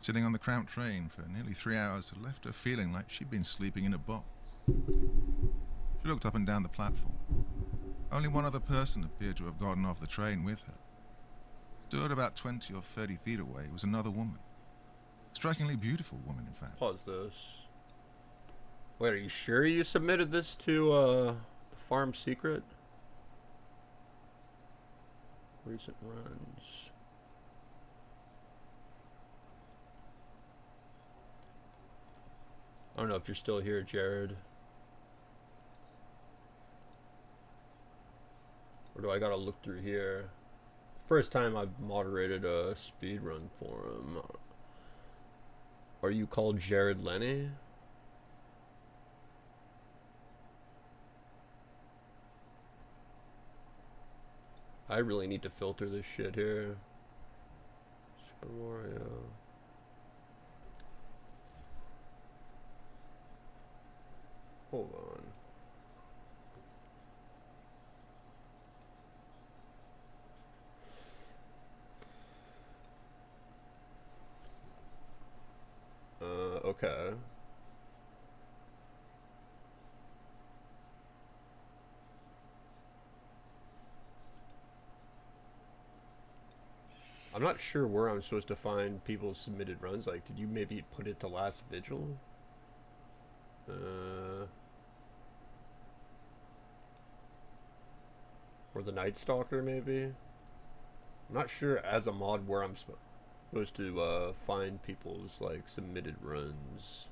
Sitting on the cramped train for nearly 3 hours had left her feeling like she'd been sleeping in a box. She looked up and down the platform. Only one other person appeared to have gotten off the train with her. Stood about 20 or 30 feet away was another woman. A strikingly beautiful woman, in fact. Pause this. Wait, are you sure you submitted this to the farm secret? Recent runs. I don't know if you're still here, Jared. Or do I gotta look through here? First time I've moderated a speedrun forum. Are you called Jared Lenny? I really need to filter this shit here. Super Mario. Hold on. Okay. I'm not sure where I'm supposed to find people's submitted runs. Like, did you maybe put it to Last Vigil? Or the Night Stalker, maybe? I'm not sure as a mod where I'm supposed to find people's, like, submitted runs.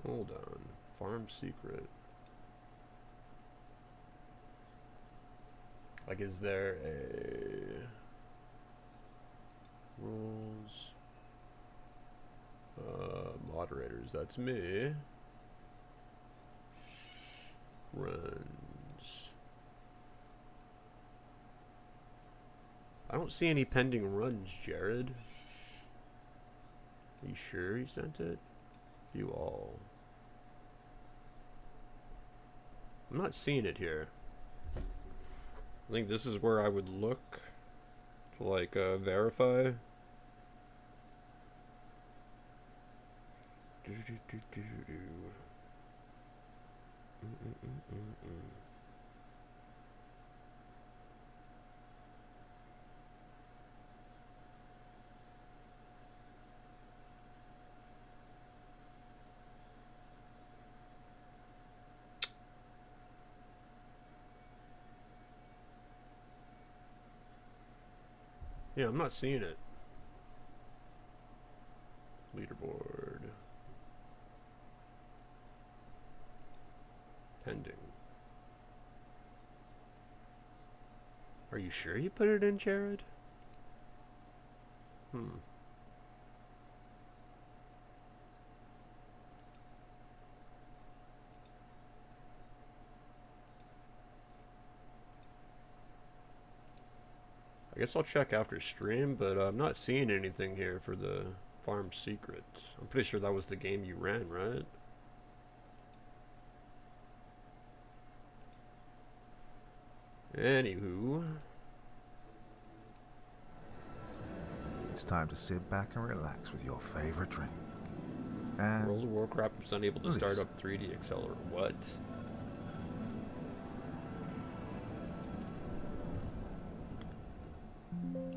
Hold on. Farm secret. Like, is there a rules? Moderators, that's me. Runs. I don't see any pending runs, Jared. Are you sure you sent it? View all. I'm not seeing it here. I think this is where I would look to, like, verify. Yeah, I'm not seeing it. Leaderboard. Pending. Are you sure you put it in, Jared? I guess I'll check after stream, but I'm not seeing anything here for the farm secret. I'm pretty sure that was the game you ran, right? Anywho. It's time to sit back and relax with your favorite drink. And World of Warcraft was unable to start up 3D Accelerator. What?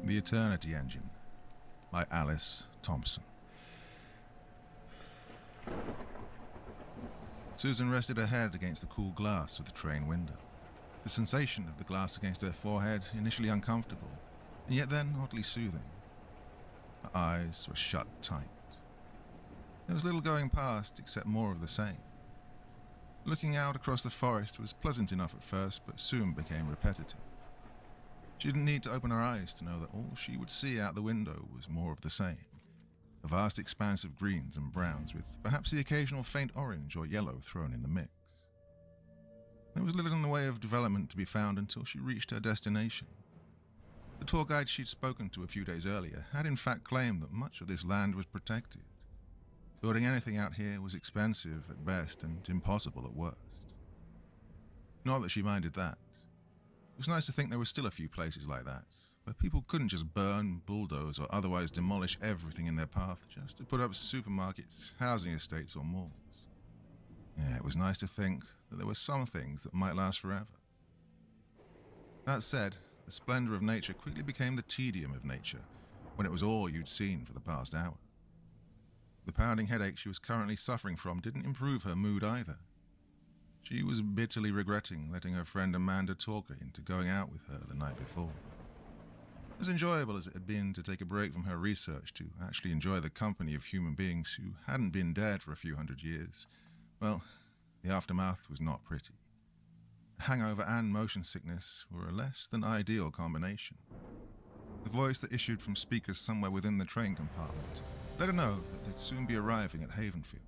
The Eternity Engine by Alice Thompson. Susan rested her head against the cool glass of the train window. The sensation of the glass against her forehead initially uncomfortable, and yet then oddly soothing. Her eyes were shut tight. There was little going past except more of the same. Looking out across the forest was pleasant enough at first, but soon became repetitive. She didn't need to open her eyes to know that all she would see out the window was more of the same. A vast expanse of greens and browns, with perhaps the occasional faint orange or yellow thrown in the mix. There was little in the way of development to be found until she reached her destination. The tour guide she'd spoken to a few days earlier had in fact claimed that much of this land was protected. Building anything out here was expensive at best and impossible at worst. Not that she minded that. It was nice to think there were still a few places like that, where people couldn't just burn, bulldoze, or otherwise demolish everything in their path just to put up supermarkets, housing estates, or malls. Yeah, it was nice to think that there were some things that might last forever. That said, the splendor of nature quickly became the tedium of nature when it was all you'd seen for the past hour. The pounding headache she was currently suffering from didn't improve her mood either. She was bitterly regretting letting her friend Amanda talk her into going out with her the night before. As enjoyable as it had been to take a break from her research to actually enjoy the company of human beings who hadn't been dead for a few hundred years, well, the aftermath was not pretty. Hangover and motion sickness were a less than ideal combination. The voice that issued from speakers somewhere within the train compartment let her know that they'd soon be arriving at Havenfield.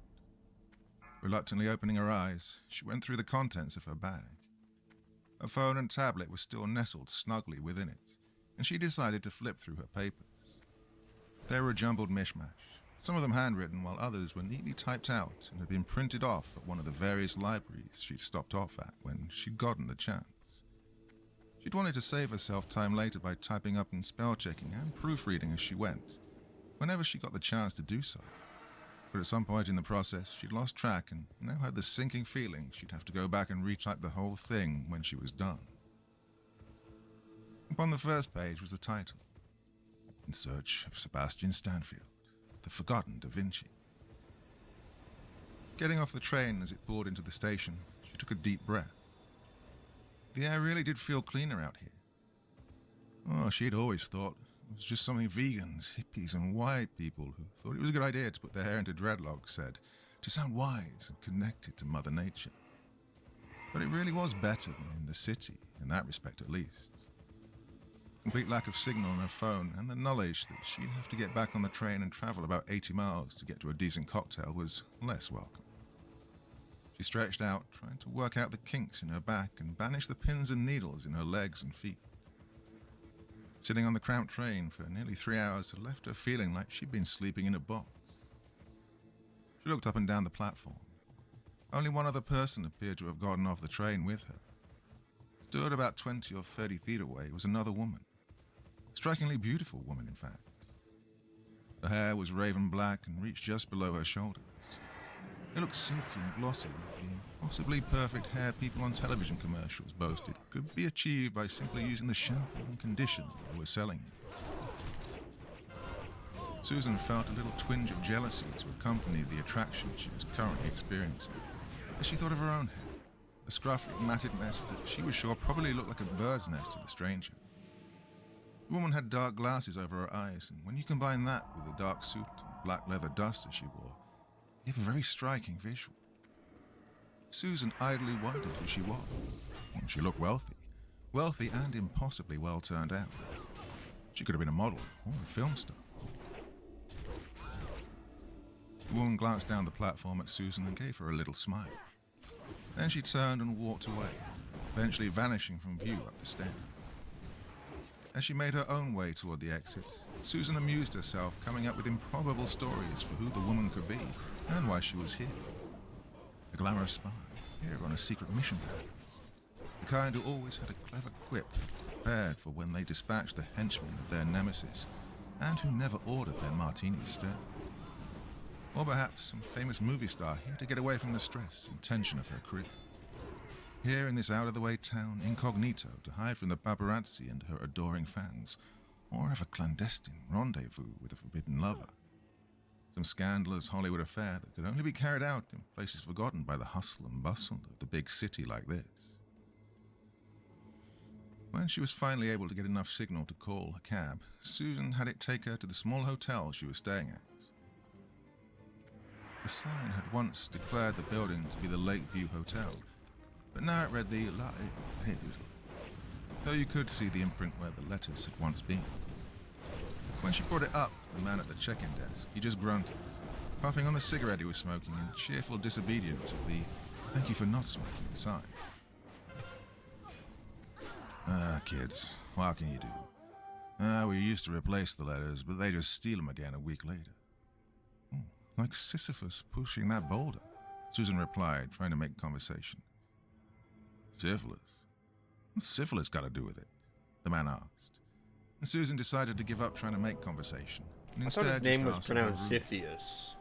Reluctantly opening her eyes, she went through the contents of her bag. Her phone and tablet were still nestled snugly within it, and she decided to flip through her papers. They were a jumbled mishmash, some of them handwritten while others were neatly typed out and had been printed off at one of the various libraries she'd stopped off at when she'd gotten the chance. She'd wanted to save herself time later by typing up and spell-checking and proofreading as she went, whenever she got the chance to do so. But at some point in the process, she'd lost track and now had the sinking feeling she'd have to go back and retype the whole thing when she was done. Upon the first page was the title, In Search of Sebastian Stanfield, the Forgotten Da Vinci. Getting off the train as it pulled into the station, she took a deep breath. The air really did feel cleaner out here. Oh, she'd always thought it was just something vegans, hippies, and white people who thought it was a good idea to put their hair into dreadlocks said, to sound wise and connected to Mother Nature. But it really was better than in the city, in that respect at least. Complete lack of signal on her phone, and the knowledge that she'd have to get back on the train and travel about 80 miles to get to a decent cocktail was less welcome. She stretched out, trying to work out the kinks in her back and banish the pins and needles in her legs and feet. Sitting on the cramped train for nearly 3 hours had left her feeling like she'd been sleeping in a box. She looked up and down the platform. Only one other person appeared to have gotten off the train with her. Stood about 20 or 30 feet away was another woman. A strikingly beautiful woman, in fact. Her hair was raven black and reached just below her shoulders. It looked silky and glossy, like the impossibly perfect hair people on television commercials boasted could be achieved by simply using the shampoo and conditioner they were selling it. Susan felt a little twinge of jealousy to accompany the attraction she was currently experiencing, as she thought of her own hair, a scruffy, matted mess that she was sure probably looked like a bird's nest to the stranger. The woman had dark glasses over her eyes, and when you combine that with the dark suit and black leather duster she wore, it gave a very striking visual. Susan idly wondered who she was. She looked wealthy and impossibly well turned out. She could have been a model or a film star. The woman glanced down the platform at Susan and gave her a little smile. Then she turned and walked away, eventually vanishing from view up the stairs. As she made her own way toward the exit, Susan amused herself coming up with improbable stories for who the woman could be and why she was here. A glamorous spy, here on a secret mission perhaps. The kind who always had a clever quip prepared for when they dispatched the henchmen of their nemesis, and who never ordered their martinis stirred. Or perhaps some famous movie star here to get away from the stress and tension of her career. Here in this out-of-the-way town, incognito, to hide from the paparazzi and her adoring fans, or have a clandestine rendezvous with a forbidden lover. Some scandalous Hollywood affair that could only be carried out in places forgotten by the hustle and bustle of the big city like this. When she was finally able to get enough signal to call a cab, Susan had it take her to the small hotel she was staying at. The sign had once declared the building to be the Lakeview Hotel, but now it read the La Head, though you could see the imprint where the letters had once been. When she brought it up to the man at the check-in desk, he just grunted, puffing on the cigarette he was smoking in cheerful disobedience of the "thank you for not smoking" sign. Kids, what can you do? We used to replace the letters, but they just steal them again a week later. like Sisyphus pushing that boulder, Susan replied, trying to make conversation. Syphilis? What's syphilis got to do with it? The man asked. And Susan decided to give up trying to make conversation. And I thought his instead name just was asked for her pronounced room. Syphius.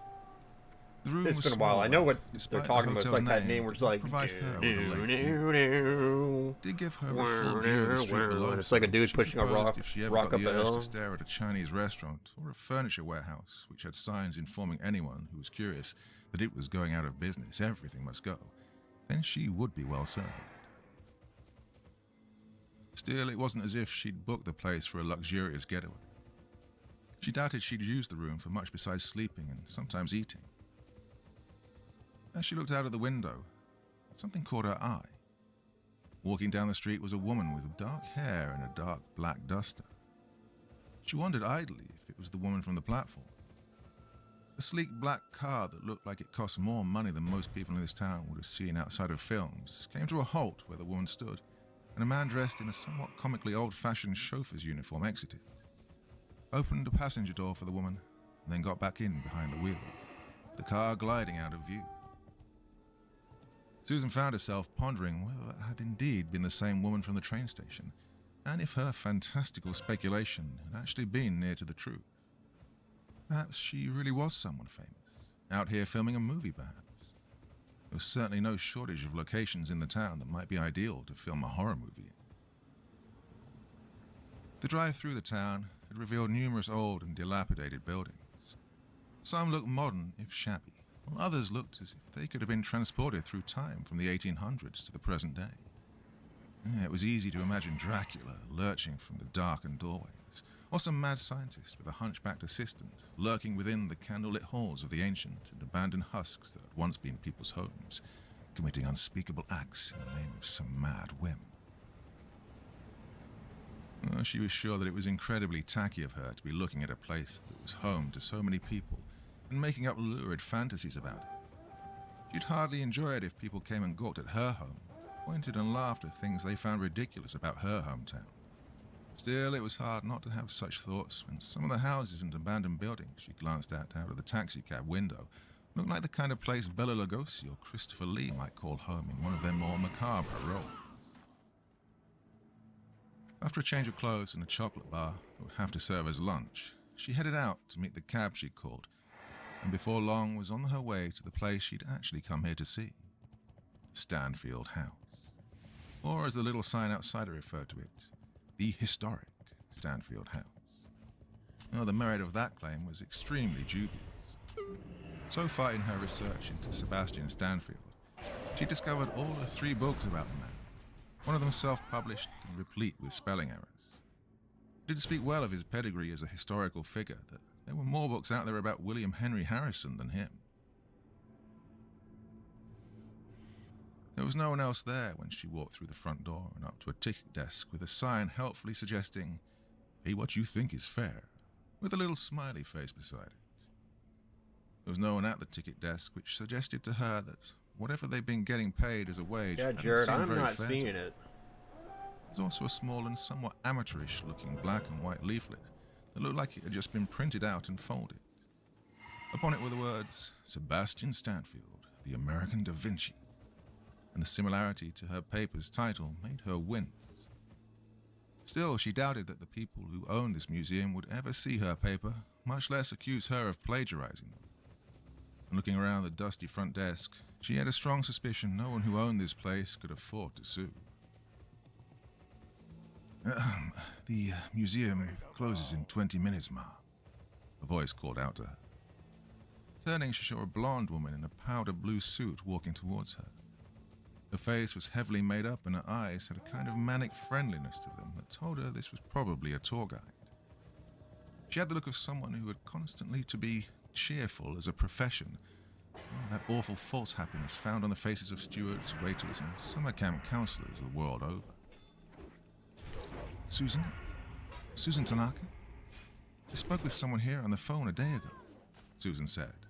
The room It's was been a while. small, I know what despite they're the talking about. It's hotel's like that name, name where it's did not like provide her with a lake. Did give her a full view of the street below. and it's like a dude She pushing a supposed if she ever rock got up the a urge hill. to stare at a Chinese restaurant or a furniture warehouse which had signs informing anyone who was curious that it was going out of business, everything must go, then she would be well served. Still, it wasn't as if she'd booked the place for a luxurious getaway. She doubted she'd use the room for much besides sleeping and sometimes eating. As she looked out of the window, something caught her eye. Walking down the street was a woman with dark hair and a dark black duster. She wondered idly if it was the woman from the platform. A sleek black car that looked like it cost more money than most people in this town would have seen outside of films came to a halt where the woman stood, and a man dressed in a somewhat comically old-fashioned chauffeur's uniform exited, opened a passenger door for the woman, and then got back in behind the wheel, the car gliding out of view. Susan found herself pondering whether that had indeed been the same woman from the train station, and if her fantastical speculation had actually been near to the truth. Perhaps she really was someone famous, out here filming a movie perhaps. There was certainly no shortage of locations in the town that might be ideal to film a horror movie in. The drive through the town had revealed numerous old and dilapidated buildings. Some looked modern, if shabby, while others looked as if they could have been transported through time from the 1800s to the present day. It was easy to imagine Dracula lurching from the darkened doorways, or some mad scientist with a hunchbacked assistant lurking within the candlelit halls of the ancient and abandoned husks that had once been people's homes, committing unspeakable acts in the name of some mad whim. She was sure that it was incredibly tacky of her to be looking at a place that was home to so many people and making up lurid fantasies about it. She'd hardly enjoy it if people came and gawked at her home, pointed and laughed at things they found ridiculous about her hometown. Still, it was hard not to have such thoughts when some of the houses and abandoned buildings she glanced at out of the taxicab window looked like the kind of place Bela Lugosi or Christopher Lee might call home in one of their more macabre roles. After a change of clothes and a chocolate bar that would have to serve as lunch, she headed out to meet the cab she'd called, and before long was on her way to the place she'd actually come here to see, Stanfield House, or as the little sign outside referred to it, the historic Stanfield House. The merit of that claim was extremely dubious. So far in her research into Sebastian Stanfield, she discovered all of 3 books about the man, one of them self-published and replete with spelling errors. It did speak well of his pedigree as a historical figure that there were more books out there about William Henry Harrison than him. There was no one else there when she walked through the front door and up to a ticket desk with a sign helpfully suggesting, "Pay what you think is fair," with a little smiley face beside it. There was no one at the ticket desk, which suggested to her that whatever they'd been getting paid as a wage Yeah, hadn't Jared, seemed I'm very not fair seeing to her. it. There was also a small and somewhat amateurish-looking black and white leaflet that looked like it had just been printed out and folded. Upon it were the words, "Sebastian Stanfield, the American Da Vinci," and the similarity to her paper's title made her wince. Still, she doubted that the people who owned this museum would ever see her paper, much less accuse her of plagiarizing them. And looking around the dusty front desk, she had a strong suspicion no one who owned this place could afford to sue. The museum closes in 20 minutes, Ma," a voice called out to her. Turning, she saw a blonde woman in a powder blue suit walking towards her. Her face was heavily made up and her eyes had a kind of manic friendliness to them that told her this was probably a tour guide. She had the look of someone who had constantly to be cheerful as a profession, that awful false happiness found on the faces of stewards, waiters, and summer camp counselors the world over. Susan Tanaka? I spoke with someone here on the phone a day ago," Susan said.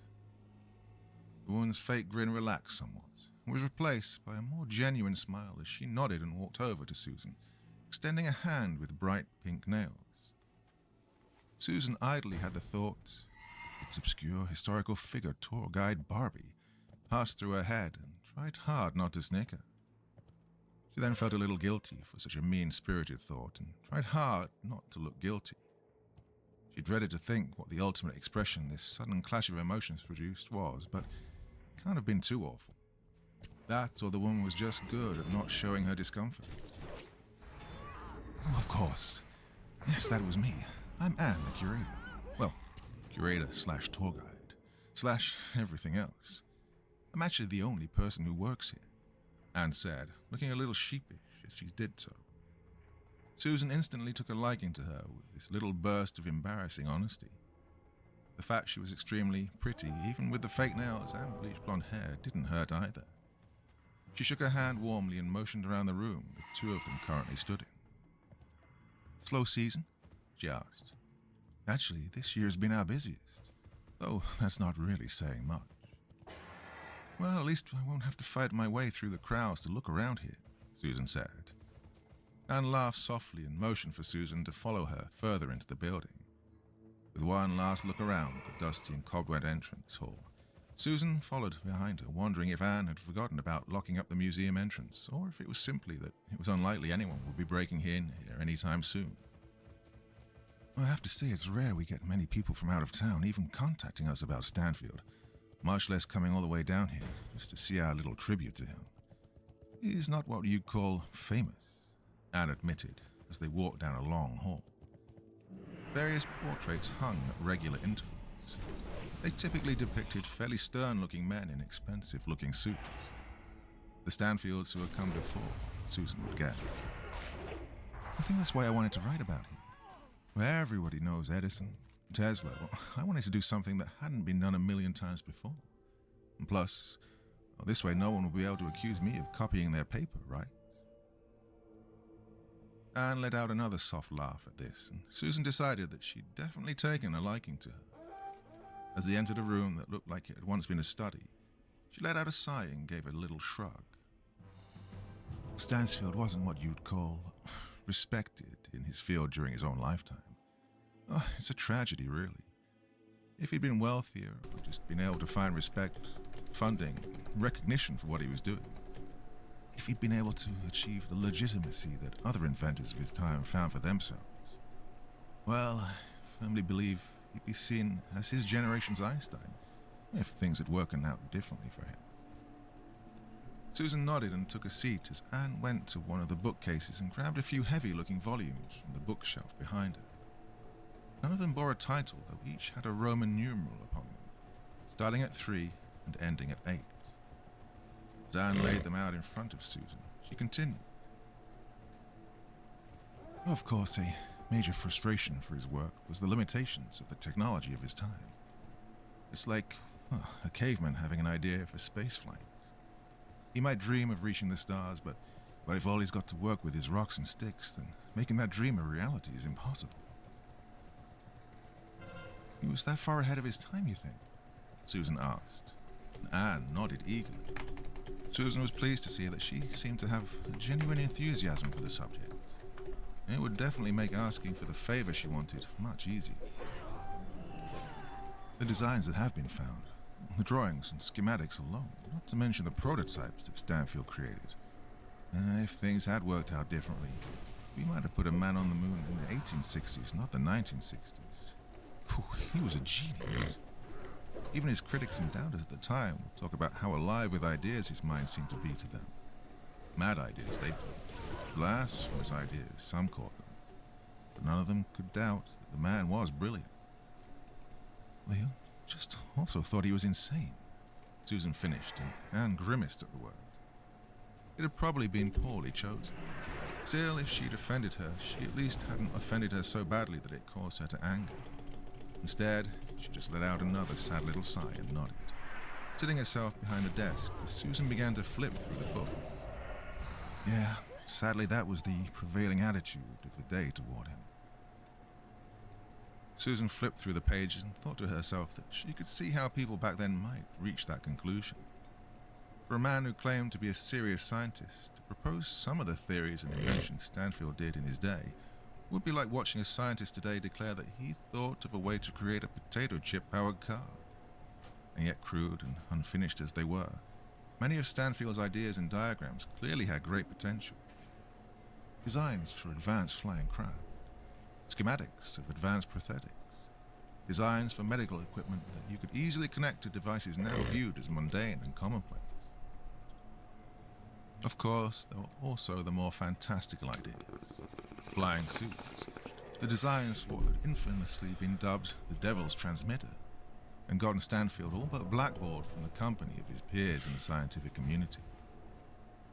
The woman's fake grin relaxed somewhat and was replaced by a more genuine smile as she nodded and walked over to Susan, extending a hand with bright pink nails. Susan idly had the thought, Its obscure historical figure, tour guide Barbie, passed through her head and tried hard not to snicker. She then felt a little guilty for such a mean-spirited thought and tried hard not to look guilty. She dreaded to think what the ultimate expression this sudden clash of emotions produced was, but it can't have been too awful. That or the woman was just good at not showing her discomfort. Oh, of course. Yes, that was me. I'm Anne, the curator. Well, curator/tour guide, / everything else. I'm actually the only person who works here, Anne said, looking a little sheepish as she did so. Susan instantly took a liking to her with this little burst of embarrassing honesty. The fact she was extremely pretty, even with the fake nails and bleached blonde hair, didn't hurt either. She shook her hand warmly and motioned around the room the two of them currently stood in. Slow season? She asked. Actually, this year's been our busiest, though that's not really saying much. Well, at least I won't have to fight my way through the crowds to look around here, Susan said. Anne laughed softly and motioned for Susan to follow her further into the building. With one last look around the dusty and cobwebbed entrance hall, Susan followed behind her, wondering if Anne had forgotten about locking up the museum entrance, or if it was simply that it was unlikely anyone would be breaking in here anytime soon. I have to say it's rare we get many people from out of town even contacting us about Stanfield, much less coming all the way down here just to see our little tribute to him. He's not what you'd call famous, Anne admitted as they walked down a long hall. Various portraits hung at regular intervals. They typically depicted fairly stern-looking men in expensive-looking suits. The Stanfields who had come before, Susan would guess. I think that's why I wanted to write about him. Where everybody knows Edison, Tesla, well, I wanted to do something that hadn't been done a million times before. And plus, this way no one will be able to accuse me of copying their paper, right? Anne let out another soft laugh at this, and Susan decided that she'd definitely taken a liking to her. As they entered a room that looked like it had once been a study, she let out a sigh and gave a little shrug. Stansfield wasn't what you'd call respected in his field during his own lifetime. Oh, it's a tragedy, really. If he'd been wealthier or just been able to find respect, funding, recognition for what he was doing, if he'd been able to achieve the legitimacy that other inventors of his time found for themselves, well, I firmly believe he'd be seen as his generation's Einstein if things had worked out differently for him. Susan nodded and took a seat as Anne went to one of the bookcases and grabbed a few heavy-looking volumes from the bookshelf behind her. None of them bore a title, though each had a Roman numeral upon them, starting at 3 and ending at 8. As Anne laid them out in front of Susan, she continued. Of course, a major frustration for his work was the limitations of the technology of his time. It's like a caveman having an idea for spaceflight. He might dream of reaching the stars, but if all he's got to work with is rocks and sticks, then making that dream a reality is impossible. He was that far ahead of his time, you think? Susan asked, and Anne nodded eagerly. Susan was pleased to see that she seemed to have a genuine enthusiasm for the subject. It would definitely make asking for the favor she wanted much easier. The designs that have been found, the drawings and schematics alone, not to mention the prototypes that Stanfield created. If things had worked out differently, we might have put a man on the moon in the 1860s, not the 1960s. He was a genius. Even his critics and doubters at the time would talk about how alive with ideas his mind seemed to be to them. Mad ideas, they thought. Blasphemous ideas, some called them. But none of them could doubt that the man was brilliant. They just also thought he was insane. Susan finished, and Anne grimaced at the word. It had probably been poorly chosen. Still, if she'd offended her, she at least hadn't offended her so badly that it caused her to anger. Instead, she just let out another sad little sigh and nodded, sitting herself behind the desk as Susan began to flip through the book. Yeah, sadly that was the prevailing attitude of the day toward him. Susan flipped through the pages and thought to herself that she could see how people back then might reach that conclusion. For a man who claimed to be a serious scientist to propose some of the theories and inventions Stanfield did in his day It would be like watching a scientist today declare that he thought of a way to create a potato chip-powered car. And yet, crude and unfinished as they were, many of Stanfield's ideas and diagrams clearly had great potential. Designs for advanced flying craft, schematics of advanced prosthetics, designs for medical equipment that you could easily connect to devices now viewed as mundane and commonplace. Of course, there were also the more fantastical ideas. Flying suits, the designs for what had infamously been dubbed the Devil's Transmitter, and gotten Stanfield all but blackballed from the company of his peers in the scientific community.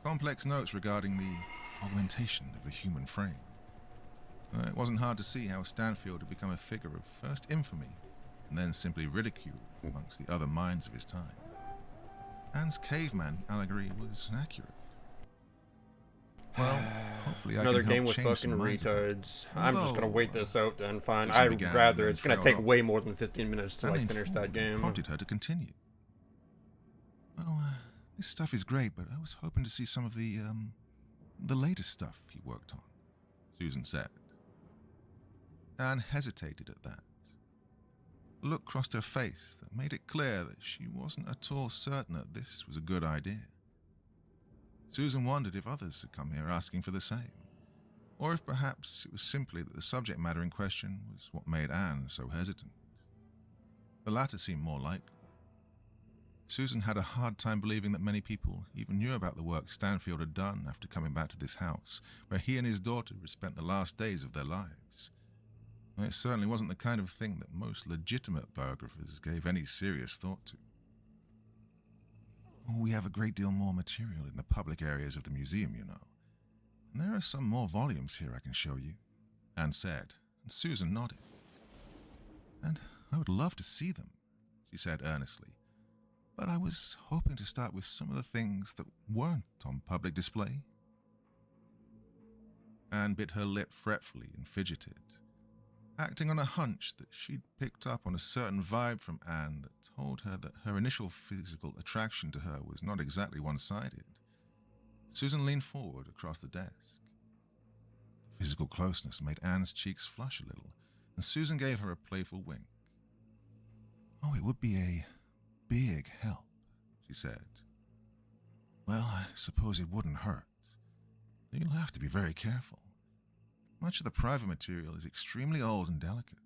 Complex notes regarding the augmentation of the human frame. It wasn't hard to see how Stanfield had become a figure of first infamy and then simply ridicule amongst the other minds of his time. Anne's caveman allegory was accurate. Well, hopefully I Another can game help with change fucking some minds about it. retards. I'm just gonna wait this out and find. Luigi I'd began rather. and It's gonna trailed take off. way more than 15 minutes to like Standing finish forward that game. prompted her to continue. Well, this stuff is great, but I was hoping to see some of the latest stuff he worked on, Susan said. Anne hesitated at that. A look crossed her face that made it clear that she wasn't at all certain that this was a good idea. Susan wondered if others had come here asking for the same, or if perhaps it was simply that the subject matter in question was what made Anne so hesitant. The latter seemed more likely. Susan had a hard time believing that many people even knew about the work Stanfield had done after coming back to this house, where he and his daughter had spent the last days of their lives. It certainly wasn't the kind of thing that most legitimate biographers gave any serious thought to. We have a great deal more material in the public areas of the museum, you know. And there are some more volumes here I can show you, Anne said, and Susan nodded. And I would love to see them, she said earnestly, but I was hoping to start with some of the things that weren't on public display. Anne bit her lip fretfully and fidgeted, acting on a hunch that she'd picked up on a certain vibe from Anne that told her that her initial physical attraction to her was not exactly one-sided. Susan leaned forward across the desk. The physical closeness made Anne's cheeks flush a little, and Susan gave her a playful wink. Oh, it would be a big help, she said. Well, I suppose it wouldn't hurt. You'll have to be very careful. Much of the private material is extremely old and delicate.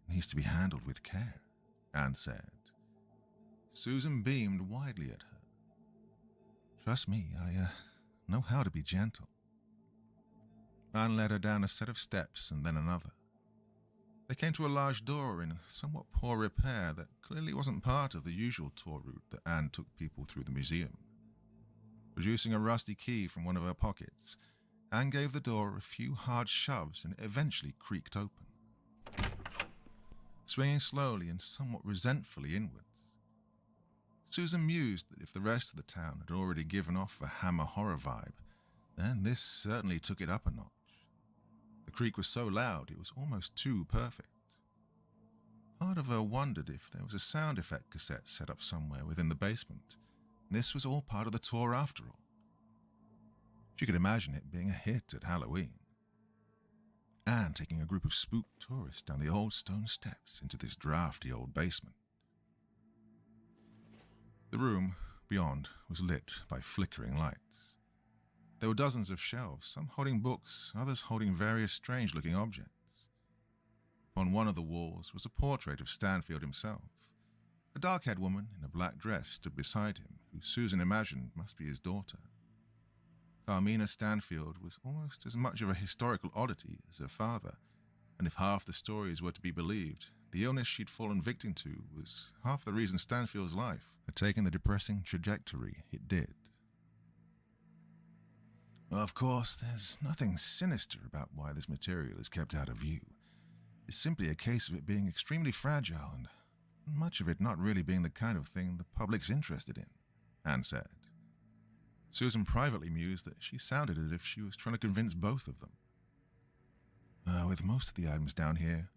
It needs to be handled with care, Anne said. Susan beamed widely at her. Trust me, I know how to be gentle. Anne led her down a set of steps and then another. They came to a large door in somewhat poor repair that clearly wasn't part of the usual tour route that Anne took people through the museum. Producing a rusty key from one of her pockets, Anne gave the door a few hard shoves and it eventually creaked open. Swinging slowly and somewhat resentfully inwards, Susan mused that if the rest of the town had already given off a Hammer horror vibe, then this certainly took it up a notch. The creak was so loud it was almost too perfect. Part of her wondered if there was a sound effect cassette set up somewhere within the basement. This was all part of the tour after all. She could imagine it being a hit at Halloween. Anne taking a group of spooked tourists down the old stone steps into this drafty old basement. The room beyond was lit by flickering lights. There were dozens of shelves, some holding books, others holding various strange-looking objects. On one of the walls was a portrait of Stanfield himself. A dark-haired woman in a black dress stood beside him, who Susan imagined must be his daughter. Carmina Stanfield was almost as much of a historical oddity as her father, and if half the stories were to be believed, the illness she'd fallen victim to was half the reason Stanfield's life had taken the depressing trajectory it did. Of course, there's nothing sinister about why this material is kept out of view. It's simply a case of it being extremely fragile and much of it not really being the kind of thing the public's interested in, Anne said. Susan privately mused that she sounded as if she was trying to convince both of them. With most of the items down here,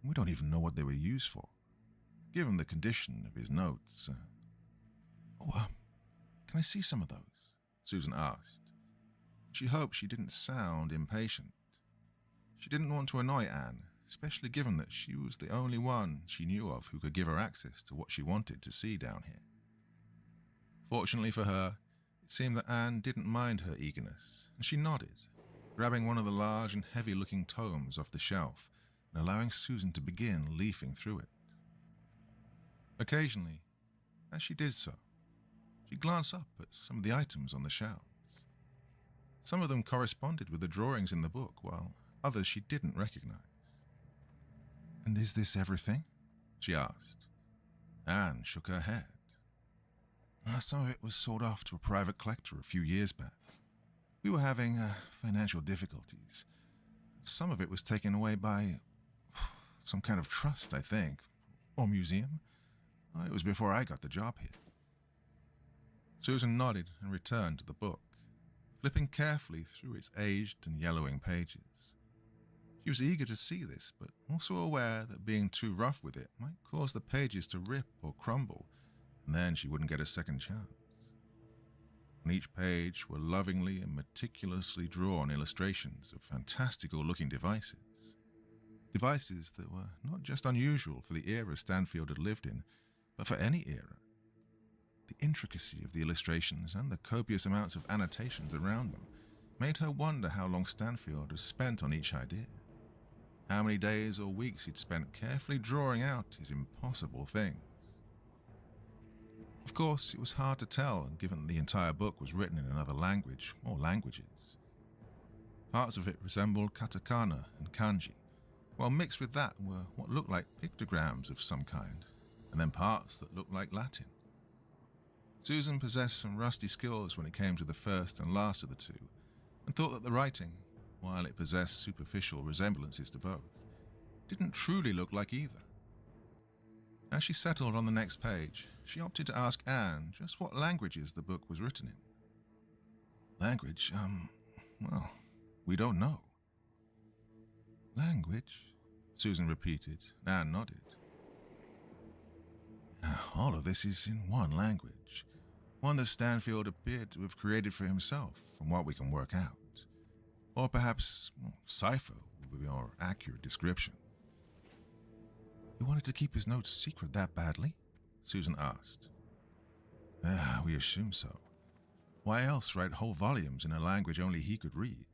we don't even know what they were used for. Given the condition of his notes... can I see some of those? Susan asked. She hoped she didn't sound impatient. She didn't want to annoy Anne, especially given that she was the only one she knew of who could give her access to what she wanted to see down here. Fortunately for her, it seemed that Anne didn't mind her eagerness, and she nodded, grabbing one of the large and heavy-looking tomes off the shelf and allowing Susan to begin leafing through it. Occasionally, as she did so, she glanced up at some of the items on the shelves. Some of them corresponded with the drawings in the book, while others she didn't recognize. "And is this everything?" she asked. Anne shook her head. "Some of it was sold off to a private collector a few years back. We were having financial difficulties. Some of it was taken away by some kind of trust, I think, or museum. It was before I got the job here." Susan nodded and returned to the book, flipping carefully through its aged and yellowing pages. She was eager to see this, but also aware that being too rough with it might cause the pages to rip or crumble, and then she wouldn't get a second chance. On each page were lovingly and meticulously drawn illustrations of fantastical-looking devices. Devices that were not just unusual for the era Stanfield had lived in, but for any era. The intricacy of the illustrations and the copious amounts of annotations around them made her wonder how long Stanfield had spent on each idea. How many days or weeks he'd spent carefully drawing out his impossible things. Of course, it was hard to tell, given the entire book was written in another language, or languages. Parts of it resembled katakana and kanji, while mixed with that were what looked like pictograms of some kind, and then parts that looked like Latin. Susan possessed some rusty skills when it came to the first and last of the two, and thought that the writing, while it possessed superficial resemblances to both, didn't truly look like either. As she settled on the next page, she opted to ask Anne just what languages the book was written in. "Language, well, we don't know." "Language?" Susan repeated. Anne nodded. "All of this is in one language, one that Stanfield appeared to have created for himself, from what we can work out. Or perhaps cipher would be a more accurate description." "He wanted to keep his notes secret that badly?" Susan asked. We assume so. Why else write whole volumes in a language only he could read?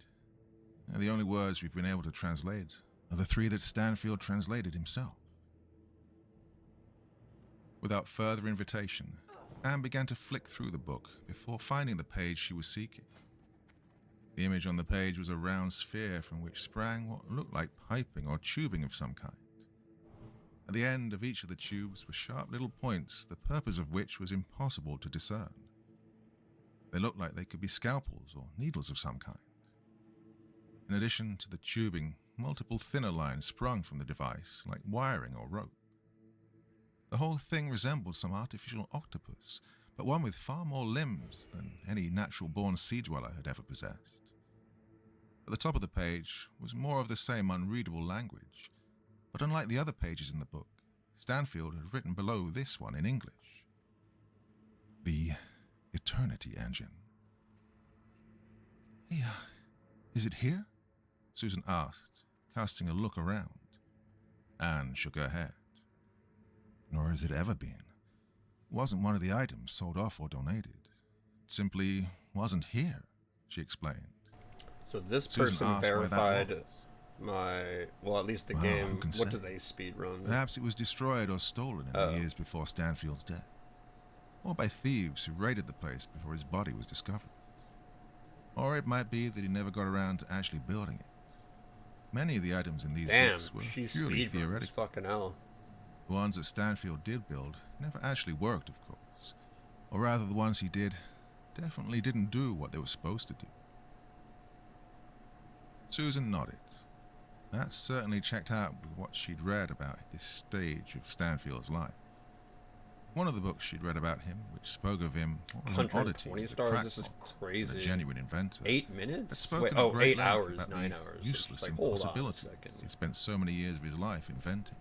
The only words we've been able to translate are the 3 that Stanfield translated himself." Without further invitation, Anne began to flick through the book before finding the page she was seeking. The image on the page was a round sphere from which sprang what looked like piping or tubing of some kind. At the end of each of the tubes were sharp little points, the purpose of which was impossible to discern. They looked like they could be scalpels or needles of some kind. In addition to the tubing, multiple thinner lines sprung from the device, like wiring or rope. The whole thing resembled some artificial octopus, but one with far more limbs than any natural-born sea dweller had ever possessed. At the top of the page was more of the same unreadable language, but unlike the other pages in the book, Stanfield had written below this one in English. "The Eternity Engine." "Hey, is it here?" Susan asked, casting a look around. Anne shook her head. "Nor has it ever been. It wasn't one of the items sold off or donated. It simply wasn't here," she explained. So this Susan person asked where that verified was. at least the Well, game. who can What do say? they speedrun? Perhaps it was destroyed or stolen in the years before Stanfield's death, or by thieves who raided the place before his body was discovered. Or it might be that he never got around to actually building it. Many of the items in these books were she purely speedruns, theoretical. fucking hell. The ones that Stanfield did build never actually worked, of course. Or rather, the ones he did definitely didn't do what they were supposed to do. Susan nodded. That certainly checked out with what she'd read about this stage of Stanfield's life. One of the books she'd read about him, which spoke of him as an oddity, 120 a stars. This is crackpot, crazy. and a genuine inventor. 8 Had minutes? spoken Wait, at great 8 length hours, about 9 the hours. It's useless just like, hold on a impossibilities second. he'd spent so many years of his life inventing.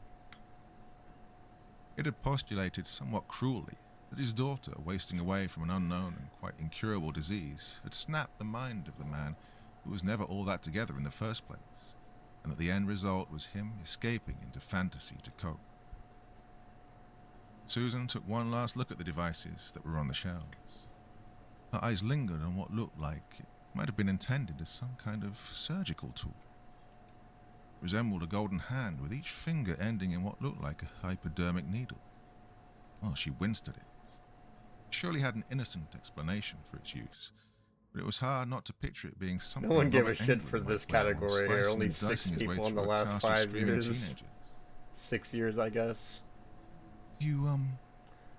It had postulated somewhat cruelly that his daughter, wasting away from an unknown and quite incurable disease, had snapped the mind of the man who was never all that together in the first place, and that the end result was him escaping into fantasy to cope. Susan took one last look at the devices that were on the shelves. Her eyes lingered on what looked like it might have been intended as some kind of surgical tool. It resembled a golden hand with each finger ending in what looked like a hypodermic needle. Oh, she winced at it. It surely had an innocent explanation for its use, but it was hard not to picture it being something. No one gave a Robert shit Englund for might this wear while category here. slicing Only and 6 dicing his way people in the through a last cast of 5 screaming years. teenagers. 6 years, I guess. You,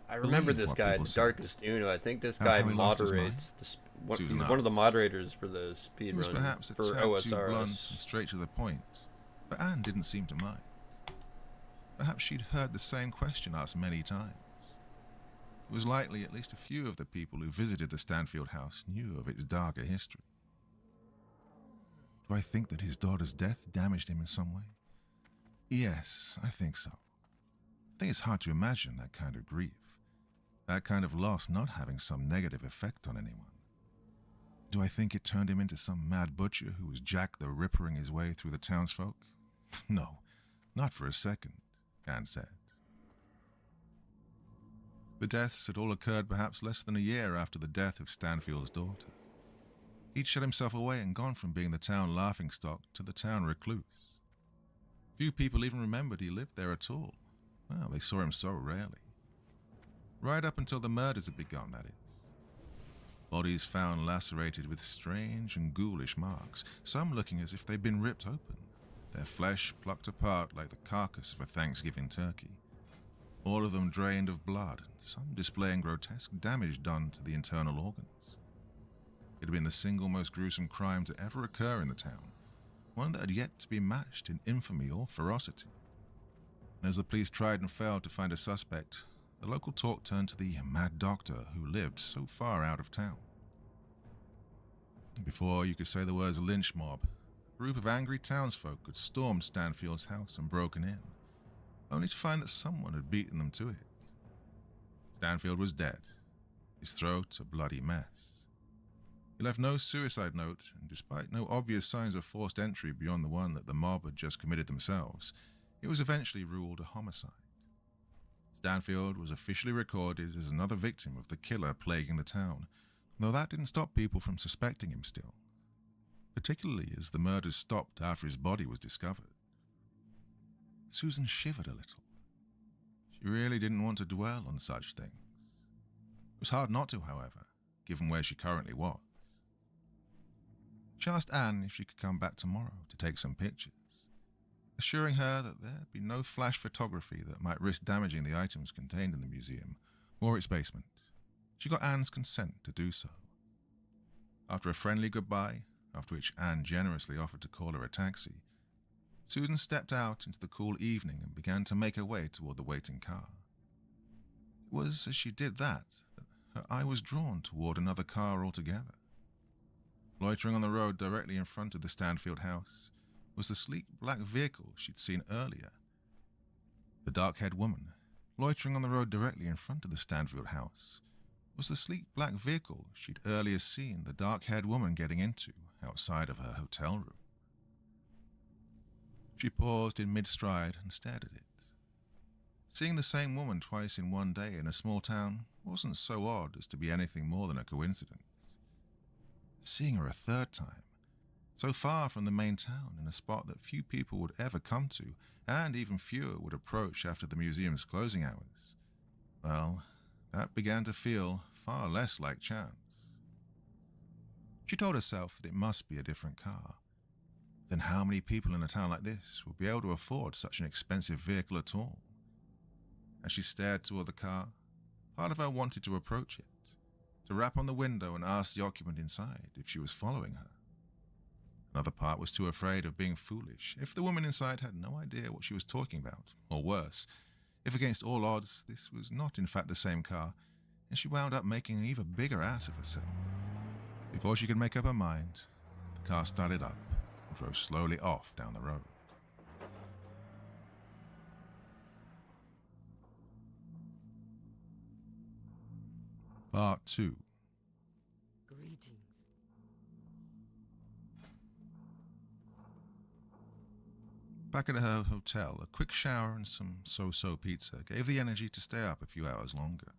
I remember believe this what guy, people say. Darkest Uno. I think this How guy he lost his moderates. Susan He's asked. one of the moderators for the It was speedrun perhaps a for tad too blunt and OSRS. straight to the point, but Anne didn't seem to mind. Perhaps she'd heard the same question asked many times. It was likely at least a few of the people who visited the Stanfield house knew of its darker history. Do I think that his daughter's death damaged him in some way? Yes, I think so. I think it's hard to imagine that kind of grief, that kind of loss not having some negative effect on anyone. Do I think it turned him into some mad butcher who was Jack the Rippering his way through the townsfolk? No, not for a second, Anne said. The deaths had all occurred perhaps less than a year after the death of Stanfield's daughter. He'd shut himself away and gone from being the town laughingstock to the town recluse. Few people even remembered he lived there at all. Well, they saw him so rarely. Right up until the murders had begun, that is. Bodies found lacerated with strange and ghoulish marks, some looking as if they'd been ripped open, their flesh plucked apart like the carcass of a Thanksgiving turkey. All of them drained of blood, some displaying grotesque damage done to the internal organs. It had been the single most gruesome crime to ever occur in the town, one that had yet to be matched in infamy or ferocity. And as the police tried and failed to find a suspect, the local talk turned to the mad doctor who lived so far out of town. Before you could say the words lynch mob, a group of angry townsfolk had stormed Stanfield's house and broken in, only to find that someone had beaten them to it. Stanfield was dead, his throat a bloody mess. He left no suicide note, and despite no obvious signs of forced entry beyond the one that the mob had just committed themselves, it was eventually ruled a homicide. Stanfield was officially recorded as another victim of the killer plaguing the town, though that didn't stop people from suspecting him still, particularly as the murders stopped after his body was discovered. Susan shivered a little. She really didn't want to dwell on such things. It was hard not to, however, given where she currently was. She asked Anne if she could come back tomorrow to take some pictures, assuring her that there'd be no flash photography that might risk damaging the items contained in the museum or its basement. She got Anne's consent to do so. After a friendly goodbye, after which Anne generously offered to call her a taxi, Susan stepped out into the cool evening and began to make her way toward the waiting car. It was as she did that her eye was drawn toward another car altogether. Loitering on the road directly in front of the Stanfield house was the sleek black vehicle she'd seen earlier. The dark-haired woman, loitering on the road directly in front of the Stanfield house, was the sleek black vehicle she'd earlier seen the dark-haired woman getting into outside of her hotel room. She paused in mid-stride and stared at it. Seeing the same woman twice in one day in a small town wasn't so odd as to be anything more than a coincidence. Seeing her a third time, so far from the main town in a spot that few people would ever come to, and even fewer would approach after the museum's closing hours, well, that began to feel far less like chance. She told herself that it must be a different car. Then how many people in a town like this would be able to afford such an expensive vehicle at all? As she stared toward the car, part of her wanted to approach it, to rap on the window and ask the occupant inside if she was following her. Another part was too afraid of being foolish if the woman inside had no idea what she was talking about, or worse, if against all odds this was not in fact the same car, and she wound up making an even bigger ass of herself. Before she could make up her mind, the car started up and drove slowly off down the road. Part 2. Greetings. Back at her hotel, a quick shower and some so-so pizza gave the energy to stay up a few hours longer.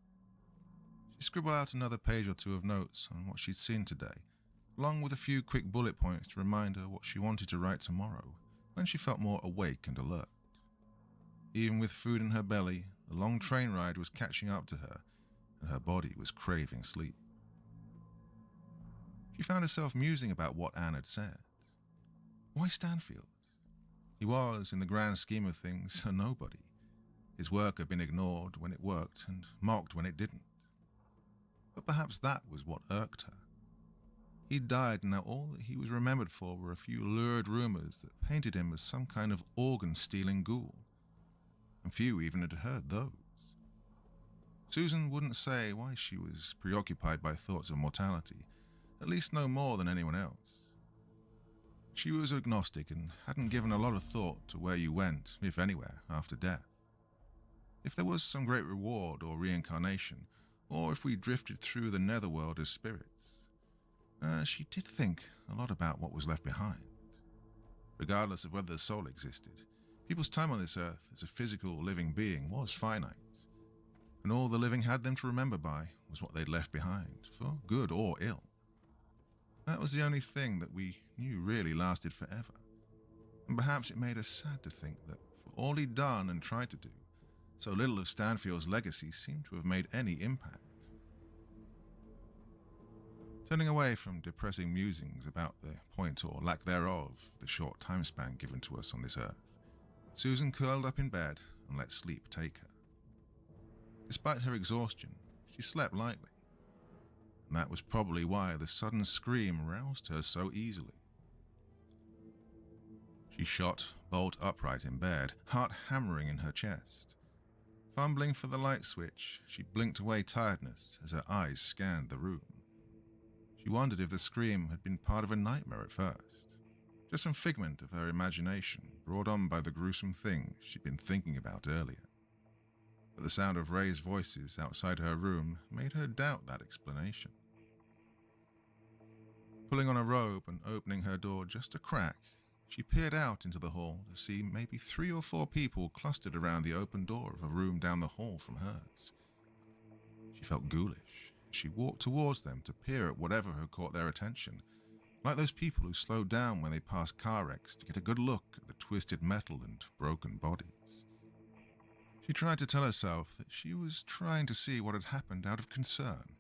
She scribbled out another page or two of notes on what she'd seen today, along with a few quick bullet points to remind her what she wanted to write tomorrow, when she felt more awake and alert. Even with food in her belly, the long train ride was catching up to her, and her body was craving sleep. She found herself musing about what Anne had said. Why Stanfield? He was, in the grand scheme of things, a nobody. His work had been ignored when it worked and mocked when it didn't. But perhaps that was what irked her. He'd died, and now all that he was remembered for were a few lurid rumors that painted him as some kind of organ-stealing ghoul. And few even had heard those. Susan wouldn't say why she was preoccupied by thoughts of mortality, at least no more than anyone else. She was agnostic and hadn't given a lot of thought to where you went, if anywhere, after death. If there was some great reward or reincarnation, or if we drifted through the netherworld as spirits, she did think a lot about what was left behind. Regardless of whether the soul existed, people's time on this earth as a physical living being was finite, and all the living had them to remember by was what they'd left behind, for good or ill. That was the only thing that we knew really lasted forever, and perhaps it made us sad to think that for all he'd done and tried to do, so little of Stanfield's legacy seemed to have made any impact. Turning away from depressing musings about the point or lack thereof of the short time span given to us on this earth, Susan curled up in bed and let sleep take her. Despite her exhaustion, she slept lightly, and that was probably why the sudden scream roused her so easily. She shot bolt upright in bed, heart hammering in her chest. Fumbling for the light switch, she blinked away tiredness as her eyes scanned the room. She wondered if the scream had been part of a nightmare at first, just some figment of her imagination brought on by the gruesome thing she'd been thinking about earlier. But the sound of raised voices outside her room made her doubt that explanation. Pulling on a robe and opening her door just a crack, she peered out into the hall to see maybe 3 or 4 people clustered around the open door of a room down the hall from hers. She felt ghoulish as she walked towards them to peer at whatever had caught their attention, like those people who slowed down when they passed car wrecks to get a good look at the twisted metal and broken bodies. She tried to tell herself that she was trying to see what had happened out of concern,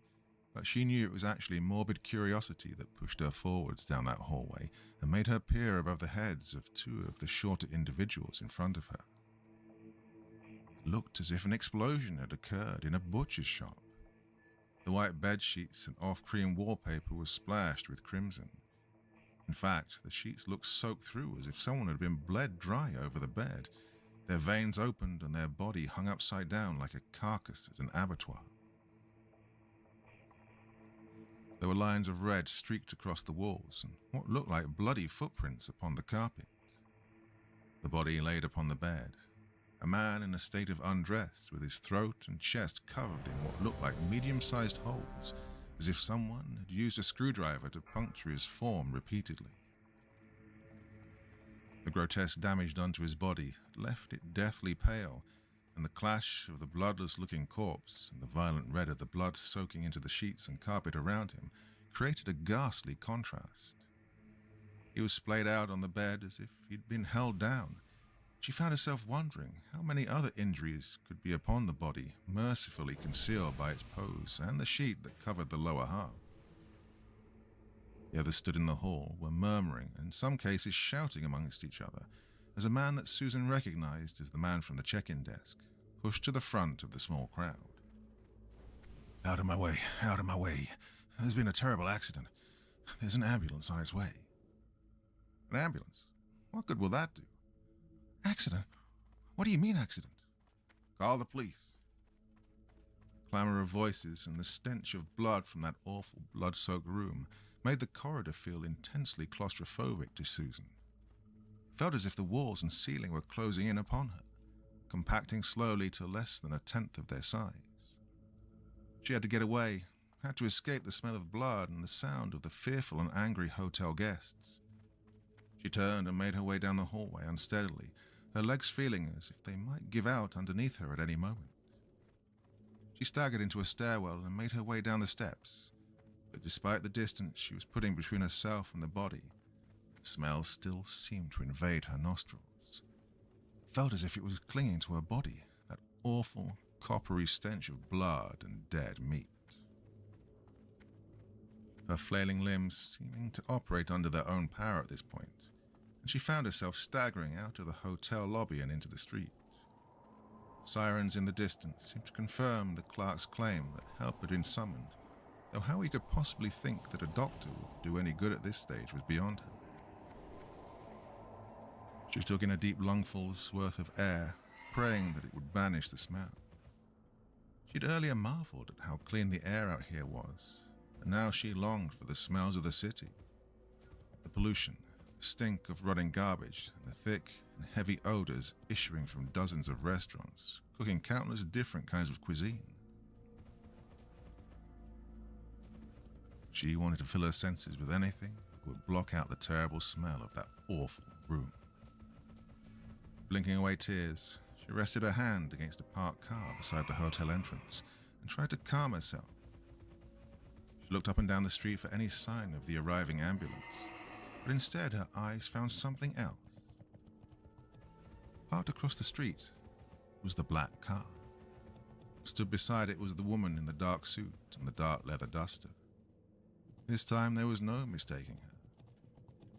but she knew it was actually morbid curiosity that pushed her forwards down that hallway and made her peer above the heads of 2 of the shorter individuals in front of her. It looked as if an explosion had occurred in a butcher's shop. The white bedsheets and off-cream wallpaper was splashed with crimson. In fact, the sheets looked soaked through as if someone had been bled dry over the bed, their veins opened and their body hung upside down like a carcass at an abattoir. There were lines of red streaked across the walls and what looked like bloody footprints upon the carpet. The body laid upon the bed, a man in a state of undress with his throat and chest covered in what looked like medium-sized holes, as if someone had used a screwdriver to puncture his form repeatedly. The grotesque damage done to his body left it deathly pale, and the clash of the bloodless-looking corpse and the violent red of the blood soaking into the sheets and carpet around him created a ghastly contrast. He was splayed out on the bed as if he'd been held down. She found herself wondering how many other injuries could be upon the body, mercifully concealed by its pose and the sheet that covered the lower half. The others stood in the hall, were murmuring, and in some cases shouting amongst each other, as a man that Susan recognized as the man from the check-in desk pushed to the front of the small crowd. Out of my way, out of my way. There's been a terrible accident. There's an ambulance on its way. An ambulance? What good will that do? Accident? What do you mean accident? Call the police. Clamor of voices and the stench of blood from that awful blood-soaked room made the corridor feel intensely claustrophobic to Susan. It felt as if the walls and ceiling were closing in upon her, compacting slowly to less than 1/10 of their size. She had to get away, had to escape the smell of blood and the sound of the fearful and angry hotel guests. She turned and made her way down the hallway unsteadily, her legs feeling as if they might give out underneath her at any moment. She staggered into a stairwell and made her way down the steps, but despite the distance she was putting between herself and the body, the smell still seemed to invade her nostrils. It felt as if it was clinging to her body, that awful, coppery stench of blood and dead meat. Her flailing limbs seeming to operate under their own power at this point, and she found herself staggering out of the hotel lobby and into the street. Sirens in the distance seemed to confirm the clerk's claim that help had been summoned, though how he could possibly think that a doctor would do any good at this stage was beyond him. She took in a deep lungful's worth of air, praying that it would banish the smell. She'd earlier marveled at how clean the air out here was, and now she longed for the smells of the city. The pollution, the stink of rotting garbage, and the thick and heavy odors issuing from dozens of restaurants, cooking countless different kinds of cuisine. She wanted to fill her senses with anything that would block out the terrible smell of that awful room. Blinking away tears, she rested her hand against a parked car beside the hotel entrance and tried to calm herself. She looked up and down the street for any sign of the arriving ambulance, but instead her eyes found something else. Parked across the street was the black car. Stood beside it was the woman in the dark suit and the dark leather duster. This time there was no mistaking her.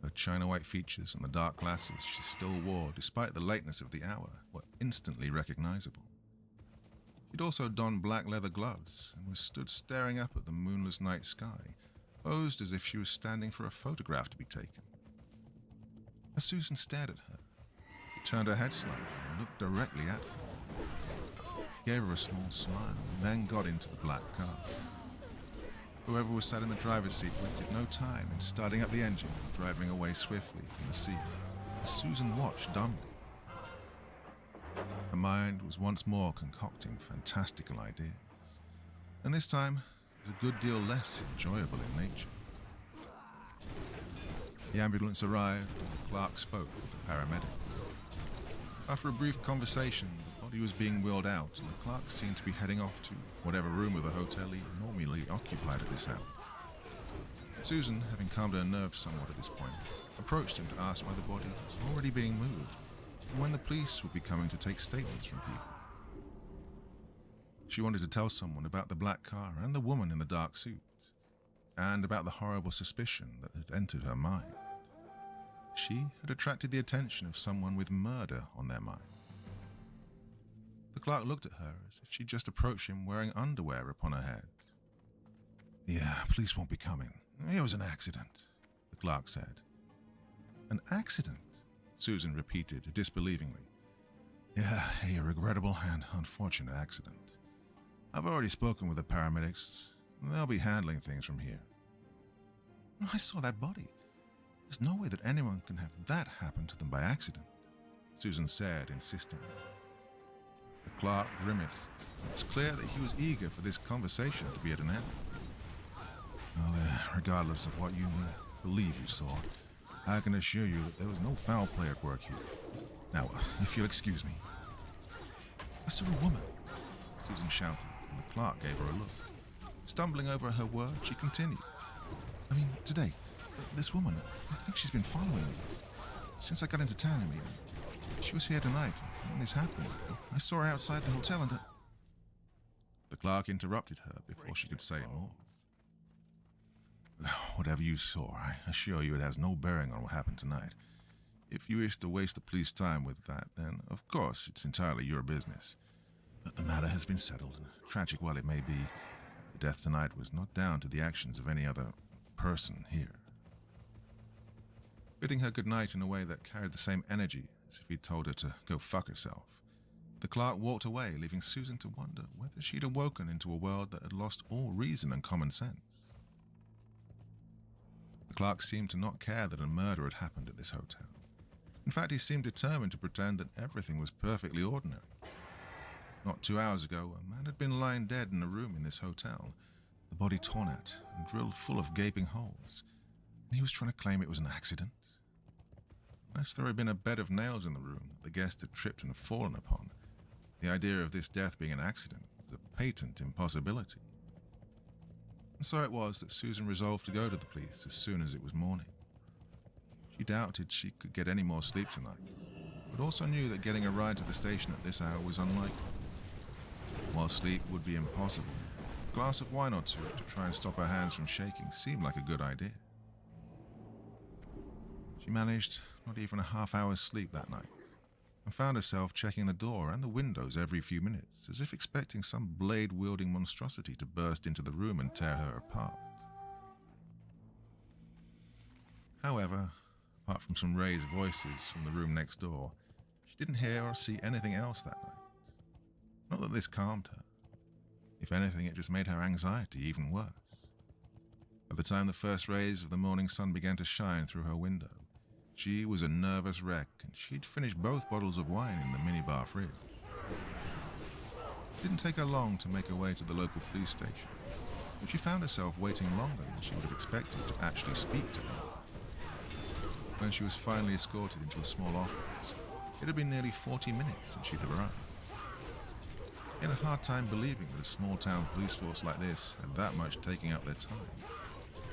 Her china-white features and the dark glasses she still wore, despite the lateness of the hour, were instantly recognizable. She'd also donned black leather gloves and was stood staring up at the moonless night sky, posed as if she was standing for a photograph to be taken. As Susan stared at her, she turned her head slightly and looked directly at her. She gave her a small smile and then got into the black car. Whoever was sat in the driver's seat wasted no time in starting up the engine and driving away swiftly from the scene, as Susan watched dumbly. Her mind was once more concocting fantastical ideas, and this time was a good deal less enjoyable in nature. The ambulance arrived and the clerk spoke with the paramedic. After a brief conversation, the body was being wheeled out and the clerk seemed to be heading off to whatever room of the hotel he normally occupied at this hour. Susan, having calmed her nerves somewhat at this point, approached him to ask why the body was already being moved and when the police would be coming to take statements from people. She wanted to tell someone about the black car and the woman in the dark suit, and about the horrible suspicion that had entered her mind. She had attracted the attention of someone with murder on their mind. The clerk looked at her as if she'd just approached him wearing underwear upon her head. "Yeah, police won't be coming. It was an accident," the clerk said. "An accident?" Susan repeated disbelievingly. "Yeah, a regrettable and unfortunate accident. I've already spoken with the paramedics. They'll be handling things from here." "I saw that body. There's no way that anyone can have that happen to them by accident," Susan said insistently. The clerk grimaced. It was clear that he was eager for this conversation to be at an end. "Well, regardless of what you believe you saw, I can assure you that there was no foul play at work here. Now, if you'll excuse me." "I saw a woman," Susan shouted, and the clerk gave her a look. Stumbling over her words, she continued. "I mean, today, this woman, I think she's been following me. Since I got into town, I mean. She was here tonight, and when this happened, I saw her outside the hotel and..." The clerk interrupted her before she could say more. "Whatever you saw, I assure you it has no bearing on what happened tonight. If you wish to waste the police time with that, then, of course, it's entirely your business. But the matter has been settled, and tragic while it may be, the death tonight was not down to the actions of any other person here." Bidding her goodnight in a way that carried the same energy as if he'd told her to go fuck herself, the clerk walked away, leaving Susan to wonder whether she'd awoken into a world that had lost all reason and common sense. The clerk seemed to not care that a murder had happened at this hotel. In fact, he seemed determined to pretend that everything was perfectly ordinary. Not 2 hours ago, a man had been lying dead in a room in this hotel, the body torn at and drilled full of gaping holes, and he was trying to claim it was an accident. Unless there had been a bed of nails in the room that the guest had tripped and fallen upon, the idea of this death being an accident was a patent impossibility. And so it was that Susan resolved to go to the police as soon as it was morning. She doubted she could get any more sleep tonight, but also knew that getting a ride to the station at this hour was unlikely. While sleep would be impossible, a glass of wine or two to try and stop her hands from shaking seemed like a good idea. She managed not even a half-hour's sleep that night, and found herself checking the door and the windows every few minutes, as if expecting some blade-wielding monstrosity to burst into the room and tear her apart. However, apart from some raised voices from the room next door, she didn't hear or see anything else that night. Not that this calmed her. If anything, it just made her anxiety even worse. By the time the first rays of the morning sun began to shine through her window, she was a nervous wreck, and she'd finished both bottles of wine in the minibar fridge. It didn't take her long to make her way to the local police station, but she found herself waiting longer than she would have expected to actually speak to her. When she was finally escorted into a small office, it had been nearly 40 minutes since she'd arrived. She had a hard time believing that a small-town police force like this had that much taking up their time,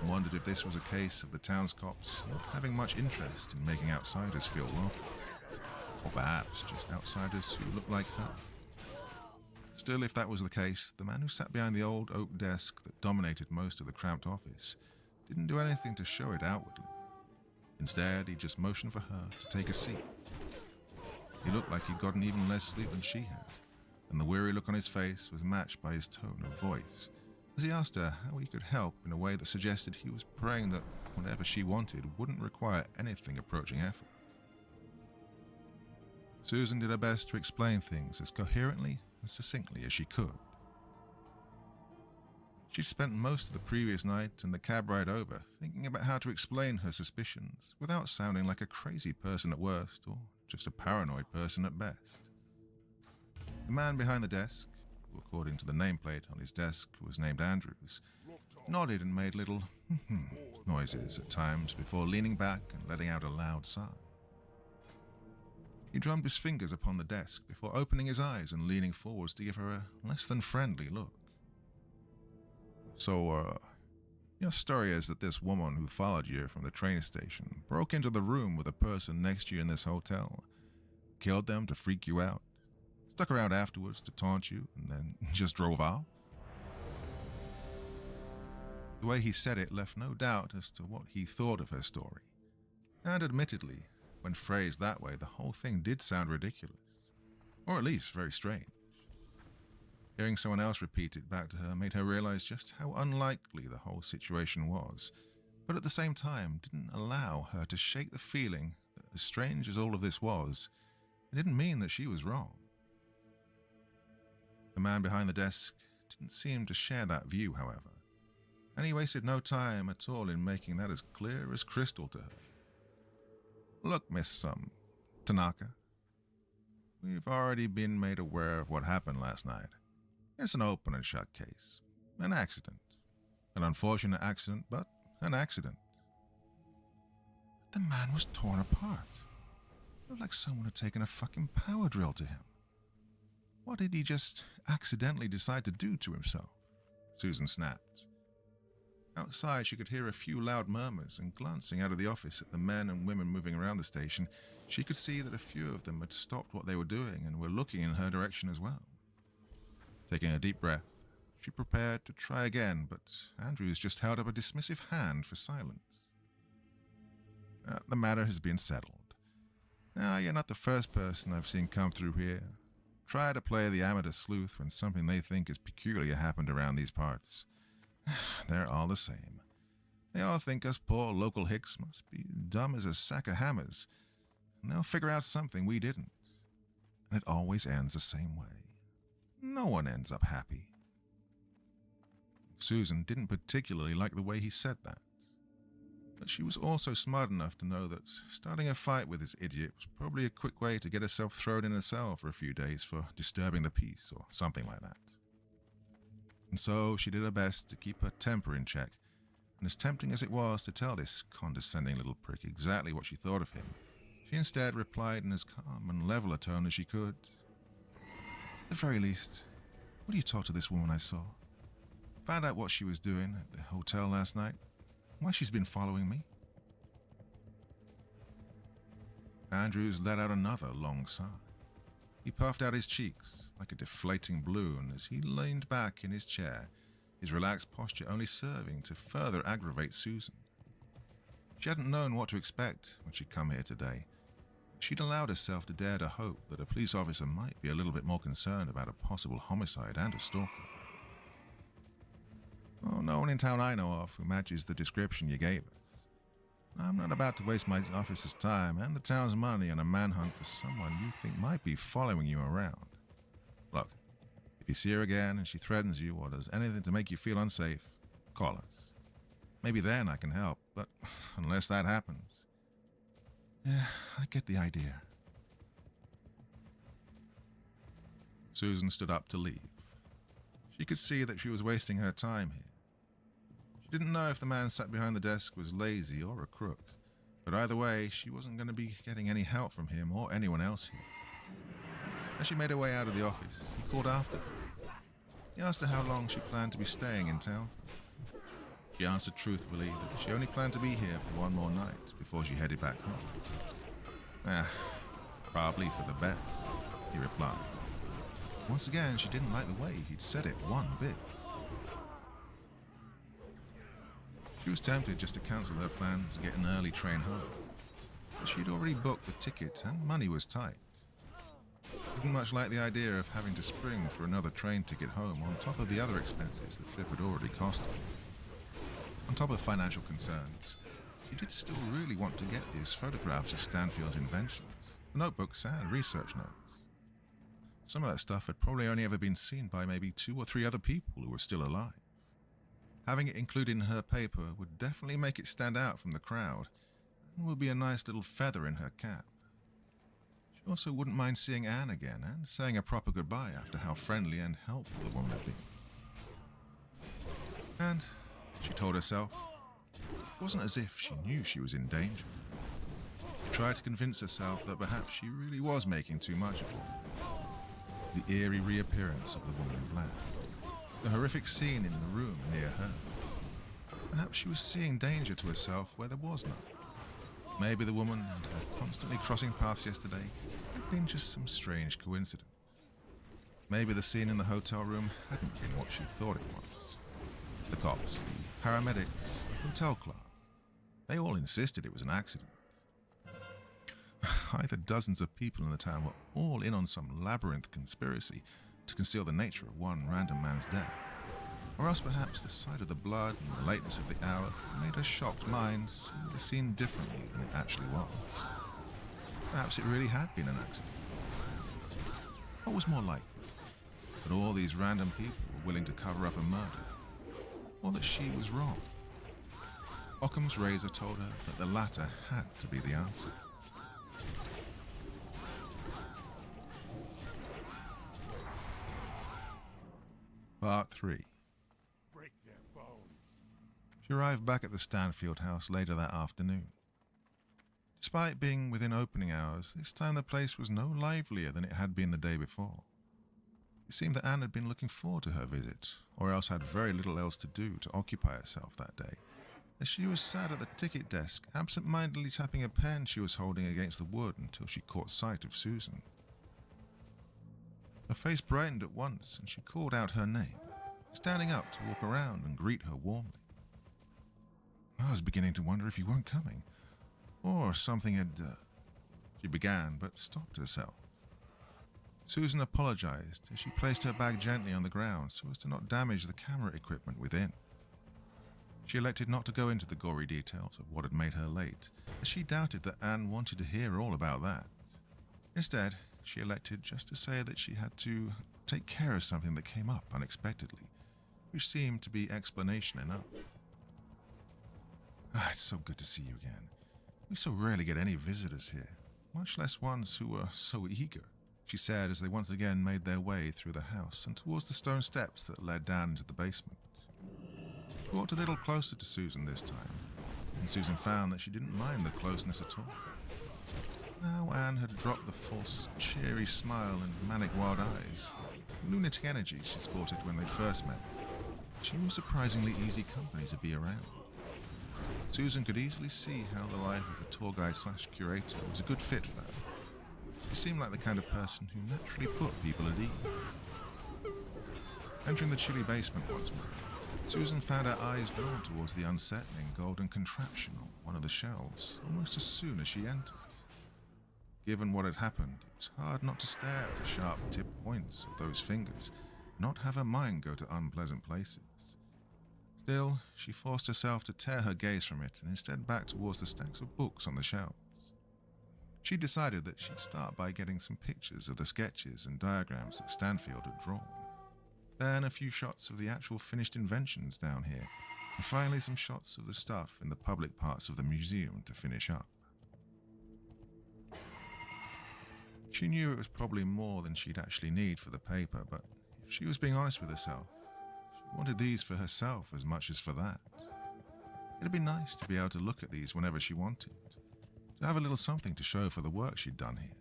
and wondered if this was a case of the town's cops not having much interest in making outsiders feel welcome, or perhaps just outsiders who looked like her. Still, if that was the case, the man who sat behind the old oak desk that dominated most of the cramped office didn't do anything to show it outwardly. Instead, he just motioned for her to take a seat. He looked like he'd gotten even less sleep than she had, and the weary look on his face was matched by his tone of voice, as he asked her how he could help in a way that suggested he was praying that whatever she wanted wouldn't require anything approaching effort. Susan did her best to explain things as coherently and succinctly as she could. She'd spent most of the previous night and the cab ride over thinking about how to explain her suspicions without sounding like a crazy person at worst or just a paranoid person at best. The man behind the desk, who according to the nameplate on his desk was named Andrews, nodded and made little noises at times before leaning back and letting out a loud sigh. He drummed his fingers upon the desk before opening his eyes and leaning forwards to give her a less than friendly look. So, your story is that this woman who followed you from the train station broke into the room with a person next to you in this hotel, killed them to freak you out, stuck around afterwards to taunt you, and then just drove off? The way he said it left no doubt as to what he thought of her story. And admittedly, when phrased that way, the whole thing did sound ridiculous, or at least very strange. Hearing someone else repeat it back to her made her realize just how unlikely the whole situation was, but at the same time didn't allow her to shake the feeling that as strange as all of this was, it didn't mean that she was wrong. The man behind the desk didn't seem to share that view, however, and he wasted no time at all in making that as clear as crystal to her. Look, Miss Tanaka, we've already been made aware of what happened last night. It's an open and shut case. An accident. An unfortunate accident, but an accident. The man was torn apart. It looked like someone had taken a fucking power drill to him. What did he just accidentally decide to do to himself? Susan snapped. Outside, she could hear a few loud murmurs, and glancing out of the office at the men and women moving around the station, she could see that a few of them had stopped what they were doing and were looking in her direction as well. Taking a deep breath, she prepared to try again, but Andrews just held up a dismissive hand for silence. The matter has been settled. Now, you're not the first person I've seen come through here. Try to play the amateur sleuth when something they think is peculiar happened around these parts. They're all the same. They all think us poor local hicks must be dumb as a sack of hammers, and they'll figure out something we didn't. And it always ends the same way. No one ends up happy. Susan didn't particularly like the way he said that, but she was also smart enough to know that starting a fight with this idiot was probably a quick way to get herself thrown in a cell for a few days for disturbing the peace or something like that. And so she did her best to keep her temper in check, and as tempting as it was to tell this condescending little prick exactly what she thought of him, She instead replied in as calm and level a tone as she could. At the very least, will you talk to this woman I saw? Found out what she was doing at the hotel last night, why she's been following me. Andrews let out another long sigh. He puffed out his cheeks like a deflating balloon as he leaned back in his chair, his relaxed posture only serving to further aggravate Susan. She hadn't known what to expect when she'd come here today. She'd allowed herself to dare to hope that a police officer might be a little bit more concerned about a possible homicide and a stalker. Oh, no one in town I know of who matches the description you gave us. I'm not about to waste my officer's time and the town's money on a manhunt for someone you think might be following you around. Look, if you see her again and she threatens you or does anything to make you feel unsafe, call us. Maybe then I can help, but unless that happens... Yeah, I get the idea. Susan stood up to leave. She could see that she was wasting her time here. She didn't know if the man sat behind the desk was lazy or a crook, but either way, she wasn't going to be getting any help from him or anyone else here. As she made her way out of the office, he called after her. He asked her how long she planned to be staying in town for. She answered truthfully that she only planned to be here for one more night before she headed back home. Probably for the best, he replied. Once again, she didn't like the way he'd said it one bit. She was tempted just to cancel her plans and get an early train home, but she'd already booked the ticket and money was tight. She didn't much like the idea of having to spring for another train ticket home on top of the other expenses the trip had already cost her. On top of financial concerns, she did still really want to get these photographs of Stanfield's inventions, the notebooks and research notes. Some of that stuff had probably only ever been seen by maybe 2 or 3 other people who were still alive. Having it included in her paper would definitely make it stand out from the crowd, and would be a nice little feather in her cap. She also wouldn't mind seeing Anne again and saying a proper goodbye after how friendly and helpful the woman had been. And, she told herself, it wasn't as if she knew she was in danger. She tried to convince herself that perhaps she really was making too much of it. The eerie reappearance of the woman in black. The horrific scene in the room near her. Perhaps she was seeing danger to herself where there was none. Maybe the woman and her constantly crossing paths yesterday had been just some strange coincidence. Maybe the scene in the hotel room hadn't been what she thought it was. The cops, the paramedics, the hotel clerk, they all insisted it was an accident. Either dozens of people in the town were all in on some labyrinth conspiracy to conceal the nature of one random man's death, or else perhaps the sight of the blood and the lateness of the hour made her shocked mind see the scene differently than it actually was. Perhaps it really had been an accident. What was more likely? That all these random people were willing to cover up a murder, or that she was wrong? Occam's razor told her that the latter had to be the answer. Part 3. Break their bones. She arrived back at the Stanfield house later that afternoon. Despite being within opening hours, this time the place was no livelier than it had been the day before. It seemed that Anne had been looking forward to her visit, or else had very little else to do to occupy herself that day, as she was sat at the ticket desk, absent-mindedly tapping a pen she was holding against the wood until she caught sight of Susan. Her face brightened at once, and she called out her name, standing up to walk around and greet her warmly. I was beginning to wonder if you weren't coming, or something had... She began, but stopped herself. Susan apologized as she placed her bag gently on the ground so as to not damage the camera equipment within. She elected not to go into the gory details of what had made her late, as she doubted that Anne wanted to hear all about that. Instead, she elected just to say that she had to take care of something that came up unexpectedly, which seemed to be explanation enough. It's so good to see you again. We so rarely get any visitors here, much less ones who are so eager, she said as they once again made their way through the house and towards the stone steps that led down into the basement. She walked a little closer to Susan this time, and Susan found that she didn't mind the closeness at all. Now Anne had dropped the false, cheery smile and manic wild eyes, the lunatic energy she sported when they'd first met. She was surprisingly easy company to be around. Susan could easily see how the life of a tour guide / curator was a good fit for her. She seemed like the kind of person who naturally put people at ease. Entering the chilly basement once more, Susan found her eyes drawn towards the unsettling golden contraption on one of the shelves almost as soon as she entered. Given what had happened, it was hard not to stare at the sharp-tipped points of those fingers, not have her mind go to unpleasant places. Still, she forced herself to tear her gaze from it and instead back towards the stacks of books on the shelves. She decided that she'd start by getting some pictures of the sketches and diagrams that Stanfield had drawn. Then a few shots of the actual finished inventions down here, and finally some shots of the stuff in the public parts of the museum to finish up. She knew it was probably more than she'd actually need for the paper, but if she was being honest with herself, she wanted these for herself as much as for that. It'd be nice to be able to look at these whenever she wanted, to have a little something to show for the work she'd done here.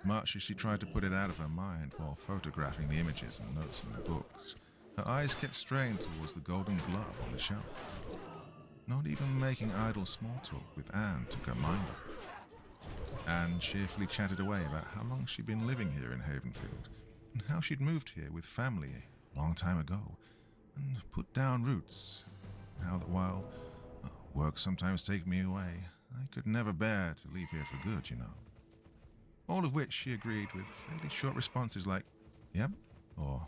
As much as she tried to put it out of her mind while photographing the images and notes in the books, her eyes kept straying towards the golden glove on the shelf. Not even making idle small talk with Anne took her mind off it. Anne cheerfully chatted away about how long she'd been living here in Havenfield, and how she'd moved here with family a long time ago, and put down roots. How that while work sometimes take me away, I could never bear to leave here for good, you know. All of which she agreed with fairly short responses like, yep, or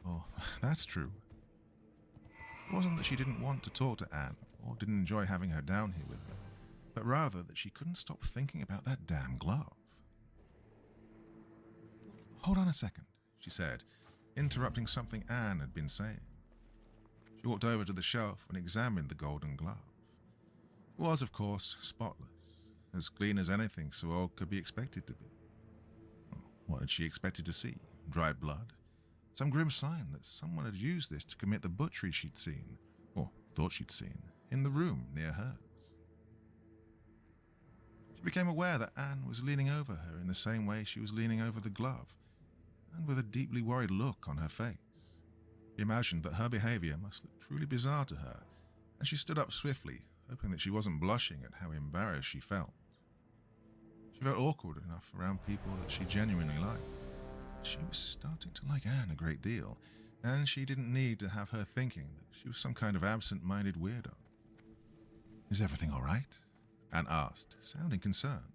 or that's true. It wasn't that she didn't want to talk to Anne, or didn't enjoy having her down here with her, but rather that she couldn't stop thinking about that damn glove. Hold on a second, she said, interrupting something Anne had been saying. She walked over to the shelf and examined the golden glove. It was, of course, spotless, as clean as anything so old could be expected to be. What had she expected to see? Dried blood? Some grim sign that someone had used this to commit the butchery she'd seen, or thought she'd seen, in the room near hers. She became aware that Anne was leaning over her in the same way she was leaning over the glove, and with a deeply worried look on her face. She imagined that her behavior must look truly bizarre to her, and she stood up swiftly, hoping that she wasn't blushing at how embarrassed she felt. She felt awkward enough around people that she genuinely liked. She was starting to like Anne a great deal, and she didn't need to have her thinking that she was some kind of absent-minded weirdo. Is everything all right? Anne asked, sounding concerned.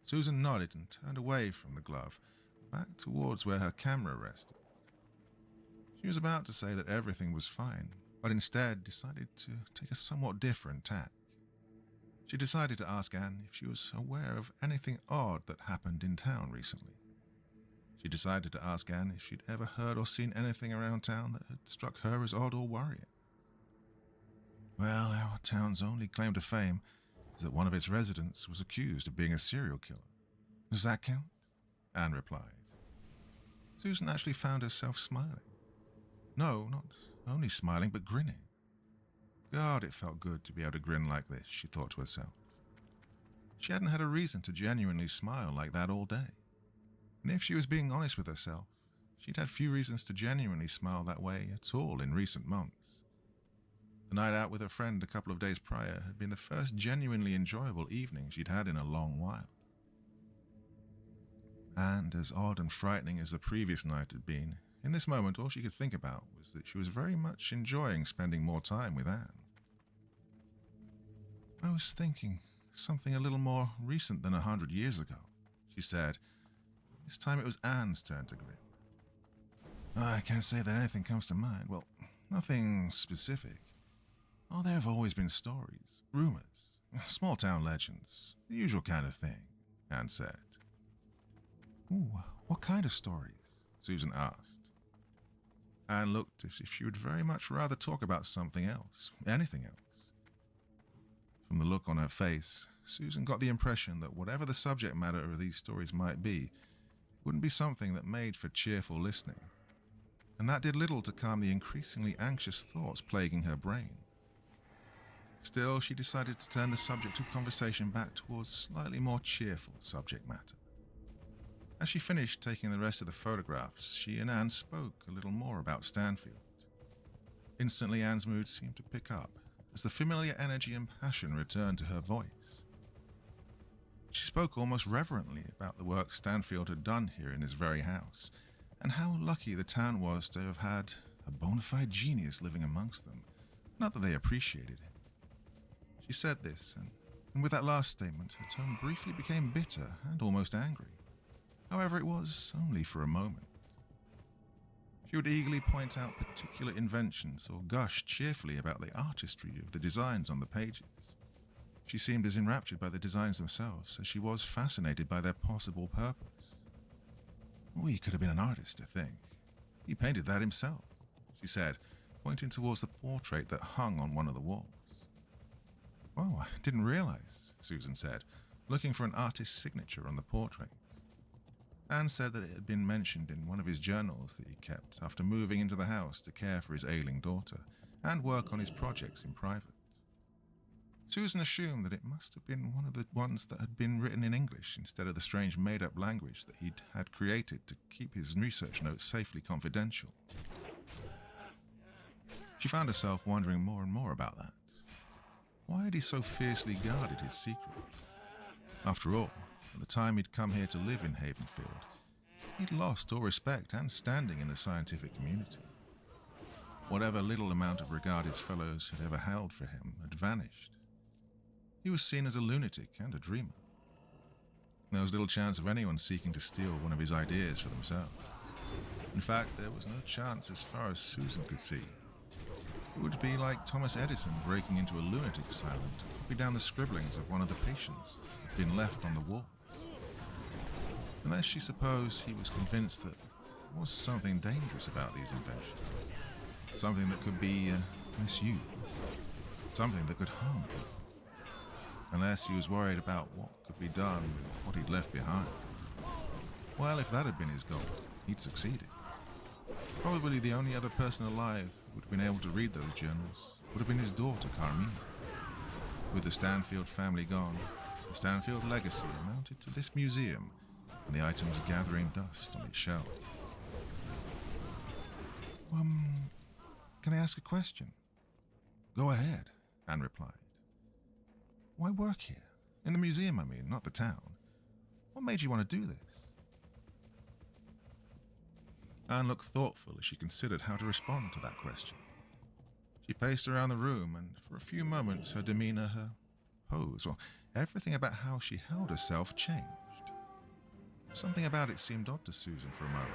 Susan nodded and turned away from the glove, back towards where her camera rested. She was about to say that everything was fine, but instead decided to take a somewhat different tack. She decided to ask Anne if she was aware of anything odd that happened in town recently. She decided to ask Anne if she'd ever heard or seen anything around town that had struck her as odd or worrying. Well, our town's only claim to fame is that one of its residents was accused of being a serial killer. Does that count? Anne replied. Susan actually found herself smiling. No, not only smiling, but grinning. God, it felt good to be able to grin like this, she thought to herself. She hadn't had a reason to genuinely smile like that all day. And if she was being honest with herself, she'd had few reasons to genuinely smile that way at all in recent months. The night out with her friend a couple of days prior had been the first genuinely enjoyable evening she'd had in a long while. And as odd and frightening as the previous night had been, in this moment all she could think about was that she was very much enjoying spending more time with Anne. I was thinking something a little more recent than 100 years ago, she said. This time it was Anne's turn to grin. I can't say that anything comes to mind. Well, nothing specific. Oh, there have always been stories, rumors, small-town legends, the usual kind of thing, Anne said. Ooh, what kind of stories? Susan asked. Anne looked as if she would very much rather talk about something else, anything else. From the look on her face, Susan got the impression that whatever the subject matter of these stories might be, it wouldn't be something that made for cheerful listening. And that did little to calm the increasingly anxious thoughts plaguing her brain. Still, she decided to turn the subject of conversation back towards slightly more cheerful subject matter. As she finished taking the rest of the photographs, she and Anne spoke a little more about Stanfield. Instantly, Anne's mood seemed to pick up, as the familiar energy and passion returned to her voice. She spoke almost reverently about the work Stanfield had done here in this very house, and how lucky the town was to have had a bona fide genius living amongst them, not that they appreciated him. She said this, and with that last statement, her tone briefly became bitter and almost angry. However, it was only for a moment. She would eagerly point out particular inventions or gush cheerfully about the artistry of the designs on the pages. She seemed as enraptured by the designs themselves as she was fascinated by their possible purpose. Oh, he could have been an artist, I think. He painted that himself, she said, pointing towards the portrait that hung on one of the walls. Oh, I didn't realize, Susan said, looking for an artist's signature on the portrait. Anne said that it had been mentioned in one of his journals that he kept after moving into the house to care for his ailing daughter and work on his projects in private. Susan assumed that it must have been one of the ones that had been written in English instead of the strange made-up language that he had created to keep his research notes safely confidential. She found herself wondering more and more about that. Why had he so fiercely guarded his secrets? After all, at the time he'd come here to live in Havenfield, he'd lost all respect and standing in the scientific community. Whatever little amount of regard his fellows had ever held for him had vanished. He was seen as a lunatic and a dreamer. There was little chance of anyone seeking to steal one of his ideas for themselves. In fact, there was no chance as far as Susan could see. It would be like Thomas Edison breaking into a lunatic asylum to copy down the scribblings of one of the patients that had been left on the wall. Unless she supposed he was convinced that there was something dangerous about these inventions. Something that could be misused. Something that could harm people. Unless he was worried about what could be done with what he'd left behind. Well, if that had been his goal, he'd succeeded. Probably the only other person alive who would have been able to read those journals would have been his daughter, Carmina. With the Stanfield family gone, the Stanfield legacy amounted to this museum and the items gathering dust on its shelf. Can I ask a question? Go ahead, Anne replied. Why work here? In the museum, I mean, not the town. What made you want to do this? Anne looked thoughtful as she considered how to respond to that question. She paced around the room, and for a few moments her demeanor, her pose, well, everything about how she held herself changed. Something about it seemed odd to Susan for a moment,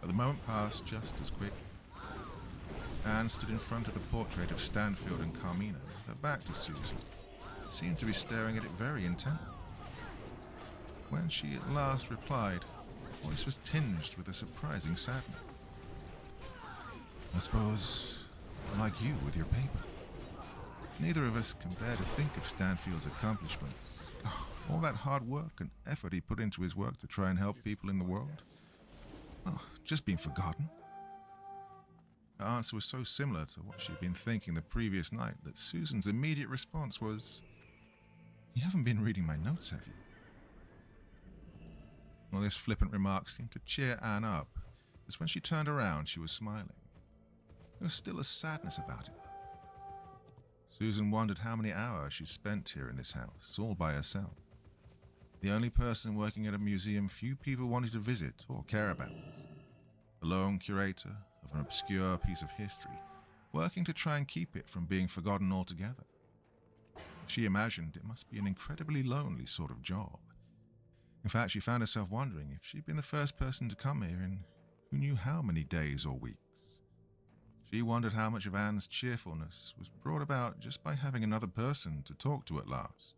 but the moment passed just as quickly. Anne stood in front of the portrait of Stanfield and Carmina, her back to Susan, seemed to be staring at it very intently. When she at last replied, her voice was tinged with a surprising sadness. I suppose I'm like you with your paper. Neither of us can bear to think of Stanfield's accomplishments. All that hard work and effort he put into his work to try and help people in the world. Just being forgotten. Her answer was so similar to what she'd been thinking the previous night that Susan's immediate response was, You haven't been reading my notes, have you? Well, this flippant remark seemed to cheer Anne up, as when she turned around she was smiling. There was still a sadness about it. Susan wondered how many hours she'd spent here in this house, all by herself. The only person working at a museum few people wanted to visit or care about. The lone curator of an obscure piece of history, working to try and keep it from being forgotten altogether. She imagined it must be an incredibly lonely sort of job. In fact, she found herself wondering if she'd been the first person to come here in who knew how many days or weeks. She wondered how much of Anne's cheerfulness was brought about just by having another person to talk to at last.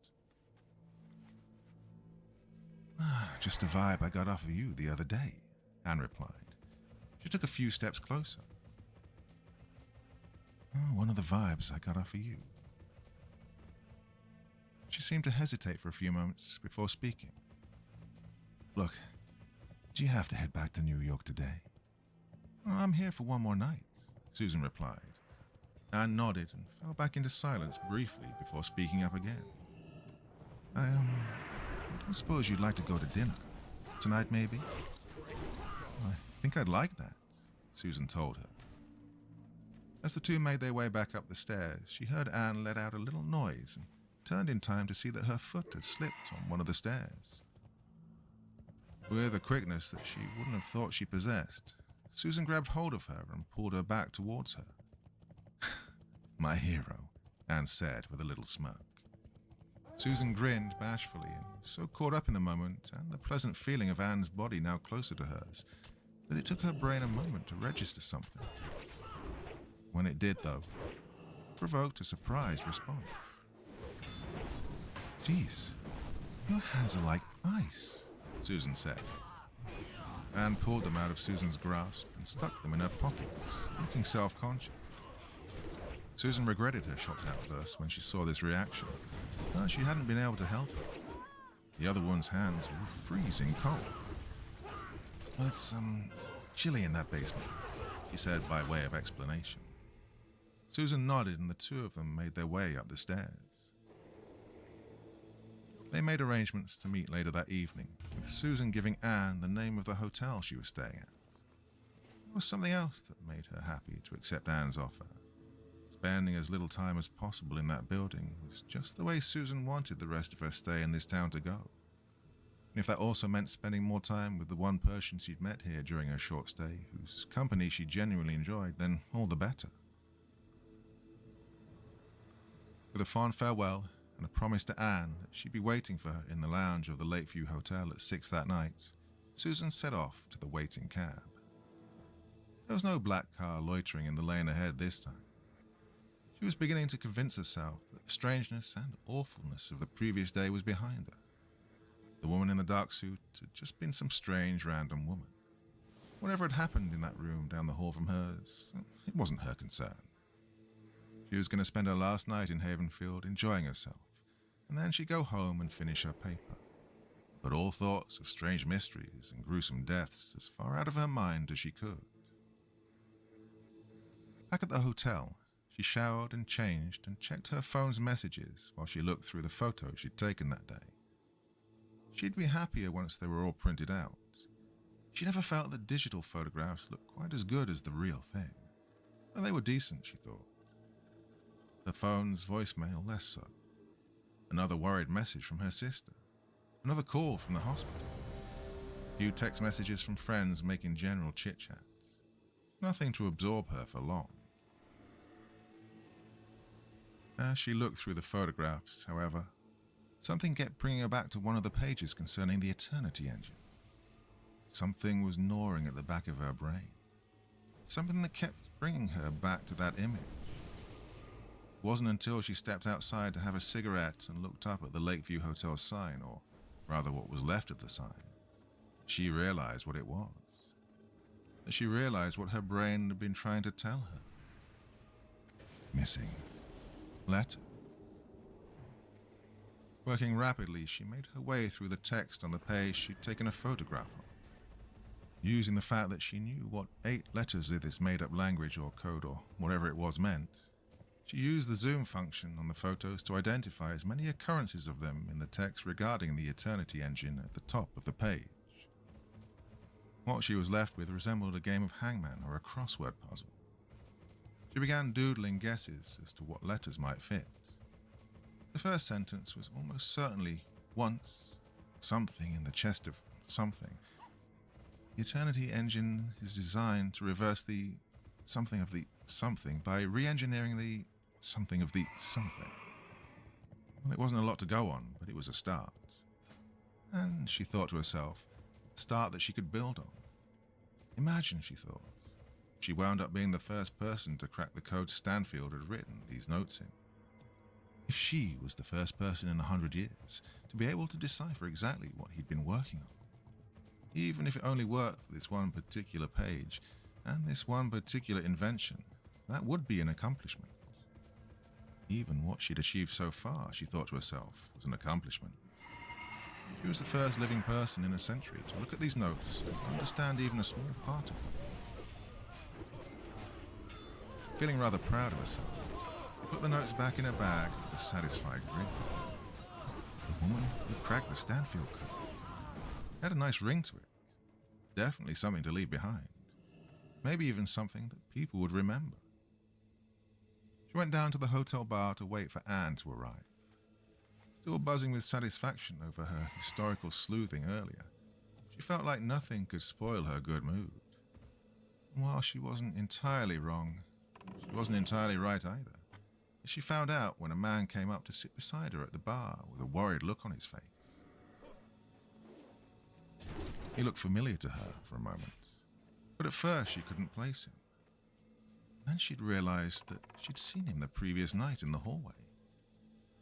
Just a vibe I got off of you the other day, Anne replied. She took a few steps closer. One of the vibes I got off of you. She seemed to hesitate for a few moments before speaking. Look, do you have to head back to New York today? I'm here for one more night, Susan replied. Anne nodded and fell back into silence briefly before speaking up again. I don't suppose you'd like to go to dinner? Tonight, maybe? I think I'd like that, Susan told her. As the two made their way back up the stairs, she heard Anne let out a little noise and turned in time to see that her foot had slipped on one of the stairs. With a quickness that she wouldn't have thought she possessed, Susan grabbed hold of her and pulled her back towards her. My hero, Anne said with a little smirk. Susan grinned bashfully and so caught up in the moment and the pleasant feeling of Anne's body now closer to hers that it took her brain a moment to register something. When it did, though, it provoked a surprised response. Geez, your hands are like ice, Susan said. Anne pulled them out of Susan's grasp and stuck them in her pockets, looking self-conscious. Susan regretted her shocked outburst when she saw this reaction, but she hadn't been able to help it. The other woman's hands were freezing cold. Well, it's, chilly in that basement, she said by way of explanation. Susan nodded and the two of them made their way up the stairs. They made arrangements to meet later that evening, with Susan giving Anne the name of the hotel she was staying at. There was something else that made her happy to accept Anne's offer. Spending as little time as possible in that building was just the way Susan wanted the rest of her stay in this town to go. And if that also meant spending more time with the one person she'd met here during her short stay, whose company she genuinely enjoyed, then all the better. With a fond farewell and a promise to Anne that she'd be waiting for her in the lounge of the Lakeview Hotel at 6 that night, Susan set off to the waiting cab. There was no black car loitering in the lane ahead this time. She was beginning to convince herself that the strangeness and awfulness of the previous day was behind her. The woman in the dark suit had just been some strange random woman. Whatever had happened in that room down the hall from hers, it wasn't her concern. She was going to spend her last night in Havenfield enjoying herself, and then she'd go home and finish her paper. But all thoughts of strange mysteries and gruesome deaths as far out of her mind as she could. Back at the hotel, she showered and changed and checked her phone's messages while she looked through the photos she'd taken that day. She'd be happier once they were all printed out. She never felt that digital photographs looked quite as good as the real thing. But they were decent, she thought. Her phone's voicemail less so. Another worried message from her sister. Another call from the hospital. A few text messages from friends making general chit-chats. Nothing to absorb her for long. As she looked through the photographs, however, something kept bringing her back to one of the pages concerning the Eternity Engine. Something was gnawing at the back of her brain. Something that kept bringing her back to that image. It wasn't until she stepped outside to have a cigarette and looked up at the Lakeview Hotel sign, or rather what was left of the sign, she realized what it was. That she realized what her brain had been trying to tell her. Missing letter. Working rapidly, she made her way through the text on the page she'd taken a photograph of. Using the fact that she knew what 8 letters of this made-up language or code or whatever it was meant, she used the zoom function on the photos to identify as many occurrences of them in the text regarding the Eternity Engine at the top of the page. What she was left with resembled a game of hangman or a crossword puzzle. She began doodling guesses as to what letters might fit. The first sentence was almost certainly once, something in the chest of something. The Eternity Engine is designed to reverse the something of the something by re-engineering the something of the something. Well, it wasn't a lot to go on, but it was a start. And she thought to herself, a start that she could build on. Imagine, she thought, she wound up being the first person to crack the code Stanfield had written these notes in. If she was the first person in 100 years to be able to decipher exactly what he'd been working on, even if it only worked for this one particular page and this one particular invention, that would be an accomplishment. Even what she'd achieved so far, she thought to herself, was an accomplishment. She was the first living person in a century to look at these notes and understand even a small part of them. Feeling rather proud of herself, she put the notes back in her bag with a satisfied grin. The woman who cracked the Stanfield code had a nice ring to it. Definitely something to leave behind. Maybe even something that people would remember. She went down to the hotel bar to wait for Anne to arrive. Still buzzing with satisfaction over her historical sleuthing earlier, she felt like nothing could spoil her good mood. And while she wasn't entirely wrong, she wasn't entirely right either. She found out when a man came up to sit beside her at the bar with a worried look on his face. He looked familiar to her for a moment, but at first she couldn't place him. Then she'd realized that she'd seen him the previous night in the hallway.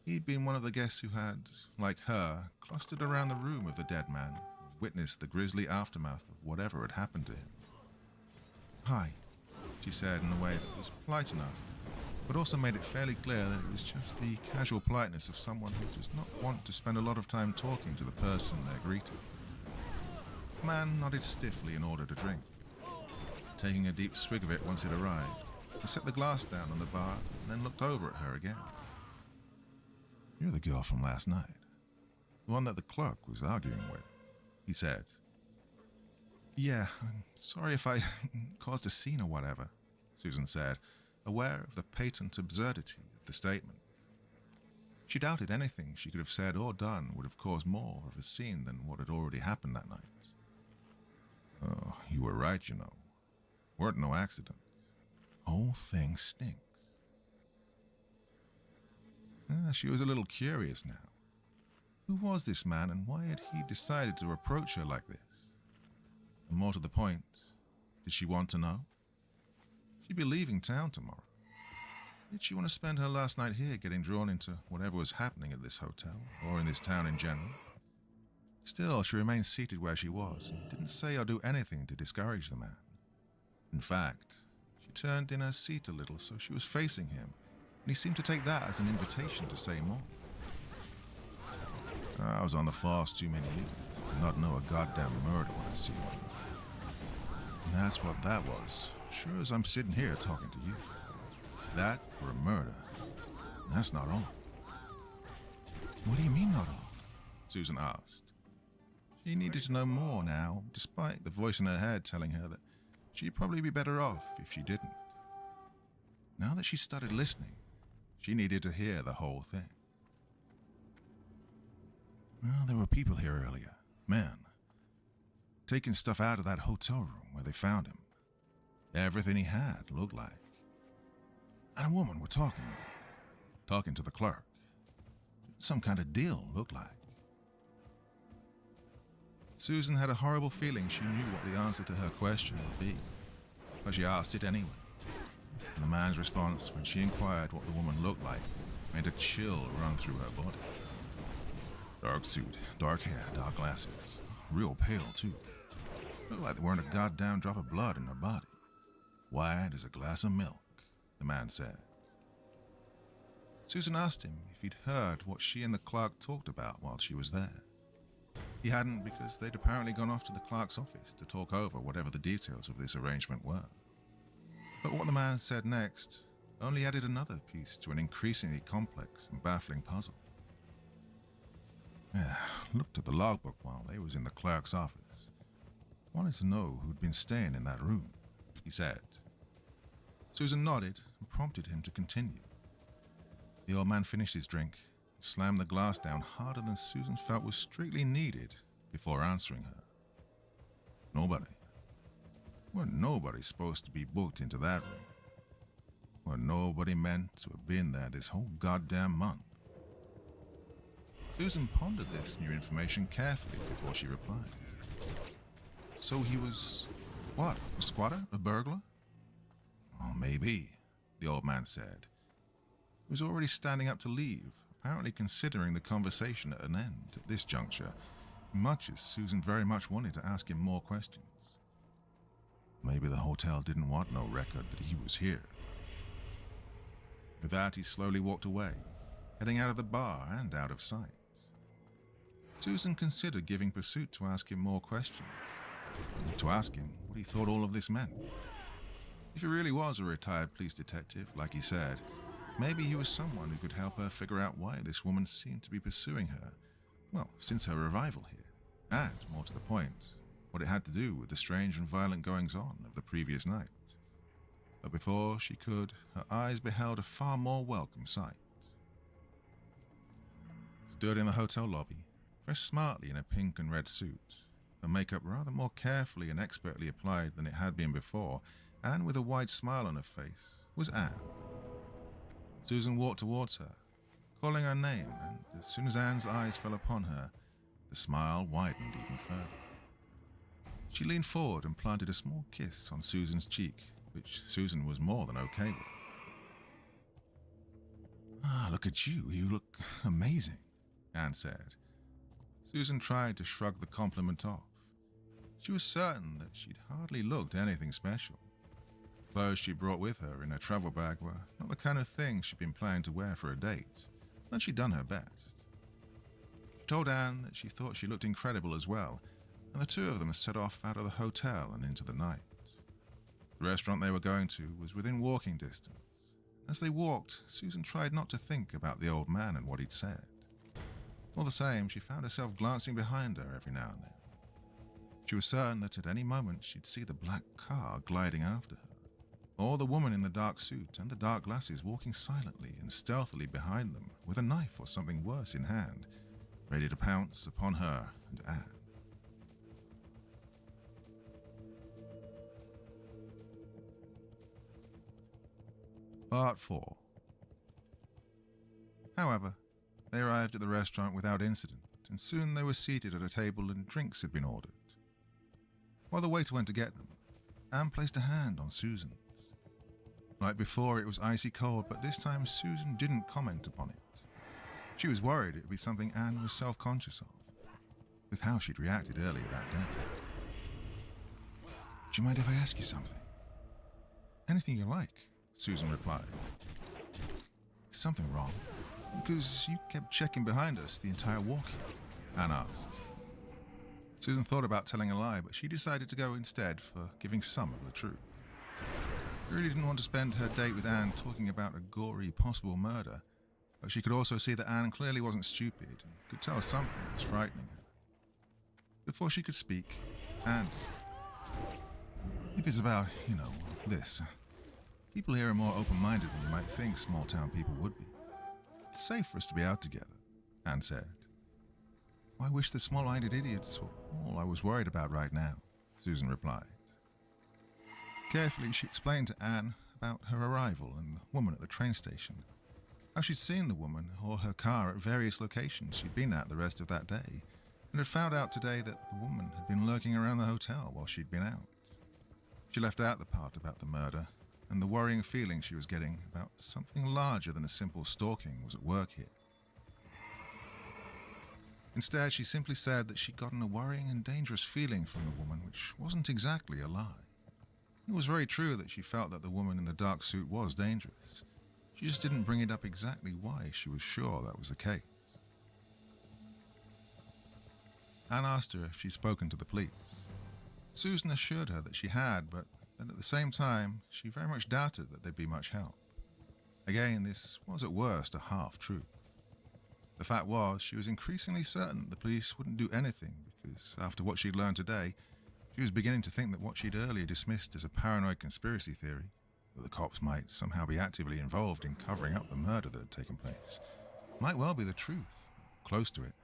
He'd been one of the guests who had, like her, clustered around the room of the dead man and witnessed the grisly aftermath of whatever had happened to him. "Hi," she said in a way that was polite enough, but also made it fairly clear that it was just the casual politeness of someone who does not want to spend a lot of time talking to the person they're greeting. The man nodded stiffly in order to drink. Taking a deep swig of it once it arrived, he set the glass down on the bar and then looked over at her again. "You're the girl from last night. The one that the clerk was arguing with," he said. "Yeah, I'm sorry if I caused a scene or whatever," Susan said, aware of the patent absurdity of the statement. She doubted anything she could have said or done would have caused more of a scene than what had already happened that night. "Oh, you were right, you know. Weren't no accident. Whole thing stinks." She was a little curious now. Who was this man and why had he decided to approach her like this? And more to the point, did she want to know? She'd be leaving town tomorrow. Did she want to spend her last night here getting drawn into whatever was happening at this hotel, or in this town in general? Still, she remained seated where she was and didn't say or do anything to discourage the man. In fact, she turned in her seat a little so she was facing him, and he seemed to take that as an invitation to say more. "I was on the force too many years to not know a goddamn murder when I see one. And that's what that was, sure as I'm sitting here talking to you. That or a murder. And that's not all." "What do you mean not all?" Susan asked. She needed to know more now, despite the voice in her head telling her that she'd probably be better off if she didn't. Now that she started listening, she needed to hear the whole thing. "Well, there were people here earlier. Men. Taking stuff out of that hotel room where they found him. Everything he had, looked like. And a woman were talking with him. Talking to the clerk. Some kind of deal, looked like." Susan had a horrible feeling she knew what the answer to her question would be, but she asked it anyway. And the man's response when she inquired what the woman looked like made a chill run through her body. Dark suit, dark hair, dark glasses. Real pale, too. Looked like there weren't a goddamn drop of blood in her body. White as a glass of milk, the man said. Susan asked him if he'd heard what she and the clerk talked about while she was there. He hadn't, because they'd apparently gone off to the clerk's office to talk over whatever the details of this arrangement were. But what the man said next only added another piece to an increasingly complex and baffling puzzle. Looked at the logbook while they was in the clerk's office. Wanted to know who'd been staying in that room, he said. Susan nodded and prompted him to continue. The old man finished his drink and slammed the glass down harder than Susan felt was strictly needed before answering her. Nobody. Weren't nobody supposed to be booked into that room. Weren't nobody meant to have been there this whole goddamn month. Susan pondered this new information carefully before she replied. So he was, what, a squatter? A burglar? Oh, maybe, the old man said. He was already standing up to leave, apparently considering the conversation at an end at this juncture, much as Susan very much wanted to ask him more questions. Maybe the hotel didn't want no record that he was here. With that, he slowly walked away, heading out of the bar and out of sight. Susan considered giving pursuit to ask him more questions, to ask him what he thought all of this meant. If he really was a retired police detective, like he said, maybe he was someone who could help her figure out why this woman seemed to be pursuing her, well, since her arrival here, and, more to the point, what it had to do with the strange and violent goings-on of the previous night. But before she could, her eyes beheld a far more welcome sight. Stood in the hotel lobby, dressed smartly in a pink and red suit, her makeup rather more carefully and expertly applied than it had been before, and with a wide smile on her face, was Anne. Susan walked towards her, calling her name, and as soon as Anne's eyes fell upon her, the smile widened even further. She leaned forward and planted a small kiss on Susan's cheek, which Susan was more than okay with. "Ah, look at you. You look amazing," Anne said. Susan tried to shrug the compliment off. She was certain that she'd hardly looked anything special. Clothes she brought with her in her travel bag were not the kind of thing she'd been planning to wear for a date, but she'd done her best. She told Anne that she thought she looked incredible as well, and the two of them set off out of the hotel and into the night. The restaurant they were going to was within walking distance. As they walked, Susan tried not to think about the old man and what he'd said. All the same, she found herself glancing behind her every now and then. She was certain that at any moment she'd see the black car gliding after her, or the woman in the dark suit and the dark glasses walking silently and stealthily behind them with a knife or something worse in hand, ready to pounce upon her and Anne. Part 4. However, they arrived at the restaurant without incident, and soon they were seated at a table and drinks had been ordered. While the waiter went to get them, Anne placed a hand on Susan's. Like before, it was icy cold, but this time Susan didn't comment upon it. She was worried it would be something Anne was self-conscious of, with how she'd reacted earlier that day. "Do you mind if I ask you something?" "Anything you like," Susan replied. "Is something wrong? Because you kept checking behind us the entire walk here," Anne asked. Susan thought about telling a lie, but she decided to go instead for giving some of the truth. She really didn't want to spend her date with Anne talking about a gory possible murder, but she could also see that Anne clearly wasn't stupid and could tell something was frightening her. Before she could speak, Anne, "If it's about, this, people here are more open-minded than you might think small-town people would be. It's safe for us to be out together," Anne said. "I wish the small-minded idiots were all I was worried about right now," Susan replied. Carefully, she explained to Anne about her arrival and the woman at the train station, how she'd seen the woman or her car at various locations she'd been at the rest of that day, and had found out today that the woman had been lurking around the hotel while she'd been out. She left out the part about the murder, and the worrying feeling she was getting about something larger than a simple stalking was at work here. Instead, she simply said that she'd gotten a worrying and dangerous feeling from the woman, which wasn't exactly a lie. It was very true that she felt that the woman in the dark suit was dangerous. She just didn't bring it up exactly why she was sure that was the case. Anne asked her if she'd spoken to the police. Susan assured her that she had, but that at the same time, she very much doubted that they'd be much help. Again, this was at worst a half-truth. The fact was, she was increasingly certain the police wouldn't do anything because, after what she'd learned today, she was beginning to think that what she'd earlier dismissed as a paranoid conspiracy theory, that the cops might somehow be actively involved in covering up the murder that had taken place, might well be the truth, close to it.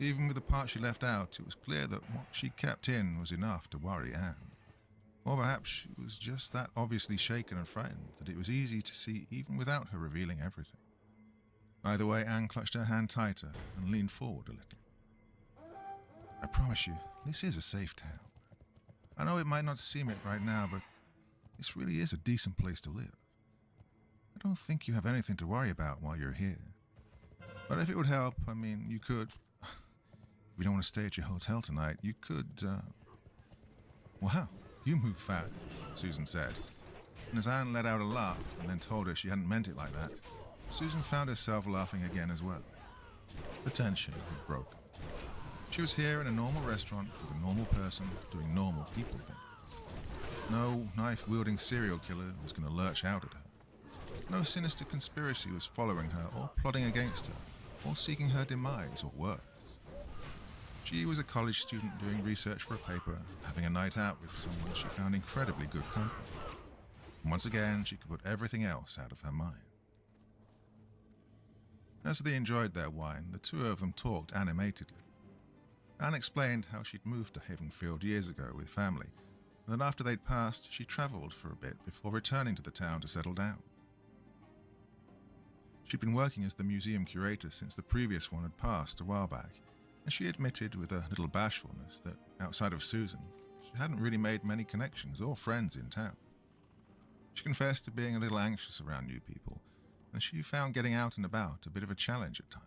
Even with the part she left out, it was clear that what she kept in was enough to worry Anne. Or perhaps she was just that obviously shaken and frightened that it was easy to see even without her revealing everything. Either way, Anne clutched her hand tighter and leaned forward a little. "I promise you, this is a safe town. I know it might not seem it right now, but this really is a decent place to live. I don't think you have anything to worry about while you're here. But if it would help, you could... If you don't want to stay at your hotel tonight, you could, Wow, you move fast," Susan said. And as Anne let out a laugh and then told her she hadn't meant it like that, Susan found herself laughing again as well. The tension had broken. She was here in a normal restaurant with a normal person doing normal people things. No knife-wielding serial killer was going to lurch out at her. No sinister conspiracy was following her or plotting against her, or seeking her demise or worse. She was a college student doing research for a paper, having a night out with someone she found incredibly good company. And once again, she could put everything else out of her mind. As they enjoyed their wine, the two of them talked animatedly. Anne explained how she'd moved to Havenfield years ago with family, and that after they'd passed, she travelled for a bit before returning to the town to settle down. She'd been working as the museum curator since the previous one had passed a while back, and she admitted with a little bashfulness that, outside of Susan, she hadn't really made many connections or friends in town. She confessed to being a little anxious around new people, and she found getting out and about a bit of a challenge at times.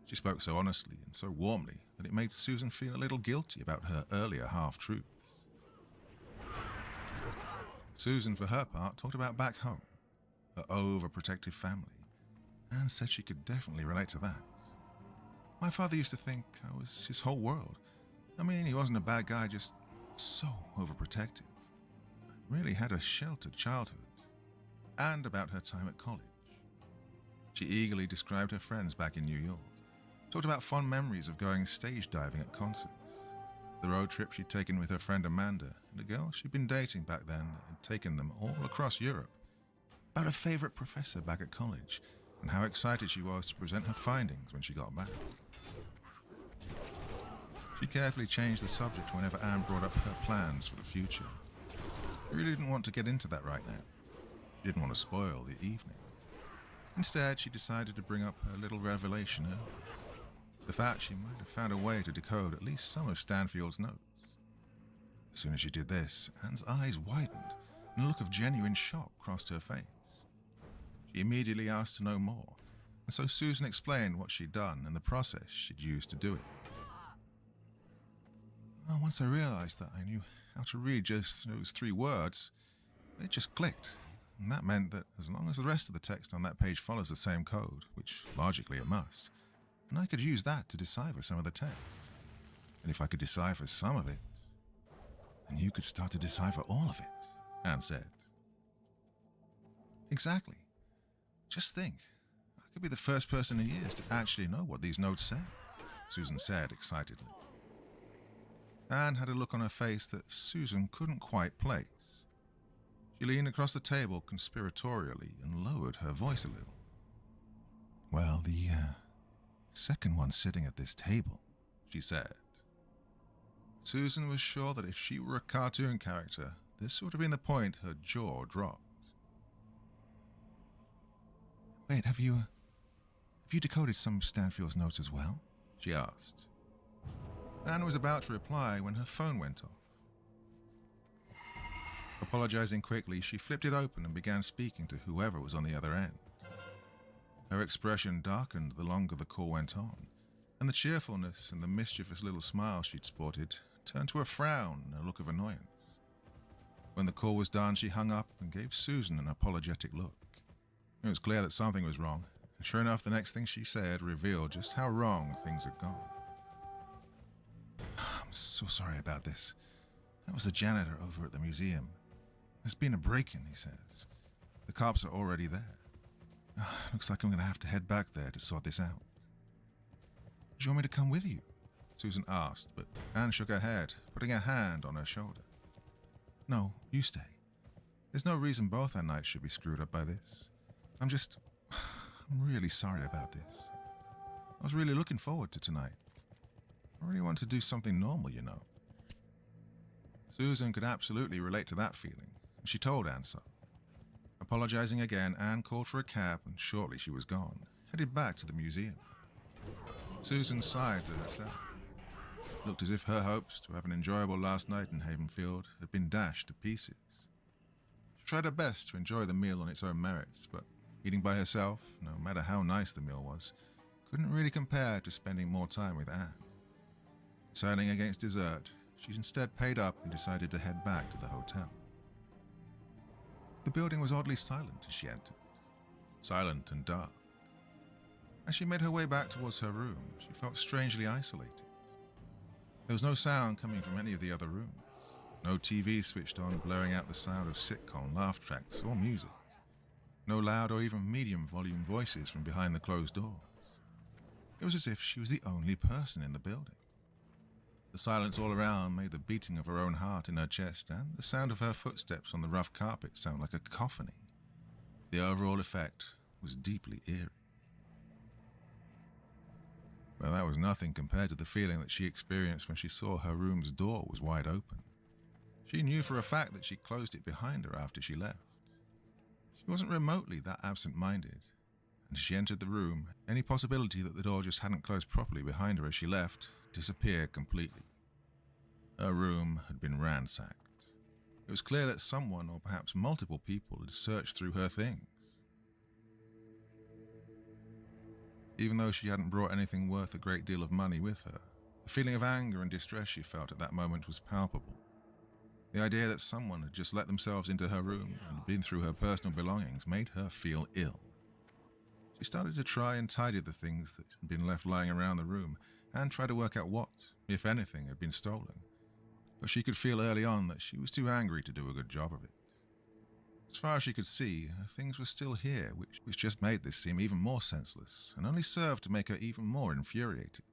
She spoke so honestly and so warmly that it made Susan feel a little guilty about her earlier half-truths. Susan, for her part, talked about back home, her overprotective family, and said she could definitely relate to that. My father used to think I was his whole world. I mean, he wasn't a bad guy, just so overprotective. Really had a sheltered childhood. And about her time at college. She eagerly described her friends back in New York, talked about fond memories of going stage diving at concerts, the road trip she'd taken with her friend Amanda and a girl she'd been dating back then that had taken them all across Europe, about her favourite professor back at college, and how excited she was to present her findings when she got back. She carefully changed the subject whenever Anne brought up her plans for the future. She really didn't want to get into that right now. She didn't want to spoil the evening. Instead, she decided to bring up her little revelation early. The fact she might have found a way to decode at least some of Stanfield's notes. As soon as she did this, Anne's eyes widened and a look of genuine shock crossed her face. She immediately asked to know more, and so Susan explained what she'd done and the process she'd used to do it. Well, once I realized that I knew how to read just those 3 words, it just clicked. And that meant that as long as the rest of the text on that page follows the same code, which logically it must, then I could use that to decipher some of the text. And if I could decipher some of it, then you could start to decipher all of it, Anne said. Exactly. Just think, I could be the first person in years to actually know what these notes said, Susan said excitedly. Anne had a look on her face that Susan couldn't quite place. She leaned across the table conspiratorially and lowered her voice a little. Well, the second one sitting at this table, she said. Susan was sure that if she were a cartoon character, this would have been the point her jaw dropped. Wait, have you decoded some of Stanfield's notes as well? She asked. Anne was about to reply when her phone went off. Apologizing quickly, she flipped it open and began speaking to whoever was on the other end. Her expression darkened the longer the call went on, and the cheerfulness and the mischievous little smile she'd sported turned to a frown and a look of annoyance. When the call was done, she hung up and gave Susan an apologetic look. It was clear that something was wrong, and sure enough, the next thing she said revealed just how wrong things had gone. I'm so sorry about this. That was the janitor over at the museum. There's been a break-in, he says. The cops are already there. Looks like I'm going to have to head back there to sort this out. Do you want me to come with you? Susan asked, but Anne shook her head, putting a hand on her shoulder. No, you stay. There's no reason both our nights should be screwed up by this. I'm really sorry about this. I was really looking forward to tonight. I really want to do something normal, you know. Susan could absolutely relate to that feeling, and she told Anne so. Apologizing again, Anne called for a cab, and shortly she was gone, headed back to the museum. Susan sighed to herself. It looked as if her hopes to have an enjoyable last night in Havenfield had been dashed to pieces. She tried her best to enjoy the meal on its own merits, but eating by herself, no matter how nice the meal was, couldn't really compare to spending more time with Anne. Deciding against dessert, she instead paid up and decided to head back to the hotel. The building was oddly silent as she entered. Silent and dark. As she made her way back towards her room, she felt strangely isolated. There was no sound coming from any of the other rooms. No TV switched on, blurring out the sound of sitcom laugh tracks or music. No loud or even medium volume voices from behind the closed doors. It was as if she was the only person in the building. The silence all around made the beating of her own heart in her chest and the sound of her footsteps on the rough carpet sound like a cacophony. The overall effect was deeply eerie. But that was nothing compared to the feeling that she experienced when she saw her room's door was wide open. She knew for a fact that she closed it behind her after she left. She wasn't remotely that absent-minded, and as she entered the room, any possibility that the door just hadn't closed properly behind her as she left disappeared completely. Her room had been ransacked. It was clear that someone, or perhaps multiple people, had searched through her things. Even though she hadn't brought anything worth a great deal of money with her, the feeling of anger and distress she felt at that moment was palpable. The idea that someone had just let themselves into her room and been through her personal belongings made her feel ill. She started to try and tidy the things that had been left lying around the room and try to work out what, if anything, had been stolen. But she could feel early on that she was too angry to do a good job of it. As far as she could see, her things were still here, which just made this seem even more senseless, and only served to make her even more infuriated.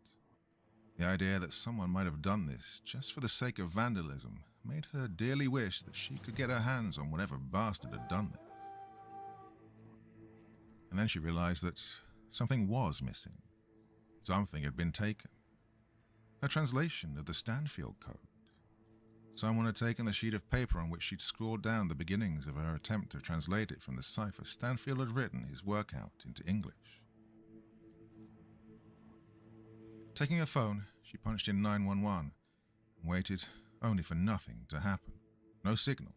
The idea that someone might have done this just for the sake of vandalism made her dearly wish that she could get her hands on whatever bastard had done this. And then she realized that something was missing. Something had been taken. Her translation of the Stanfield Code. Someone had taken the sheet of paper on which she'd scrawled down the beginnings of her attempt to translate it from the cipher Stanfield had written his work out into English. Taking her phone, she punched in 911 and waited only for nothing to happen. No signal.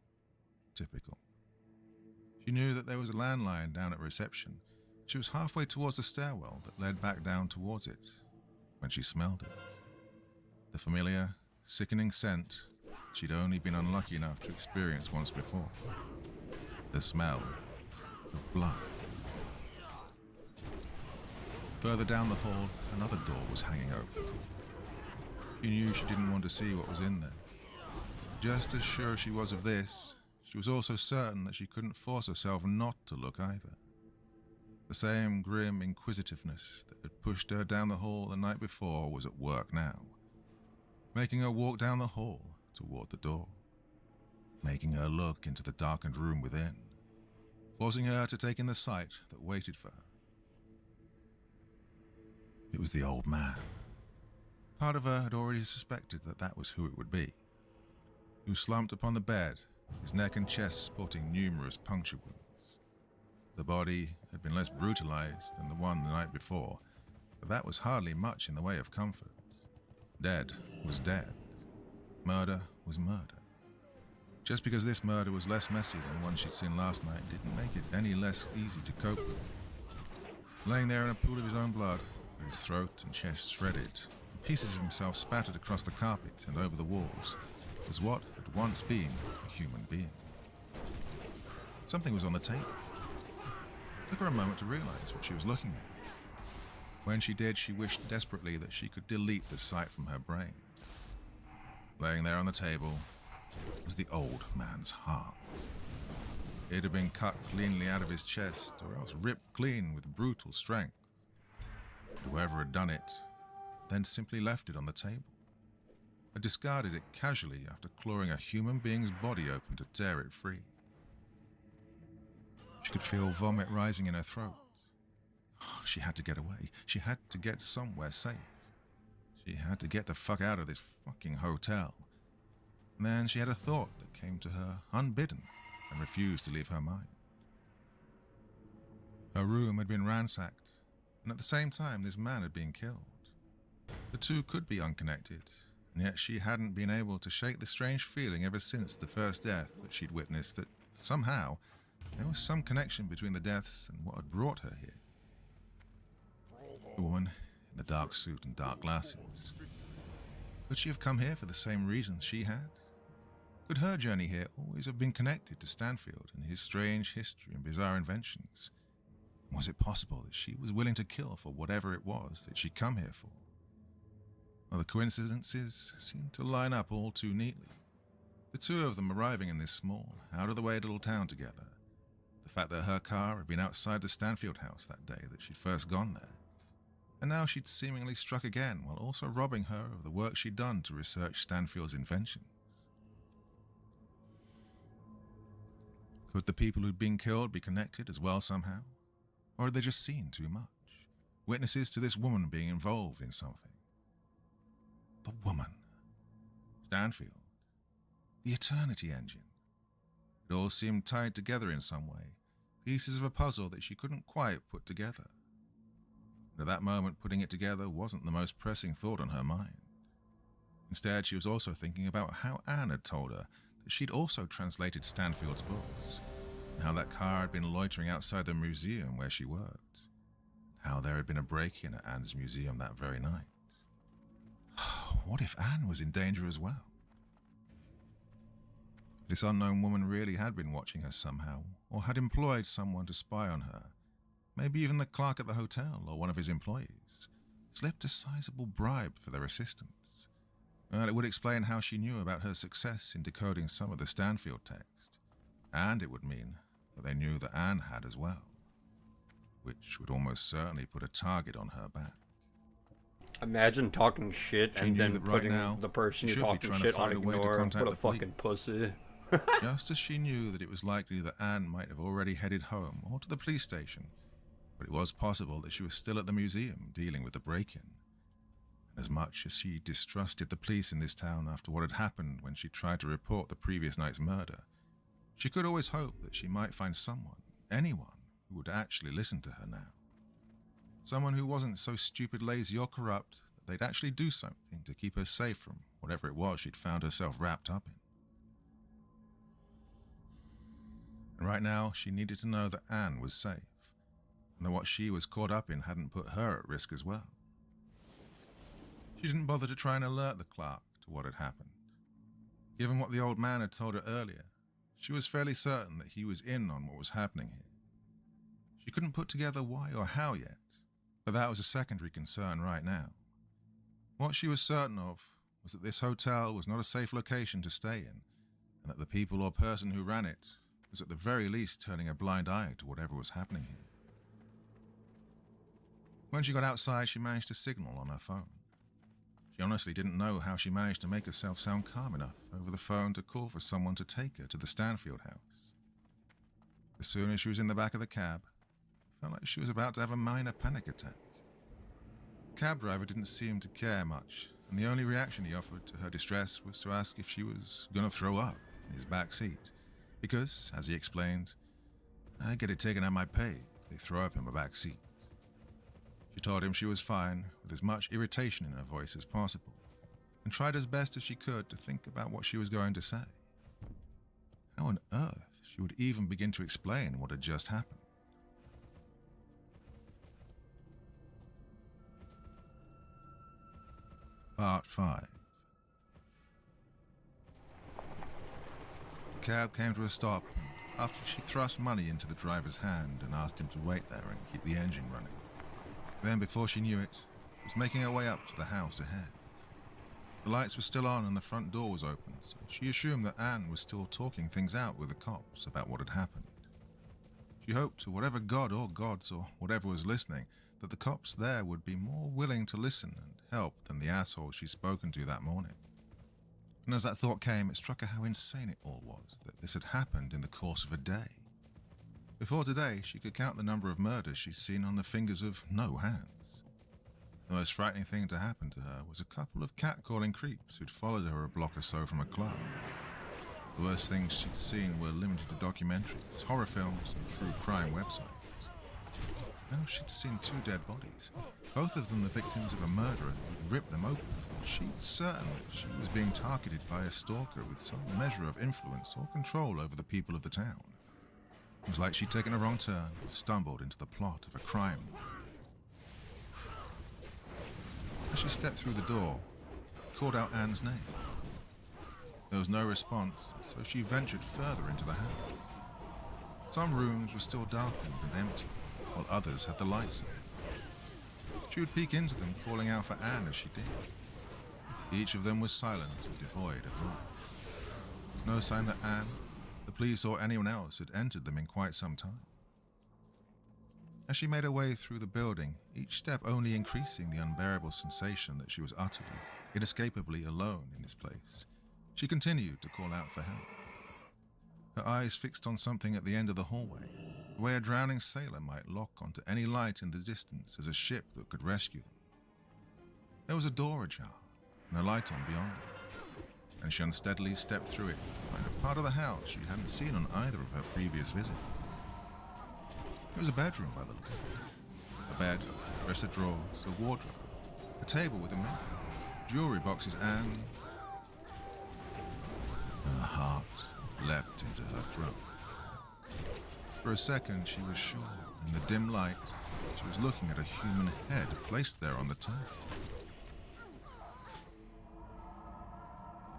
Typical. She knew that there was a landline down at reception. She was halfway towards the stairwell that led back down towards it when she smelled it. The familiar, sickening scent she'd only been unlucky enough to experience once before. The smell of blood. Further down the hall, another door was hanging open. She knew she didn't want to see what was in there. Just as sure she was of this, she was also certain that she couldn't force herself not to look either. The same grim inquisitiveness that had pushed her down the hall the night before was at work now, making her walk down the hall toward the door, making her look into the darkened room within, forcing her to take in the sight that waited for her. It was the old man. Part of her had already suspected that that was who it would be. He was slumped upon the bed, his neck and chest sporting numerous puncture wounds. The body had been less brutalized than the one the night before, but that was hardly much in the way of comfort. Dead was dead. Murder was murder. Just because this murder was less messy than the one she'd seen last night didn't make it any less easy to cope with. Laying there in a pool of his own blood, with his throat and chest shredded, and pieces of himself spattered across the carpet and over the walls, was what had once been a human being. Something was on the table. It took her a moment to realize what she was looking at. When she did, she wished desperately that she could delete the sight from her brain. Laying there on the table was the old man's heart. It had been cut cleanly out of his chest, or else ripped clean with brutal strength. Whoever had done it then simply left it on the table, had discarded it casually after clawing a human being's body open to tear it free. She could feel vomit rising in her throat. She had to get away. She had to get somewhere safe. She had to get the fuck out of this fucking hotel. And then she had a thought that came to her unbidden and refused to leave her mind. Her room had been ransacked, and at the same time this man had been killed. The two could be unconnected, and yet she hadn't been able to shake the strange feeling ever since the first death that she'd witnessed that somehow there was some connection between the deaths and what had brought her here. The woman in the dark suit and dark glasses. Could she have come here for the same reasons she had? Could her journey here always have been connected to Stanfield and his strange history and bizarre inventions? Was it possible that she was willing to kill for whatever it was that she'd come here for? Well, the coincidences seemed to line up all too neatly. The two of them arriving in this small, out-of-the-way little town together. The fact that her car had been outside the Stanfield house that day that she'd first gone there. And now she'd seemingly struck again while also robbing her of the work she'd done to research Stanfield's inventions. Could the people who'd been killed be connected as well somehow? Or had they just seen too much? Witnesses to this woman being involved in something. The woman. Stanfield. The Eternity Engine. It all seemed tied together in some way, pieces of a puzzle that she couldn't quite put together. And at that moment, putting it together wasn't the most pressing thought on her mind. Instead, she was also thinking about how Anne had told her that she'd also translated Stanfield's books, and how that car had been loitering outside the museum where she worked, how there had been a break-in at Anne's museum that very night. What if Anne was in danger as well? This unknown woman really had been watching her somehow, or had employed someone to spy on her. Maybe even the clerk at the hotel or one of his employees slipped a sizable bribe for their assistance. Well, it would explain how she knew about her success in decoding some of the Stanfield text, and it would mean that they knew that Anne had as well, which would almost certainly put a target on her back. Imagine talking shit She and knew then that right putting now the person she you're should be talking trying to shit on find a way to ignore. contact What a the police. fucking pussy. Just as she knew that it was likely that Anne might have already headed home or to the police station, but it was possible that she was still at the museum dealing with the break-in. And as much as she distrusted the police in this town after what had happened when she tried to report the previous night's murder, she could always hope that she might find someone, anyone, who would actually listen to her now. Someone who wasn't so stupid, lazy, or corrupt that they'd actually do something to keep her safe from whatever it was she'd found herself wrapped up in. And right now, she needed to know that Anne was safe, and that what she was caught up in hadn't put her at risk as well. She didn't bother to try and alert the clerk to what had happened. Given what the old man had told her earlier, she was fairly certain that he was in on what was happening here. She couldn't put together why or how yet, but that was a secondary concern right now. What she was certain of was that this hotel was not a safe location to stay in, and that the people or person who ran it was at the very least turning a blind eye to whatever was happening here. When she got outside, she managed to signal on her phone. She honestly didn't know how she managed to make herself sound calm enough over the phone to call for someone to take her to the Stanfield house. As soon as she was in the back of the cab, it felt like she was about to have a minor panic attack. The cab driver didn't seem to care much, and the only reaction he offered to her distress was to ask if she was going to throw up in his back seat, because, as he explained, I get it taken out my pay if they throw up in my back seat. She told him she was fine, with as much irritation in her voice as possible, and tried as best as she could to think about what she was going to say. How on earth she would even begin to explain what had just happened. Part 5. The cab came to a stop after she thrust money into the driver's hand and asked him to wait there and keep the engine running. Then, before she knew it, was making her way up to the house ahead. The lights were still on and the front door was open, so she assumed that Anne was still talking things out with the cops about what had happened. She hoped to whatever god or gods or whatever was listening that the cops there would be more willing to listen and help than the assholes she'd spoken to that morning. And as that thought came, it struck her how insane it all was that this had happened in the course of a day. Before today, she could count the number of murders she'd seen on the fingers of no hands. The most frightening thing to happen to her was a couple of catcalling creeps who'd followed her a block or so from a club. The worst things she'd seen were limited to documentaries, horror films, and true crime websites. Now she'd seen 2 dead bodies, both of them the victims of a murderer who'd ripped them open. She was certain that she was being targeted by a stalker with some measure of influence or control over the people of the town. It was like she'd taken a wrong turn and stumbled into the plot of a crime. As she stepped through the door, she called out Anne's name. There was no response, so she ventured further into the house. Some rooms were still darkened and empty, while others had the lights on. She would peek into them, calling out for Anne as she did. Each of them was silent and devoid of life. No sign that Anne, the police, or anyone else had entered them in quite some time. As she made her way through the building, each step only increasing the unbearable sensation that she was utterly, inescapably alone in this place, she continued to call out for help. Her eyes fixed on something at the end of the hallway, the way a drowning sailor might lock onto any light in the distance as a ship that could rescue them. There was a door ajar, and a light on beyond it, and she unsteadily stepped through it to find a part of the house she hadn't seen on either of her previous visits. It was a bedroom by the look of it. A bed, dresser drawers, a wardrobe, a table with a menu, jewelry boxes, and... Her heart leapt into her throat. For a second, she was sure, in the dim light, she was looking at a human head placed there on the table.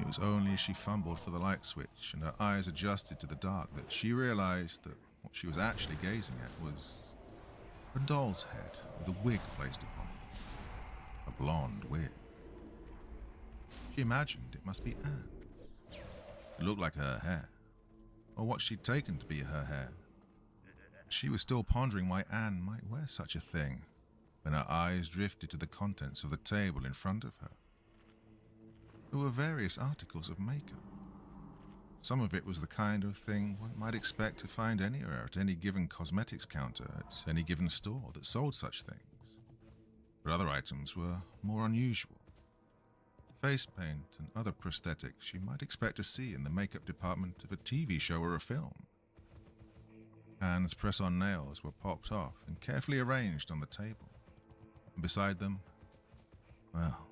It was only as she fumbled for the light switch and her eyes adjusted to the dark that she realized that what she was actually gazing at was a doll's head with a wig placed upon it. A blonde wig. She imagined it must be Anne's. It looked like her hair, or what she'd taken to be her hair. She was still pondering why Anne might wear such a thing when her eyes drifted to the contents of the table in front of her. There were various articles of makeup. Some of it was the kind of thing one might expect to find anywhere at any given cosmetics counter at any given store that sold such things. But other items were more unusual. Face paint and other prosthetics you might expect to see in the makeup department of a TV show or a film. Anne's press-on nails were popped off and carefully arranged on the table. And beside them, well,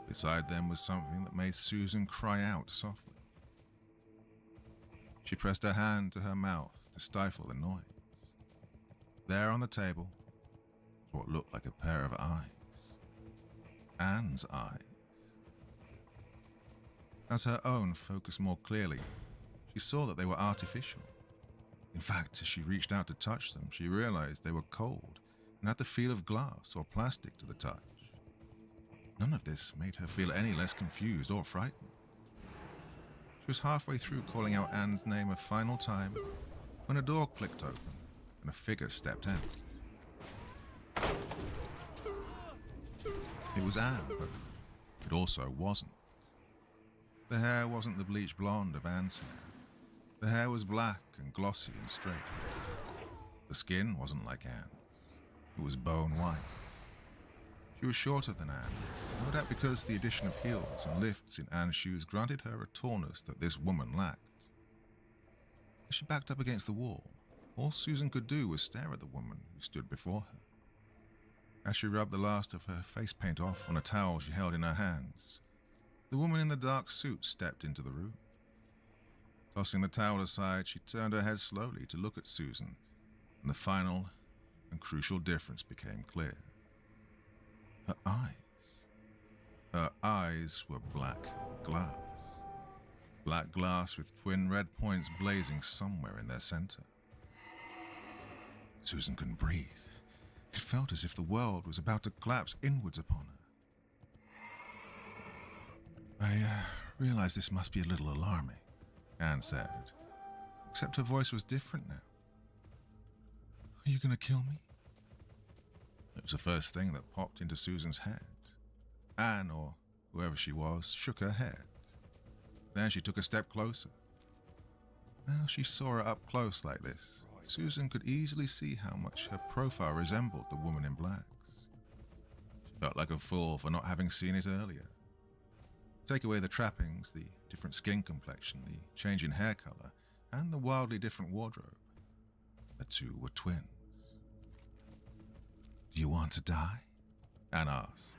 beside them was something that made Susan cry out softly. She pressed her hand to her mouth to stifle the noise. There on the table was what looked like a pair of eyes. Anne's eyes. As her own focused more clearly, she saw that they were artificial. In fact, as she reached out to touch them, she realized they were cold and had the feel of glass or plastic to the touch. None of this made her feel any less confused or frightened. She was halfway through calling out Anne's name a final time when a door clicked open and a figure stepped out. It was Anne, but it also wasn't. The hair wasn't the bleached blonde of Anne's hair. The hair was black and glossy and straight. The skin wasn't like Anne's. It was bone white. She was shorter than Anne, no doubt because the addition of heels and lifts in Anne's shoes granted her a tallness that this woman lacked. As she backed up against the wall, all Susan could do was stare at the woman who stood before her. As she rubbed the last of her face paint off on a towel she held in her hands, the woman in the dark suit stepped into the room. Tossing the towel aside, she turned her head slowly to look at Susan, and the final and crucial difference became clear. Her eyes. Her eyes were black glass. Black glass with twin red points blazing somewhere in their center. Susan couldn't breathe. It felt as if the world was about to collapse inwards upon her. I realize this must be a little alarming, Anne said, except her voice was different now. Are you going to kill me? It was the first thing that popped into Susan's head. Anne, or whoever she was, shook her head. Then she took a step closer. Now she saw her up close like this, Susan could easily see how much her profile resembled the woman in blacks. She felt like a fool for not having seen it earlier. Take away the trappings, the different skin complexion, the change in hair color, and the wildly different wardrobe. The two were twins. Do you want to die? Anne asked.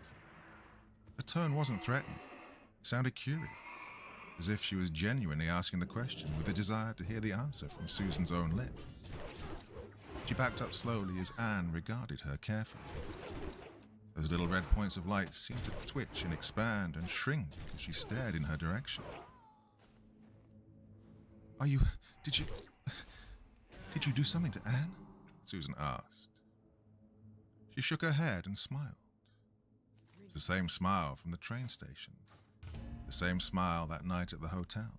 Her tone wasn't threatening. It sounded curious, as if she was genuinely asking the question with a desire to hear the answer from Susan's own lips. She backed up slowly as Anne regarded her carefully. Those little red points of light seemed to twitch and expand and shrink as she stared in her direction. Did you do something to Anne? Susan asked. She shook her head and smiled. It was the same smile from the train station. The same smile that night at the hotel.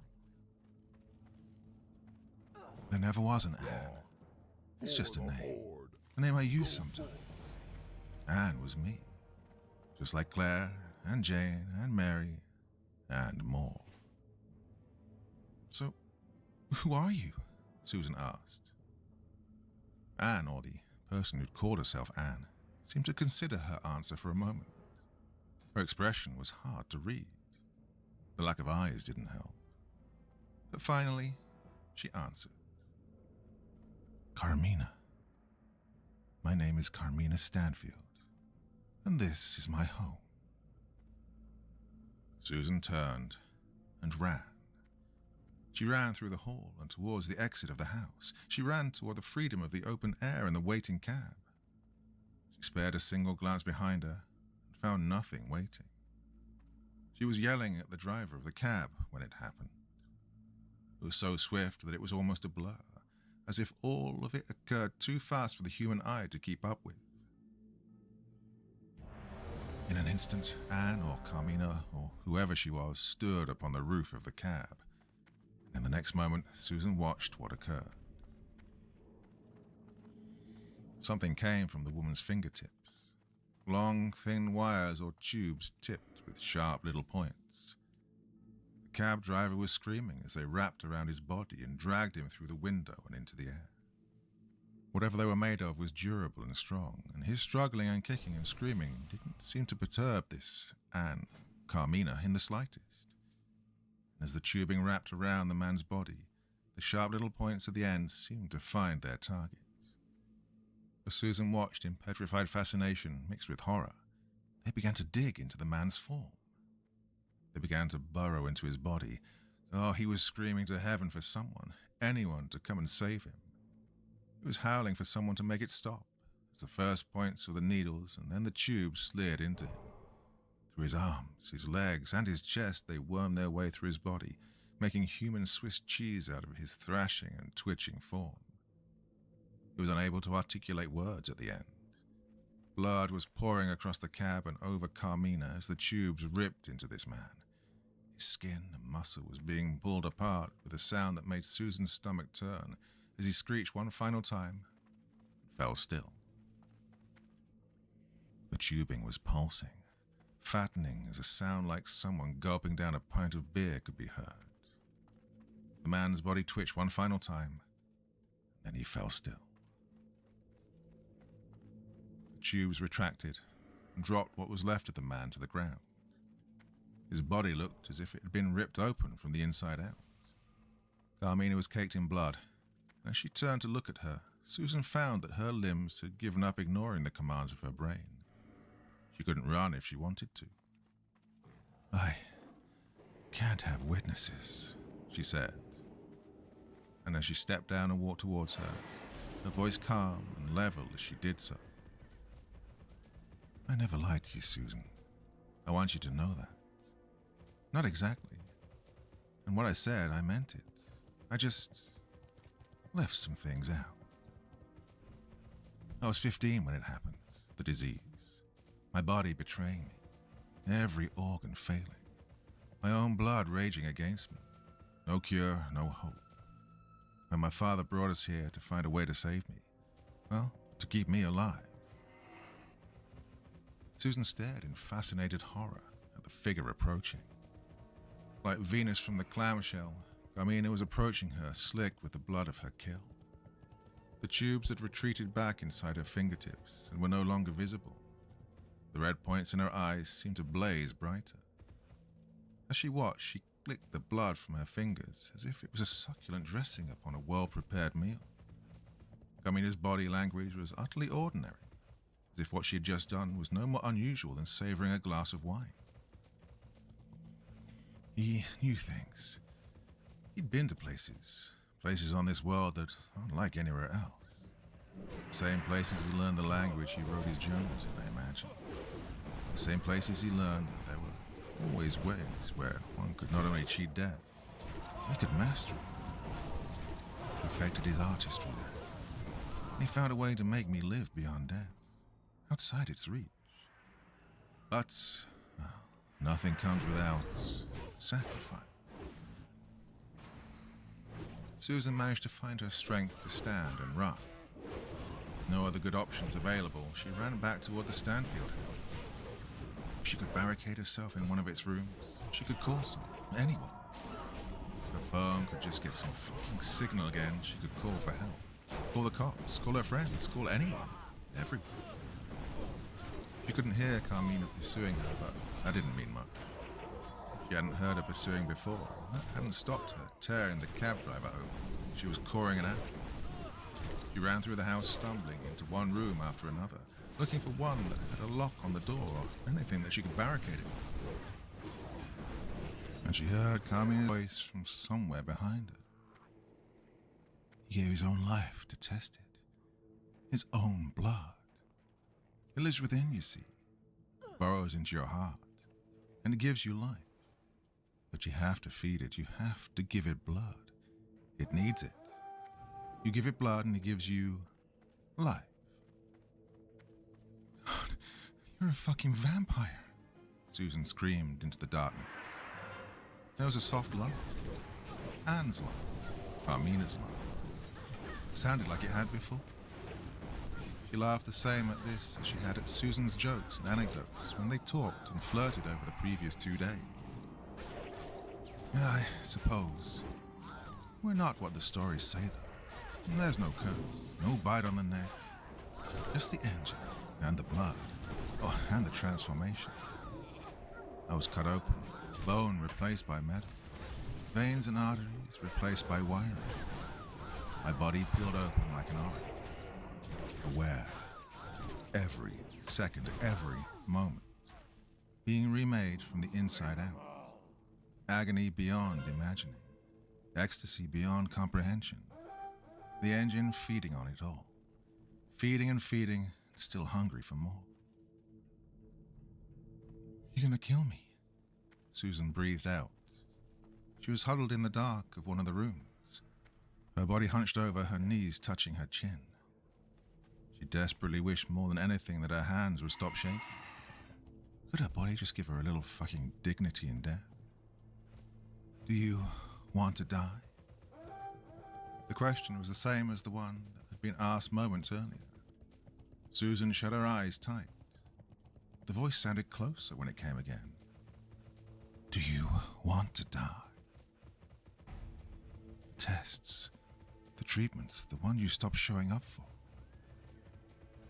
There never was an Anne. It's just a name. A name I use sometimes. Anne was me. Just like Claire, and Jane, and Mary, and more. So, who are you? Susan asked. Anne, or the person who'd called herself Anne, seemed to consider her answer for a moment. Her expression was hard to read. The lack of eyes didn't help. But finally, she answered. Carmina. My name is Carmina Stanfield, and this is my home. Susan turned and ran. She ran through the hall and towards the exit of the house. She ran toward the freedom of the open air and the waiting cab. She spared a single glance behind her and found nothing waiting. She was yelling at the driver of the cab when it happened. It was so swift that it was almost a blur, as if all of it occurred too fast for the human eye to keep up with. In an instant, Anne or Carmina or whoever she was stood upon the roof of the cab. In the next moment, Susan watched what occurred. Something came from the woman's fingertips. Long, thin wires or tubes tipped with sharp little points. The cab driver was screaming as they wrapped around his body and dragged him through the window and into the air. Whatever they were made of was durable and strong, and his struggling and kicking and screaming didn't seem to perturb this Anne, Carmina, in the slightest. As the tubing wrapped around the man's body, the sharp little points at the end seemed to find their target. As Susan watched in petrified fascination mixed with horror, they began to dig into the man's form. They began to burrow into his body. Oh, he was screaming to heaven for someone, anyone, to come and save him. He was howling for someone to make it stop, as the first points of the needles and then the tubes slid into him. Through his arms, his legs, and his chest, they wormed their way through his body, making human Swiss cheese out of his thrashing and twitching form. He was unable to articulate words at the end. Blood was pouring across the cab and over Carmina as the tubes ripped into this man. His skin and muscle was being pulled apart with a sound that made Susan's stomach turn as he screeched one final time and fell still. The tubing was pulsing, fattening as a sound like someone gulping down a pint of beer could be heard. The man's body twitched one final time, then he fell still. The tubes retracted and dropped what was left of the man to the ground. His body looked as if it had been ripped open from the inside out. Carmina was caked in blood, and as she turned to look at her, Susan found that her limbs had given up ignoring the commands of her brain. She couldn't run if she wanted to. I can't have witnesses, she said. And as she stepped down and walked towards her voice calm and level as she did so. I never lied to you, Susan. I want you to know that. Not exactly. And what I said, I meant it. I just left some things out. I was 15 when it happened, the disease. My body betraying me, every organ failing, my own blood raging against me. No cure, no hope. When my father brought us here to find a way to save me, well, to keep me alive. Susan stared in fascinated horror at the figure approaching. Like Venus from the clamshell, Carmina was approaching her, slick with the blood of her kill. The tubes had retreated back inside her fingertips and were no longer visible. The red points in her eyes seemed to blaze brighter. As she watched, she licked the blood from her fingers as if it was a succulent dressing upon a well-prepared meal. Carmina's body language was utterly ordinary, as if what she had just done was no more unusual than savoring a glass of wine. He knew things. He'd been to places on this world that aren't like anywhere else. The same places he learned the language he wrote his journals in, I imagine. The same places he learned that there were always ways where one could not only cheat death, he could master it. He perfected his artistry there. And he found a way to make me live beyond death, outside its reach. But nothing comes without sacrifice. Susan managed to find her strength to stand and run. With no other good options available, she ran back toward the Stanfield Hill. If she could barricade herself in one of its rooms, she could call someone, anyone. If her phone could just get some fucking signal again, she could call for help. Call the cops, call her friends, call anyone, everyone. She couldn't hear Carmina pursuing her, but that didn't mean much. She hadn't heard her pursuing before. That hadn't stopped her tearing the cab driver open. She was coring it out. She ran through the house, stumbling into one room after another, looking for one that had a lock on the door or anything that she could barricade it with. And she heard Carmina's voice from somewhere behind her. He gave his own life to test it. His own blood. It lives within, you see. It burrows into your heart. And it gives you life. But you have to feed it. You have to give it blood. It needs it. You give it blood and it gives you life. God, you're a fucking vampire, Susan screamed into the darkness. There was a soft laugh. Anne's laugh. Carmina's laugh. It sounded like it had before. She laughed the same at this as she had at Susan's jokes and anecdotes when they talked and flirted over the previous 2 days. I suppose we're not what the stories say, though. And there's no curse, no bite on the neck, just the engine and the blood, oh, and the transformation. I was cut open, bone replaced by metal, veins and arteries replaced by wiring. My body peeled open like an orange, aware of every second, every moment, being remade from the inside out. Agony beyond imagining, ecstasy beyond comprehension, the engine feeding on it all, feeding and feeding, still hungry for more. You're gonna kill me, Susan breathed out. She was huddled in the dark of one of the rooms, her body hunched over, her knees touching her chin. She desperately wished more than anything that her hands would stop shaking. Could her body just give her a little fucking dignity in death? Do you want to die? The question was the same as the one that had been asked moments earlier. Susan shut her eyes tight. The voice sounded closer when it came again. Do you want to die? The tests, the treatments, the one you stopped showing up for.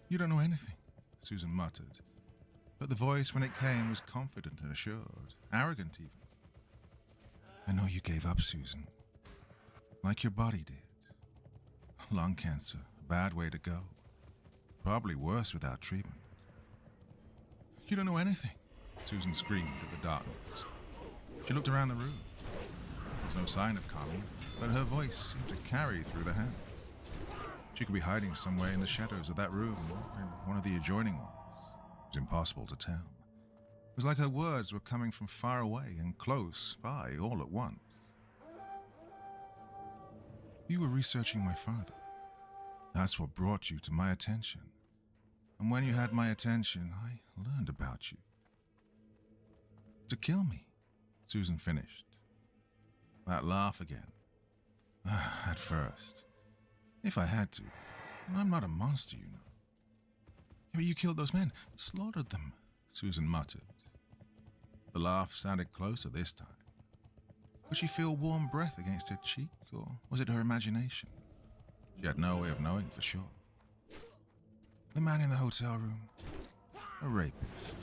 You don't know anything, Susan muttered, but the voice when it came was confident and assured, arrogant even. I know you gave up, Susan, like your body did. Lung cancer, a bad way to go. Probably worse without treatment. You don't know anything, Susan screamed at the darkness. She looked around the room. There was no sign of Carmen, but her voice seemed to carry through the house. She could be hiding somewhere in the shadows of that room or in one of the adjoining ones. It was impossible to tell. It was like her words were coming from far away and close by all at once. You were researching my father. That's what brought you to my attention. And when you had my attention, I learned about you. To kill me, Susan finished. That laugh again. At first. If I had to. I'm not a monster, you know. Yeah, but you killed those men, slaughtered them, Susan muttered. The laugh sounded closer this time. Could she feel warm breath against her cheek, or was it her imagination? She had no way of knowing for sure. The man in the hotel room, a rapist.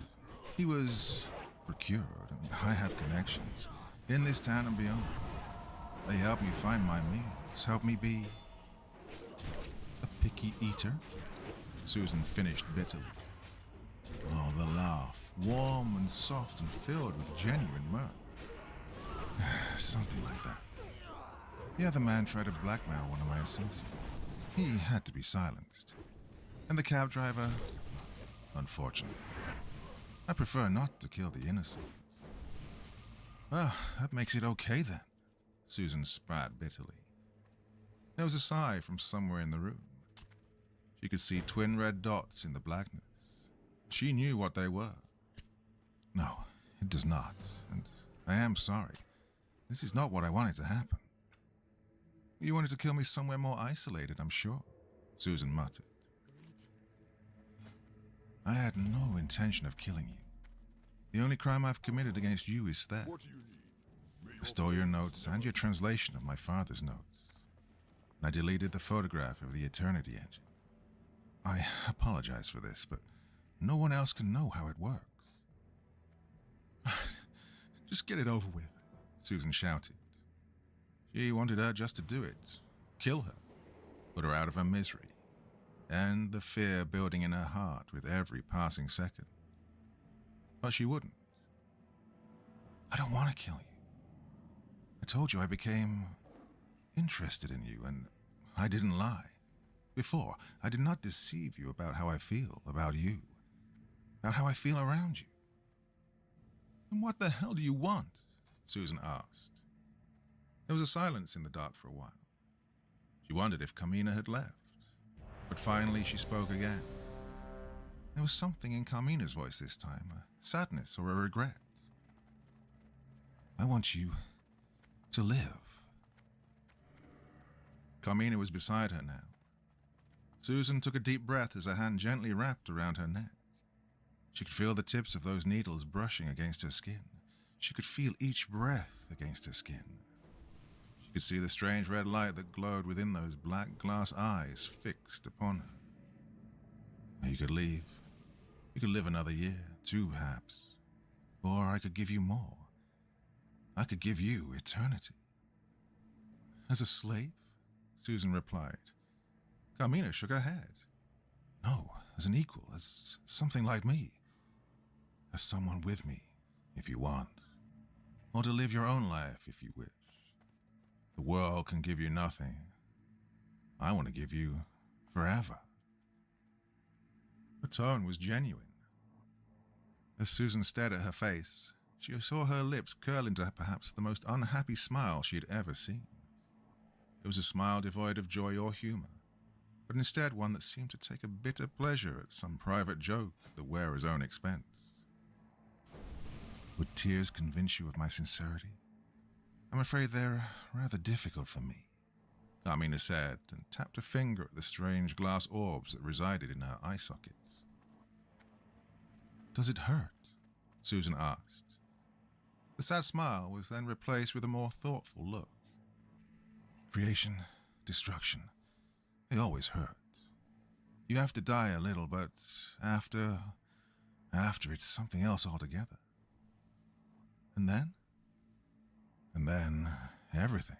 He was procured. I have connections in this town and beyond. They helped me find my meals, helped me be a picky eater. Susan finished bitterly. Oh, the laugh, warm and soft and filled with genuine mirth. Something like that. The other man tried to blackmail one of my associates. He had to be silenced. And the cab driver, unfortunately. I prefer not to kill the innocent. Well, that makes it okay then, Susan spat bitterly. There was a sigh from somewhere in the room. She could see twin red dots in the blackness. She knew what they were. No, it does not, and I am sorry. This is not what I wanted to happen. You wanted to kill me somewhere more isolated, I'm sure, Susan muttered. I had no intention of killing you. The only crime I've committed against you is theft. What do you need? I stole your notes and your translation of my father's notes. And I deleted the photograph of the Eternity engine. I apologize for this, but no one else can know how it works. Just get it over with, Susan shouted. She wanted her just to do it, kill her, put her out of her misery, and the fear building in her heart with every passing second. But she wouldn't. I don't want to kill you. I told you I became interested in you, and I didn't lie. Before, I did not deceive you about how I feel about you, about how I feel around you. And what the hell do you want? Susan asked. There was a silence in the dark for a while. She wondered if Carmina had left, but finally she spoke again. There was something in Carmina's voice this time, a sadness or a regret. I want you to live. Carmina was beside her now. Susan took a deep breath as her hand gently wrapped around her neck. She could feel the tips of those needles brushing against her skin. She could feel each breath against her skin. She could see the strange red light that glowed within those black glass eyes fixed upon her. You could leave. You could live another year, 2 perhaps. Or I could give you more. I could give you eternity. As a slave? Susan replied. Carmina shook her head. No, as an equal, as something like me. As someone with me, if you want. Or to live your own life, if you wish. The world can give you nothing. I want to give you forever. The tone was genuine. As Susan stared at her face, she saw her lips curl into perhaps the most unhappy smile she had ever seen. It was a smile devoid of joy or humor, but instead one that seemed to take a bitter pleasure at some private joke at the wearer's own expense. Would tears convince you of my sincerity? I'm afraid they're rather difficult for me, Carmina said, and tapped a finger at the strange glass orbs that resided in her eye sockets. Does it hurt? Susan asked. The sad smile was then replaced with a more thoughtful look. Creation, destruction, they always hurt. You have to die a little, but after it's something else altogether. And then? And then, everything.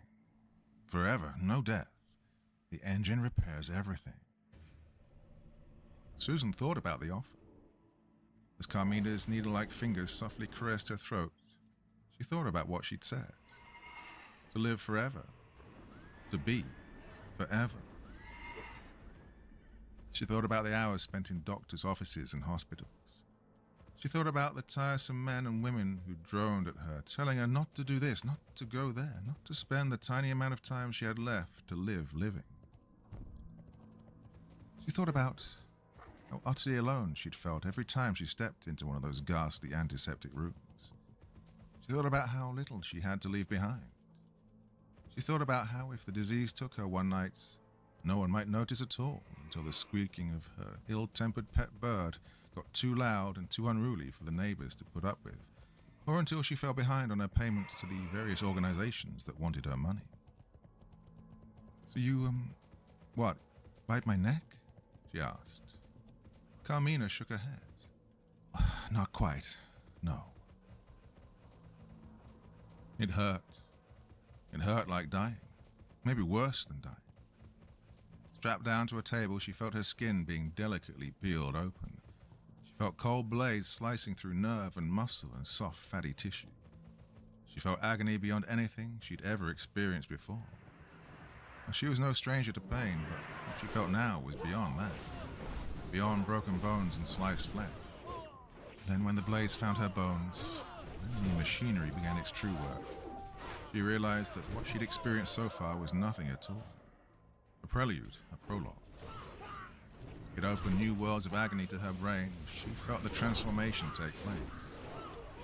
Forever, no death. The engine repairs everything. Susan thought about the offer. As Carmina's needle-like fingers softly caressed her throat, she thought about what she'd said. To live forever. To be forever. She thought about the hours spent in doctors' offices and hospitals. She thought about the tiresome men and women who droned at her, telling her not to do this, not to go there, not to spend the tiny amount of time she had left to live living. She thought about how utterly alone she'd felt every time she stepped into one of those ghastly antiseptic rooms. She thought about how little she had to leave behind. She thought about how if the disease took her one night, no one might notice at all until the squeaking of her ill-tempered pet bird got too loud and too unruly for the neighbors to put up with, or until she fell behind on her payments to the various organizations that wanted her money. So you, what, bite my neck? She asked. Carmina shook her head. Not quite, no. It hurt. It hurt like dying, maybe worse than dying. Strapped down to a table, she felt her skin being delicately peeled open. She felt cold blades slicing through nerve and muscle and soft, fatty tissue. She felt agony beyond anything she'd ever experienced before. She was no stranger to pain, but what she felt now was beyond that. Beyond broken bones and sliced flesh. Then when the blades found her bones, and the machinery began its true work, she realized that what she'd experienced so far was nothing at all. A prelude, a prologue. It opened new worlds of agony to her brain. She felt the transformation take place.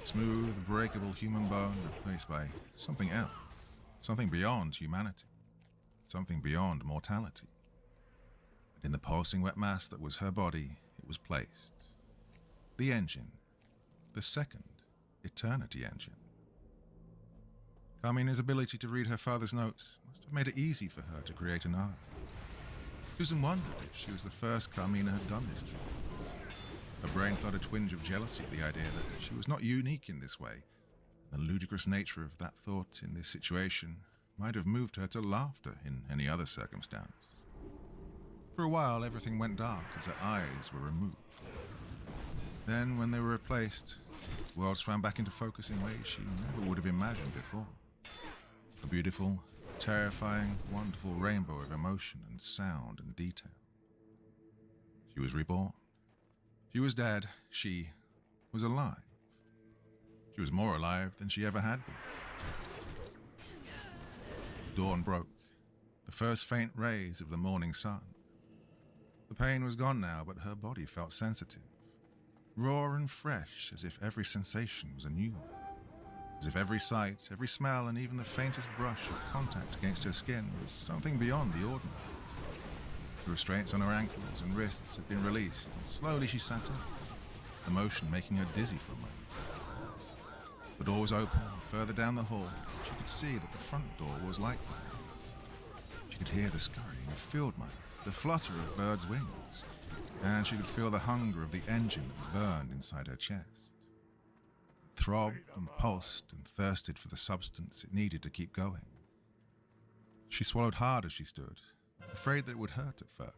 Smooth, breakable human bone replaced by something else, something beyond humanity. something beyond mortality. And in the pulsing wet mass that was her body, it was placed. The engine. The second Eternity engine. Carmina's ability to read her father's notes must have made it easy for her to create another. Susan wondered if she was the first Carmina had done this to. Her brain felt a twinge of jealousy at the idea that she was not unique in this way. The ludicrous nature of that thought in this situation might have moved her to laughter in any other circumstance. For a while, everything went dark as her eyes were removed. Then, when they were replaced, the world swam back into focus in ways she never would have imagined before. A beautiful, terrifying, wonderful rainbow of emotion and sound and detail. She was reborn. She was dead. She was alive. She was more alive than she ever had been. Dawn broke. The first faint rays of the morning sun. The pain was gone now, but her body felt sensitive. Raw and fresh, as if every sensation was a new one. As if every sight, every smell, and even the faintest brush of contact against her skin was something beyond the ordinary. The restraints on her ankles and wrists had been released, and slowly she sat up, the motion making her dizzy for a moment. The door was open, and further down the hall, she could see that the front door was lighted. She could hear the scurrying of field mice, the flutter of birds' wings, and she could feel the hunger of the engine that burned inside her chest. It throbbed and pulsed and thirsted for the substance it needed to keep going. She swallowed hard as she stood, afraid that it would hurt at first.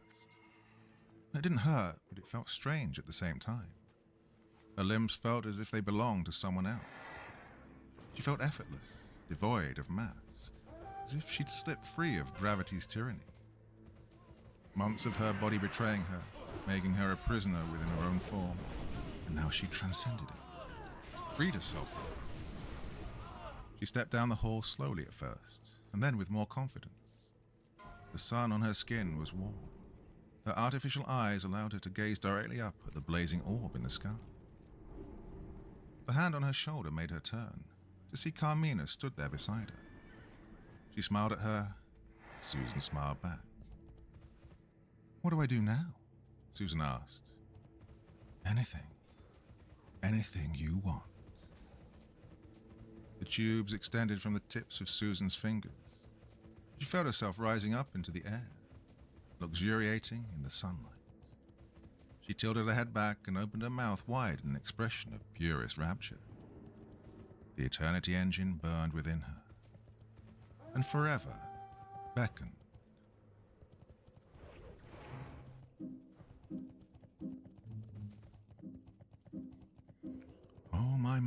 It didn't hurt, but it felt strange at the same time. Her limbs felt as if they belonged to someone else. She felt effortless, devoid of mass, as if she'd slipped free of gravity's tyranny. Months of her body betraying her, making her a prisoner within her own form, and now she transcended it, freed herself from it. She stepped down the hall slowly at first, and then with more confidence. The sun on her skin was warm. Her artificial eyes allowed her to gaze directly up at the blazing orb in the sky. The hand on her shoulder made her turn, to see Carmina stood there beside her. She smiled at her. Susan smiled back. "What do I do now?" Susan asked. "Anything. Anything you want." The tubes extended from the tips of Susan's fingers. She felt herself rising up into the air, luxuriating in the sunlight. She tilted her head back and opened her mouth wide in an expression of purest rapture. The Eternity engine burned within her, and forever beckoned. Oh my.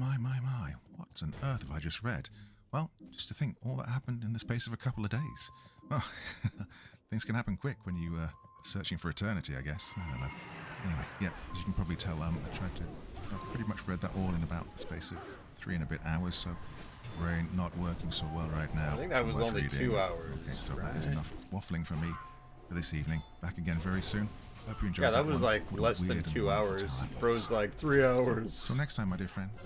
What on earth have I just read? Well, just to think all that happened in the space of a couple of days. Well, things can happen quick when you searching for eternity, I guess. I don't know. Anyway, yeah, as you can probably tell, I've pretty much read that all in about the space of 3 and a bit hours, so brain not working so well right now. I think that was only reading. 2 hours. Okay, so that is enough waffling for me for this evening. Back again very soon. Hope you enjoyed. Yeah, that was like less than 2 hours. Bro's like 3 hours. So next time, my dear friends,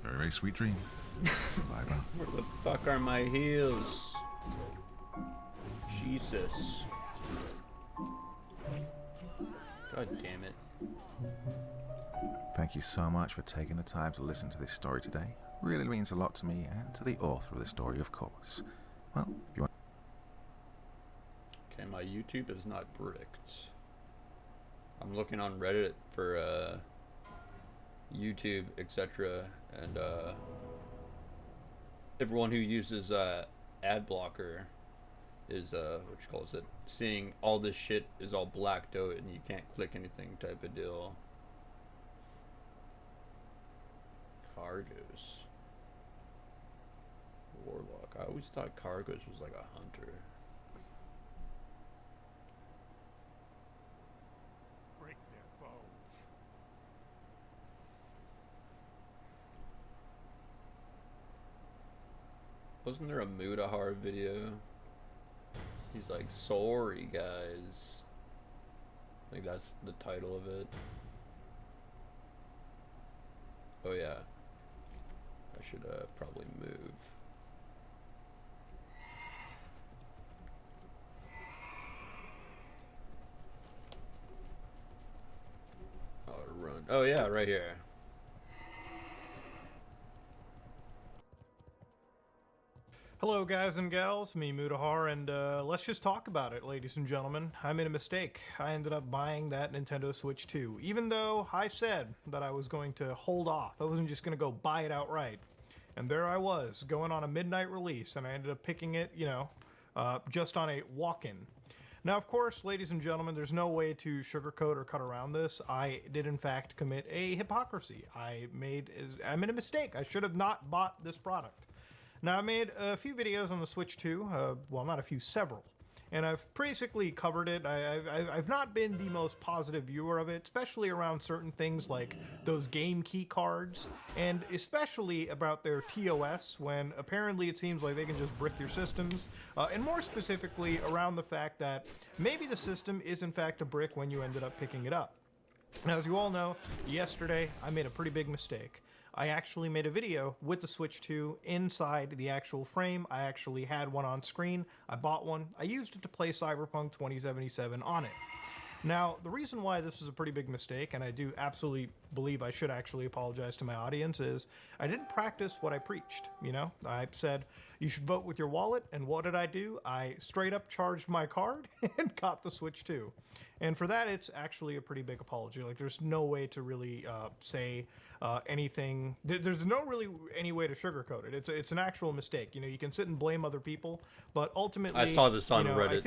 very, very sweet dream. Bye-bye. Where the fuck are my heels? Jesus. God damn it. Thank you so much for taking the time to listen to this story today. Really means a lot to me and to the author of the story, of course. Well, if you want... Okay, my YouTube is not bricked. I'm looking on Reddit for YouTube, etc. And everyone who uses ad blocker is what you calls it, seeing all this shit is all blacked out and you can't click anything type of deal. Cargos. Warlock. I always thought Cargos was like a hunter. Break their bones. Wasn't there a Mudahar video? He's like, sorry guys. I think that's the title of it. Oh yeah. I should probably move. one? Oh yeah, right here. Hello guys and gals, me Mutahar, and let's just talk about it, ladies and gentlemen. I made a mistake. I ended up buying that Nintendo Switch 2, even though I said that I was going to hold off. I wasn't just going to go buy it outright. And there I was, going on a midnight release, and I ended up picking it, you know, just on a walk-in. Now, of course, ladies and gentlemen, there's no way to sugarcoat or cut around this. I did, in fact, commit a hypocrisy. I made a mistake. I should have not bought this product. Now, I made a few videos on the Switch 2, well, not a few, several, and I've basically covered it. I've not been the most positive viewer of it, especially around certain things like those game key cards, and especially about their TOS, when apparently it seems like they can just brick your systems, and more specifically around the fact that maybe the system is in fact a brick when you ended up picking it up. Now, as you all know, yesterday I made a pretty big mistake. I actually made a video with the Switch 2 inside the actual frame. I actually had one on screen. I bought one. I used it to play Cyberpunk 2077 on it. Now, the reason why this was a pretty big mistake, and I do absolutely believe I should actually apologize to my audience, is I didn't practice what I preached, you know? I said, you should vote with your wallet, and what did I do? I straight up charged my card and got the Switch 2. And for that, it's actually a pretty big apology. Like, there's no way to really say anything. There's no really any way to sugarcoat it. It's an actual mistake. You know, you can sit and blame other people, but ultimately, I saw this on Reddit.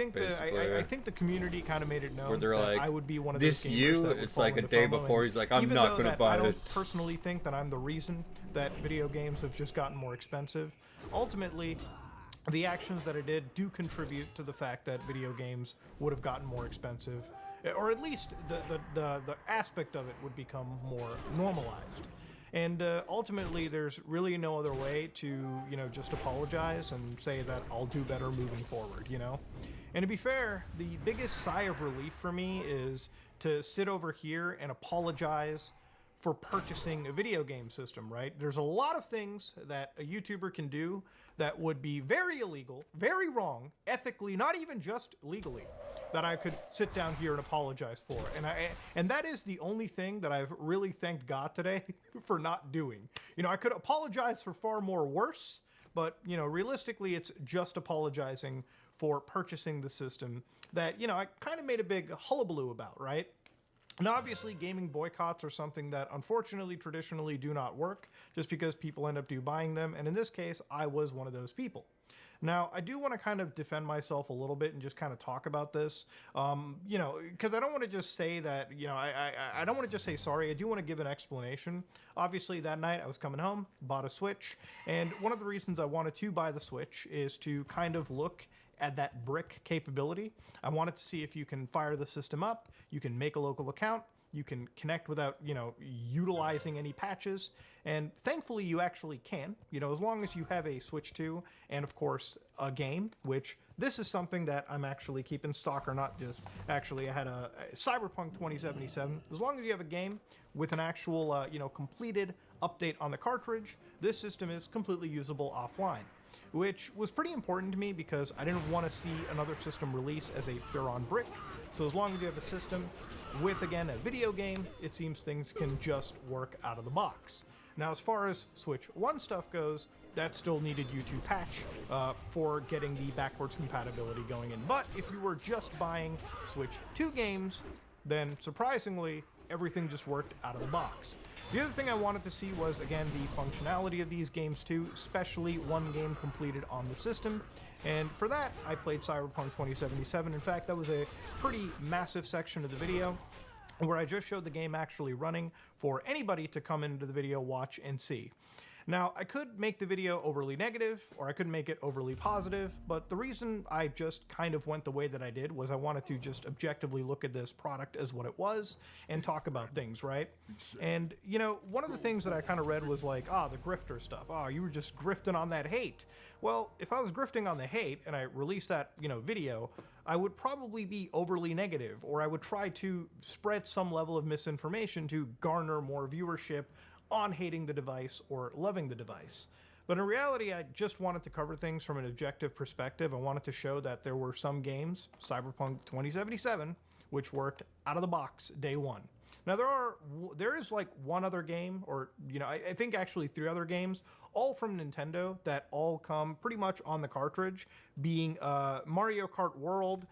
I think the community kind of made it known where they're that like, I would be one of this those gamers you. that would It's fall like a into day FOMO. before. He's like, I'm not going to buy I it. don't personally think that I'm the reason that video games have just gotten more expensive. Ultimately, the actions that I did do contribute to the fact that video games would have gotten more expensive, or at least the aspect of it would become more normalized. And ultimately, there's really no other way to, you know, just apologize and say that I'll do better moving forward, you know? And to be fair, the biggest sigh of relief for me is to sit over here and apologize for purchasing a video game system, right? There's a lot of things that a YouTuber can do that would be very illegal, very wrong, ethically, not even just legally, that I could sit down here and apologize for. And that is the only thing that I've really thanked God today for not doing. You know, I could apologize for far more worse, but, you know, realistically, it's just apologizing for purchasing the system that, you know, I kind of made a big hullabaloo about, right? Now, obviously, gaming boycotts are something that, unfortunately, traditionally do not work, just because people end up buying them, and in this case, I was one of those people. Now, I do want to kind of defend myself a little bit and just kind of talk about this, you know, because I don't want to just say that, you know, I don't want to just say sorry. I do want to give an explanation. Obviously, that night I was coming home, bought a Switch, and one of the reasons I wanted to buy the Switch is to kind of look at that brick capability. I wanted to see if you can fire the system up, you can make a local account, you can connect without, you know, utilizing any patches, and thankfully you actually can, you know, as long as you have a Switch 2 and of course a game, which this is something that I'm actually keeping stock, or not just actually, I had a Cyberpunk 2077. As long as you have a game with an actual, you know, completed update on the cartridge, this system is completely usable offline, which was pretty important to me because I didn't want to see another system release as a pure-on brick. So as long as you have a system with, again, a video game, it seems things can just work out of the box. Now, as far as Switch 1 stuff goes, that still needed you to patch for getting the backwards compatibility going in. But if you were just buying Switch 2 games, then surprisingly, everything just worked out of the box. The other thing I wanted to see was, again, the functionality of these games too, especially one game completed on the system. And for that, I played Cyberpunk 2077. In fact, that was a pretty massive section of the video where I just showed the game actually running for anybody to come into the video, watch, and see. Now, I could make the video overly negative, or I could make it overly positive, but the reason I just kind of went the way that I did was I wanted to just objectively look at this product as what it was and talk about things, right? And, you know, one of the things that I kind of read was like, the grifter stuff. You were just grifting on that hate. Well, if I was grifting on the hate and I released that, you know, video, I would probably be overly negative, or I would try to spread some level of misinformation to garner more viewership on hating the device or loving the device. But in reality, I just wanted to cover things from an objective perspective. I wanted to show that there were some games, Cyberpunk 2077, which worked out of the box day one. Now there is like one other game, or I think actually 3 other games, all from Nintendo, that all come pretty much on the cartridge, being Mario Kart World,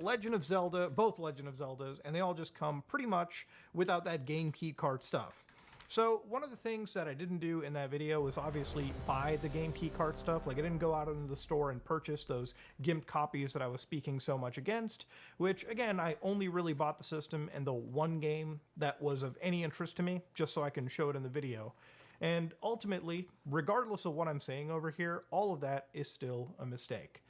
Legend of Zelda, both Legend of Zeldas, and they all just come pretty much without that game key card stuff. So one of the things that I didn't do in that video was obviously buy the game key card stuff. Like, I didn't go out into the store and purchase those gimped copies that I was speaking so much against, which again, I only really bought the system and the one game that was of any interest to me, just so I can show it in the video. And ultimately, regardless of what I'm saying over here, all of that is still a mistake.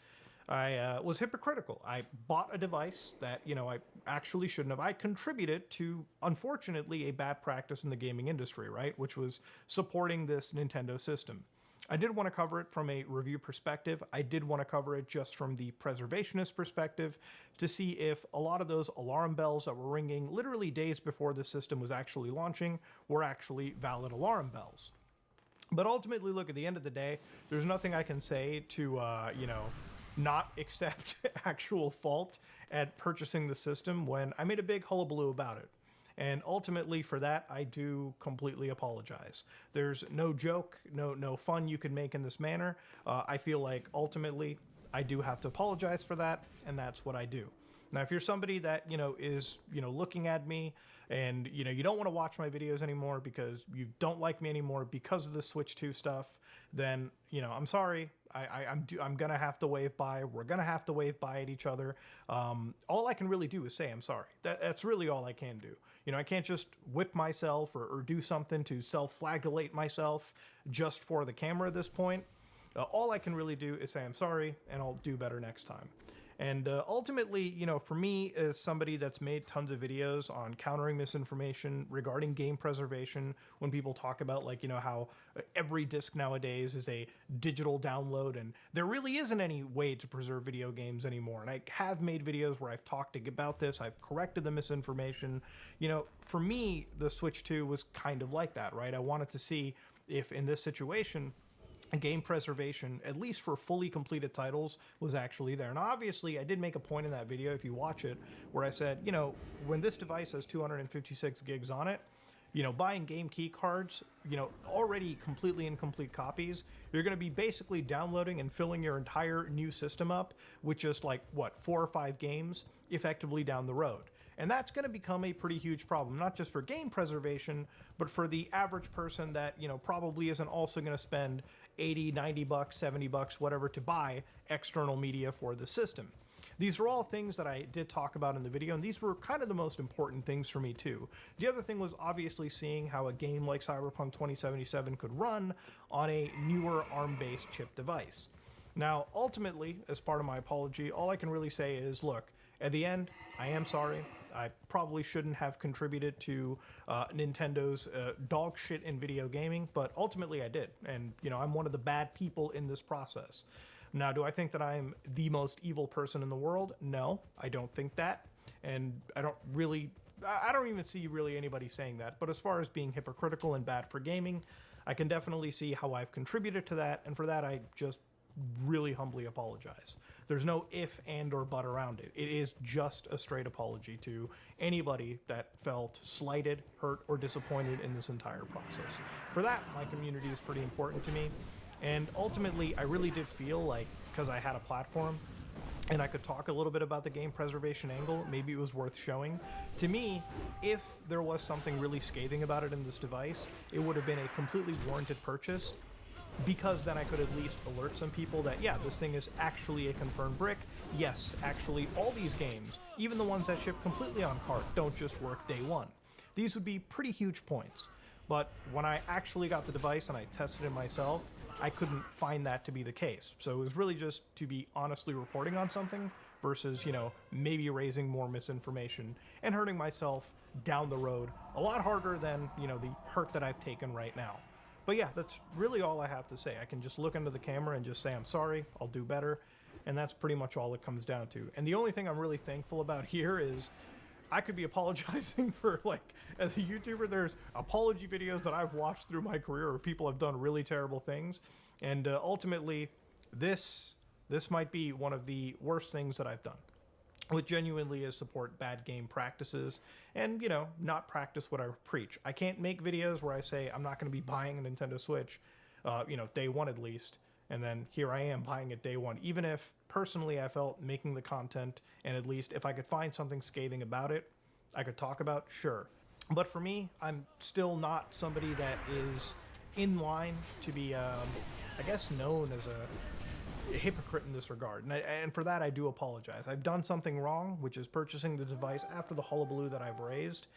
I was hypocritical. I bought a device that, I actually shouldn't have. I contributed to, unfortunately, a bad practice in the gaming industry, right? Which was supporting this Nintendo system. I did want to cover it from a review perspective. I did want to cover it just from the preservationist perspective to see if a lot of those alarm bells that were ringing literally days before the system was actually launching were actually valid alarm bells. But ultimately, look, at the end of the day, there's nothing I can say to, not accept actual fault at purchasing the system when I made a big hullabaloo about it. And ultimately, for that, I do completely apologize. There's no joke, no fun you can make in this manner. I feel like ultimately I do have to apologize for that, and that's what I do. Now, if you're somebody that, is, looking at me and, you don't want to watch my videos anymore because you don't like me anymore because of the Switch 2 stuff, then, I'm sorry. I'm going to have to wave by. We're going to have to wave by at each other. All I can really do is say I'm sorry. That's really all I can do. I can't just whip myself or do something to self-flagellate myself just for the camera at this point. All I can really do is say I'm sorry, and I'll do better next time. And ultimately, for me, as somebody that's made tons of videos on countering misinformation regarding game preservation, when people talk about, like, how every disc nowadays is a digital download and there really isn't any way to preserve video games anymore. And I have made videos where I've talked about this. I've corrected the misinformation. For me, the Switch 2 was kind of like that, right? I wanted to see if in this situation, game preservation, at least for fully completed titles, was actually there. Now, obviously, I did make a point in that video, if you watch it, where I said, when this device has 256 gigs on it, buying game key cards, already completely incomplete copies, you're going to be basically downloading and filling your entire new system up with just 4 or 5 games effectively down the road. And that's going to become a pretty huge problem, not just for game preservation, but for the average person that, probably isn't also going to spend 80, 90 bucks, 70 bucks, whatever, to buy external media for the system. These are all things that I did talk about in the video, and these were kind of the most important things for me too. The other thing was obviously seeing how a game like Cyberpunk 2077 could run on a newer ARM-based chip device. Now, ultimately, as part of my apology, all I can really say is, look, at the end, I am sorry. I probably shouldn't have contributed to Nintendo's dog shit in video gaming, but ultimately I did. And, I'm one of the bad people in this process. Now, do I think that I'm the most evil person in the world? No, I don't think that. And I don't even see really anybody saying that. But as far as being hypocritical and bad for gaming, I can definitely see how I've contributed to that. And for that, I just really humbly apologize. There's no if, and, or but around it. It is just a straight apology to anybody that felt slighted, hurt, or disappointed in this entire process. For that, my community is pretty important to me. And ultimately, I really did feel like, because I had a platform, and I could talk a little bit about the game preservation angle, maybe it was worth showing. To me, if there was something really scathing about it in this device, it would have been a completely warranted purchase, because then I could at least alert some people that, yeah, this thing is actually a confirmed brick. Yes, actually, all these games, even the ones that ship completely on cart, don't just work day one. These would be pretty huge points. But when I actually got the device and I tested it myself, I couldn't find that to be the case. So it was really just to be honestly reporting on something versus, maybe raising more misinformation and hurting myself down the road a lot harder than, the hurt that I've taken right now. But yeah, that's really all I have to say. I can just look into the camera and just say, I'm sorry, I'll do better. And that's pretty much all it comes down to. And the only thing I'm really thankful about here is I could be apologizing for, as a YouTuber, there's apology videos that I've watched through my career where people have done really terrible things. And ultimately, this might be one of the worst things that I've done. what genuinely is support bad game practices and, not practice what I preach. I can't make videos where I say I'm not going to be buying a Nintendo Switch, day one at least, and then here I am buying it day one. Even if personally I felt making the content, and at least if I could find something scathing about it, I could talk about, sure. But for me, I'm still not somebody that is in line to be, known as a hypocrite in this regard. And for that, I do apologize. I've done something wrong, which is purchasing the device after the hullabaloo that I've raised.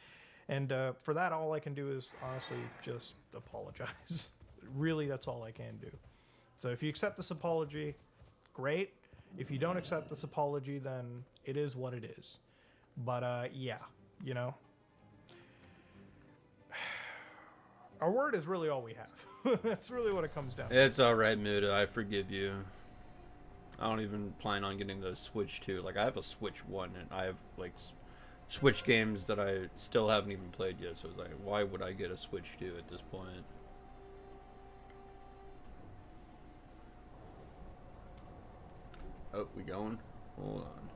And for that, all I can do is honestly just apologize. Really, that's all I can do. So if you accept this apology, great. If you don't accept this apology, then it is what it is. But yeah, our word is really all we have. That's really what it comes down to. It's alright, Muda. I forgive you. I don't even plan on getting the Switch 2. Like, I have a Switch 1, and I have, like, Switch games that I still haven't even played yet. So it's like, why would I get a Switch 2 at this point? Oh, we going? Hold on.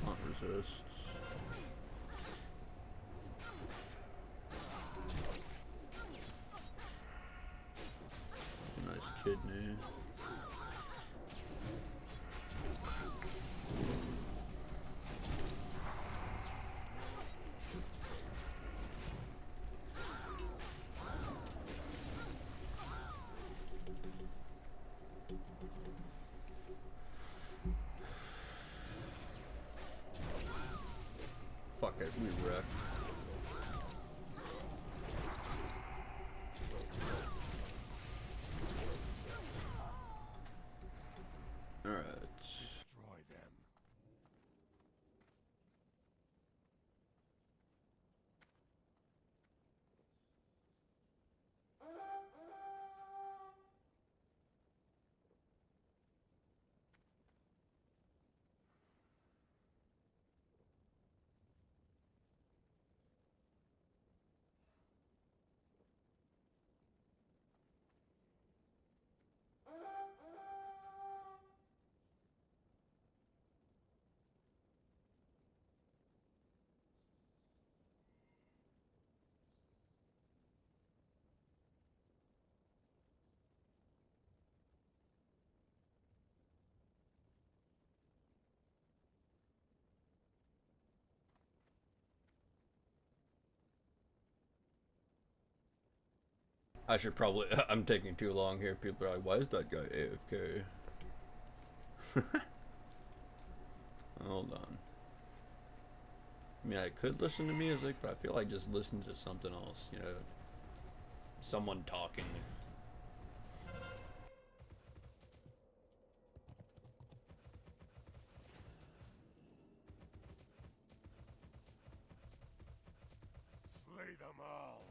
Taunt resists. Nice kidney. Fuck it, we wrecked. Alright. Destroy them. I should probably... I'm taking too long here. People are like, why is that guy AFK? Hold on. I mean, I could listen to music, but I feel like just listen to something else, someone talking. Slay them all.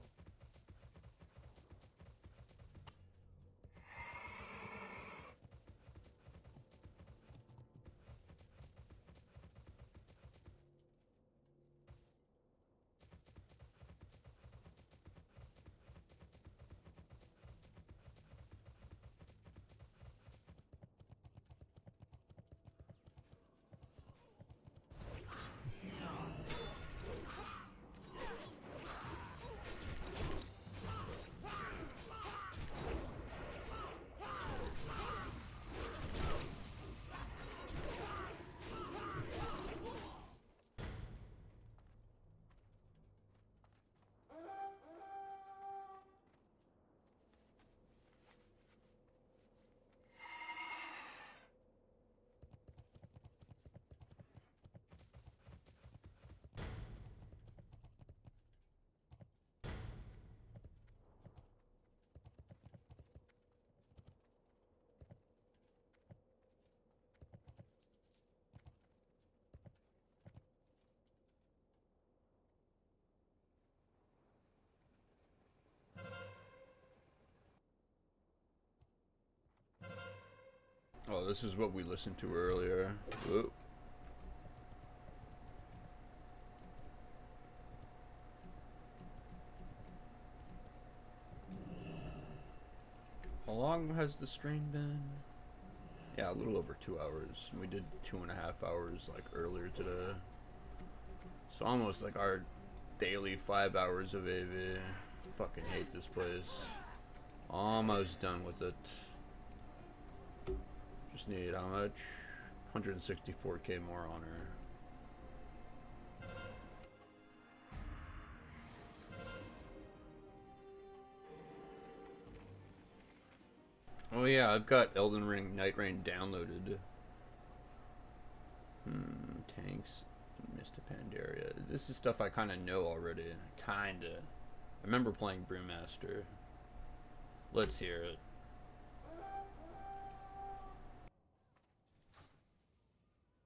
Oh, this is what we listened to earlier. Whoa. How long has the stream been? Yeah, a little over 2 hours. We did 2.5 hours like earlier today. So almost like our daily 5 hours of AV. Fucking hate this place. Almost done with it. Just need how much? 164k more honor. Oh yeah, I've got Elden Ring Night Rain downloaded. Tanks, Mr. Pandaria. This is stuff I kind of know already. Kinda. I remember playing Brewmaster. Let's hear it.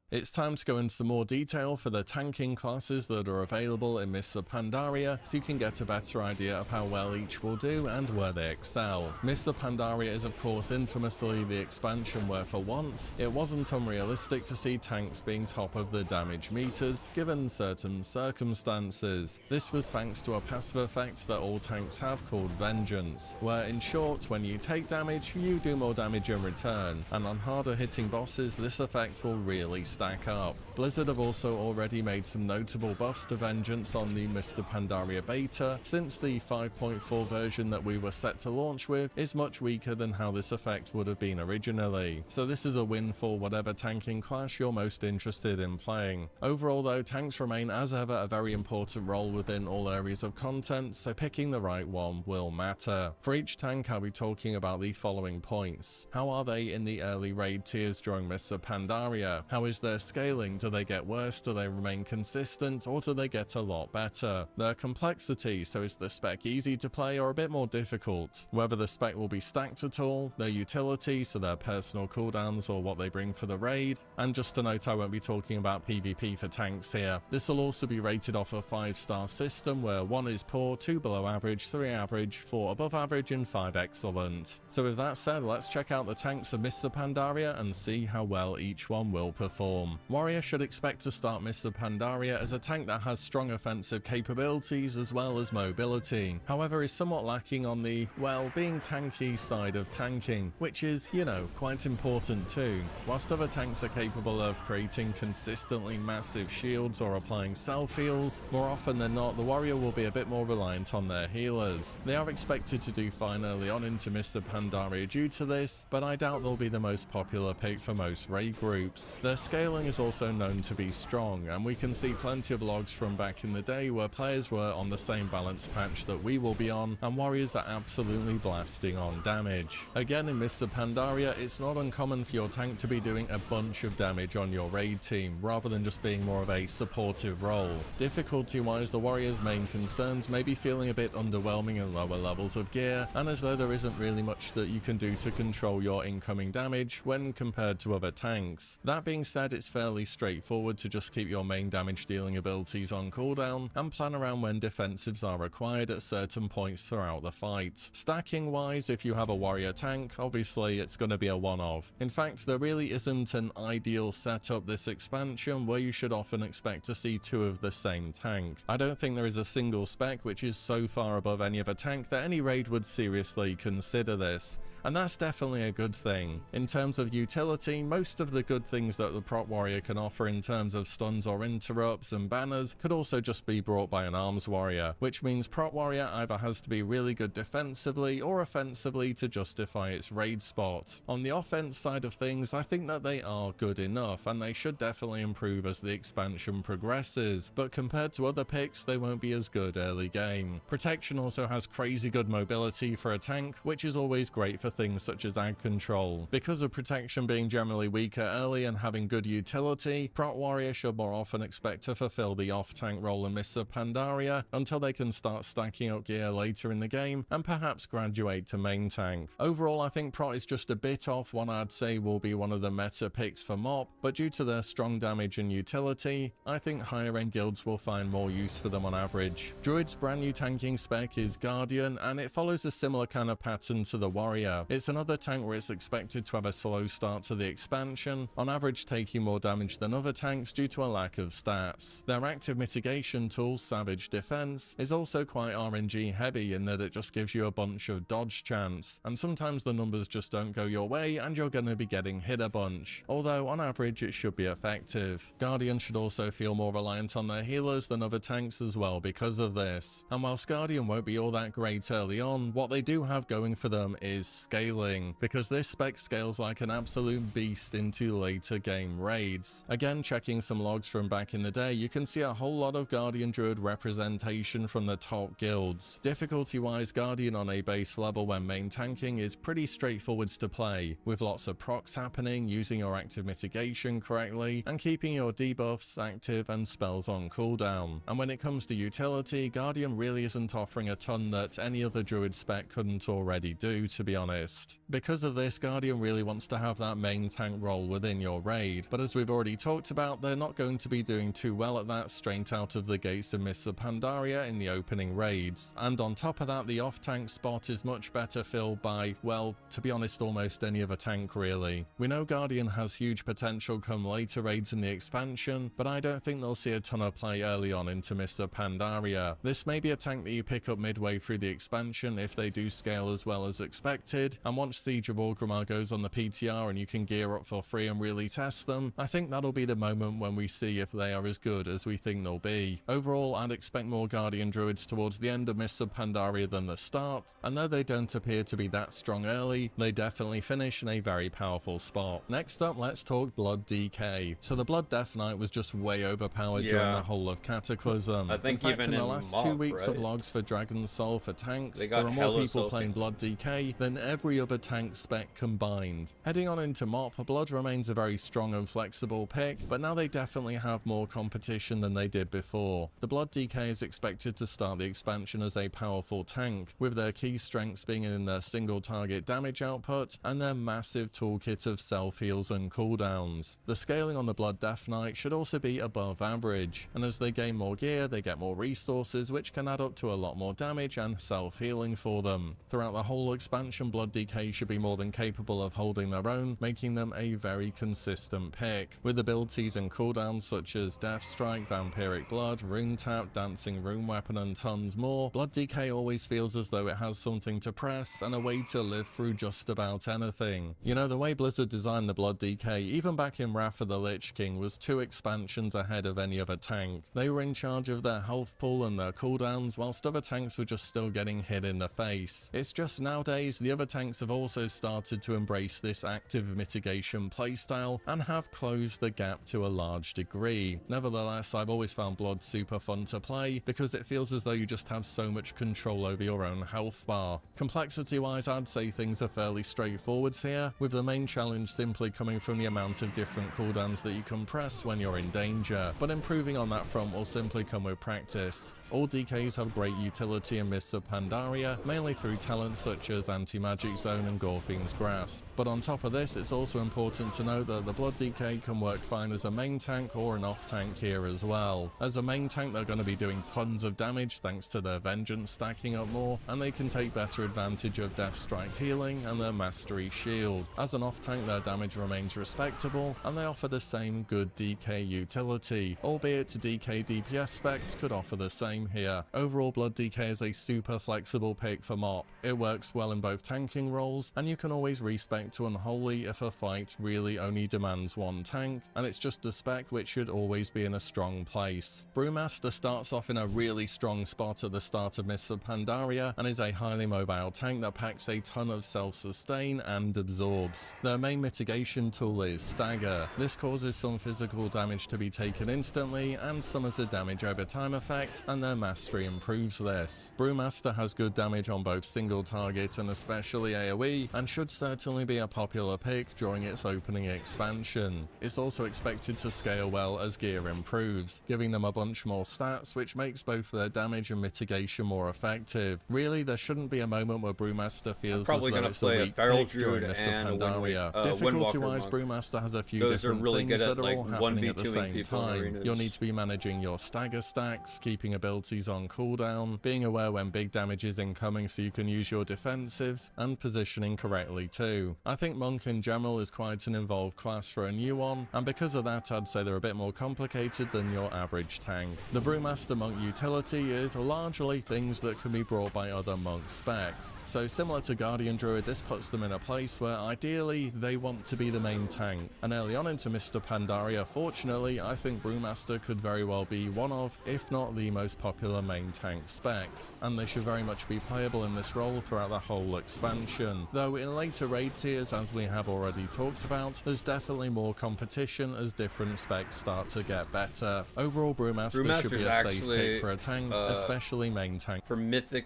It's time to go into some more detail for the tanking classes that are available in Mr. Pandaria, so you can get a better idea of how well each will do and where they excel. Mr. Pandaria is of course infamously the expansion where for once, it wasn't unrealistic to see tanks being top of the damage meters given certain circumstances. This was thanks to a passive effect that all tanks have called Vengeance, where in short, when you take damage, you do more damage in return, and on harder hitting bosses this effect will really stack up. Blizzard have also already made some notable buffs to Vengeance on the Mr. Pandaria beta, since the 5.4 version that we were set to launch with is much weaker than how this effect would have been originally. So this is a win for whatever tanking class you're most interested in playing. Overall though, tanks remain as ever a very important role within all areas of content, so picking the right one will matter. For each tank I'll be talking about the following points. How are they in the early raid tiers during Mr. Pandaria? How is their scaling? Do they get worse? Do they remain consistent? Or do they get a lot better? Their complexity, so is the spec easy to play or a bit more difficult? Whether the spec will be stacked at all, their utility, so their personal cooldowns or what they bring for the raid. And just to note, I won't be talking about PvP for tanks here. This will also be rated off a 5-star system where 1 is poor, 2 below average, 3 average, 4 above average and 5 excellent. So with that said, let's check out the tanks of Mr. Pandaria and see how well each one will perform. Warrior should expect to start Mr. Pandaria as a tank that has strong offensive capabilities as well as mobility, however is somewhat lacking on the, well, being tanky side of tanking, which is, you know, quite important too. Whilst other tanks are capable of creating consistently massive shields or applying self-heals, more often than not the Warrior will be a bit more reliant on their healers. They are expected to do fine early on into Mr. Pandaria due to this, but I doubt they'll be the most popular pick for most raid groups. Their scaling is also known to be strong, and we can see plenty of logs from back in the day where players were on the same balance patch that we will be on, and warriors are absolutely blasting on damage. Again, in Mr. Pandaria, it's not uncommon for your tank to be doing a bunch of damage on your raid team, rather than just being more of a supportive role. Difficulty-wise, the warrior's main concerns may be feeling a bit underwhelming in lower levels of gear, and as though there isn't really much that you can do to control your incoming damage when compared to other tanks. That being said, it's fairly straightforward to just keep your main damage dealing abilities on cooldown and plan around when defensives are required at certain points throughout the fight. Stacking wise, if you have a warrior tank, obviously it's going to be a one-off. In fact, there really isn't an ideal setup this expansion where you should often expect to see 2 of the same tank. I don't think there is a single spec which is so far above any other tank that any raid would seriously consider this. And that's definitely a good thing. In terms of utility, most of the good things that the prop warrior can offer in terms of stuns or interrupts and banners could also just be brought by an arms warrior, which means prop warrior either has to be really good defensively or offensively to justify its raid spot. On the offense side of things, I think that they are good enough, and they should definitely improve as the expansion progresses, but compared to other picks, they won't be as good early game. Protection also has crazy good mobility for a tank, which is always great for things such as ag control. Because of protection being generally weaker early and having good utility, way, Prot Warrior should more often expect to fulfill the off-tank role in Mists of Pandaria until they can start stacking up gear later in the game and perhaps graduate to main tank. Overall, I think Prot is just a bit off what I'd say will be one of the meta picks for MoP, but due to their strong damage and utility, I think higher end guilds will find more use for them on average. Druid's brand new tanking spec is Guardian, and it follows a similar kind of pattern to the Warrior. It's another tank where it's expected to have a slow start to the expansion, on average taking more damage than other tanks due to a lack of stats. Their active mitigation tool, Savage Defense, is also quite RNG heavy in that it just gives you a bunch of dodge chance, and sometimes the numbers just don't go your way and you're going to be getting hit a bunch, although on average it should be effective. Guardian should also feel more reliant on their healers than other tanks as well because of this, and whilst Guardian won't be all that great early on, what they do have going for them is scaling, because this spec scales like an absolute beast into later game raids. Again, checking some logs from back in the day, you can see a whole lot of Guardian Druid representation from the top guilds. Difficulty wise, Guardian on a base level when main tanking is pretty straightforward to play, with lots of procs happening, using your active mitigation correctly, and keeping your debuffs active and spells on cooldown. And when it comes to utility, Guardian really isn't offering a ton that any other Druid spec couldn't already do, to be honest. Because of this, Guardian really wants to have that main tank role within your raid, but as we've already talked about, they're not going to be doing too well at that straight out of the gates of Mists of Pandaria in the opening raids. And on top of that, the off-tank spot is much better filled by, well, to be honest, almost any other tank really. We know Guardian has huge potential come later raids in the expansion, but I don't think they'll see a ton of play early on into Mists of Pandaria. This may be a tank that you pick up midway through the expansion if they do scale as well as expected, and once Siege of Orgrimmar goes on the PTR and you can gear up for free and really test them, I think that'll be the moment when we see if they are as good as we think they'll be. Overall, I'd expect more Guardian Druids towards the end of Mists of Pandaria than the start, and though they don't appear to be that strong early, they definitely finish in a very powerful spot. Next up, let's talk Blood DK. So the Blood Death Knight was just way overpowered during the whole of Cataclysm. I think in fact, even in the last MoP, 2 weeks right? of logs for Dragon's Soul for tanks, They there got are more hella people soaking. playing Blood DK than every other tank spec combined. Heading on into MoP, Blood remains a very strong and flexible pick, but now they definitely have more competition than they did before. The Blood DK is expected to start the expansion as a powerful tank, with their key strengths being in their single target damage output and their massive toolkit of self-heals and cooldowns. The scaling on the Blood Death Knight should also be above average, and as they gain more gear, they get more resources, which can add up to a lot more damage and self-healing for them. Throughout the whole expansion, Blood DK should be more than capable of holding their own, making them a very consistent pick, with abilities and cooldowns such as Death Strike, Vampiric Blood, Rune Tap, Dancing Rune Weapon, and tons more. Blood DK always feels as though it has something to press and a way to live through just about anything. You know, the way Blizzard designed the Blood DK, even back in Wrath of the Lich King, was 2 expansions ahead of any other tank. They were in charge of their health pool and their cooldowns, whilst other tanks were just still getting hit in the face. It's just nowadays, the other tanks have also started to embrace this active mitigation playstyle and have closed the gap to a large degree. Nevertheless, I've always found Blood super fun to play because it feels as though you just have so much control over your own health bar. Complexity wise, I'd say things are fairly straightforward here, with the main challenge simply coming from the amount of different cooldowns that you can press when you're in danger, but improving on that front will simply come with practice. All DKs have great utility in Mists of Pandaria, mainly through talents such as Anti-Magic Zone and Gorfine's Grasp. But on top of this, it's also important to note that the Blood DK can work fine as a main tank or an off tank here as well. As a main tank, they're going to be doing tons of damage thanks to their Vengeance stacking up more, and they can take better advantage of Death Strike healing and their Mastery Shield. As an off tank, their damage remains respectable, and they offer the same good DK utility, albeit DK DPS specs could offer the same here. Overall, Blood DK is a super flexible pick for MoP. It works well in both tanking roles, and you can always respec to Unholy if a fight really only demands one tank, and it's just a spec which should always be in a strong place. Brewmaster starts off in a really strong spot at the start of Mists of Pandaria, and is a highly mobile tank that packs a ton of self-sustain and absorbs. Their main mitigation tool is Stagger. This causes some physical damage to be taken instantly, and some as a damage over time effect, and their mastery improves this. Brewmaster has good damage on both single target and especially AoE, and should certainly be a popular pick during its opening expansion. It's also expected to scale well as gear improves, giving them a bunch more stats, which makes both their damage and mitigation more effective. Really, there shouldn't be a moment where Brewmaster feels as though it's a weak pick during Mists of Pandaria. Difficulty-wise, Brewmaster has a few different things that are all happening at the same time. You'll need to be managing your stagger stacks, keeping abilities on cooldown, being aware when big damage is incoming so you can use your defensives, and positioning correctly too. I think Monk in general is quite an involved class for a new one, and because of that I'd say they're a bit more complicated than your average tank. The Brewmaster Monk utility is largely things that can be brought by other Monk specs. So similar to Guardian Druid, this puts them in a place where ideally they want to be the main tank, and early on into Mr. Pandaria, fortunately, I think Brewmaster could very well be one of, if not the most popular main tank specs, and they should very much be playable in this role throughout the whole expansion. Though in later raid tiers, as we have already talked about, there's definitely more competition as different specs start to get better. Overall, Brewmaster should be a safe pick for a tank, especially main tank. For mythic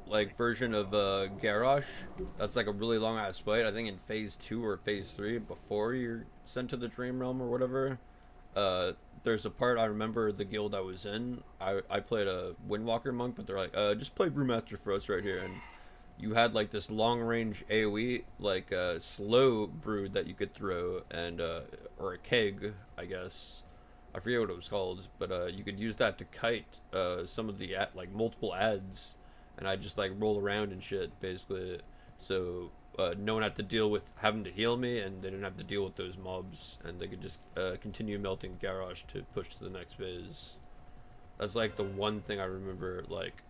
like version of Garrosh, that's like a really long ass fight. I think in phase 2 or phase 3 before you're sent to the Dream Realm or whatever. There's a part I remember the guild I was in. I played a Windwalker monk, but they're like, just play Brewmaster for us right here, and you had like this long range AoE, like slow brood that you could throw, and or a keg, I guess. I forget what it was called, but you could use that to kite some of the like multiple ads, and I just like roll around and shit basically. So no one had to deal with having to heal me, and they didn't have to deal with those mobs, and they could just continue melting Garrosh to push to the next phase. That's like the one thing I remember like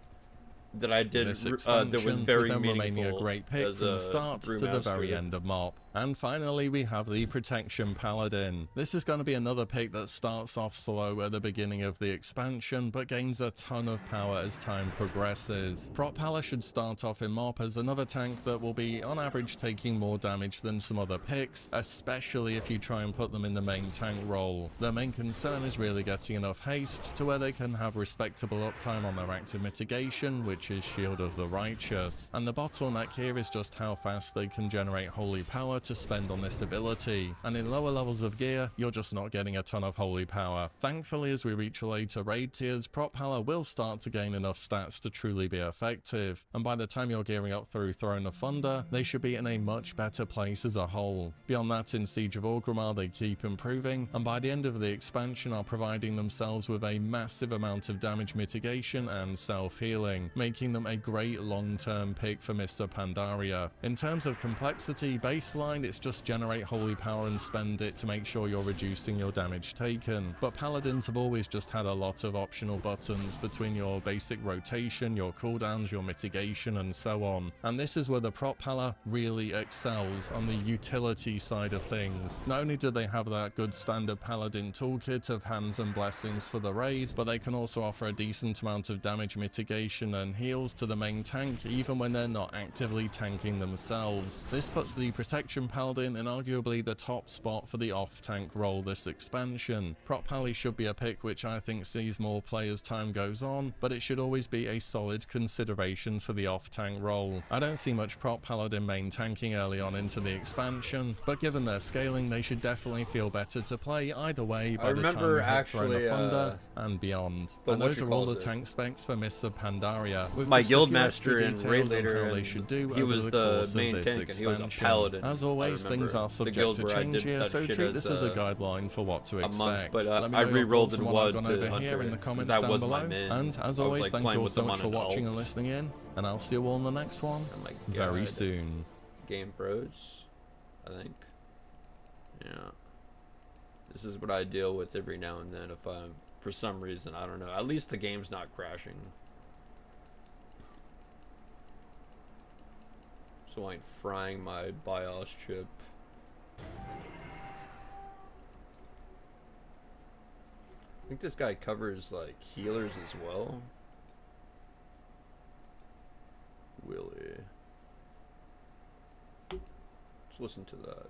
that I did that was very meaningful, remaining a great pick from the start to the very end of MOP. And finally, we have the Protection Paladin. This is going to be another pick that starts off slow at the beginning of the expansion, but gains a ton of power as time progresses. Prot Pala should start off in MOP as another tank that will be, on average, taking more damage than some other picks, especially if you try and put them in the main tank role. Their main concern is really getting enough haste to where they can have respectable uptime on their active mitigation, which is Shield of the Righteous. And the bottleneck here is just how fast they can generate holy power to spend on this ability, and in lower levels of gear you're just not getting a ton of holy power. Thankfully, as we reach later raid tiers, Prot Pala will start to gain enough stats to truly be effective, and by the time you're gearing up through Throne of Thunder, they should be in a much better place as a whole. Beyond that, in Siege of Orgrimmar they keep improving, and by the end of the expansion are providing themselves with a massive amount of damage mitigation and self-healing, making them a great long-term pick for Mr. Pandaria. In terms of complexity, baseline, it's just generate holy power and spend it to make sure you're reducing your damage taken, but paladins have always just had a lot of optional buttons between your basic rotation, your cooldowns, your mitigation, and so on, and this is where the Prot Pala really excels on the utility side of things. Not only do they have that good standard paladin toolkit of hands and blessings for the raid, but they can also offer a decent amount of damage mitigation and heals to the main tank even when they're not actively tanking themselves. This puts the Protection Paladin in arguably the top spot for the off-tank role this expansion. Prot Pally should be a pick which I think sees more play as time goes on, but it should always be a solid consideration for the off-tank role. I don't see much Prot Paladin main tanking early on into the expansion, but given their scaling they should definitely feel better to play either way by the time we hit Throne of Thunder and beyond. And those are all the tank specs for Mists of Pandaria. With my just guildmaster in Raid Leader, how they should do he was the main this tank, and he was a expansion. paladin. As always, things are subject to change here, so treat this as a guideline for what to expect. But Let me I know your re-rolled thoughts in on what I've WoD gone over to here Hunter, in the comments that down was below. my main. And as I was, always, like, thank you playing all with so them much on for an watching alt. and listening in, and I'll see you all in the next one Oh my very God. soon. Game Pros, I think. Yeah. This is what I deal with every now and then if I'm, for some reason, I don't know. At least the game's not crashing. So I ain't frying my BIOS chip. I think this guy covers like healers as well. Willie. Let's listen to that.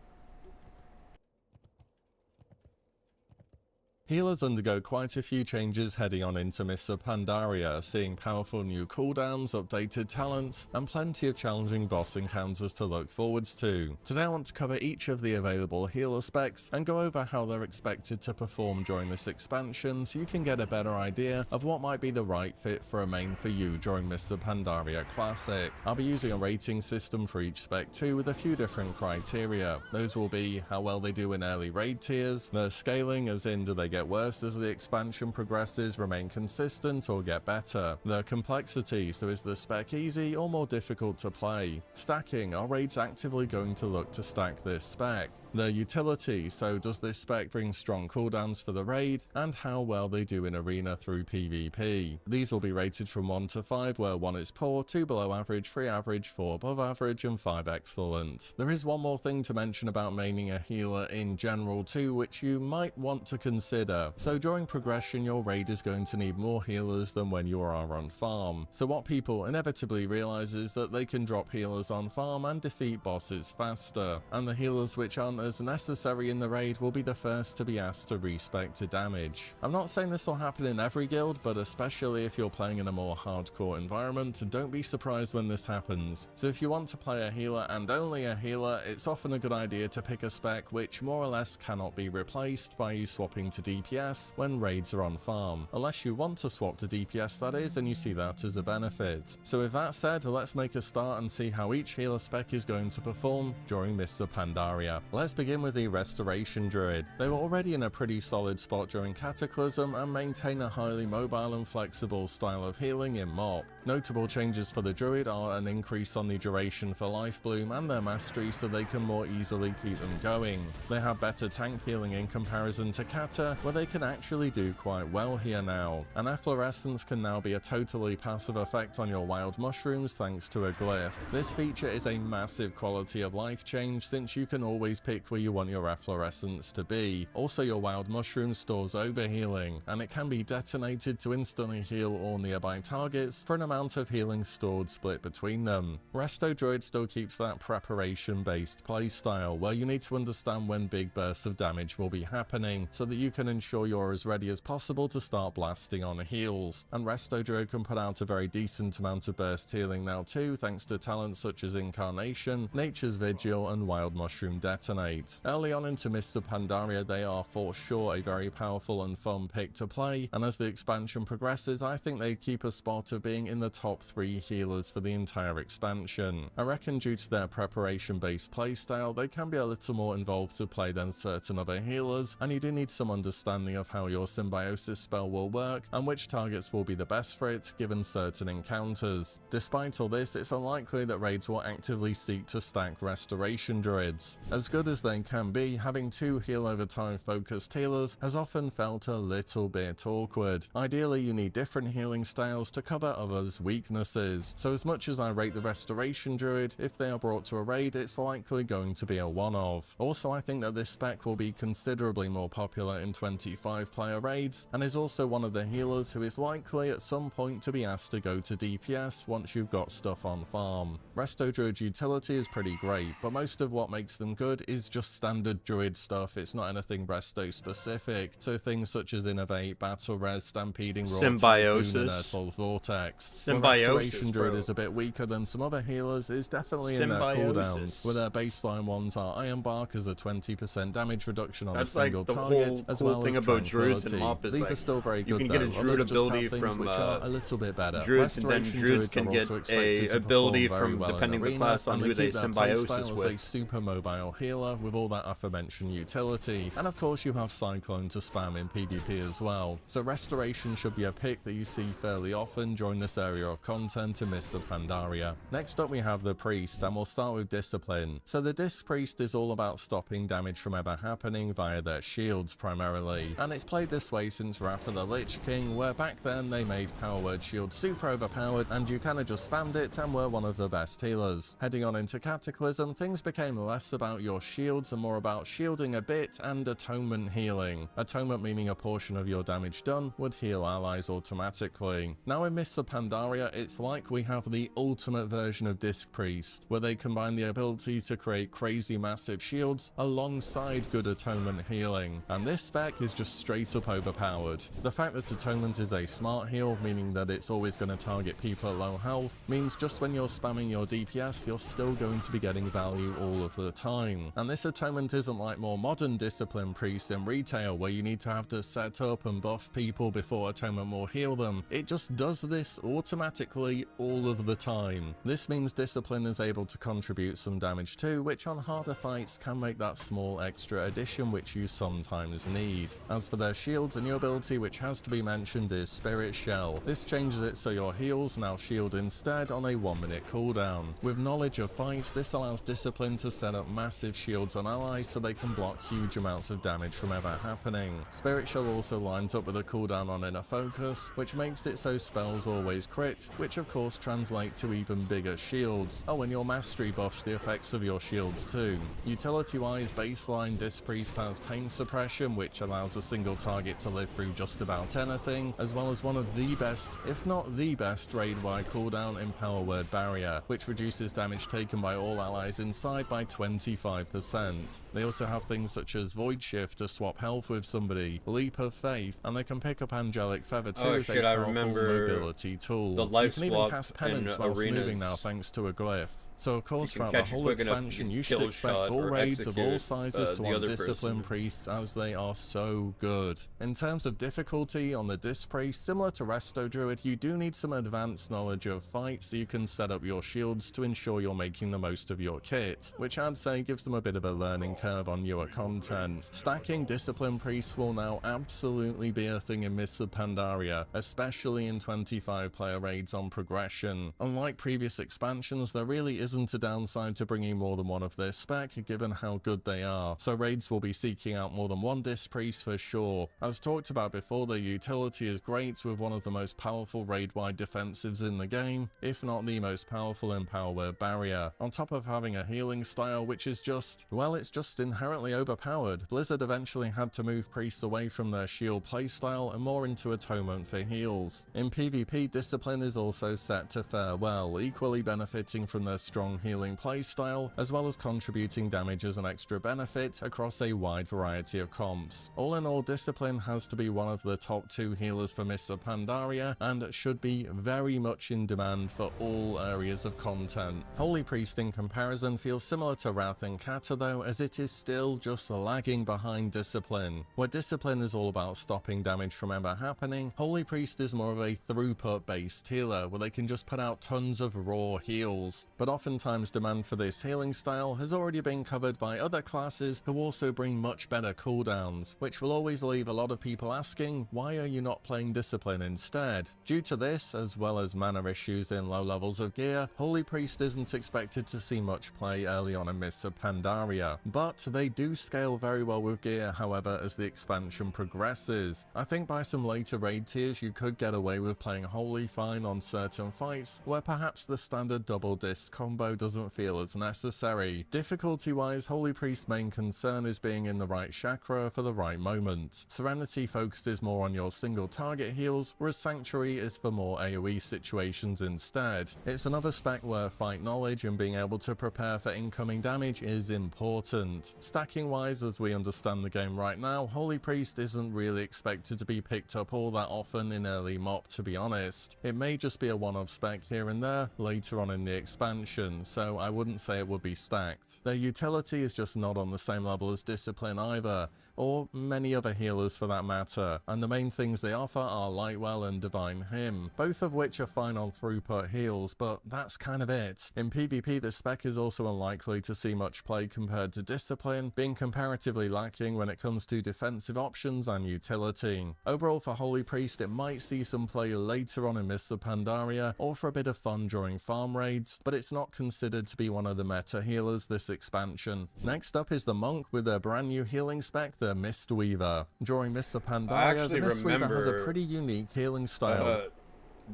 Healers undergo quite a few changes heading on into Mists of Pandaria, seeing powerful new cooldowns, updated talents, and plenty of challenging boss encounters to look forwards to. Today I want to cover each of the available healer specs and go over how they're expected to perform during this expansion so you can get a better idea of what might be the right fit for a main for you during Mists of Pandaria Classic. I'll be using a rating system for each spec too, with a few different criteria. Those will be how well they do in early raid tiers, their scaling as in do they get worse as the expansion progresses, remain consistent, or get better, their complexity, so is the spec easy or more difficult to play, stacking, are raids actively going to look to stack this spec, their utility, so does this spec bring strong cooldowns for the raid, and how well they do in arena through PvP. These will be rated from 1 to 5, where 1 is poor, 2 below average, 3 average, 4 above average, and 5 excellent. There is one more thing to mention about maining a healer in general too, which you might want to consider. So during progression, your raid is going to need more healers than when you are on farm. So what people inevitably realize is that they can drop healers on farm and defeat bosses faster, and the healers which aren't as necessary in the raid will be the first to be asked to respec to damage. I'm not saying this will happen in every guild, but especially if you're playing in a more hardcore environment, don't be surprised when this happens. So if you want to play a healer and only a healer, it's often a good idea to pick a spec which more or less cannot be replaced by you swapping to DPS when raids are on farm, unless you want to swap to DPS that is, and you see that as a benefit. So with that said, let's make a start and see how each healer spec is going to perform during Mists of Pandaria. Let's begin with the Restoration Druid. They were already in a pretty solid spot during Cataclysm and maintain a highly mobile and flexible style of healing in MoP. Notable changes for the Druid are an increase on the duration for Life Bloom and their mastery so they can more easily keep them going. They have better tank healing in comparison to Kata, where they can actually do quite well here now. And Efflorescence can now be a totally passive effect on your wild mushrooms thanks to a glyph. This feature is a massive quality of life change since you can always pick where you want your Efflorescence to be. Also, your wild mushroom stores overhealing, and it can be detonated to instantly heal all nearby targets for an amount of healing stored split between them. Resto Druid still keeps that preparation based playstyle where you need to understand when big bursts of damage will be happening so that you can ensure you're as ready as possible to start blasting on heals. And Resto Druid can put out a very decent amount of burst healing now too, thanks to talents such as Incarnation, Nature's Vigil, and Wild Mushroom Detonate. Early on into Mists of Pandaria, they are for sure a very powerful and fun pick to play, and as the expansion progresses, I think they keep a spot of being in the top 3 healers for the entire expansion. I reckon due to their preparation based playstyle, they can be a little more involved to play than certain other healers, and you do need some understanding of how your symbiosis spell will work and which targets will be the best for it given certain encounters. Despite all this, it's unlikely that raids will actively seek to stack Restoration Druids. As good as they can be, having 2 heal over time focused healers has often felt a little bit awkward. Ideally, you need different healing styles to cover others' weaknesses. So as much as I rate the Restoration Druid, if they are brought to a raid, it's likely going to be a one-off. Also, I think that this spec will be considerably more popular in 25-player raids, and is also one of the healers who is likely at some point to be asked to go to DPS once you've got stuff on farm. Resto Druid's utility is pretty great, but most of what makes them good is just standard Druid stuff. It's not anything Resto specific, so things such as Innovate, Battle Res, Stampeding Roar, Symbiosis, and Soul Vortex. Symbiosis, where Restoration Druid bro. is a bit weaker than some other healers is definitely in their cooldowns, where their baseline ones are Iron Bark as a 20% damage reduction on That's a single like the target, whole as cool well thing as about Druids and Tranquility. MoP is These like, are still very you good can though. get a Druid Others just ability have things from which are a little bit better. Druids, and then Restoration Druids Druids can are get also expected a to ability perform very from well in depending the arena, class on and who they keep their symbiosis playstyle as with. a super mobile healer with all that aforementioned utility, and of course you have Cyclone to spam in PvP as well. So Restoration should be a pick that you see fairly often during this area of content in Mists of Pandaria. Next up we have the Priest, and we'll start with Discipline. So the Disc Priest is all about stopping damage from ever happening via their shields primarily, and it's played this way since Wrath of the Lich King, where back then they made Power Word Shield super overpowered and you kinda just spammed it and were one of the best healers. Heading on into Cataclysm, things became less about your shields and more about shielding a bit and atonement healing. Atonement meaning a portion of your damage done would heal allies automatically. Now in Mists of Pandaria, Pandaria, it's like we have the ultimate version of Disc Priest, where they combine the ability to create crazy massive shields alongside good atonement healing, and this spec is just straight up overpowered. The fact that atonement is a smart heal, meaning that it's always going to target people at low health, means just when you're spamming your DPS, you're still going to be getting value all of the time. And this atonement isn't like more modern Discipline Priest in retail, where you need to have to set up and buff people before atonement will heal them. It just does this automatically all of the time. This means Discipline is able to contribute some damage too, which on harder fights can make that small extra addition which you sometimes need. As for their shields, a new ability which has to be mentioned is Spirit Shell. This changes it so your heals now shield instead on a 1-minute cooldown. With knowledge of fights, this allows Discipline to set up massive shields on allies so they can block huge amounts of damage from ever happening. Spirit Shell also lines up with a cooldown on inner focus, which makes it so spells always crit, which of course translate to even bigger shields. Oh, and your mastery buffs the effects of your shields too. Utility-wise, baseline Disc Priest has pain suppression, which allows a single target to live through just about anything, as well as one of the best, if not the best, raid-wide cooldown in Power Word Barrier, which reduces damage taken by all allies inside by 25%. They also have things such as Void Shift to swap health with somebody, Leap of Faith, and they can pick up Angelic Feather too as a powerful mobility tool. The life you can even swap cast Penance in whilst arenas. Moving now thanks to a glyph. So of course throughout the catch it whole quick enough, expansion you you can should kill expect shot all or raids of all execute, sizes to the want other Discipline person. Priests as they are so good. In terms of difficulty on the Disc Priest, similar to Resto Druid, you do need some advanced knowledge of fight so you can set up your shields to ensure you're making the most of your kit, which I'd say gives them a bit of a learning curve on newer content. Stacking Discipline Priests will now absolutely be a thing in Mists of Pandaria, especially in 25 player raids on progression. Unlike previous expansions, there really isn't a downside to bringing more than one of this spec given how good they are, so raids will be seeking out more than one Disc Priest for sure. As talked about before, their utility is great with one of the most powerful raid-wide defensives in the game, if not the most powerful in Power Word Barrier, on top of having a healing style which is just, well, it's just inherently overpowered. Blizzard eventually had to move priests away from their shield playstyle and more into atonement for heals. In PvP, Discipline is also set to fare well, equally benefiting from their strong healing playstyle, as well as contributing damage as an extra benefit across a wide variety of comps. All in all, Discipline has to be one of the top 2 healers for Mists of Pandaria, and should be very much in demand for all areas of content. Holy Priest in comparison feels similar to Wrath and Kata though, as it is still just lagging behind Discipline. Where Discipline is all about stopping damage from ever happening, Holy Priest is more of a throughput based healer, where they can just put out tons of raw heals, but oftentimes demand for this healing style has already been covered by other classes who also bring much better cooldowns, which will always leave a lot of people asking, why are you not playing Discipline instead? Due to this, as well as mana issues in low levels of gear, Holy Priest isn't expected to see much play early on in Mists of Pandaria, but they do scale very well with gear however as the expansion progresses. I think by some later raid tiers you could get away with playing Holy fine on certain fights where perhaps the standard double disc combo doesn't feel as necessary. Difficulty wise, Holy Priest's main concern is being in the right chakra for the right moment. Serenity focuses more on your single target heals, whereas Sanctuary is for more AoE situations instead. It's another spec where fight knowledge and being able to prepare for incoming damage is important. Stacking wise, as we understand the game right now, Holy Priest isn't really expected to be picked up all that often in early MOP, to be honest. It may just be a one-off spec here and there later on in the expansion, so I wouldn't say it would be stacked. Their utility is just not on the same level as Discipline either, or many other healers for that matter, and the main things they offer are Lightwell and Divine Hymn, both of which are fine on throughput heals, but that's kind of it. In PvP, this spec is also unlikely to see much play compared to Discipline, being comparatively lacking when it comes to defensive options and utility. Overall, for Holy Priest, it might see some play later on in Mists of Pandaria, or for a bit of fun during farm raids, but it's not considered to be one of the meta healers this expansion. Next up is the Monk with their brand new healing spec, the Mistweaver. During Mists of Pandaria, the Mistweaver has a pretty unique healing style.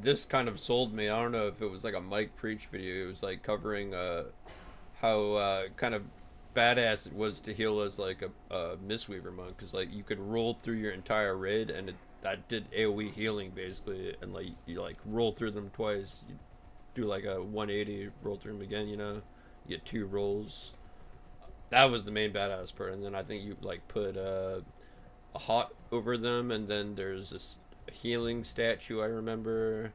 This kind of sold me. I don't know if it was like a Mike Preach video. It was like covering how kind of badass it was to heal as like a Mistweaver monk, because like you could roll through your entire raid and that did AoE healing basically, and like you like roll through them twice. You do like a 180, roll through them again. You know, you get 2 rolls. That was the main badass part, and then I think you like put a hot over them, and then there's this healing statue I remember,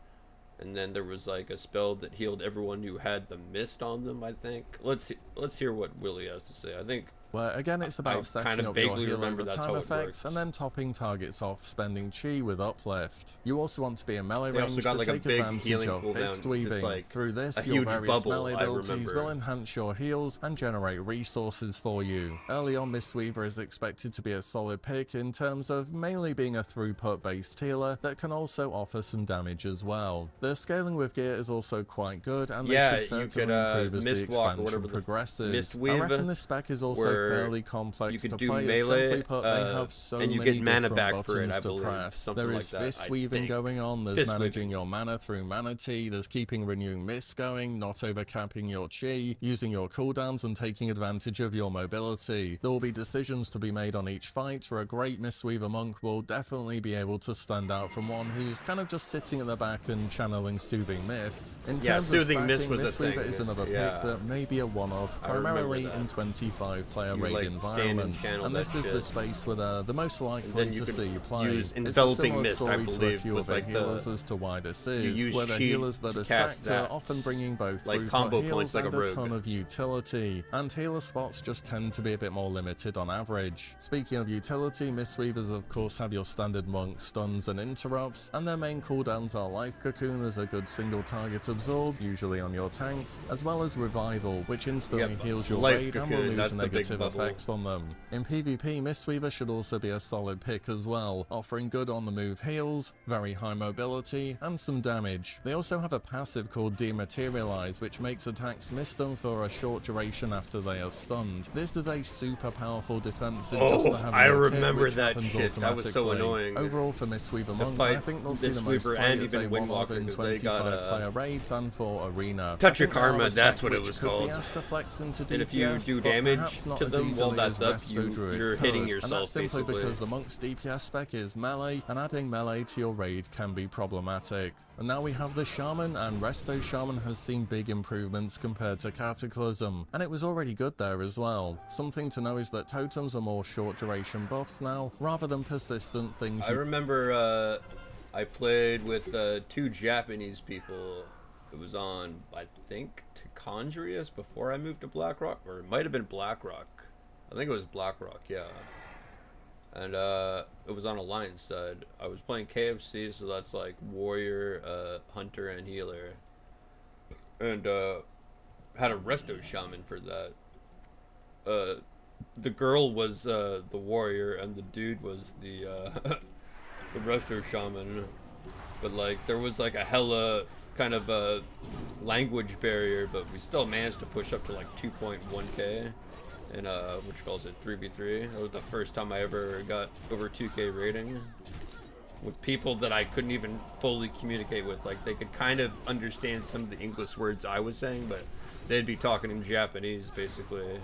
and then there was like a spell that healed everyone who had the mist on them. I think. Let's hear what Willie has to say. I think. Where again it's about setting up your heal over time effects and then topping targets off spending chi with uplift. You also want to be in melee range to take advantage of fist weaving. Through this, your various melee abilities will enhance your heals and generate resources for you. Early on, Mistweaver is expected to be a solid pick in terms of mainly being a throughput based healer that can also offer some damage as well. The scaling with gear is also quite good, and they should certainly improve as the expansion progresses. I reckon this spec is also fairly complex to play. Melee, simply put, they have so and you many get mana different back buttons for it, I to believe. press. There is fist weaving going on, there's managing your mana through mana tea, there's keeping renewing mist going, not overcapping your chi, using your cooldowns and taking advantage of your mobility. There will be decisions to be made on each fight, where a great Mistweaver monk will definitely be able to stand out from one who's kind of just sitting at the back and channeling Soothing Mist. In terms of stacking, Mistweaver is another pick that may be a one-off, primarily in 25 player raid environments, and this is the space where they're the most likely to see you play. It's a similar story to a few of the healers as to why this is, where the healers that are stacked are often bringing both throughput heals and a ton of utility, and healer spots just tend to be a bit more limited on average. Speaking of utility, Mistweavers of course have your standard monk stuns and interrupts, and their main cooldowns are Life Cocoon as a good single target absorb, usually on your tanks, as well as Revival, which instantly heals your raid and will lose negative effects on them. In PvP, Mistweaver should also be a solid pick as well, offering good on the move heals, very high mobility, and some damage. They also have a passive called Dematerialize, which makes attacks miss them for a short duration after they are stunned. This is a super powerful defensive just to have your kit, which happens automatically. Was so annoying. Overall for Mistweaver Monk, I think they'll see the most play as a one-off in 25 player raids and for Arena. Touch of Karma, that's what it was called. And if you do damage to them while that's up, you're hitting yourself, and that's simply basically. Because the Monk's DPS spec is melee, and adding melee to your raid can be problematic. And now we have the Shaman, and Resto Shaman has seen big improvements compared to Cataclysm, and it was already good there as well. Something to know is that totems are more short duration buffs now, rather than persistent things. I remember I played with 2 Japanese people. It was on, I think, Conjurious before I moved to Blackrock, or it might have been Blackrock. I think it was Blackrock, yeah. And it was on Alliance side. I was playing KFC, so that's like Warrior, Hunter, and Healer. And had a Resto Shaman for that. The girl was the Warrior, and the dude was the the Resto Shaman. But like, there was like a hella kind of a language barrier, but we still managed to push up to like 2.1k in which calls it 3v3. That was the first time I ever got over 2k rating with people that I couldn't even fully communicate with. Like, they could kind of understand some of the English words I was saying, but they'd be talking in Japanese basically.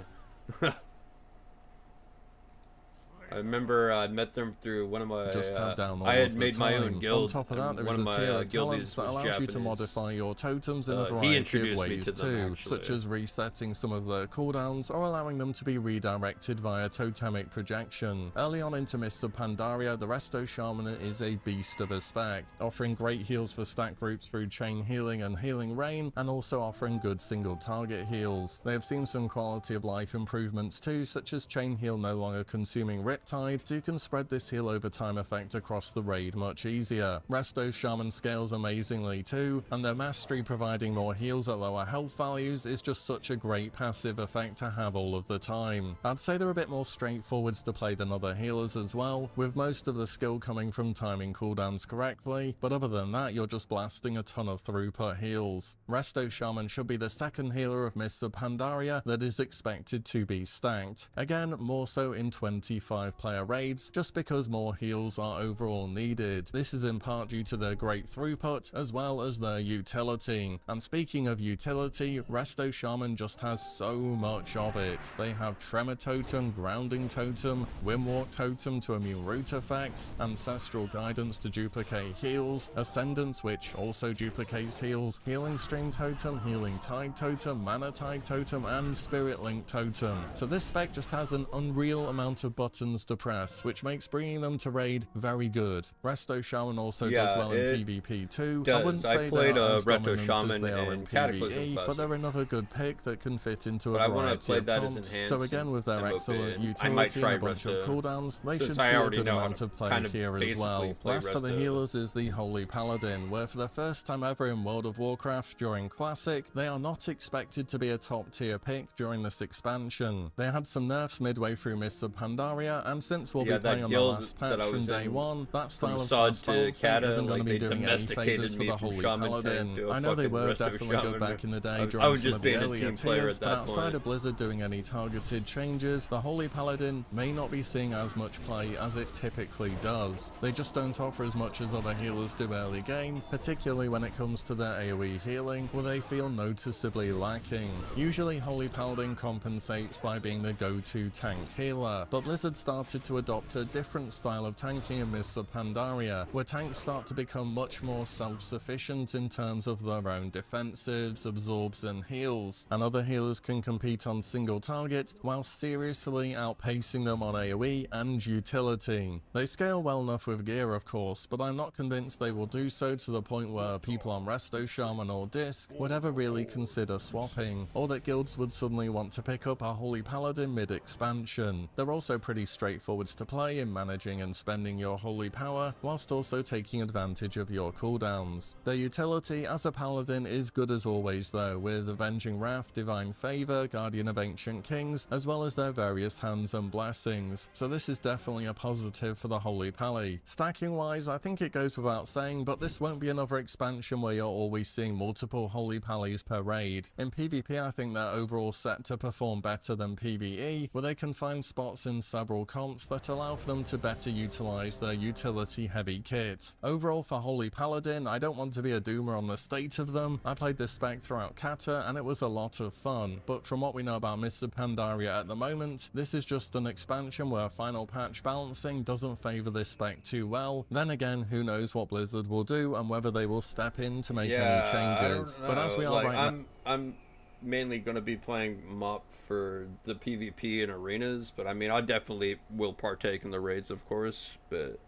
I remember I met them through one of my. I had made my own guild. On top of that, there is a tier of talents that allows you to modify your totems in a variety of ways too, such as resetting some of their cooldowns or allowing them to be redirected via totemic projection. Early on into Mists of Pandaria, the Resto Shaman is a beast of a spec, offering great heals for stack groups through chain healing and healing rain, and also offering good single target heals. They have seen some quality of life improvements too, such as chain heal no longer consuming Riptide, so you can spread this heal over time effect across the raid much easier. Resto's Shaman scales amazingly too, and their mastery providing more heals at lower health values is just such a great passive effect to have all of the time. I'd say they're a bit more straightforwards to play than other healers as well, with most of the skill coming from timing cooldowns correctly, but other than that you're just blasting a ton of throughput heals. Resto Shaman should be the second healer of Mists of Pandaria that is expected to be stacked, again more so in 25 5-player raids just because more heals are overall needed. This is in part due to their great throughput as well as their utility. And speaking of utility, Resto Shaman just has so much of it. They have Tremor Totem, Grounding Totem, Windwalk Totem to immune root effects, Ancestral Guidance to duplicate heals, Ascendance which also duplicates heals, Healing Stream Totem, Healing Tide Totem, Mana Tide Totem, and Spirit Link Totem. So this spec just has an unreal amount of buttons to press, which makes bringing them to raid very good. Resto Shaman also does well in PvP too. I wouldn't say they are as dominant as they are in PvE, but they're another good pick that can fit into a variety of comps. So again, with their excellent utility and a bunch of cooldowns, they should see a good amount of play here as well. Last for the healers is the Holy Paladin, where for the first time ever in World of Warcraft during Classic, they are not expected to be a top tier pick during this expansion. They had some nerfs midway through Mists of Pandaria, and since we'll be playing on the last patch from day one, that style of class balancing isn't going to be doing any favours for the Holy Paladin. I know they were definitely good back in the day during some of the earlier tiers, but outside of Blizzard doing any targeted changes, the Holy Paladin may not be seeing as much play as it typically does. They just don't offer as much as other healers do early game, particularly when it comes to their AoE healing, where they feel noticeably lacking. Usually Holy Paladin compensates by being the go-to tank healer, but Blizzard started to adopt a different style of tanking in Mists of Pandaria, where tanks start to become much more self-sufficient in terms of their own defensives, absorbs and heals, and other healers can compete on single target while seriously outpacing them on AoE and utility. They scale well enough with gear of course, but I'm not convinced they will do so to the point where people on Resto Shaman or Disc would ever really consider swapping, or that guilds would suddenly want to pick up a Holy Paladin mid-expansion. They're also pretty straightforward to play in managing and spending your holy power, whilst also taking advantage of your cooldowns. Their utility as a paladin is good as always though, with Avenging Wrath, Divine Favour, Guardian of Ancient Kings, as well as their various hands and blessings, so this is definitely a positive for the Holy Pally. Stacking wise, I think it goes without saying, but this won't be another expansion where you're always seeing multiple Holy Pallies per raid. In PvP I think they're overall set to perform better than PvE, where they can find spots in several comps that allow for them to better utilise their utility heavy kit. Overall for Holy Paladin, I don't want to be a doomer on the state of them. I played this spec throughout Kata and it was a lot of fun, but from what we know about Mists of Pandaria at the moment, this is just an expansion where final patch balancing doesn't favour this spec too well. Then again, who knows what Blizzard will do and whether they will step in to make any changes. But as we are right now, I'm mainly going to be playing MOP for the PvP and arenas, but I mean I definitely will partake in the raids of course, but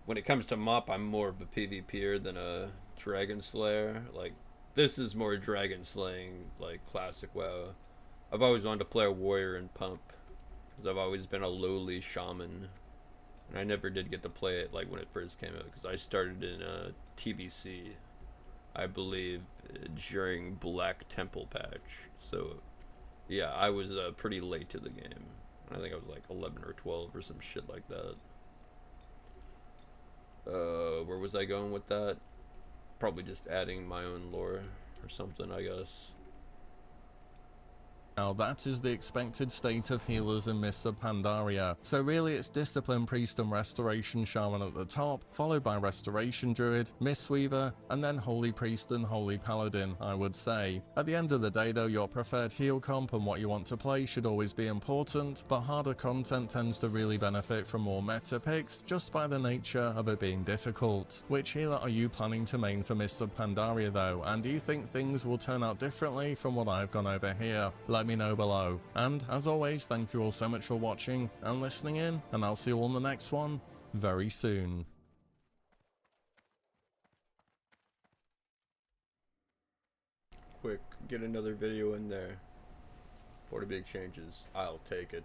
when it comes to MOP I'm more of a PvPer than a Dragon Slayer. Like this is more dragon slaying, like classic WoW. I've always wanted to play a warrior and pump because I've always been a lowly shaman, and I never did get to play it like when it first came out because I started in TBC, I believe, during Black Temple patch. So yeah, I was pretty late to the game. I think I was like 11 or 12 or some shit like that. Where was I going with that? Probably just adding my own lore or something, I guess. Now that is the expected state of healers in Mists of Pandaria. So really it's Discipline Priest and Restoration Shaman at the top, followed by Restoration Druid, Mistweaver, and then Holy Priest and Holy Paladin, I would say. At the end of the day though, your preferred heal comp and what you want to play should always be important, but harder content tends to really benefit from more meta picks just by the nature of it being difficult. Which healer are you planning to main for Mists of Pandaria though, and do you think things will turn out differently from what I've gone over here? Let me know below. And as always, thank you all so much for watching and listening in, and I'll see you all in the next one very soon. Quick, get another video in there. 40 big changes. I'll take it.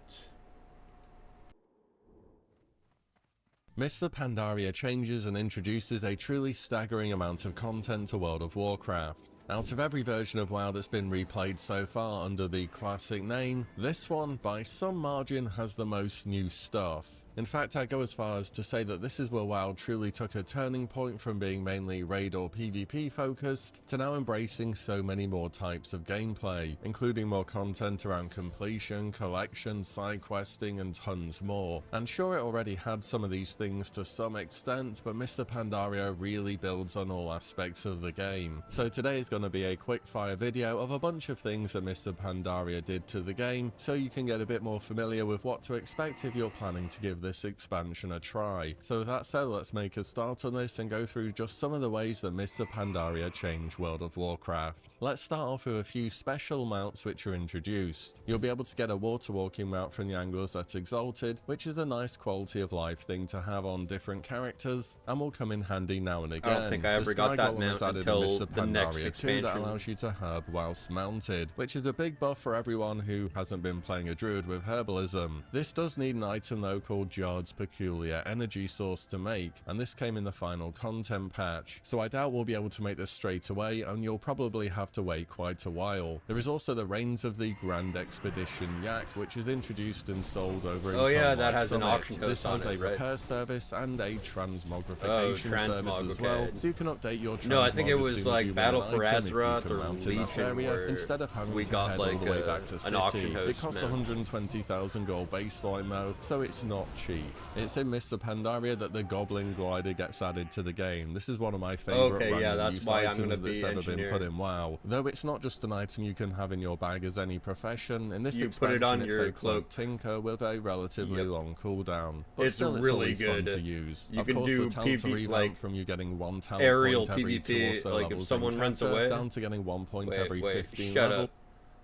Mists of Pandaria changes and introduces a truly staggering amount of content to World of Warcraft. Out of every version of WoW that's been replayed so far under the classic name, this one by some margin has the most new stuff. In fact, I go as far as to say that this is where WoW truly took a turning point from being mainly raid or PvP focused to now embracing so many more types of gameplay, including more content around completion, collection, side questing, and tons more. And sure, it already had some of these things to some extent, but Mr. Pandaria really builds on all aspects of the game. So today is going to be a quick fire video of a bunch of things that Mr. Pandaria did to the game, so you can get a bit more familiar with what to expect if you're planning to give this expansion a try. So with that said, let's make a start on this and go through just some of the ways that Mr. Pandaria changed World of Warcraft. Let's start off with a few special mounts which are introduced. You'll be able to get a water walking mount from the Anglers at Exalted, which is a nice quality of life thing to have on different characters, and will come in handy now and again. I don't think I ever got that mount until the next expansion. That allows you to herb whilst mounted, which is a big buff for everyone who hasn't been playing a druid with herbalism. This does need an item though called Jard's Peculiar Energy Source to make, and this came in the final content patch, so I doubt we'll be able to make this straight away, and you'll probably have to wait quite a while. There is also the Reigns of the Grand Expedition Yak, which is introduced and sold over in that has Summit. an auction code. This has a repair service and a transmogrification service as well, so you can update your transmog. No, I think it was like Battle for Azeroth or Legion, instead of having we to got head like all the way back to an auction City. host It costs 120,000 gold baseline mode, so it's not cheap. It's in Mr. Pandaria that the Goblin Glider gets added to the game. This is one of my favourite random use items that's ever been put in WoW. Though it's not just an item you can have in your bag as any profession, in this expansion it's a cloak tinker with a relatively long cooldown. But it's still, really it's always fun to use. You of can course, do the talents are PvP, revamped from you getting 1 talent aerial point every 2 or PvP, so like levels if someone runs encounter, away, down to getting 1 point every 15 shut level. Up.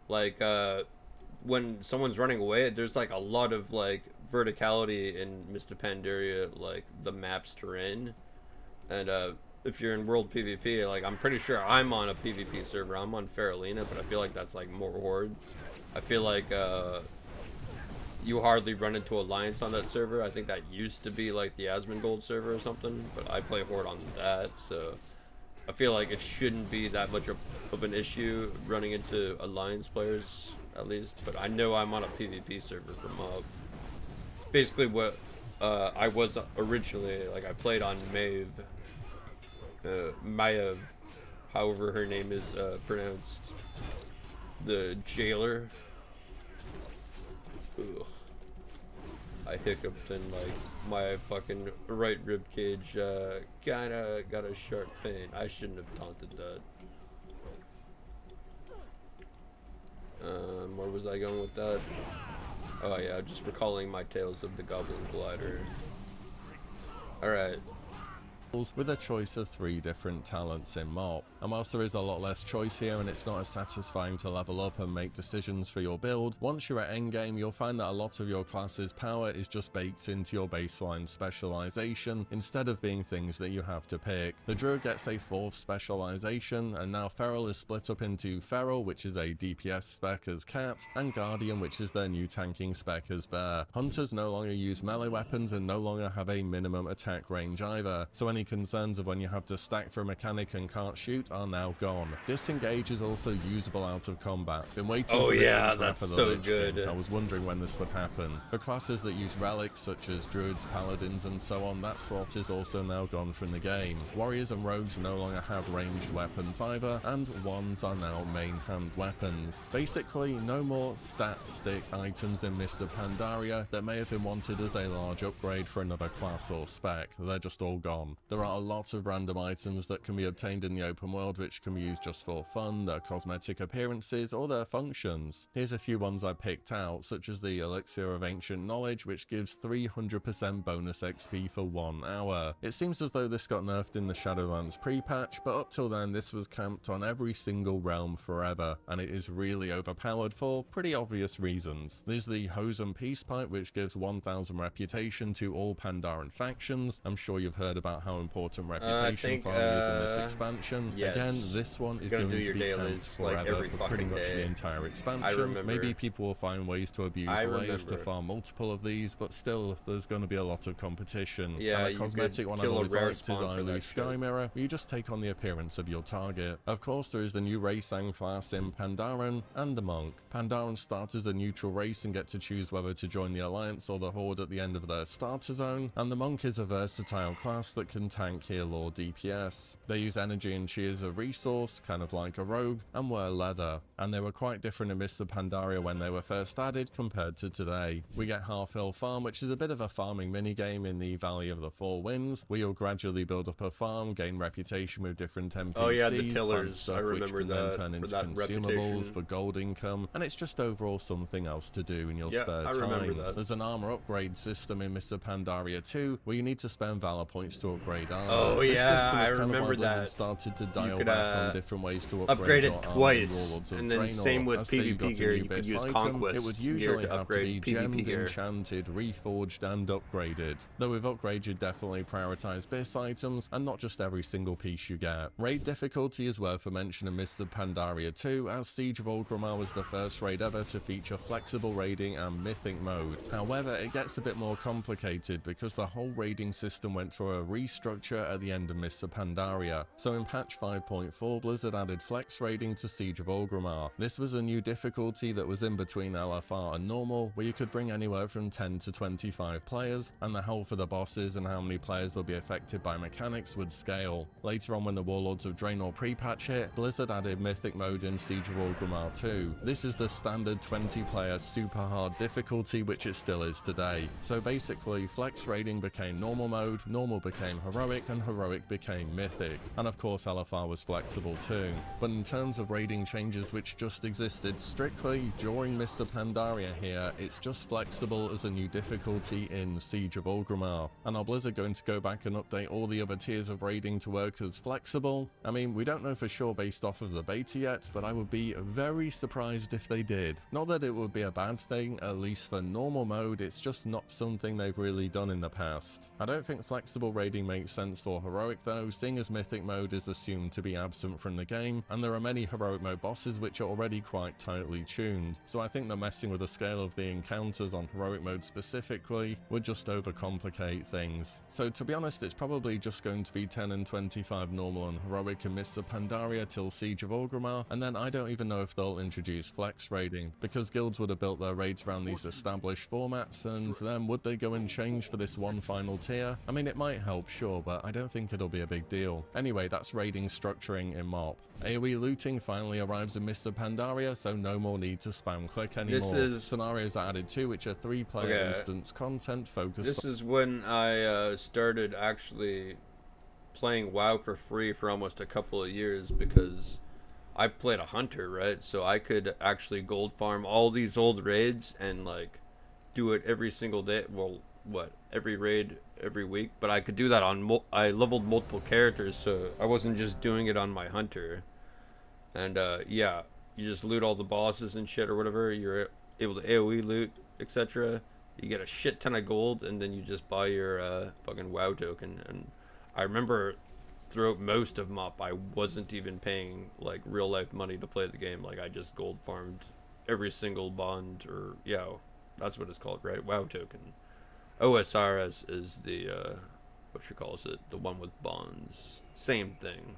Like when someone's running away, there's like a lot of like verticality in Mr. Pandaria, like the map's terrain, and if you're in world PvP, like I'm pretty sure I'm on a PvP server. I'm on Faralina, but I feel like that's like more horde. I feel like you hardly run into Alliance on that server. I think that used to be like the Asmongold server or something, but I play horde on that, so I feel like it shouldn't be that much of an issue running into Alliance players, at least. But I know I'm on a PvP server for mob. Basically what I was originally, like I played on Maeve, Maiev, however her name is pronounced, the jailer. Ugh. I hiccuped and like my fucking right rib cage kinda got a sharp pain. I shouldn't have taunted that. Where was I going with that? Oh yeah, just recalling my tales of the Goblin Glider. Alright. With a choice of 3 different talents in MOP. And whilst there is a lot less choice here and it's not as satisfying to level up and make decisions for your build, once you're at endgame you'll find that a lot of your class's power is just baked into your baseline specialization instead of being things that you have to pick. The Druid gets a 4th specialization, and now Feral is split up into Feral, which is a DPS spec as Cat, and Guardian, which is their new tanking spec as Bear. Hunters no longer use melee weapons and no longer have a minimum attack range either, so any concerns of when you have to stack for a mechanic and can't shoot are now gone. Disengage is also usable out of combat. Been waiting for this since Wrath of the Lich King. I was wondering when this would happen. For classes that use relics such as druids, paladins and so on, that slot is also now gone from the game. Warriors and rogues no longer have ranged weapons either, and wands are now main hand weapons. Basically, no more stat stick items in Mr. Pandaria that may have been wanted as a large upgrade for another class or spec. They're just all gone. There are a lot of random items that can be obtained in the open world which can be used just for fun, their cosmetic appearances, or their functions. Here's a few ones I picked out, such as the Elixir of Ancient Knowledge, which gives 300% bonus XP for 1 hour. It seems as though this got nerfed in the Shadowlands pre-patch, but up till then this was camped on every single realm forever, and it is really overpowered for pretty obvious reasons. There's the Hosen Peace Pipe, which gives 1000 reputation to all Pandaren factions. I'm sure you've heard about how important reputation think, farming is in this expansion. yes. Again, this one is You're going gonna to do be your camped dailies, like, forever every for pretty fucking much the day. entire I expansion. remember. Maybe people will find ways to abuse ways to farm multiple of these, but still, there's going to be a lot of competition. Yeah, and the cosmetic one I've kill a always rare liked is spawn for Ailu that Sky shit. Mirror, where you just take on the appearance of your target. Of course, there is the new Race-Sang class in Pandaren and the Monk. Pandaren start as a neutral race and get to choose whether to join the Alliance or the Horde at the end of their starter zone, and the Monk is a versatile class that can tank, heal, or DPS. They use energy and chi as a resource, kind of like a rogue, and wear leather, and they were quite different in Mists of Pandaria when they were first added compared to today. We get Half Hill Farm, which is a bit of a farming minigame in the Valley of the Four Winds, where you'll gradually build up a farm, gain reputation with different NPCs, Oh yeah, the plant pillars. stuff I which remember can that then turn for into that consumables reputation. for gold income, and it's just overall something else to do in your Yeah, spare I time. remember that. There's an armor upgrade system in Mists of Pandaria 2, where you need to spend Valor points to upgrade armor. Oh, This yeah, system is I kind of why remember Blizzard that. started to dial could, back on different ways to upgrade upgrade it your armor in twice, Warlords of and then Draenor. same with Let's say you PvP got a gear, new you could base use item, Conquest it would gear usually to have to upgrade be PvP gemmed, gear. enchanted, reforged, and upgraded. Though with upgrade you'd definitely prioritize base items, and not just every single piece you get. Raid difficulty is worth a mention in Mists of Pandaria 2, as Siege of Orgrimmar was the first raid ever to feature flexible raiding and mythic mode. However, it gets a bit more complicated because the whole raiding system went through a restructure at the end of Mists of Pandaria. So in patch 5.4, Blizzard added flex raiding to Siege of Orgrimmar. This was a new difficulty that was in between LFR and normal, where you could bring anywhere from 10 to 25 players, and the health of the bosses and how many players will be affected by mechanics would scale. Later on, when the Warlords of Draenor pre-patch hit, Blizzard added mythic mode in Siege of Orgrimmar 2. This is the standard 20-player super hard difficulty, which it still is today. So basically, flex raiding became normal mode, normal became heroic, and heroic became mythic. And of course LFR was flexible too. But in terms of raiding changes which just existed strictly during Mists of Pandaria here, it's just flexible as a new difficulty in Siege of Orgrimmar. And are Blizzard going to go back and update all the other tiers of raiding to work as flexible? I mean, we don't know for sure based off of the beta yet, but I would be very surprised if they did. Not that it would be a bad thing, at least for normal mode, it's just not something they've really done in the past. I don't think flexible raiding makes sense for heroic though, seeing as mythic mode is assumed to be absent from the game, and there are many heroic mode bosses which are already quite tightly tuned, so I think that messing with the scale of the encounters on heroic mode specifically would just overcomplicate things. So to be honest, it's probably just going to be 10 and 25 normal and heroic in Mists of Pandaria till Siege of Orgrimmar, and then I don't even know if they'll introduce flex raiding, because guilds would have built their raids around these established formats, and then would they go and change for this one final tier? I mean, it might help, sure, but I don't think it'll be a big deal. Anyway, that's raiding structuring in MoP. AoE looting finally arrives in Mists of Pandaria, so no more need to spam click anymore. Scenarios are added too, which are 3-player instance content focused. This is when I started actually playing WoW for free for almost a couple of years, because I played a hunter, right? So I could actually gold farm all these old raids and like do it every single day. Well, every raid every week, but I could do that on I leveled multiple characters, so I wasn't just doing it on my hunter. And yeah, you just loot all the bosses and shit or whatever. You're able to AoE loot, etc. You get a shit ton of gold, and then you just buy your fucking WoW token. And I remember throughout most of MoP, I wasn't even paying like real life money to play the game. Like I just gold farmed every single bond, or yeah, that's what it's called, right? WoW token. OSRS is the what you calls it, the one with bonds. Same thing.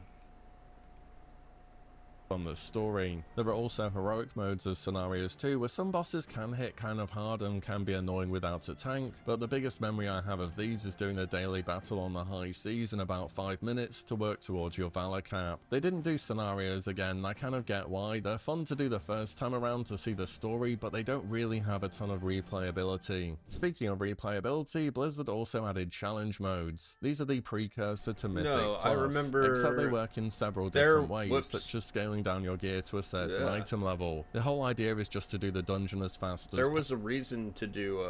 On the story. There are also heroic modes of scenarios too, where some bosses can hit kind of hard and can be annoying without a tank, but the biggest memory I have of these is doing the daily battle on the high seas in about 5 minutes to work towards your valor cap. They didn't do scenarios again, I kind of get why. They're fun to do the first time around to see the story, but they don't really have a ton of replayability. Speaking of replayability, Blizzard also added challenge modes. These are the precursor to Mythic Plus, I remember, except they work in several different ways, such as scaling down your gear to a certain item level. The whole idea is just to do the dungeon as fast as... There was a reason to do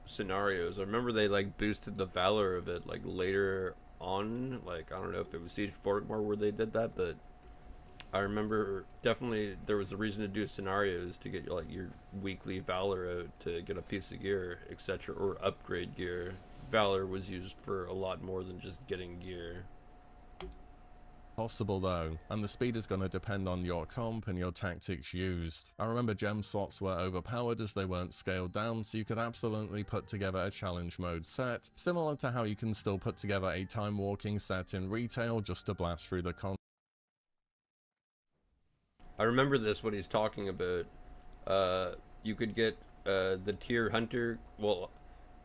scenarios. I remember they like boosted the valor of it like later on. Like I don't know if it was Siege of Orgrimmar where they did that, but I remember definitely there was a reason to do scenarios to get like your weekly valor out to get a piece of gear, etc., or upgrade gear Valor was used for a lot more than just getting gear. Possible though, and the speed is going to depend on your comp and your tactics used. I remember gem slots were overpowered as they weren't scaled down, so you could absolutely put together a challenge mode set, similar to how you can still put together a time walking set in retail just to blast through the content. I remember this, what he's talking about. You could get the tier hunter. Well,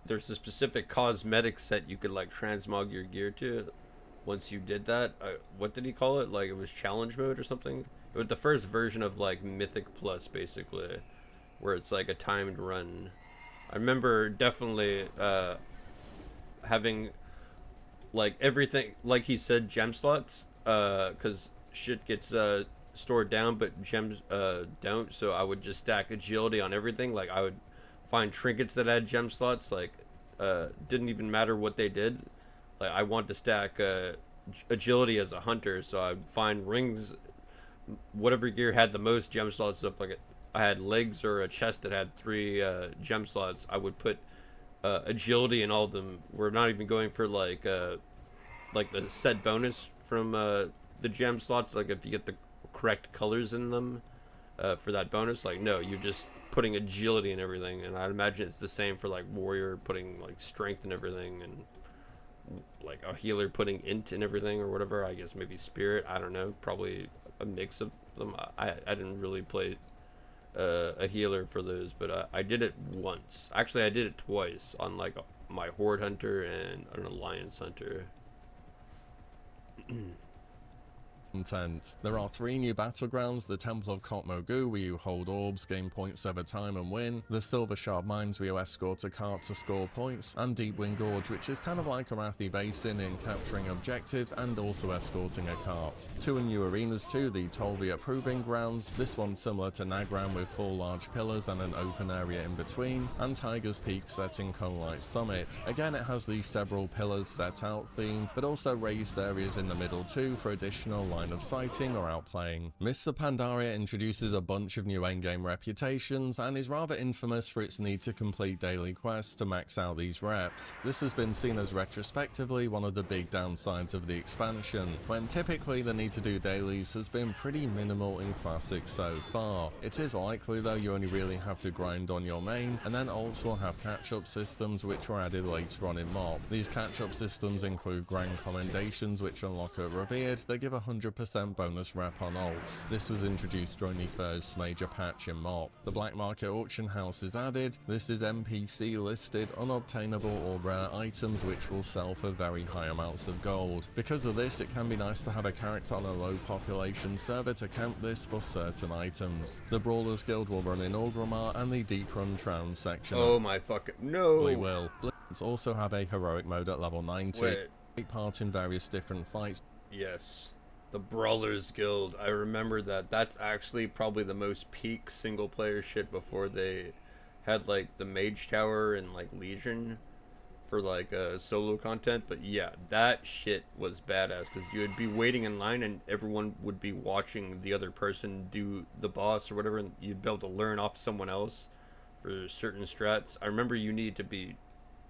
there's a specific cosmetic set you could like transmog your gear to. Once you did that, what did he call it? Like, it was challenge mode or something? It was the first version of like Mythic Plus, basically, where it's like a timed run. I remember definitely having like everything, like he said, gem slots, because shit gets stored down, but gems don't. So I would just stack agility on everything. Like, I would find trinkets that had gem slots. Like, didn't even matter what they did. Like, I want to stack agility as a hunter, so I'd find rings, whatever gear had the most gem slots up. Like, I had legs or a chest that had 3 gem slots. I would put agility in all of them. We're not even going for like the set bonus from the gem slots. Like, if you get the correct colors in them for that bonus, like, no, you're just putting agility and everything. And I'd imagine it's the same for like warrior, putting like strength and everything, and like a healer putting int and everything, or whatever. I guess maybe spirit, I don't know, probably a mix of them. I didn't really play a healer for those, but I did it once. Actually, I did it twice on like my horde hunter and an alliance hunter. There are 3 new battlegrounds: the Temple of Kotmogu, where you hold orbs, gain points over time and win; the Silver Sharp Mines, where you escort a cart to score points; and Deepwind Gorge, which is kind of like Arathi Basin in capturing objectives and also escorting a cart. 2 new arenas too: the Tolbia Proving Grounds, this one's similar to Nagram with 4 large pillars and an open area in between; and Tiger's Peak set in Colite Summit. Again, it has the several pillars set out theme, but also raised areas in the middle too for additional line of sighting or outplaying. Mists of Pandaria introduces a bunch of new endgame reputations and is rather infamous for its need to complete daily quests to max out these reps. This has been seen as retrospectively one of the big downsides of the expansion, when typically the need to do dailies has been pretty minimal in Classic so far. It is likely though you only really have to grind on your main, and then ults will have catch-up systems which were added later on in MOP. These catch-up systems include Grand Commendations, which unlock at Revered. They give 100% bonus rep on ults. This was introduced during the first major patch in MOP. The Black Market Auction House is added. This is NPC listed, unobtainable or rare items which will sell for very high amounts of gold. Because of this, it can be nice to have a character on a low population server to count this for certain items. The Brawlers Guild will run in Orgrimmar, and the Deep Run Trown section Oh my fucking no! will. Blitz also have a heroic mode at level 90. Wait. Take part in various different fights. Yes. The Brawlers Guild. I remember that. That's actually probably the most peak single player shit before they had like the Mage Tower and like Legion for like solo content. But yeah, that shit was badass because you would be waiting in line and everyone would be watching the other person do the boss or whatever, and you'd be able to learn off someone else for certain strats. I remember you need to be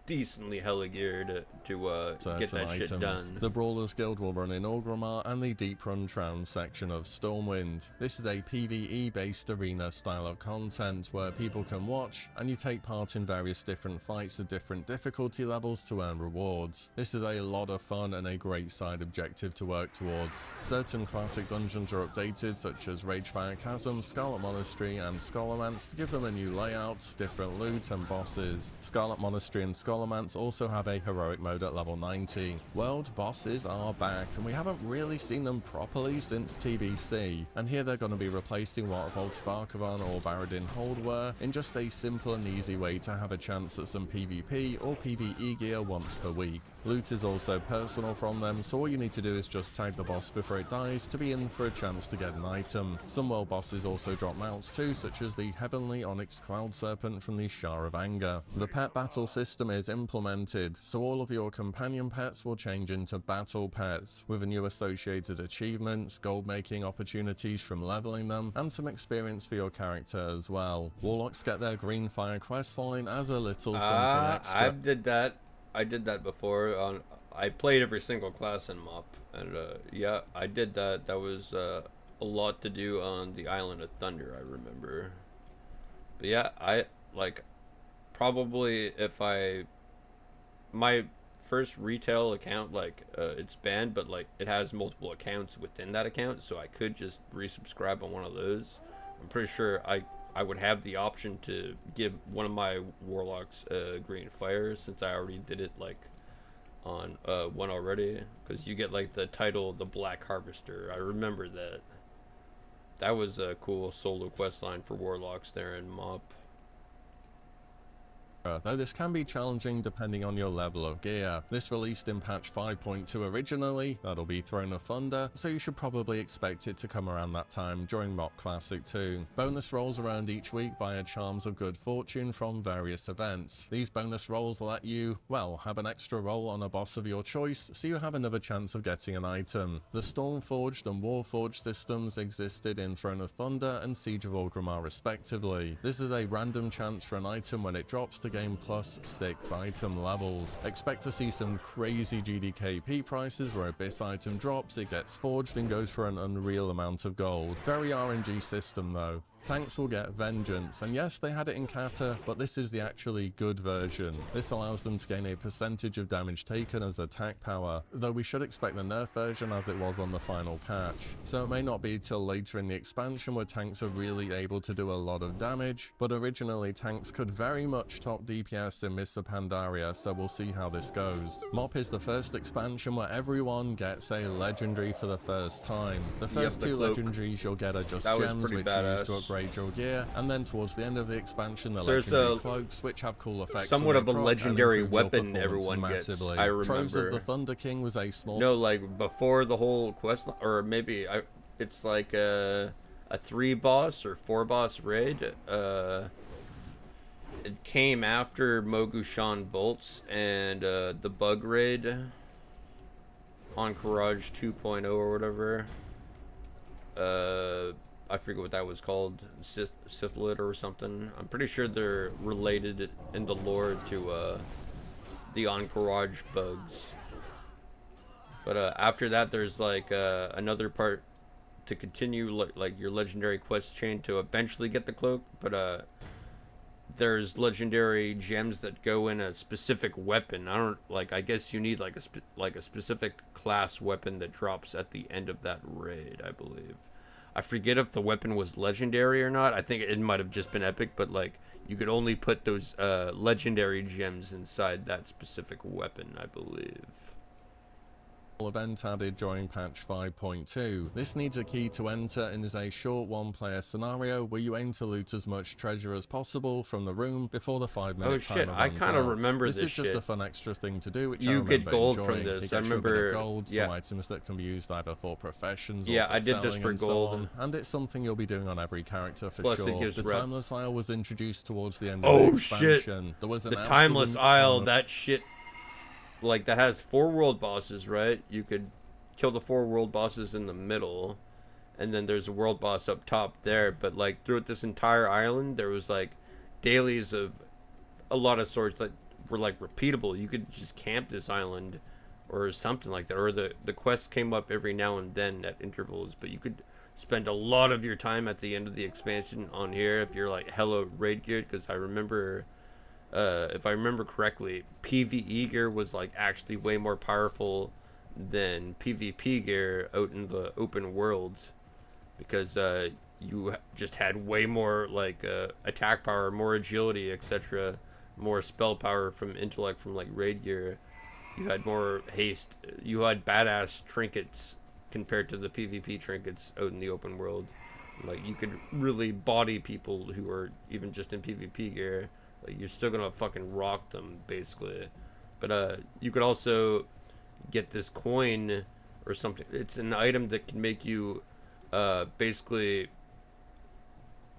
decently hella geared to get that shit done. The Brawlers Guild will run in Orgrimmar and the Deep Run Trown section of Stormwind. This is a PvE based arena style of content where people can watch and you take part in various different fights at different difficulty levels to earn rewards. This is a lot of fun and a great side objective to work towards. Certain classic dungeons are updated, such as Ragefire Chasm, Scarlet Monastery and Scholomance, to give them a new layout, different loot and bosses. Scarlet Monastery and Scholomance also have a heroic mode at level 90. World bosses are back, and we haven't really seen them properly since TBC, and here they're going to be replacing what Vault of Arkavan or Baradin Hold were, in just a simple and easy way to have a chance at some PvP or PvE gear once per week. Loot is also personal from them, so all you need to do is just tag the boss before it dies to be in for a chance to get an item. Some world bosses also drop mounts too, such as the Heavenly Onyx Cloud Serpent from the Shah of Anger. The pet battle system is implemented, so all of your companion pets will change into battle pets, with a new associated achievements, gold making opportunities from leveling them, and some experience for your character as well. Warlocks get their Green Fire questline as a little something extra. I did that. I did that before. I played every single class in MOP, and yeah, I did that. That was a lot to do on the Island of Thunder, I remember. But yeah, I like probably if my first retail account, like it's banned, but like it has multiple accounts within that account, so I could just resubscribe on one of those. I'm pretty sure I would have the option to give one of my warlocks green fire, since I already did it like on one already, because you get like the title the Black Harvester. I remember that. That was a cool solo quest line for warlocks there in MOP. Though this can be challenging depending on your level of gear. This released in patch 5.2 originally, that'll be Throne of Thunder, so you should probably expect it to come around that time during MOP Classic 2. Bonus rolls are earned each week via Charms of Good Fortune from various events. These bonus rolls let you, well, have an extra roll on a boss of your choice, so you have another chance of getting an item. The Stormforged and Warforged systems existed in Throne of Thunder and Siege of Orgrimmar respectively. This is a random chance for an item when it drops to gain +6 item levels. Expect to see some crazy GDKP prices where if this item drops, it gets forged and goes for an unreal amount of gold. Very RNG system though. Tanks will get Vengeance, and yes, they had it in Kata, but this is the actually good version. This allows them to gain a percentage of damage taken as attack power, though we should expect the nerf version as it was on the final patch. So it may not be till later in the expansion where tanks are really able to do a lot of damage, but originally tanks could very much top DPS in Mists of Pandaria, so we'll see how this goes. MOP is the first expansion where everyone gets a legendary for the first time. The first two legendaries you'll get are just gems, which you use to upgrade your gear, and then towards the end of the expansion the legendary cloaks, which have cool effects. Somewhat of a legendary weapon everyone gets. I remember. Troves of the Thunder King was a small. No, like before the whole quest, or maybe it's like a 3-boss or 4-boss raid. It came after Mogushan Bolts and the Bug Raid on Courage 2.0 or whatever. I forget what that was called, Sithlit or something. I'm pretty sure they're related in the lore to the Encourage bugs. But after that, there's like another part to continue like your legendary quest chain to eventually get the cloak. But there's legendary gems that go in a specific weapon. I guess you need like a specific class weapon that drops at the end of that raid, I believe. I forget if the weapon was legendary or not. I think it might have just been epic, but like you could only put those legendary gems inside that specific weapon, I believe. Event added during patch 5.2. This needs a key to enter and is a short one-player scenario where you aim to loot as much treasure as possible from the room before the 5-minute timer runs out. I kind of remember this. This is just a fun extra thing to do, which you get gold from this. I remember gold, some items that can be used either for professions or for I did this for gold, and it's something you'll be doing on every character for sure. The Timeless Isle was introduced towards the end of the expansion. Shit. There was the Timeless Isle, that shit. Like, that has 4 world bosses, right? You could kill the 4 world bosses in the middle, and then there's a world boss up top there. But like throughout this entire island, there was like dailies of a lot of sorts that were like repeatable. You could just camp this island or something like that, or the quests came up every now and then at intervals, but you could spend a lot of your time at the end of the expansion on here if you're like hella raid geared. Because I remember, if I remember correctly, PvE gear was like actually way more powerful than PvP gear out in the open world, because you just had way more like attack power, more agility, etc., more spell power from intellect from like raid gear. You had more haste. You had badass trinkets compared to the PvP trinkets out in the open world. Like, you could really body people who are even just in PvP gear. Like, you're still gonna fucking rock them, basically. But you could also get this coin or something. It's an item that can make you basically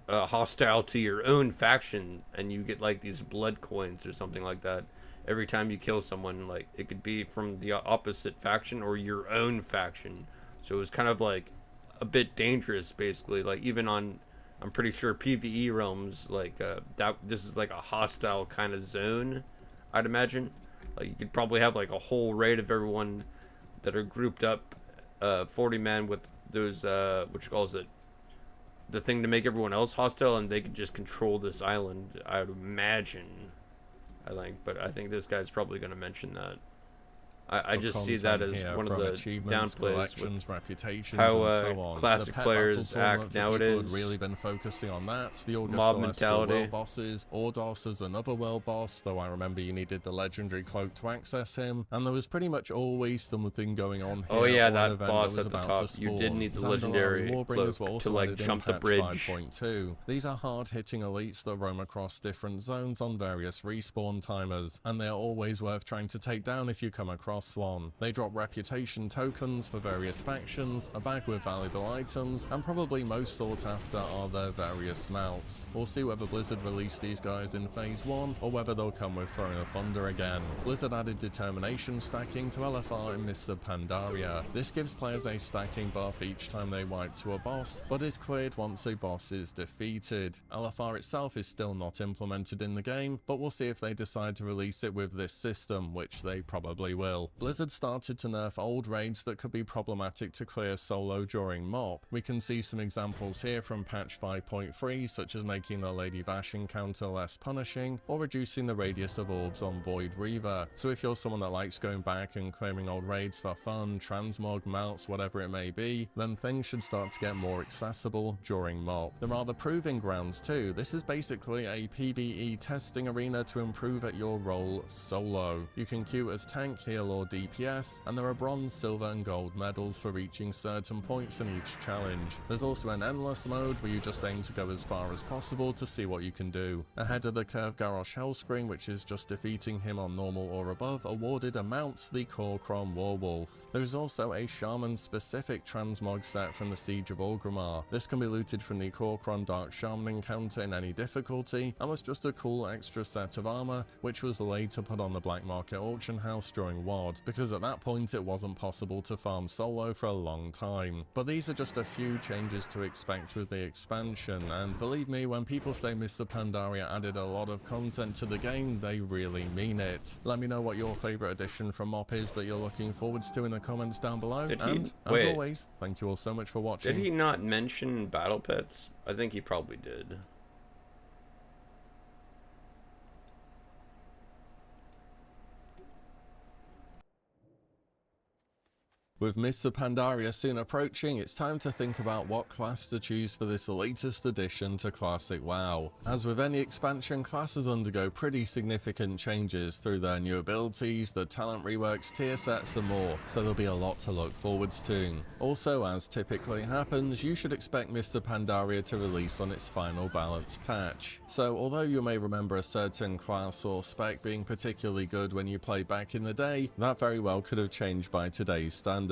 hostile to your own faction, and you get like these blood coins or something like that every time you kill someone. Like, it could be from the opposite faction or your own faction. So it was kind of like a bit dangerous, basically. Like, even on, I'm pretty sure, PvE realms, like that this is like a hostile kind of zone, I'd imagine. Like, you could probably have like a whole raid of everyone that are grouped up, 40 men with those, what you calls it, the thing to make everyone else hostile, and they could just control this island, I would imagine. I think, but I think this guy's probably going to mention that. I just see that as one of the downplays with reputations, how and so on. classic players act nowadays. Really been focusing on that. The August Mob Celestial mentality. World bosses, Ordos as another world boss, though I remember you needed the legendary cloak to access him, and there was pretty much always something going on here. Oh yeah, or an that event boss that was at the about top. to You did spawn. need the Zandalari legendary Warbringers cloak were to also like added in jump the patch bridge. 5.2. These are hard-hitting elites that roam across different zones on various respawn timers, and they are always worth trying to take down if you come across one. They drop reputation tokens for various factions, a bag with valuable items, and probably most sought after are their various mounts. We'll see whether Blizzard release these guys in Phase 1, or whether they'll come with Throne of Thunder again. Blizzard added determination stacking to LFR in Mists of Pandaria. This gives players a stacking buff each time they wipe to a boss, but is cleared once a boss is defeated. LFR itself is still not implemented in the game, but we'll see if they decide to release it with this system, which they probably will. Blizzard started to nerf old raids that could be problematic to clear solo during MOP. We can see some examples here from patch 5.3, such as making the Lady Vash encounter less punishing, or reducing the radius of orbs on Void Reaver. So if you're someone that likes going back and clearing old raids for fun, transmog, mounts, whatever it may be, then things should start to get more accessible during MOP. There are the Proving Grounds too. This is basically a PvE testing arena to improve at your role solo. You can queue as tank, heal, or DPS, and there are bronze, silver, and gold medals for reaching certain points in each challenge. There's also an endless mode where you just aim to go as far as possible to see what you can do. Ahead of the Curve Garrosh Hellscream, which is just defeating him on normal or above, awarded a mount, the Korkron Warwolf. There is also a Shaman specific transmog set from the Siege of Orgrimmar. This can be looted from the Korkron Dark Shaman encounter in any difficulty, and was just a cool extra set of armor, which was later put on the black market auction house during WoD, because at that point it wasn't possible to farm solo for a long time. But these are just a few changes to expect with the expansion, and believe me, when people say Mists of Pandaria added a lot of content to the game, they really mean it. Let me know what your favourite addition from MOP is that you're looking forwards to in the comments down below, and as always, thank you all so much for watching. Did he not mention Battle Pets? I think he probably did. With Mists of Pandaria soon approaching, it's time to think about what class to choose for this latest addition to Classic WoW. As with any expansion, classes undergo pretty significant changes through their new abilities, the talent reworks, tier sets and more, so there'll be a lot to look forwards to. Also, as typically happens, you should expect Mists of Pandaria to release on its final balance patch. So although you may remember a certain class or spec being particularly good when you played back in the day, that very well could have changed by today's standards.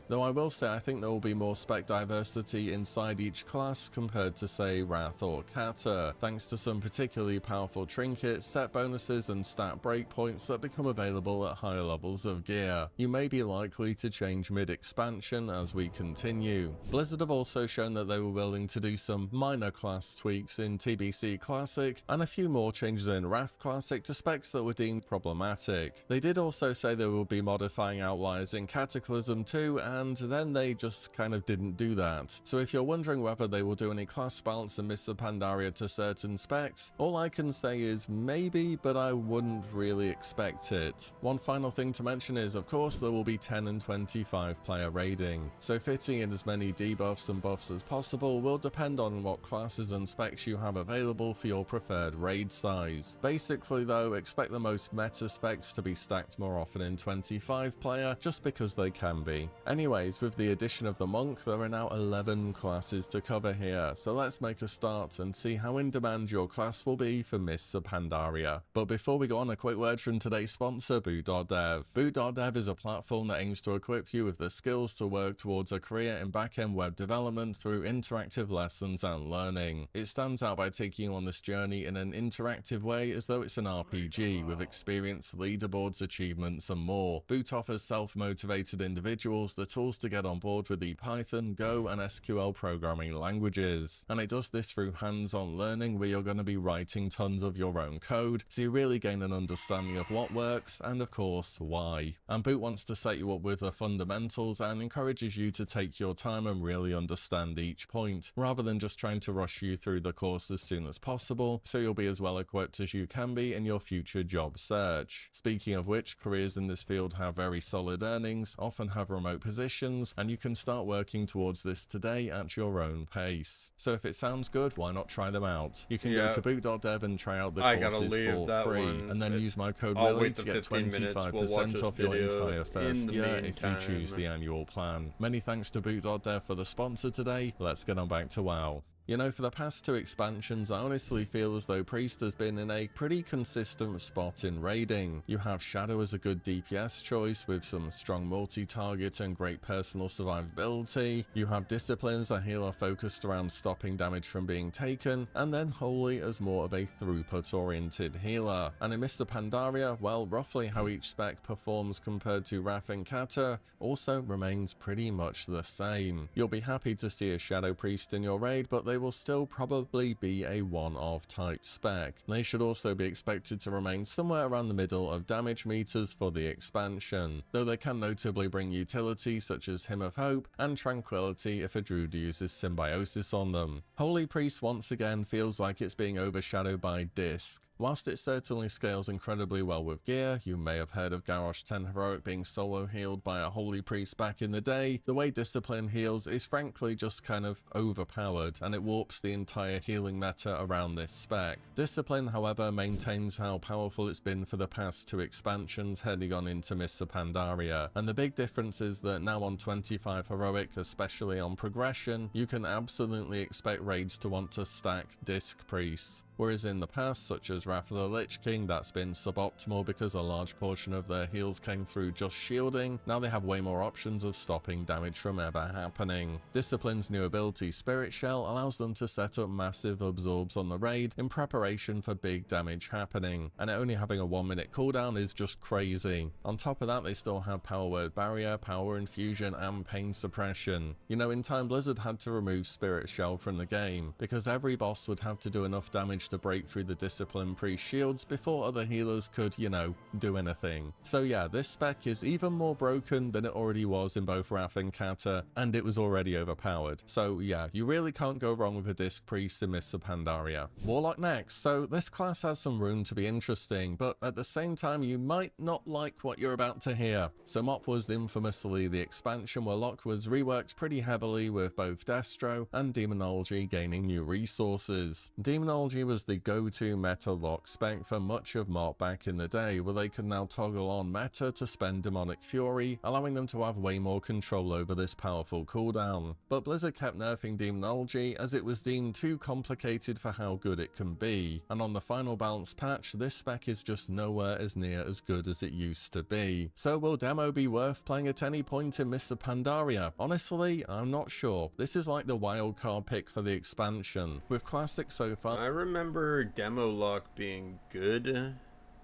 Though I will say I think there will be more spec diversity inside each class compared to say Wrath or Kata, thanks to some particularly powerful trinkets, set bonuses and stat breakpoints that become available at higher levels of gear. You may be likely to change mid-expansion as we continue. Blizzard have also shown that they were willing to do some minor class tweaks in TBC Classic, and a few more changes in Wrath Classic to specs that were deemed problematic. They did also say they will be modifying outliers in Cataclysm too, and then they just kind of didn't do that. So if you're wondering whether they will do any class balance in Mists of Pandaria to certain specs, all I can say is maybe, but I wouldn't really expect it. One final thing to mention is, of course, there will be 10 and 25 player raiding, so fitting in as many debuffs and buffs as possible will depend on what classes and specs you have available for your preferred raid size. Basically though, expect the most meta specs to be stacked more often in 25 player, just because they can be. Anyways, with the addition of the Monk, there are now 11 classes to cover here, so let's make a start and see how in demand your class will be for Mists of Pandaria. But before we go on, a quick word from today's sponsor, Boot.dev. Boot.dev is a platform that aims to equip you with the skills to work towards a career in back-end web development through interactive lessons and learning. It stands out by taking you on this journey in an interactive way as though it's an RPG, with experience, leaderboards, achievements and more. Boot offers self-motivated individuals individuals the tools to get on board with the Python, Go, and SQL programming languages. And it does this through hands-on learning, where you're going to be writing tons of your own code, so you really gain an understanding of what works and of course why. And Boot wants to set you up with the fundamentals and encourages you to take your time and really understand each point, rather than just trying to rush you through the course as soon as possible, so you'll be as well equipped as you can be in your future job search. Speaking of which, careers in this field have very solid earnings, often have remote positions, and you can start working towards this today at your own pace. So if it sounds good, why not try them out? You can go to boot.dev and try out the courses for free, and then use my code Willie to get 25% off your entire first year if you choose the annual plan. Many thanks to boot.dev for the sponsor today. Let's get on back to WoW. You know, for the past 2 expansions, I honestly feel as though Priest has been in a pretty consistent spot in raiding. You have Shadow as a good DPS choice with some strong multi-target and great personal survivability. You have Discipline as a healer focused around stopping damage from being taken, and then Holy as more of a throughput-oriented healer. And in Mr. Pandaria, well, roughly how each spec performs compared to Wrath and Kata also remains pretty much the same. You'll be happy to see a Shadow Priest in your raid, but they will still probably be a one-off type spec. They should also be expected to remain somewhere around the middle of damage meters for the expansion, though they can notably bring utility such as Hymn of Hope and Tranquility if a druid uses Symbiosis on them. Holy Priest once again feels like it's being overshadowed by Disc. Whilst it certainly scales incredibly well with gear, you may have heard of Garrosh 10 Heroic being solo healed by a Holy Priest back in the day, the way Discipline heals is frankly just kind of overpowered, and it warps the entire healing meta around this spec. Discipline, however, maintains how powerful it's been for the past 2 expansions heading on into Mr. Pandaria, and the big difference is that now on 25 Heroic, especially on progression, you can absolutely expect raids to want to stack Disc Priests. Whereas in the past, such as Wrath of the Lich King, that's been suboptimal because a large portion of their heals came through just shielding. Now they have way more options of stopping damage from ever happening. Discipline's new ability, Spirit Shell, allows them to set up massive absorbs on the raid in preparation for big damage happening, and it only having a 1-minute cooldown is just crazy. On top of that, they still have Power Word Barrier, Power Infusion, and Pain Suppression. You know, in time Blizzard had to remove Spirit Shell from the game, because every boss would have to do enough damage to break through the Discipline Priest shields before other healers could, you know, do anything. So yeah, this spec is even more broken than it already was in both Wrath and Kata, and it was already overpowered. So yeah, you really can't go wrong with a Disc Priest in Mr. Pandaria. Warlock next. So this class has some room to be interesting, but at the same time you might not like what you're about to hear. So Mop was infamously the expansion where Locke was reworked pretty heavily, with both Destro and Demonology gaining new resources. Demonology was the go-to meta lock spec for much of Mop back in the day, where they could now toggle on meta to spend Demonic Fury, allowing them to have way more control over this powerful cooldown. But Blizzard kept nerfing Demonology as it was deemed too complicated for how good it can be, and on the final balance patch, this spec is just nowhere as near as good as it used to be. So will Demo be worth playing at any point in Mr. Pandaria? Honestly, I'm not sure. This is like the wildcard pick for the expansion, with Classic so far. I remember Demo Lock being good,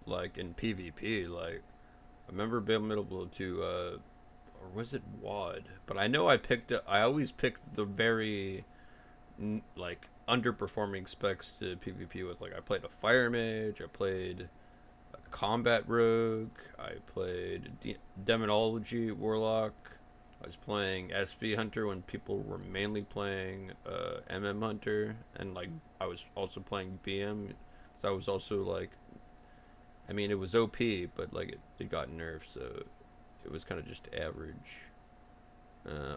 like in PvP. Like, I remember being able to, or was it WoD? But I know I always picked the very, like, underperforming specs to PvP with. Like, I played a Fire Mage, I played a Combat Rogue, I played Demonology Warlock, I was playing SP Hunter when people were mainly playing MM Hunter, and like I was also playing BM, so I was also like, I mean it was OP, but like it got nerfed, so it was kind of just average.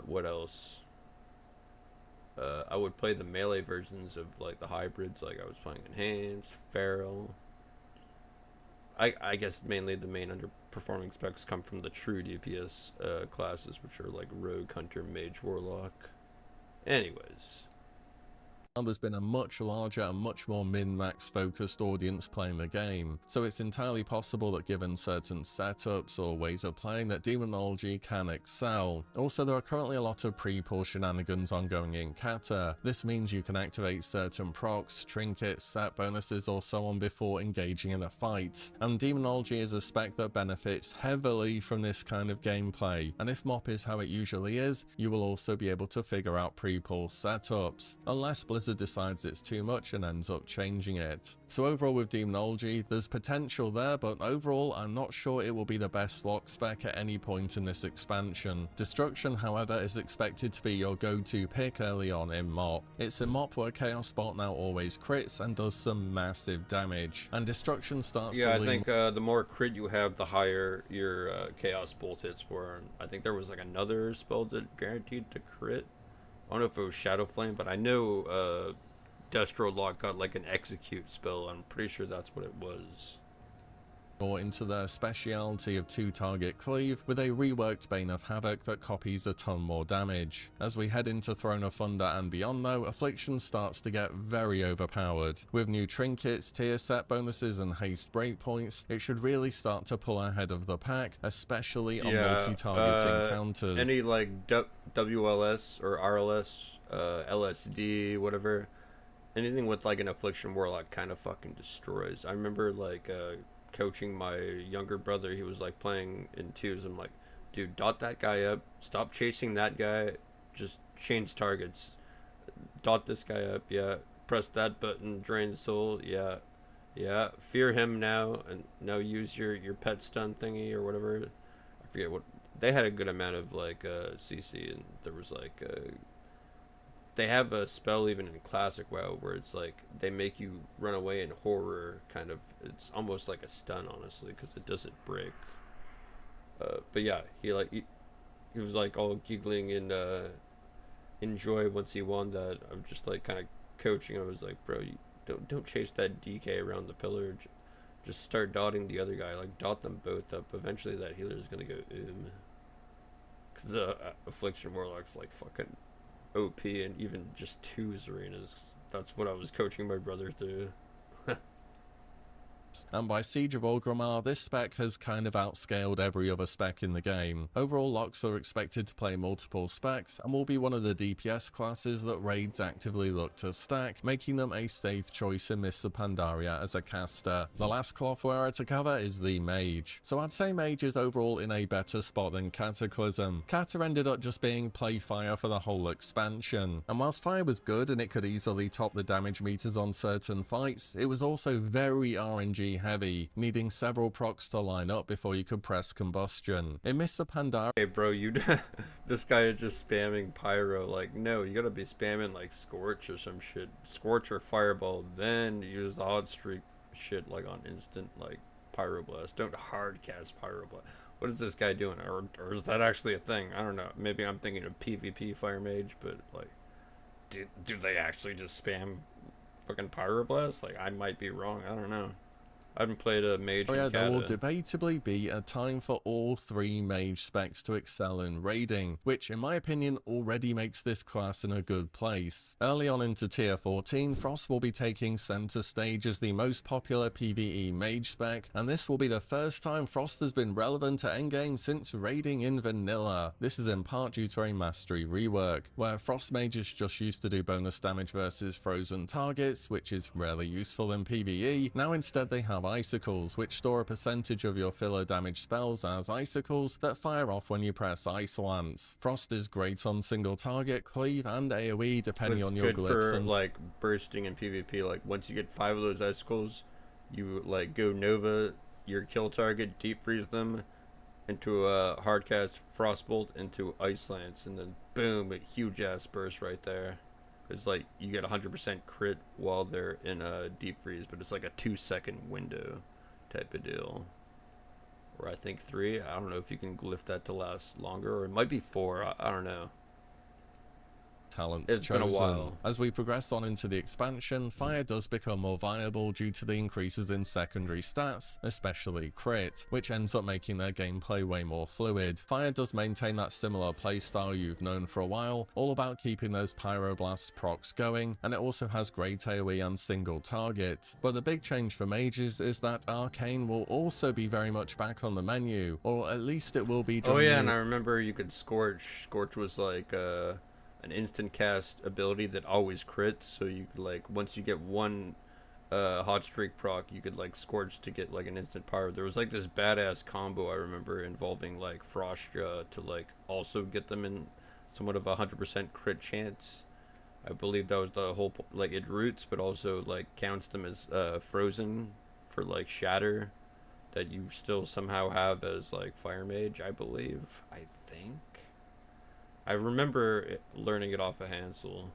What else? I would play the melee versions of like the hybrids, like I was playing Enhanced, Feral. I guess mainly the main underperforming specs come from the true DPS classes, which are like Rogue, Hunter, Mage, Warlock. Anyways. there's been a much larger and much more min-max focused audience playing the game, so it's entirely possible that given certain setups or ways of playing that Demonology can excel. Also, there are currently a lot of pre-pull shenanigans ongoing in Kata. This means you can activate certain procs, trinkets, set bonuses or so on before engaging in a fight, and Demonology is a spec that benefits heavily from this kind of gameplay, and if MOP is how it usually is, you will also be able to figure out pre-pull setups, unless Blizzard decides it's too much and ends up changing it. So overall with Demonology, there's potential there, but overall I'm not sure it will be the best lock spec at any point in this expansion. Destruction, however, is expected to be your go-to pick early on in MOP. It's a MOP where Chaos Bolt now always crits and does some massive damage, and Destruction starts to I think the more crit you have, the higher your Chaos Bolt hits for. And I think there was like another spell that guaranteed to crit. I don't know if it was Shadow Flame, but I know Destro Lock got like an execute spell. I'm pretty sure that's what it was. More into their speciality of 2-target cleave with a reworked Bane of Havoc that copies a ton more damage. As we head into Throne of Thunder and beyond though, Affliction starts to get very overpowered. With new trinkets, tier set bonuses and haste breakpoints, it should really start to pull ahead of the pack, especially on multi-target encounters. Any like WLS or RLS, LSD, whatever, anything with like an Affliction Warlock kind of fucking destroys. I remember like coaching my younger brother. He was like playing in twos. I'm like, dude, dot that guy up, stop chasing that guy, just change targets, dot this guy up, yeah, press that button, drain soul, yeah, fear him now, and now use your pet stun thingy or whatever. I forget what they had. A good amount of like CC, and there was like they have a spell even in Classic WoW where it's like they make you run away in horror, kind of. It's almost like a stun, honestly, because it doesn't break. But yeah, he was like all giggling and in joy once he won that. I'm just like kind of coaching. I was like, bro, you don't chase that DK around the pillar. Just start dotting the other guy. Like dot them both up. Eventually that healer is gonna go because the Affliction Warlock's like fucking OP, and even just 2s arenas. That's what I was coaching my brother through. And by Siege of Orgrimmar, this spec has kind of outscaled every other spec in the game. Overall, locks are expected to play multiple specs and will be one of the DPS classes that raids actively look to stack, making them a safe choice in Mists of Pandaria as a caster. The last cloth wearer to cover is the Mage. So I'd say Mage is overall in a better spot than Cataclysm. Cata ended up just being play fire for the whole expansion, and whilst fire was good and it could easily top the damage meters on certain fights, it was also very RNG heavy, needing several procs to line up before you could press combustion. In Mists of Pandaria, Hey bro, this guy is just spamming pyro. Like, no, you gotta be spamming like Scorch or some shit. Scorch or Fireball, then use the hot streak shit like on instant like Pyroblast. Don't hard cast Pyroblast. What is this guy doing? Or is that actually a thing? I don't know. Maybe I'm thinking of PvP Fire Mage, but like, do they actually just spam fucking Pyroblast? Like, I might be wrong. I don't know. I haven't played a mage in there will Kata. debatably be a time for all 3 mage specs to excel in raiding, which in my opinion already makes this class in a good place. Early on into tier 14, Frost will be taking center stage as the most popular PvE mage spec, and this will be the first time Frost has been relevant to endgame since raiding in vanilla. This is in part due to a mastery rework, where Frost mages just used to do bonus damage versus frozen targets, which is rarely useful in PvE. Now instead they have icicles, which store a percentage of your filler damage spells as icicles that fire off when you press Ice Lance. Frost is great on single target, cleave, and AoE depending on your glyphs. It's good for like bursting in PvP. Like once you get 5 of those icicles, you like go Nova your kill target, deep freeze them into a hardcast Frostbolt into Ice Lance, and then boom, a huge ass burst right there. It's like you get 100% crit while they're in a deep freeze, but it's like a 2-second window type of deal. Or I think 3. I don't know if you can glyph that to last longer, or it might be 4. I don't know. talents It's been a chosen. while. As we progress on into the expansion, fire does become more viable due to the increases in secondary stats, especially crit, which ends up making their gameplay way more fluid. Fire does maintain that similar playstyle you've known for a while, all about keeping those pyroblast procs going, and it also has great AoE and single target. But the big change for mages is that Arcane will also be very much back on the menu, or at least it will be Oh during yeah, the and I remember you could Scorch. Scorch was like an instant cast ability that always crits, so you could like once you get one hot streak proc, you could like Scorch to get like an instant pyro. There was like this badass combo I remember involving like Frostia to like also get them in somewhat of a 100% crit chance. I believe that was the whole like it roots, but also like counts them as frozen for like shatter that you still somehow have as like fire mage. I think I remember learning it off of Hansel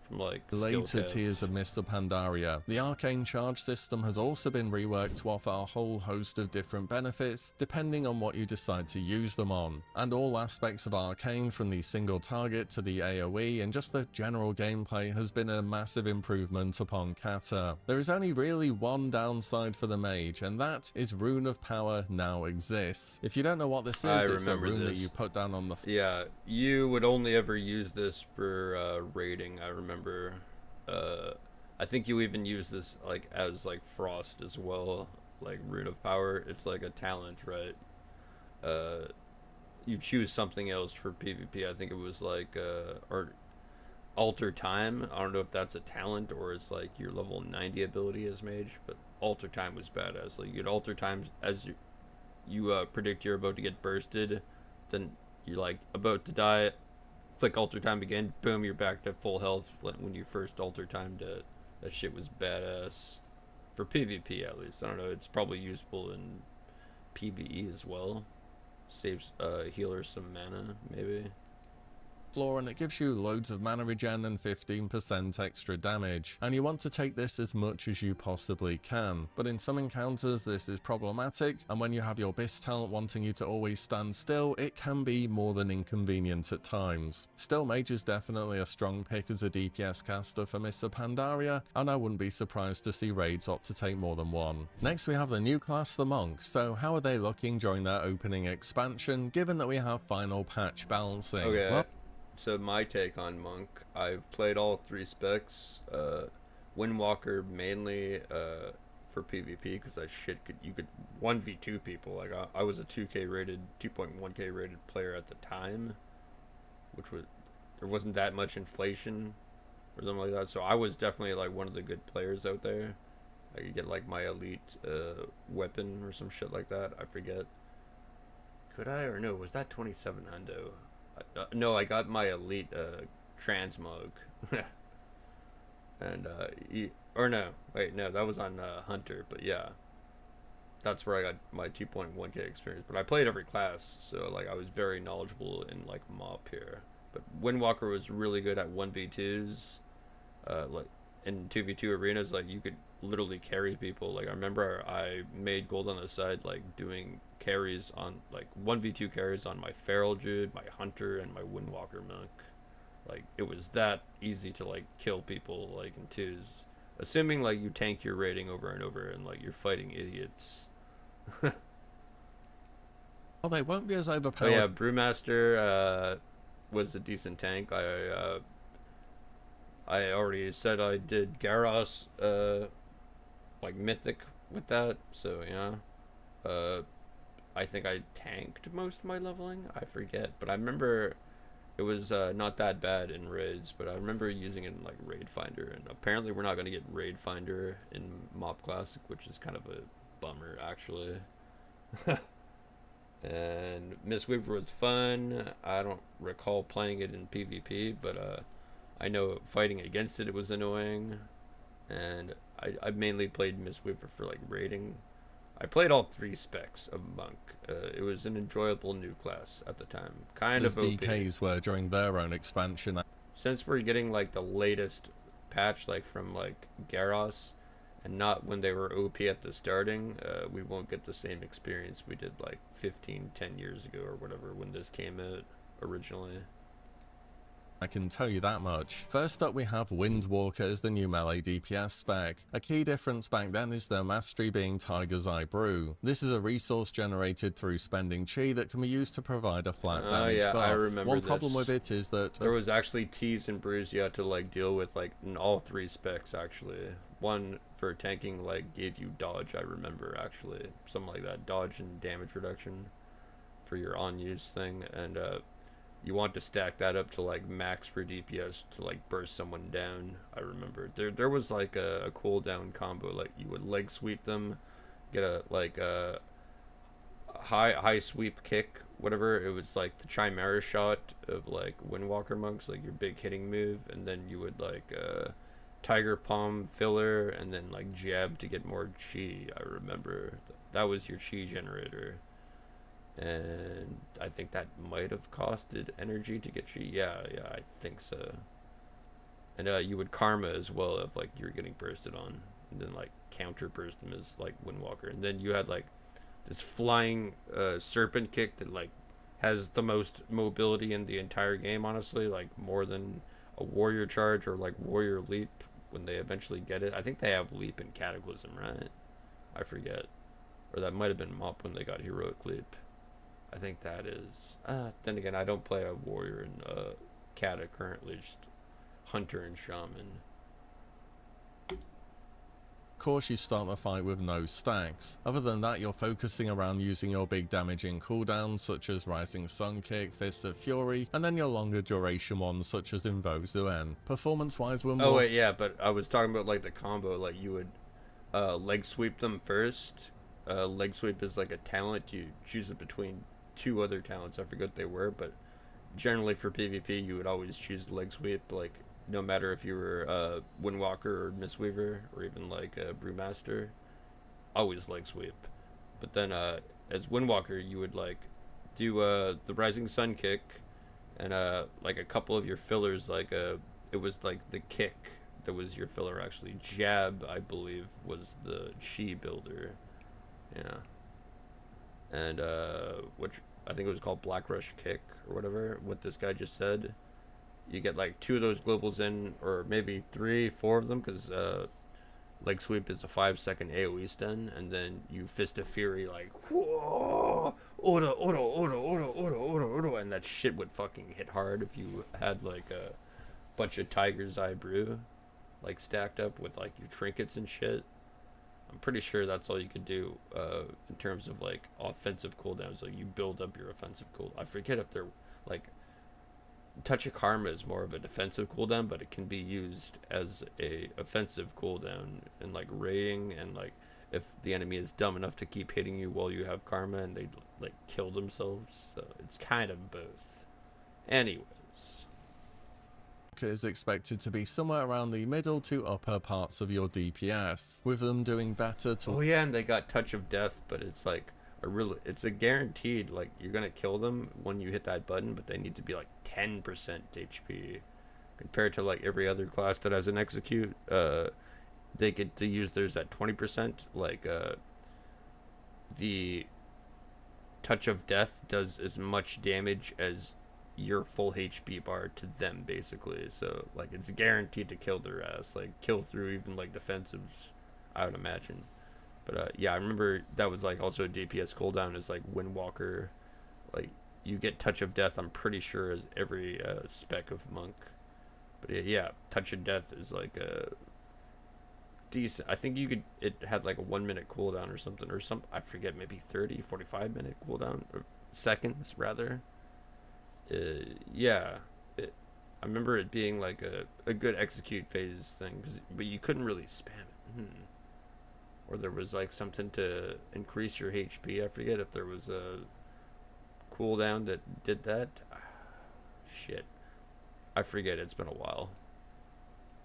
from like later skill cap. tiers of Mr. Pandaria. The Arcane charge system has also been reworked to offer a whole host of different benefits, depending on what you decide to use them on. And all aspects of Arcane, from the single target to the AoE and just the general gameplay, has been a massive improvement upon Kata. There is only really one downside for the mage, and that is Rune of Power now exists. If you don't know what this is, it's a rune that you put down on the Yeah, you would only ever use this for raiding, I remember. I think you even use this like as like Frost as well, like Rune of Power. It's like a talent, right? You choose something else for PvP. I think it was like or Alter Time. I don't know if that's a talent or it's like your level 90 ability as mage, but Alter Time was badass. Like you get Alter Times as you predict you're about to get bursted, then you're like about to die. Click Alter Time again, boom, you're back to full health when you first Alter Timed it. That shit was badass. For PvP at least. I don't know, it's probably useful in PvE as well. Saves healers some mana, maybe. floor, and it gives you loads of mana regen and 15% extra damage, and you want to take this as much as you possibly can. But in some encounters this is problematic, and when you have your BIS talent wanting you to always stand still, it can be more than inconvenient at times. Still, Mage is definitely a strong pick as a DPS caster for Mr. Pandaria, and I wouldn't be surprised to see raids opt to take more than one. Next we have the new class, the Monk. So how are they looking during their opening expansion, given that we have final patch balancing? Okay. Well, So my take on Monk, I've played all three specs. Windwalker mainly for PvP because that shit you could 1v2 people. Like I was a 2K rated, 2.1K rated player at the time, which was there wasn't that much inflation or something like that. So I was definitely like one of the good players out there. I could get like my elite weapon or some shit like that. I forget. Could I or no? Was that 27 hundo? No, I got my elite transmog. And or no, wait, no, that was on Hunter. But yeah, that's where I got my 2.1K experience. But I played every class, so like I was very knowledgeable in like MOP here. But Windwalker was really good at 1v2s, like in 2v2 arenas. Like you could literally carry people. Like I remember I made gold on the side, like doing carries on like 1v2 carries on my Feral Druid, my Hunter, and my Windwalker Monk. Like it was that easy to like kill people like in twos, assuming like you tank your rating over and over and like you're fighting idiots. well, they won't be as overpowered. Oh yeah, Brewmaster was a decent tank. I already said I did Garros like mythic with that, so yeah. I think I tanked most of my leveling. I forget, but I remember it was not that bad in raids. But I remember using it in like Raid Finder, and apparently we're not going to get Raid Finder in Mop Classic, which is kind of a bummer actually. And Mistweaver was fun. I don't recall playing it in PvP, but I know fighting against it was annoying, and I mainly played Mistweaver for like raiding. I played all three specs of Monk. It was an enjoyable new class at the time. Kind as of OP. DKs were during their own expansion. Since we're getting like the latest patch, like from like Garros, and not when they were OP at the starting, we won't get the same experience we did like 10 years ago or whatever when this came out originally. I can tell you that much. First up we have Windwalker as the new melee DPS spec. A key difference back then is their mastery being Tiger's Eye Brew. This is a resource generated through spending chi that can be used to provide a flat damage yeah, buff. I remember One this. problem with it is that there was actually T's and brews you had to like deal with like in all 3 specs actually. One for tanking like gave you dodge, I remember actually. Something like that, dodge and damage reduction for your on-use thing, and you want to stack that up to like max for DPS to like burst someone down. I remember there was like a cooldown combo, like you would leg sweep them, get a like a high sweep kick, whatever. It was like the Chimera shot of like Windwalker monks, like your big hitting move, and then you would like Tiger Palm filler, and then like jab to get more chi. I remember that was your chi generator. And I think that might have costed energy to get you. Yeah, I think so. And you would karma as well if like you were getting bursted on, and then like counter burst them as like Windwalker. And then you had like this flying serpent kick that like has the most mobility in the entire game, honestly, like more than a warrior charge or like warrior leap when they eventually get it. I think they have leap in Cataclysm, right? I forget. Or that might have been Mop when they got heroic leap. I think that is. Then again, I don't play a warrior and Kata currently, just hunter and shaman. Of course you start the fight with no stacks. Other than that, you're focusing around using your big damaging cooldowns such as Rising Sun Kick, Fists of Fury, and then your longer duration ones such as Invoke Zuen. Performance wise we're more... Oh wait, yeah, but I was talking about like the combo, like you would leg sweep them first. Leg sweep is like a talent, you choose it between 2 other talents, I forget what they were, but generally for PvP you would always choose leg sweep, like no matter if you were Windwalker or Mistweaver or even like a Brewmaster, always leg sweep. But then as Windwalker you would like do the Rising Sun Kick and like a couple of your fillers, like it was like the kick that was your filler actually. Jab, I believe, was the chi builder. Yeah. And which I think it was called Black Rush Kick or whatever, what this guy just said. You get like 2 of those globals in, or maybe 3, 4 of them, because leg sweep is a 5-second AoE stun, and then you Fist of Fury like whoa, and that shit would fucking hit hard if you had like a bunch of Tiger's Eye Brew like stacked up with like your trinkets and shit. I'm pretty sure that's all you could do in terms of like offensive cooldowns. Like you build up your offensive cooldown. I forget if they're like Touch of Karma is more of a defensive cooldown, but it can be used as a offensive cooldown in like raiding, and like if the enemy is dumb enough to keep hitting you while you have karma and they like kill themselves. So it's kind of both. Anyways. Is expected to be somewhere around the middle to upper parts of your DPS, with them doing better to... Oh yeah, and they got Touch of Death, but it's like it's a guaranteed, like you're gonna kill them when you hit that button, but they need to be like 10% HP compared to like every other class that has an execute. They get to use theirs at 20%. Like the Touch of Death does as much damage as your full HP bar to them, basically. So like it's guaranteed to kill their ass, like kill through even like defensives, I would imagine. But yeah, I remember that was like also a DPS cooldown is like Windwalker. Like you get Touch of Death, I'm pretty sure, as every spec of monk. But yeah, Touch of Death is like a decent. I think you could, it had like a 1-minute cooldown or something, or some, I forget, maybe 30-45 minute cooldown, or seconds rather. Yeah, I remember it being like a good execute phase thing, but you couldn't really spam it. Or there was like something to increase your HP. I forget if there was a cooldown that did that. Shit, I forget, it's been a while.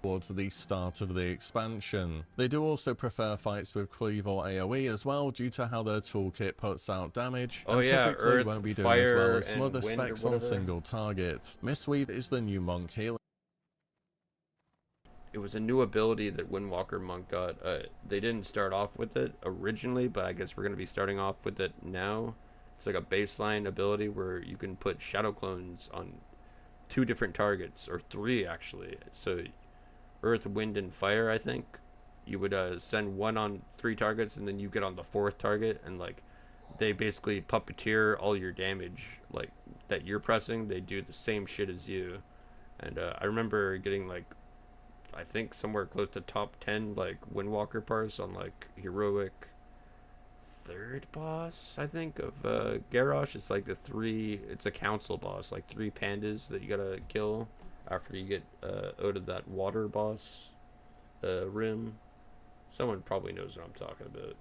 Towards the start of the expansion. They do also prefer fights with cleave or AoE as well, due to how their toolkit puts out damage, and typically Earth, won't be doing fire, as well as some and other wind specs or on whatever. single target. Mistweave is the new monk healing. It was a new ability that Windwalker monk got. They didn't start off with it originally, but I guess we're going to be starting off with it now. It's like a baseline ability where you can put shadow clones on 2 different targets, or 3 actually. So earth, wind, and fire, I think. You would send one on 3 targets, and then you get on the 4th target, and like they basically puppeteer all your damage like that you're pressing. They do the same shit as you. And I remember getting like, I think somewhere close to top 10 like Windwalker parts on like heroic 3rd boss, I think, of Garrosh. It's like it's a council boss, like 3 pandas that you gotta kill after you get out of that water boss rim. Someone probably knows what I'm talking about.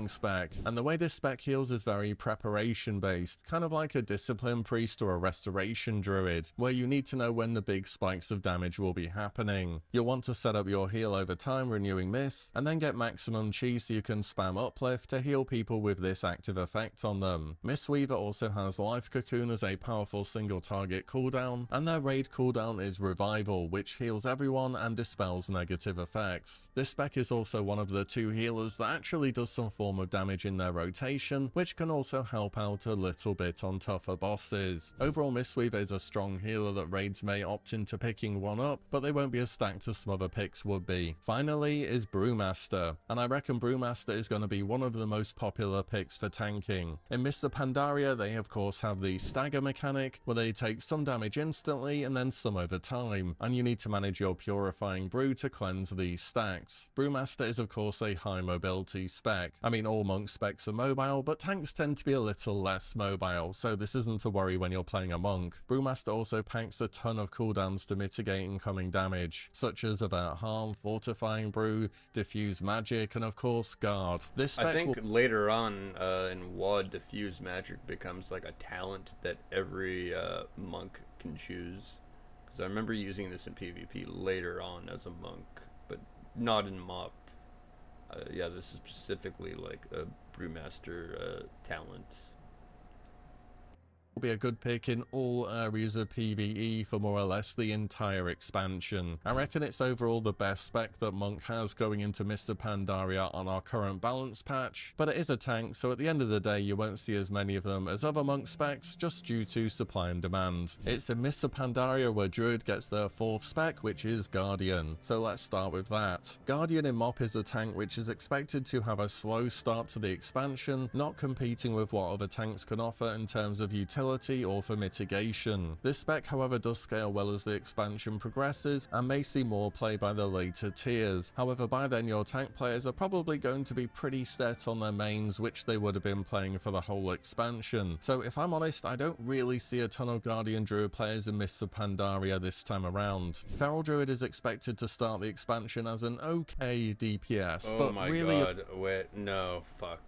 Spec, and the way this spec heals is very preparation based, kind of like a discipline priest or a restoration druid, where you need to know when the big spikes of damage will be happening. You'll want to set up your heal over time, renewing miss, and then get maximum chi so you can spam uplift to heal people with this active effect on them. Mistweaver also has Life Cocoon as a powerful single target cooldown, and their raid cooldown is Revival, which heals everyone and dispels negative effects. This spec is also one of the 2 healers that actually does some form of damage in their rotation, which can also help out a little bit on tougher bosses. Overall, Mistweaver is a strong healer that raids may opt into picking one up, but they won't be as stacked as some other picks would be. Finally is Brewmaster, and I reckon Brewmaster is going to be one of the most popular picks for tanking. In Mr. Pandaria, they of course have the stagger mechanic, where they take some damage instantly and then some over time, and you need to manage your purifying brew to cleanse these stacks. Brewmaster is of course a high mobility spec. I mean, all monk specs are mobile, but tanks tend to be a little less mobile, so this isn't a worry when you're playing a monk. Brewmaster also packs a ton of cooldowns to mitigate incoming damage, such as Avert Harm, Fortifying Brew, Diffuse Magic, and of course Guard. This spec I think later on in WoD, Diffuse Magic becomes like a talent that every monk can choose. Because I remember using this in PvP later on as a monk, but not in MoP. Yeah, this is specifically like a Brewmaster talent. Will be a good pick in all areas of PvE for more or less the entire expansion. I reckon it's overall the best spec that Monk has going into Mr. Pandaria on our current balance patch, but it is a tank, so at the end of the day you won't see as many of them as other Monk specs just due to supply and demand. It's in Mr. Pandaria where Druid gets their 4th spec, which is Guardian, so let's start with that. Guardian in MoP is a tank which is expected to have a slow start to the expansion, not competing with what other tanks can offer in terms of utility or for mitigation. This spec however does scale well as the expansion progresses and may see more play by the later tiers. However, by then your tank players are probably going to be pretty set on their mains, which they would have been playing for the whole expansion. So if I'm honest, I don't really see a ton of Guardian Druid players in Mr. Pandaria this time around. Feral Druid is expected to start the expansion as an okay DPS, but my really god, wait, no, fuck.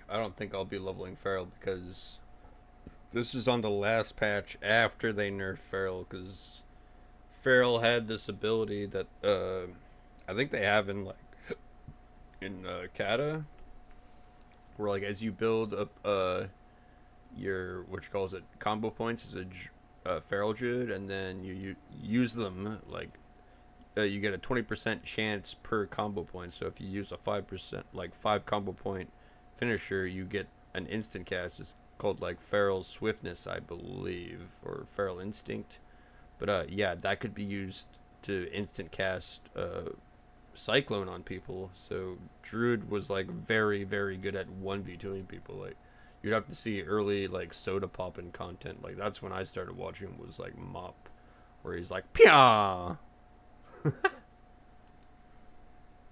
I don't think I'll be leveling Feral because this is on the last patch after they nerfed Feral, because Feral had this ability that I think they have in like in Kata, where like as you build up your combo points as a Feral Druid, and then you use them, like you get a 20% chance per combo point. So if you use a 5%, like 5 combo point finisher, you get an instant cast. It's called like Feral Swiftness, I believe, or Feral Instinct. But yeah, that could be used to instant cast Cyclone on people. So Druid was like very, very good at 1v2ing people. Like you'd have to see early like soda popping content. Like that's when I started watching, was like MoP, where he's like Pia.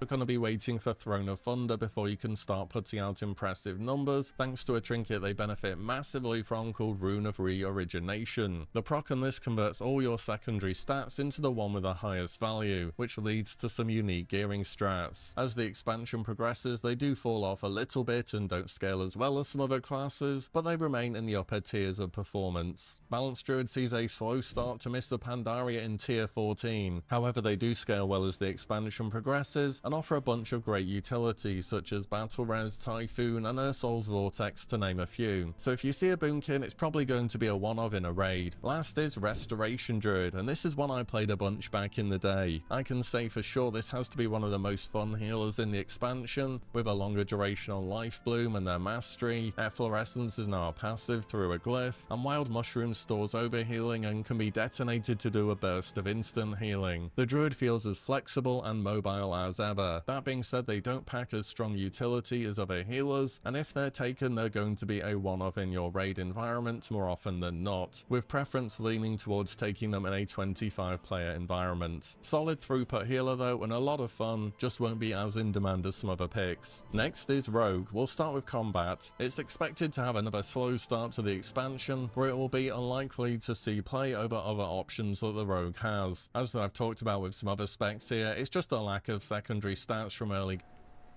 We're going to be waiting for Throne of Thunder before you can start putting out impressive numbers, thanks to a trinket they benefit massively from called Rune of Reorigination. The proc on this converts all your secondary stats into the one with the highest value, which leads to some unique gearing strats. As the expansion progresses, they do fall off a little bit and don't scale as well as some other classes, but they remain in the upper tiers of performance. Balanced Druid sees a slow start to Mr. Pandaria in tier 14, however they do scale well as the expansion progresses, and offer a bunch of great utilities such as Battle Res, Typhoon, and Ursol's Vortex to name a few. So if you see a Boomkin, it's probably going to be a one-of in a raid. Last is Restoration Druid, and this is one I played a bunch back in the day. I can say for sure this has to be one of the most fun healers in the expansion, with a longer duration on Life Bloom and their mastery. Efflorescence is now a passive through a glyph, and Wild Mushroom stores overhealing and can be detonated to do a burst of instant healing. The Druid feels as flexible and mobile as ever. That being said, they don't pack as strong utility as other healers, and if they're taken, they're going to be a one-off in your raid environment more often than not, with preference leaning towards taking them in a 25-player environment. Solid throughput healer though, and a lot of fun, just won't be as in demand as some other picks. Next is Rogue. We'll start with combat. It's expected to have another slow start to the expansion, where it will be unlikely to see play over other options that the Rogue has. As I've talked about with some other specs here, it's just a lack of secondary stats from early.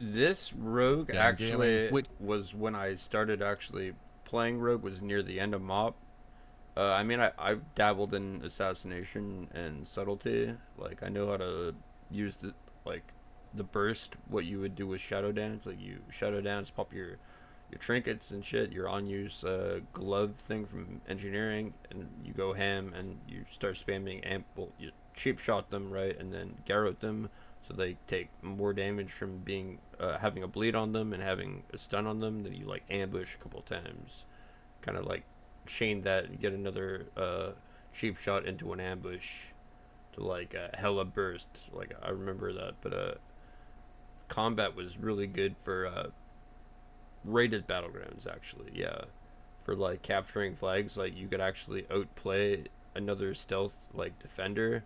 This Rogue actually was when I started actually playing Rogue, was near the end of MOP. I mean, I've dabbled in assassination and subtlety. Like, I know how to use the burst, what you would do with Shadow Dance. Like, you Shadow Dance, pop your trinkets and shit, your on-use glove thing from engineering, and you go ham and you start spamming you cheap shot them, right, and then garrote them, so they take more damage from being having a bleed on them and having a stun on them. Then you like ambush a couple times, kind of like chain that and get another cheap shot into an ambush to like hella burst. Like, I remember that. But combat was really good for rated battlegrounds, actually. Yeah, for like capturing flags. Like, you could actually outplay another stealth like defender.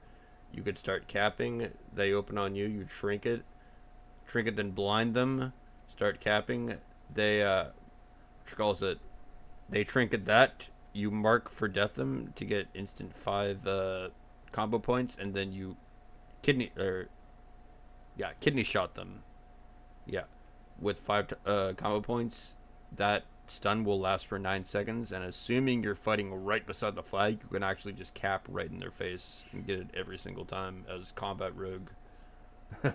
You could start capping, they open on you, you trinket then blind them, start capping, they they trinket that, you mark for death them to get instant 5 combo points, and then you kidney shot them, yeah, with 5 combo points. That stun will last for 9 seconds, and assuming you're fighting right beside the flag, you can actually just cap right in their face and get it every single time as combat Rogue. I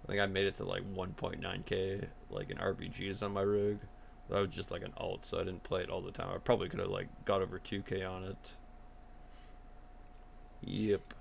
think I made it to like 1.9k like in RPGs on my Rogue. That was just like an alt, so I didn't play it all the time. I probably could have like got over 2k on it. Yep.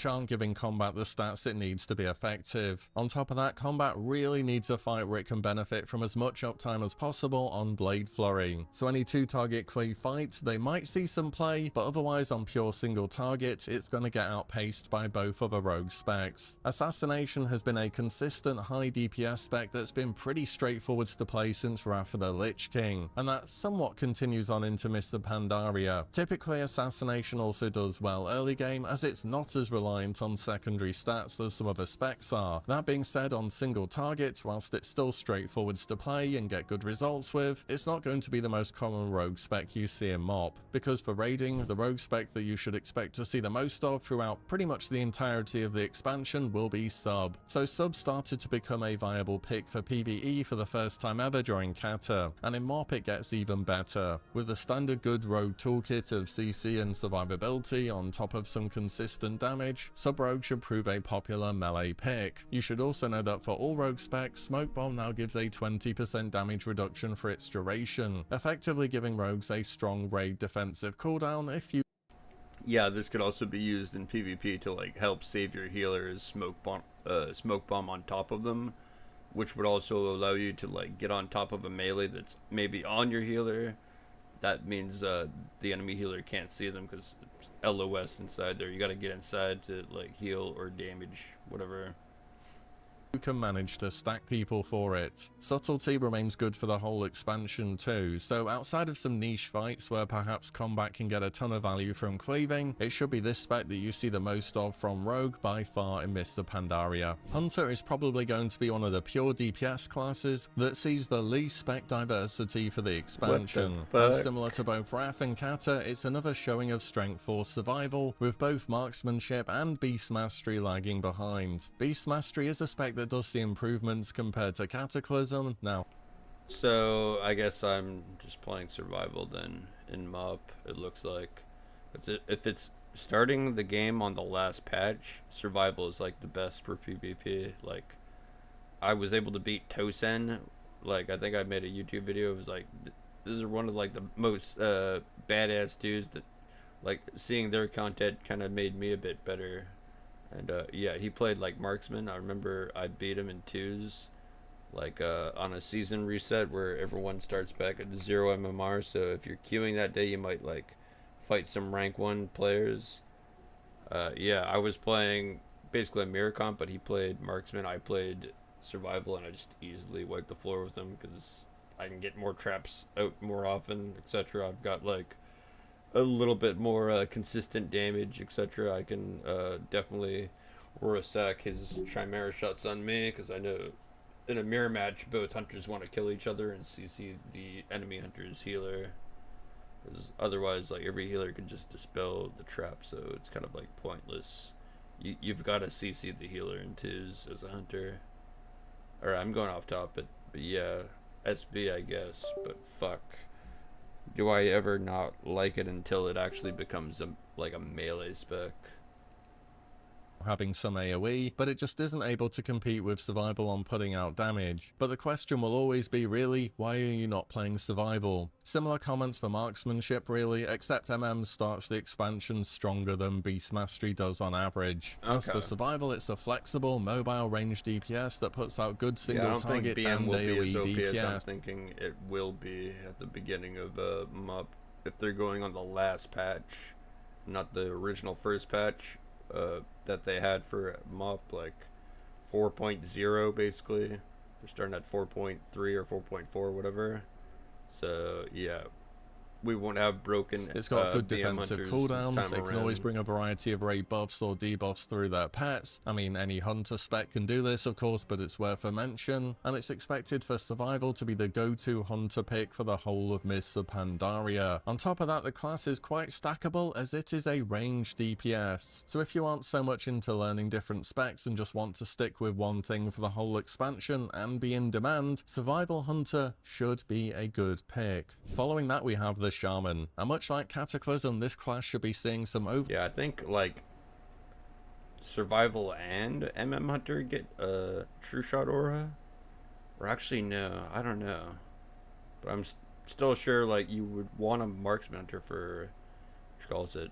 Aren't giving combat the stats it needs to be effective. On top of that, combat really needs a fight where it can benefit from as much uptime as possible on Blade Flurry. So any 2-target cleave fight, they might see some play, but otherwise on pure single target, it's going to get outpaced by both other Rogue specs. Assassination has been a consistent high DPS spec that's been pretty straightforward to play since Wrath of the Lich King, and that somewhat continues on into Mr. Pandaria. Typically, Assassination also does well early game, as it's not as reliant on secondary stats as some other specs are. That being said, on single target, whilst it's still straightforward to play and get good results with, it's not going to be the most common Rogue spec you see in MOP, because for raiding, the Rogue spec that you should expect to see the most of throughout pretty much the entirety of the expansion will be Sub. So Sub started to become a viable pick for PvE for the first time ever during Kata, and in MOP it gets even better. With the standard good Rogue toolkit of CC and survivability on top of some consistent damage, Sub Rogue should prove a popular melee pick. You should also know that for all Rogue specs, Smoke Bomb now gives a 20% damage reduction for its duration, effectively giving Rogues a strong raid defensive cooldown if you... Yeah, this could also be used in PvP to like help save your healers smoke bomb on top of them, which would also allow you to like get on top of a melee that's maybe on your healer. That means the enemy healer can't see them because it's LOS inside there. You got to get inside to like heal or damage, whatever. You can manage to stack people for it. Subtlety remains good for the whole expansion too, so outside of some niche fights where perhaps combat can get a ton of value from cleaving, it should be this spec that you see the most of from Rogue by far in Mr. Pandaria. Hunter is probably going to be one of the pure DPS classes that sees the least spec diversity for the expansion. As similar to both Wrath and Kata, it's another showing of strength for survival, with both marksmanship and beast mastery lagging behind. Beast mastery is a spec that does see improvements compared to Cataclysm now. So I guess I'm just playing survival then in MOP, it looks like. If it's starting the game on the last patch, survival is like the best for PvP. Like, I was able to beat Tosen. Like, I think I made a YouTube video. It was like, this is one of like the most badass dudes that, like, seeing their content kind of made me a bit better. And yeah, he played like marksman. I remember I beat him in 2s, like on a season reset where everyone starts back at 0 MMR. So if you're queuing that day, you might like fight some rank 1 players. Yeah, I was playing basically a mirror comp, but he played marksman. I played survival, and I just easily wiped the floor with him because I can get more traps out more often, etc. I've got like a little bit more consistent damage, etc. I can definitely Rorosek his Chimera shots on me, because I know in a mirror match both hunters want to kill each other and CC the enemy hunter's healer, because otherwise like every healer can just dispel the trap, so it's kind of like pointless. You've got to CC the healer in 2s as a hunter. Alright, I'm going off topic, but yeah, SB I guess, but fuck. Do I ever not like it until it actually becomes like a melee spec? Having some AoE, but it just isn't able to compete with survival on putting out damage. But the question will always be, really, why are you not playing survival? Similar comments for marksmanship, really, except MM starts the expansion stronger than Beast Mastery does on average. Okay. As for survival, it's a flexible, mobile range DPS that puts out good Yeah, I single don't think target BM and will be AoE as OP as I'm DPS. thinking it will be at the beginning of MUP. If they're going on the last patch, not the original first patch that they had for MUP, like 4.0 basically. They're starting at 4.3 or 4.4, whatever. So yeah, we won't have broken It's got good BM defensive hunters cooldowns, this time it can always around. bring a variety of raid buffs or debuffs through their pets. I mean, any hunter spec can do this of course, but it's worth a mention, and it's expected for survival to be the go-to hunter pick for the whole of Mists of Pandaria. On top of that, the class is quite stackable as it is a range DPS, so if you aren't so much into learning different specs and just want to stick with one thing for the whole expansion and be in demand, Survival Hunter should be a good pick. Following that, we have the Shaman, and much like Cataclysm, this class should be seeing some Yeah, I think like survival and MM Hunter get True Shot aura, or actually no, I don't know, but I'm still sure like you would want a Marksman Hunter for, what calls it,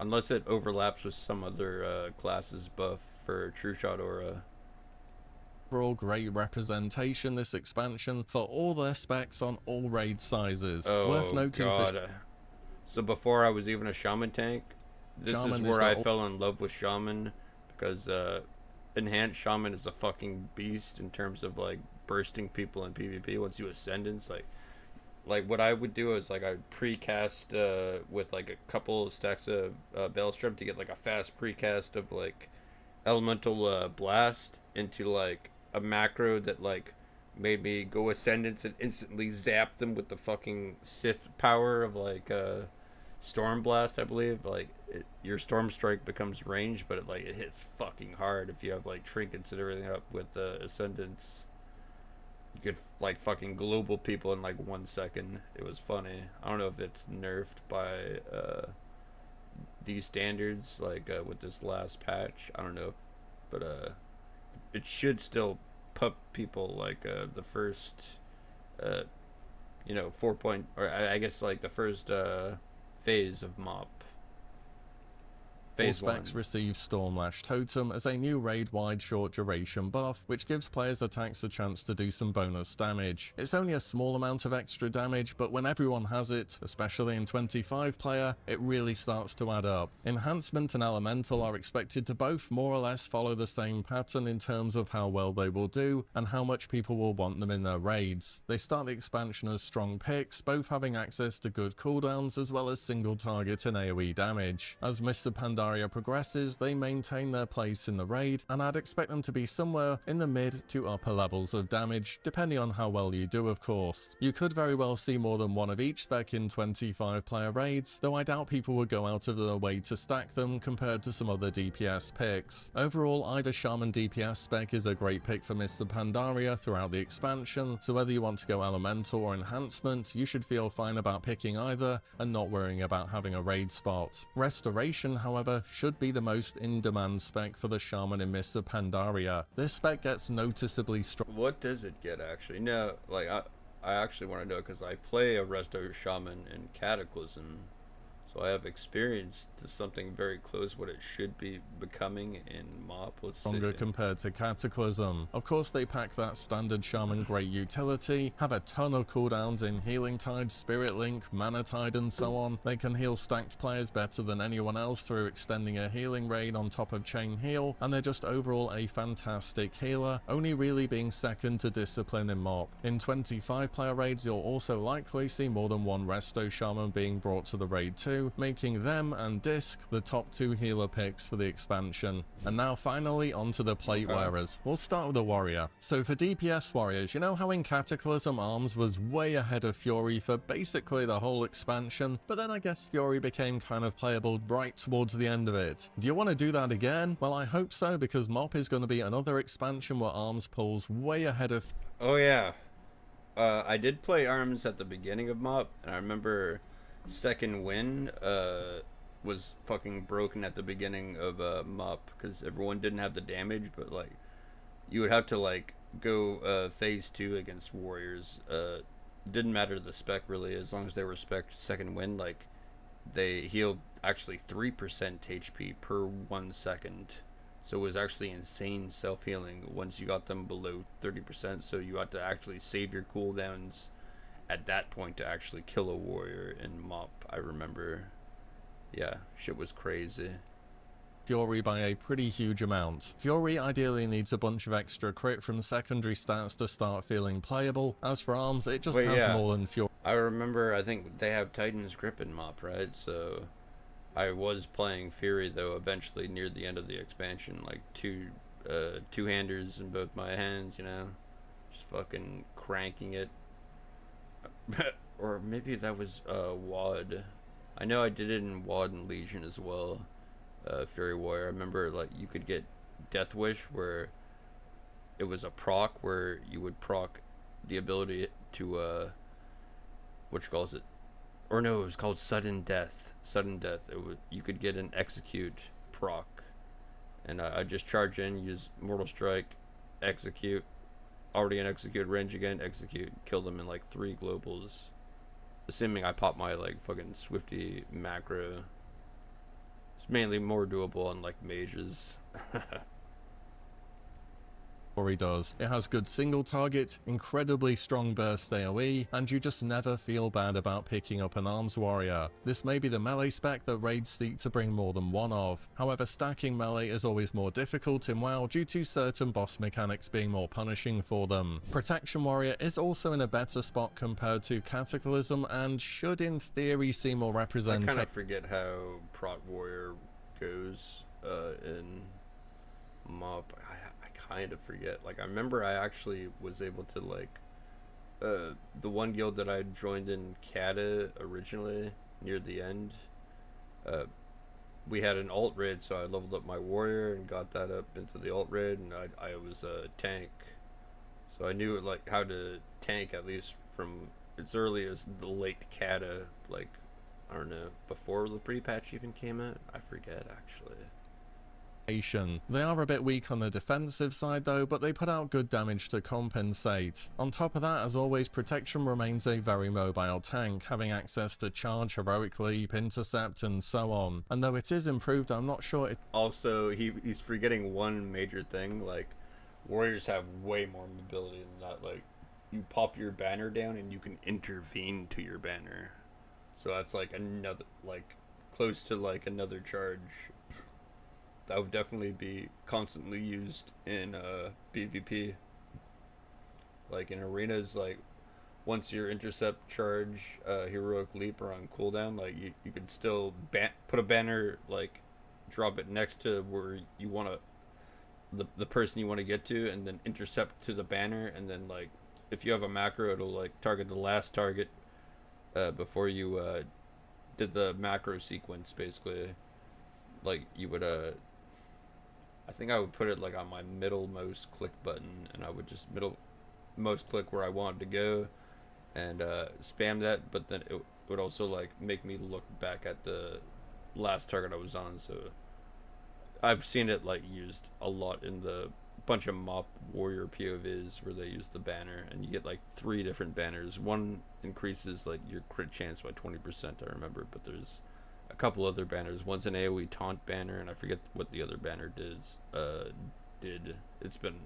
unless it overlaps with some other classes buff for True Shot aura. overall great representation this expansion for all their specs on all raid sizes. Worth noting God. So before I was even a Shaman tank, this Shaman is is where I the- fell in love with Shaman, because enhanced Shaman is a fucking beast in terms of like bursting people in PvP once you Ascendance. Like what I would do is like I'd precast with like a couple of stacks of Bellstrip to get like a fast precast of like Elemental Blast into like a macro that like made me go Ascendance and instantly zap them with the fucking Sith power of like Storm Blast, I believe. Like your Storm Strike becomes ranged, but it hits fucking hard if you have like trinkets and everything up with Ascendance. You could like fucking global people in like 1 second. It was funny. I don't know if it's nerfed by these standards, like with this last patch. I don't know, but it should still pump people like the first, 4 point, or I guess like the first phase of MOP. All Phase specs 1. receive Stormlash Totem as a new raid-wide short duration buff, which gives players' attacks a chance to do some bonus damage. It's only a small amount of extra damage, but when everyone has it, especially in 25 player, it really starts to add up. Enhancement and Elemental are expected to both more or less follow the same pattern in terms of how well they will do, and how much people will want them in their raids. They start the expansion as strong picks, both having access to good cooldowns as well as single target and AoE damage. As Mr. Pandaria progresses, they maintain their place in the raid, and I'd expect them to be somewhere in the mid to upper levels of damage, depending on how well you do of course. You could very well see more than one of each spec in 25 player raids, though I doubt people would go out of their way to stack them compared to some other DPS picks. Overall, either Shaman DPS spec is a great pick for Mr. Pandaria throughout the expansion, so whether you want to go Elemental or Enhancement, you should feel fine about picking either and not worrying about having a raid spot. Restoration, however, however, should be the most in-demand spec for the Shaman in Mists of Pandaria. This spec gets noticeably strong. What does it get, actually? No, like, I actually want to know, because I play a Resto Shaman in Cataclysm, so I have experience to something very close what it should be becoming in MOP. Let's see. Stronger compared to Cataclysm. Of course, they pack that standard Shaman great utility, have a ton of cooldowns in Healing Tide, Spirit Link, Mana Tide, and so on. They can heal stacked players better than anyone else through extending a healing raid on top of Chain Heal, and they're just overall a fantastic healer, only really being second to Discipline in MOP. In 25-player raids, you'll also likely see more than one Resto Shaman being brought to the raid too, making them and Disc the top 2 healer picks for the expansion. And now finally onto the plate wearers. We'll start with the warrior. So for DPS warriors, you know how in Cataclysm Arms was way ahead of Fury for basically the whole expansion, but then I guess Fury became kind of playable right towards the end of it. Do you want to do that again? Well, I hope so, because MOP is going to be another expansion where Arms pulls way ahead of... Oh yeah, I did play Arms at the beginning of MOP, and I remember Second Wind was fucking broken at the beginning of MOP, because everyone didn't have the damage, but like you would have to like go phase 2 against warriors. Didn't matter the spec really, as long as they respect Second Wind. Like they healed actually 3% HP per 1 second, so it was actually insane self-healing once you got them below 30%. So you had to actually save your cooldowns at that point to actually kill a warrior in MOP, I remember. Yeah, shit was crazy. Fury by a pretty huge amount. Fury ideally needs a bunch of extra crit from secondary stats to start feeling playable. As for Arms, it just has more than Fury. I remember, I think they have Titan's Grip in MOP, right? So I was playing Fury though eventually near the end of the expansion, like two-handers in both my hands, you know, just fucking cranking it. Or maybe that was WAD. I know I did it in WAD and Legion as well. Fury Warrior. I remember like you could get Death Wish, where it was a proc where you would proc the ability to which calls it, or no, it was called Sudden Death. Sudden Death. You could get an Execute proc, and I just charge in, use Mortal Strike, execute. Already in execute range again, execute, kill them in like 3 globals. Assuming I pop my like fucking Swifty macro. It's mainly more doable on like mages. Fury does. It has good single target, incredibly strong burst AoE, and you just never feel bad about picking up an Arms warrior. This may be the melee spec that raids seek to bring more than one of. However, stacking melee is always more difficult in WoW due to certain boss mechanics being more punishing for them. Protection warrior is also in a better spot compared to Cataclysm and should in theory see more representation. I kind of forget how proc warrior goes in MOP. I kind of forget. Like I remember I actually was able to like the one guild that I joined in Cata originally near the end, we had an alt raid, so I leveled up my warrior and got that up into the alt raid, and I was a tank, so I knew like how to tank at least from as early as the late Cata, like I don't know, before the pre-patch even came out. I forget actually. They are a bit weak on the defensive side though, but they put out good damage to compensate. On top of that, as always, Protection remains a very mobile tank, having access to Charge, Heroic Leap, Intercept, and so on. And though it is improved, I'm not sure it... Also, he's forgetting one major thing, like, warriors have way more mobility than that. Like, you pop your banner down and you can intervene to your banner. So that's like another, like, close to like another charge. That would definitely be constantly used in PvP. Like in arenas, like once your intercept, charge, heroic leap are on cooldown, like you could still put a banner, like drop it next to where you want to, the person you want to get to, and then intercept to the banner, and then like if you have a macro, it'll like target the last target before you did the macro sequence. Basically, like you would I think I would put it like on my middlemost click button, and I would just middlemost click where I wanted to go and spam that, but then it would also like make me look back at the last target I was on, so I've seen it like used a lot in the bunch of mop warrior POVs where they use the banner, and you get like 3 different banners. One increases like your crit chance by 20%, I remember, but there's a couple other banners. One's an AoE taunt banner, and I forget what the other banner did. It's been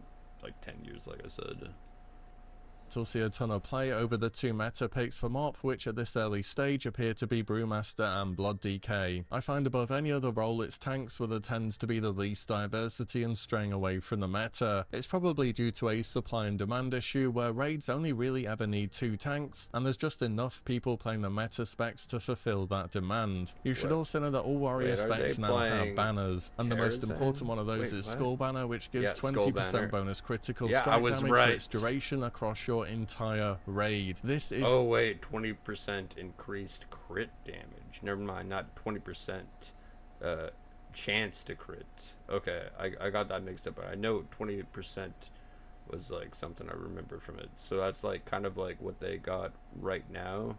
like 10 years, like I said. We'll see a ton of play over the 2 meta picks for Mop, which at this early stage appear to be Brewmaster and Blood DK. I find above any other role its tanks were the tends to be the least diversity and straying away from the meta. It's probably due to a supply and demand issue where raids only really ever need 2 tanks, and there's just enough people playing the meta specs to fulfill that demand. You should also know that all warrior specs now have banners, and the most important one of those is Skull Banner, which gives 20% bonus critical strike damage for its duration across your entire raid. This is 20% increased crit damage. Never mind, not 20% chance to crit. Okay, I got that mixed up, but I know 20% was like something I remember from it. So that's like kind of like what they got right now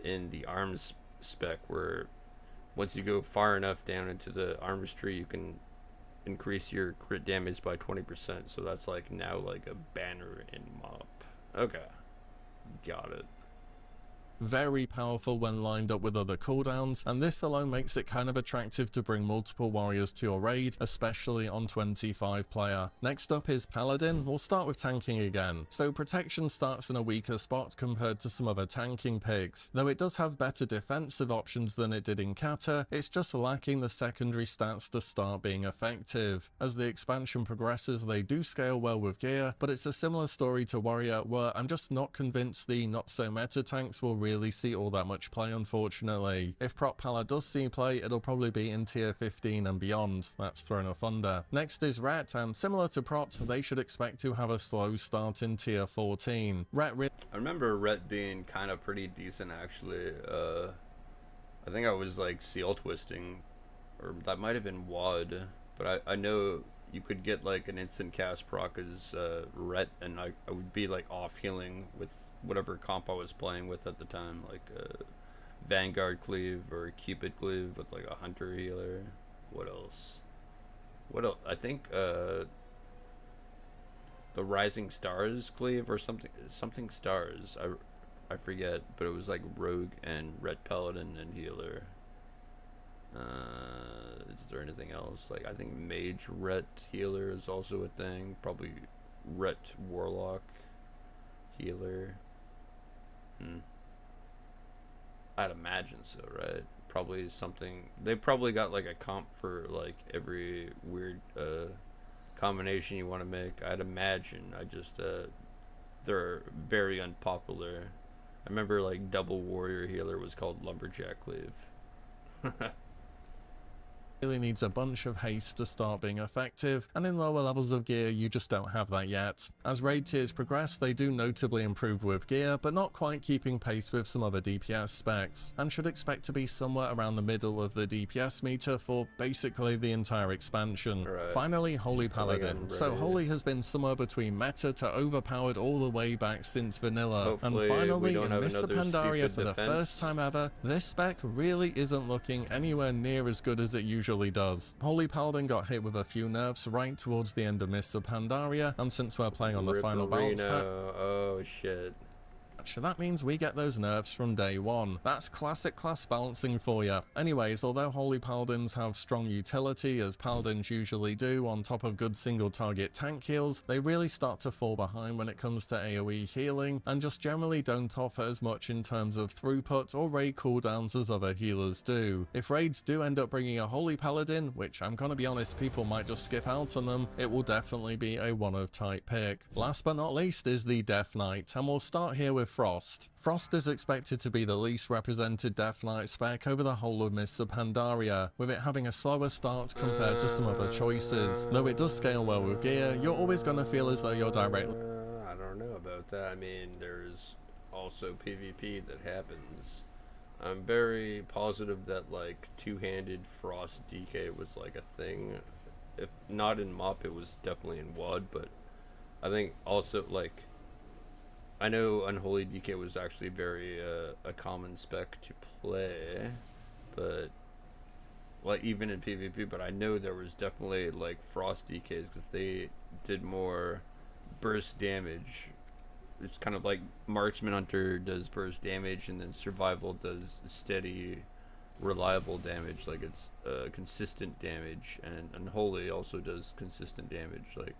in the arms spec, where once you go far enough down into the arms tree, you can increase your crit damage by 20%. So that's like now like a banner in Mop. Okay, got it. Very powerful when lined up with other cooldowns, and this alone makes it kind of attractive to bring multiple warriors to your raid, especially on 25 player. Next up is Paladin. We'll start with tanking again. So protection starts in a weaker spot compared to some other tanking picks. Though it does have better defensive options than it did in Kata, it's just lacking the secondary stats to start being effective. As the expansion progresses, they do scale well with gear, but it's a similar story to Warrior, where I'm just not convinced the not so meta tanks will really see all that much play, unfortunately. If Prot Pala does see play, it'll probably be in tier 15 and beyond. That's Throne of Thunder. Next is Ret, and similar to Prot, they should expect to have a slow start in tier 14. I remember Ret being kind of pretty decent, actually. I think I was like seal twisting, or that might have been WAD, but I know you could get like an instant cast proc as Ret, and I would be like off healing with whatever comp I was playing with at the time, like Vanguard Cleave or Cupid Cleave with like a Hunter healer. What else? I think the Rising Stars Cleave or something Stars. I forget, but it was like Rogue and Ret Paladin and healer. Is there anything else? Like I think Mage Ret healer is also a thing. Probably Ret Warlock healer. I'd imagine so, right? Probably something. They probably got like a comp for like every weird combination you want to make. I'd imagine. I just they're very unpopular. I remember like double warrior healer was called Lumberjack Cleave. Really needs a bunch of haste to start being effective, and in lower levels of gear you just don't have that yet. As raid tiers progress, they do notably improve with gear, but not quite keeping pace with some other DPS specs, and should expect to be somewhere around the middle of the DPS meter for basically the entire expansion. Right. Finally, Holy Paladin. So Holy has been somewhere between meta to overpowered all the way back since vanilla, Hopefully, and finally in Mr. Pandaria for the first time ever, this spec really isn't looking anywhere near as good as it usually does. Holy Paladin got hit with a few nerfs right towards the end of Mr. Pandaria, and since we're playing on the final balance pack, oh shit. So that means we get those nerfs from day one. That's classic class balancing for you. Anyways, although Holy Paladins have strong utility, as Paladins usually do, on top of good single target tank heals, they really start to fall behind when it comes to AoE healing, and just generally don't offer as much in terms of throughput or raid cooldowns as other healers do. If raids do end up bringing a Holy Paladin, which I'm gonna be honest, people might just skip out on them, it will definitely be a one of type pick. Last but not least is the Death Knight, and we'll start here with Frost. Frost is expected to be the least represented Death Knight spec over the whole of Mists of Pandaria, with it having a slower start compared to some other choices. Though it does scale well with gear, you're always going to feel as though you're directly... I don't know about that. I mean, there's also PvP that happens. I'm very positive that like two-handed Frost DK was like a thing. If not in MOP, it was definitely in WAD, but I think also like I know Unholy DK was actually very a common spec to play, but like even in PvP, but I know there was definitely like frost DKs because they did more burst damage. It's kind of like Marksman Hunter does burst damage, and then Survival does steady, reliable damage. Like it's consistent damage, and Unholy also does consistent damage. Like,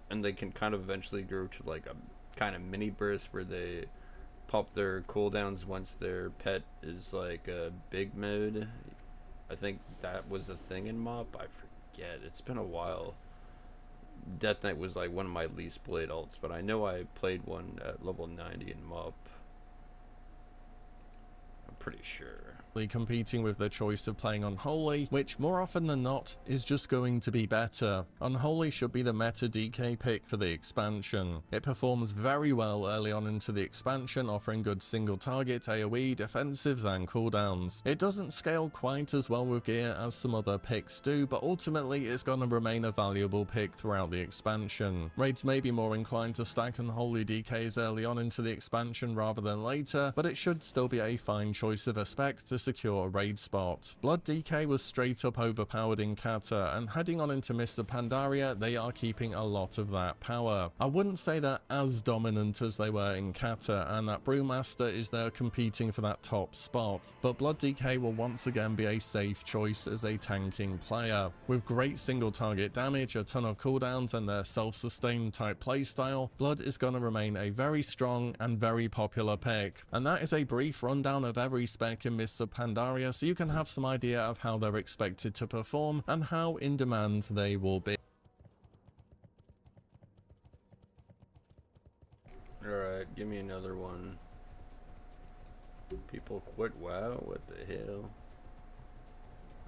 and they can kind of eventually grow to like a kind of mini burst where they pop their cooldowns once their pet is like a big mode. I think that was a thing in MOP. I forget. It's been a while. Death Knight was like one of my least played alts, but I know I played one at level 90 in MOP. I'm pretty sure. Competing with their choice of playing Unholy, which more often than not is just going to be better. Unholy should be the meta DK pick for the expansion. It performs very well early on into the expansion, offering good single target AoE, defensives and cooldowns. It doesn't scale quite as well with gear as some other picks do, but ultimately it's going to remain a valuable pick throughout the expansion. Raids may be more inclined to stack Unholy DKs early on into the expansion rather than later, but it should still be a fine choice of a spec to secure a raid spot. Blood DK was straight up overpowered in Kata, and heading on into Mr. Pandaria, they are keeping a lot of that power. I wouldn't say they're as dominant as they were in Kata, and that Brewmaster is there competing for that top spot, but Blood DK will once again be a safe choice as a tanking player. With great single target damage, a ton of cooldowns, and their self-sustained type playstyle, Blood is going to remain a very strong and very popular pick. And that is a brief rundown of every spec in Mr. Pandaria, so you can have some idea of how they're expected to perform and how in demand they will be. Alright, give me another one. People quit WoW? What the hell?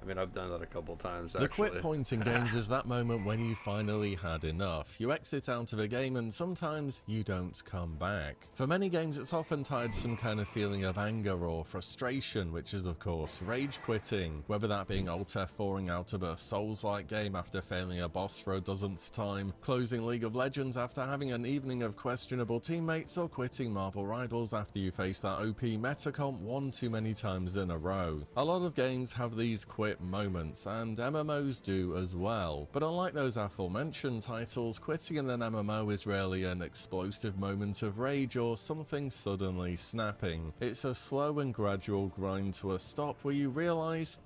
I mean, I've done that a couple times, actually. The quit point in games is that moment when you finally had enough. You exit out of a game and sometimes you don't come back. For many games, it's often tied to some kind of feeling of anger or frustration, which is of course rage quitting, whether that being Alt F4ing out of a Souls-like game after failing a boss for a dozenth time, closing League of Legends after having an evening of questionable teammates, or quitting Marvel Rivals after you face that OP metacomp one too many times in a row. A lot of games have these quit moments, and MMOs do as well, but unlike those aforementioned titles, quitting in an MMO is rarely an explosive moment of rage or something suddenly snapping. It's a slow and gradual grind to a stop where you realise,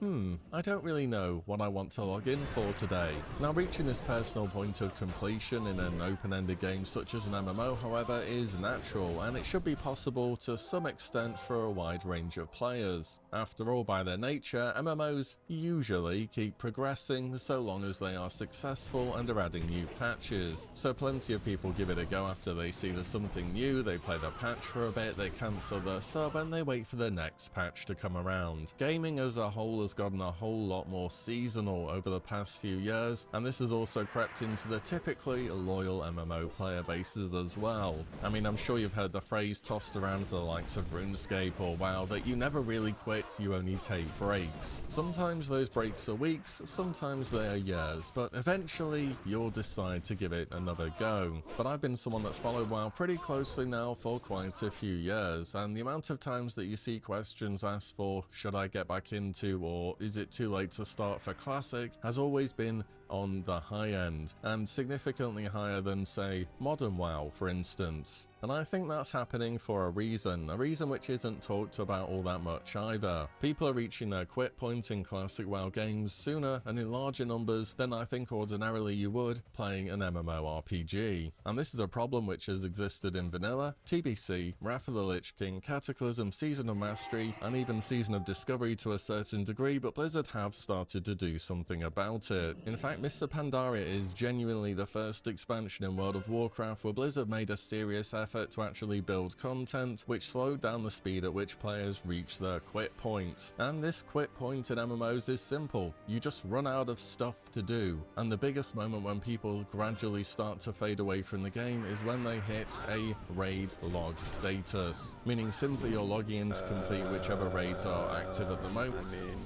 I don't really know what I want to log in for today. Now, reaching this personal point of completion in an open-ended game such as an MMO, however, is natural, and it should be possible to some extent for a wide range of players. After all, by their nature, MMOs usually keep progressing so long as they are successful and are adding new patches. So plenty of people give it a go after they see there's something new, they play the patch for a bit, they cancel their sub, and they wait for the next patch to come around. Gaming as a whole has gotten a whole lot more seasonal over the past few years, and this has also crept into the typically loyal MMO player bases as well. I mean, I'm sure you've heard the phrase tossed around for the likes of RuneScape or WoW that you never really quit, you only take breaks. Sometimes those breaks are weeks, sometimes they are years, but eventually you'll decide to give it another go. But I've been someone that's followed WoW pretty closely now for quite a few years, and the amount of times that you see questions asked for, should I get back into, or is it too late to start for Classic, has always been on the high end, and significantly higher than, say, modern WoW, for instance. And I think that's happening for a reason which isn't talked about all that much either. People are reaching their quit point in classic WoW games sooner and in larger numbers than I think ordinarily you would playing an MMORPG. And this is a problem which has existed in Vanilla, TBC, Wrath of the Lich King, Cataclysm, Season of Mastery, and even Season of Discovery to a certain degree, but Blizzard have started to do something about it. In fact, Mr. Pandaria is genuinely the first expansion in World of Warcraft where Blizzard made a serious effort to actually build content which slowed down the speed at which players reach their quit point. And this quit point in MMOs is simple. You just run out of stuff to do. And the biggest moment when people gradually start to fade away from the game is when they hit a raid log status, meaning simply you're logging in to complete whichever raids are active at the moment. I mean,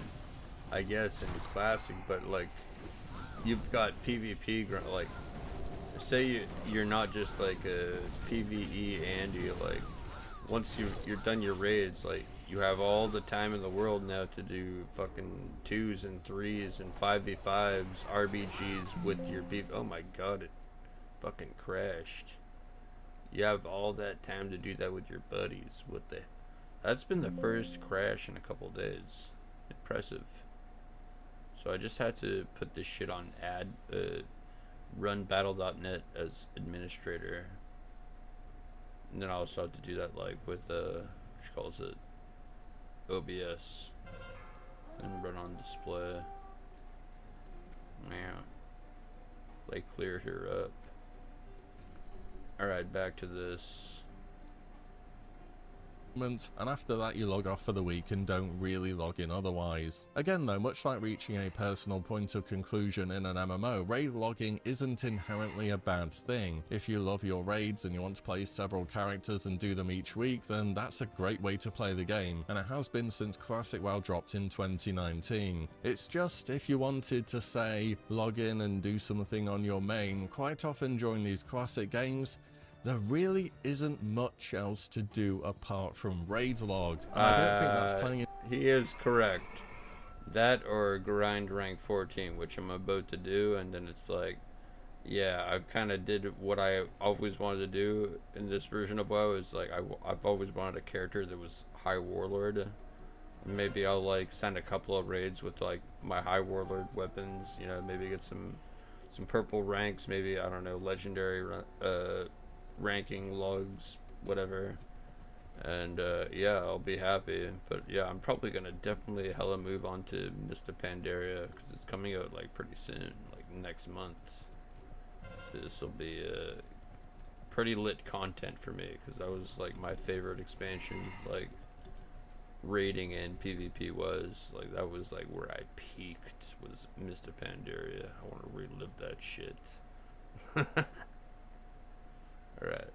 I guess in Classic, but like, you've got PvP, like, say you're not just like a PvE Andy, like, once you're done your raids, like, you have all the time in the world now to do fucking 2s and 3s and 5v5s, RBGs with your people. Oh my god, it fucking crashed. You have all that time to do that with your buddies. What the... That's been the first crash in a couple days. Impressive. So I just had to put this shit on run battle.net as administrator. And then I also have to do that like with what she calls it, OBS, and run on display. Yeah, they cleared her up. Alright, back to this. And after that you log off for the week and don't really log in otherwise. Again though, much like reaching a personal point of conclusion in an MMO, raid logging isn't inherently a bad thing. If you love your raids and you want to play several characters and do them each week, then that's a great way to play the game, and it has been since Classic WoW dropped in 2019. It's just, if you wanted to say, log in and do something on your main, quite often during these classic games, there really isn't much else to do apart from raid log. And I don't think that's playing it. He is correct. That or grind rank 14, which I'm about to do, and then it's like, yeah, I've kind of did what I always wanted to do in this version of WoW. Is like I've always wanted a character that was high warlord. Maybe I'll like send a couple of raids with like my high warlord weapons. You know, maybe get some purple ranks. Maybe, I don't know, legendary ranking logs, whatever, and yeah, I'll be happy. But yeah, I'm probably gonna definitely hella move on to Mr. Pandaria because it's coming out like pretty soon, like next month. This will be pretty lit content for me because that was like my favorite expansion. Like raiding and PvP was like, that was like where I peaked, was Mr. Pandaria. I want to relive that shit. Alright.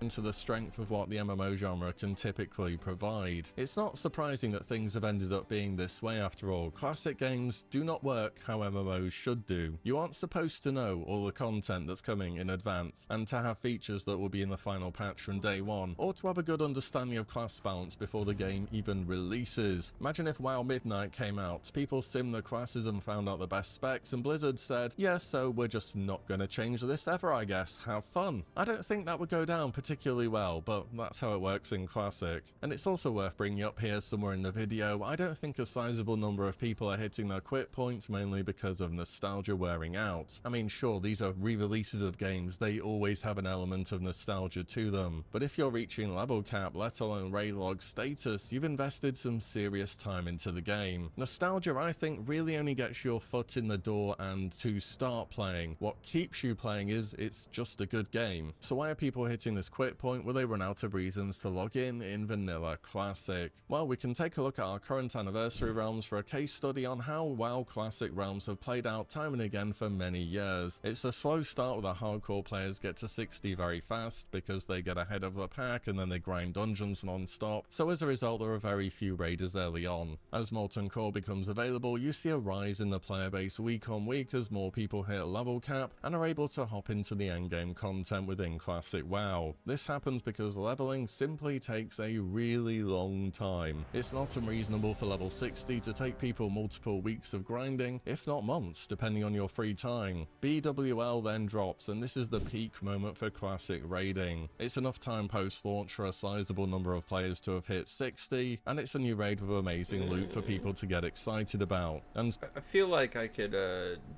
Into the strength of what the MMO genre can typically provide. It's not surprising that things have ended up being this way after all. Classic games do not work how MMOs should do. You aren't supposed to know all the content that's coming in advance, and to have features that will be in the final patch from day one, or to have a good understanding of class balance before the game even releases. Imagine if WoW Midnight came out, people simmed the classes and found out the best specs, and Blizzard said, yeah, so we're just not gonna change this ever, I guess, have fun. I don't think that would go down particularly well, but that's how it works in Classic. And it's also worth bringing up here somewhere in the video, I don't think a sizable number of people are hitting their quit point mainly because of nostalgia wearing out. I mean, sure, these are re-releases of games, they always have an element of nostalgia to them, but if you're reaching level cap, let alone raid log status, you've invested some serious time into the game. Nostalgia, I think, really only gets your foot in the door and to start playing. What keeps you playing is it's just a good game. So why are people hitting this quit point where they run out of reasons to log in Vanilla Classic? Well, we can take a look at our current anniversary realms for a case study on how WoW Classic realms have played out time and again for many years. It's a slow start where the hardcore players get to 60 very fast because they get ahead of the pack and then they grind dungeons non-stop, so as a result there are very few raiders early on. As Molten Core becomes available, you see a rise in the player base week on week as more people hit level cap and are able to hop into the endgame content within Classic WoW. This happens because leveling simply takes a really long time. It's not unreasonable for level 60 to take people multiple weeks of grinding, if not months, depending on your free time. BWL then drops, and this is the peak moment for Classic raiding. It's enough time post-launch for a sizable number of players to have hit 60, and it's a new raid with amazing loot for people to get excited about. And I feel like I could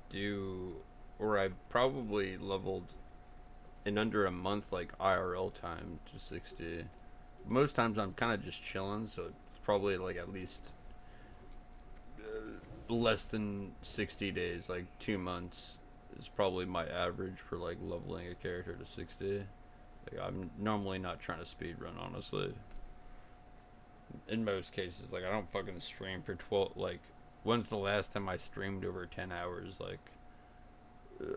do, or I probably leveled in under a month, like IRL time, to 60. Most times I'm kind of just chilling, so it's probably like at least less than 60 days, like 2 months is probably my average for like leveling a character to 60. Like, I'm normally not trying to speed run, honestly. In most cases, like, I don't fucking stream for 12, like, when's the last time I streamed over 10 hours? Like,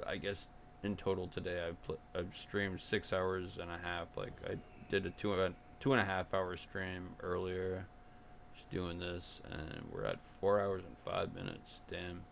I guess in total today I've streamed 6 hours and a half. Like, I did a 2.5 hour stream earlier, just doing this, and we're at 4 hours and 5 minutes. Damn.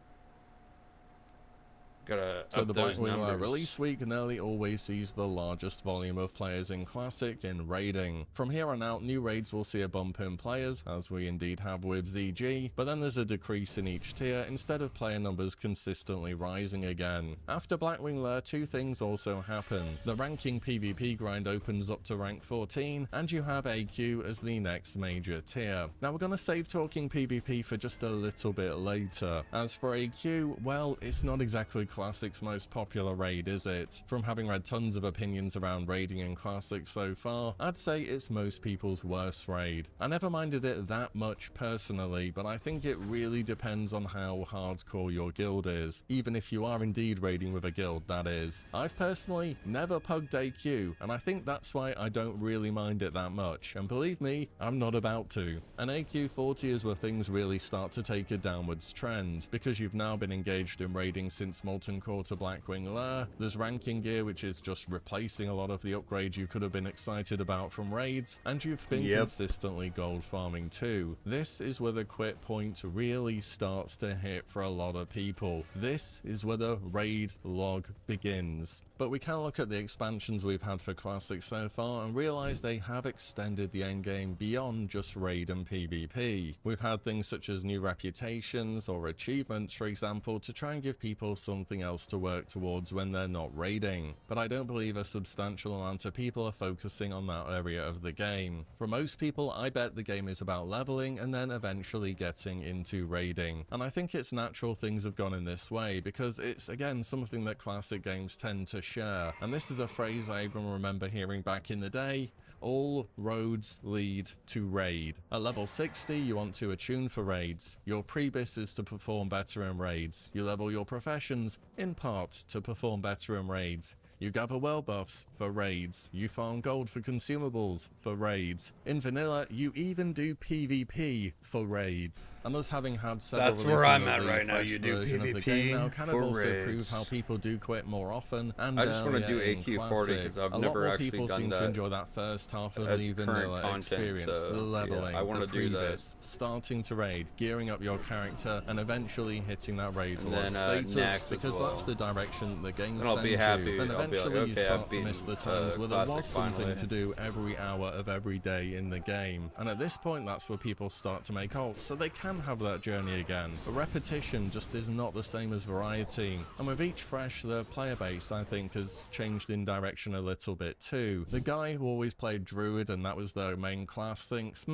Gotta So up the those Blackwing numbers. release week nearly always sees the largest volume of players in Classic in raiding. From here on out, new raids will see a bump in players, as we indeed have with ZG, but then there's a decrease in each tier instead of player numbers consistently rising again. After Blackwing Lair, two things also happen. The ranking PvP grind opens up to rank 14, and you have AQ as the next major tier. Now we're gonna save talking PvP for just a little bit later. As for AQ, well, it's not exactly Classic's most popular raid, is it? From having read tons of opinions around raiding in Classic so far, I'd say it's most people's worst raid. I never minded it that much personally, but I think it really depends on how hardcore your guild is, even if you are indeed raiding with a guild, that is. I've personally never pugged AQ, and I think that's why I don't really mind it that much, and believe me, I'm not about to. And AQ 40 is where things really start to take a downwards trend, because you've now been engaged in raiding since Molten Core to Blackwing Lair. There's ranking gear, which is just replacing a lot of the upgrades you could have been excited about from raids, and you've been consistently gold farming too. This is where the quit point really starts to hit for a lot of people. This is where the raid log begins. But we can look at the expansions we've had for Classic so far and realize they have extended the endgame beyond just raid and PvP. We've had things such as new reputations or achievements, for example, to try and give people something else to work towards when they're not raiding. But I don't believe a substantial amount of people are focusing on that area of the game. For most people, I bet the game is about leveling and then eventually getting into raiding. And I think it's natural things have gone in this way because it's, again, something that Classic games tend to share. And this is a phrase I even remember hearing back in the day: all roads lead to raid. At level 60, you want to attune for raids. Your prebis is to perform better in raids. You level your professions, in part, to perform better in raids. You gather world buffs for raids. You farm gold for consumables for raids. In vanilla, you even do PvP for raids. And us having had several That's where I'm releases at of the right now. fresh You do version of the PvP game now kind of for also prove raids. how people do quit more often and I just want to do earlier in AQ40 Classic. because I've A lot never more actually people done seem that to enjoy that first half of as the current vanilla content, experience, so, the leveling, yeah, I want the to do that. prebis, starting to raid, gearing up your character, and eventually hitting that raid And log then, status, Nax as because well. that's the direction the game And I'll sends be happy. you. And I'll be like, eventually you okay, start I've to miss beaten, the times where there Classic was something finally. to do every hour of every day in the game. And at this point, that's where people start to make ults, so they can have that journey again. But repetition just is not the same as variety. And with each fresh, the player base, I think, has changed in direction a little bit too. The guy who always played Druid and that was their main class thinks,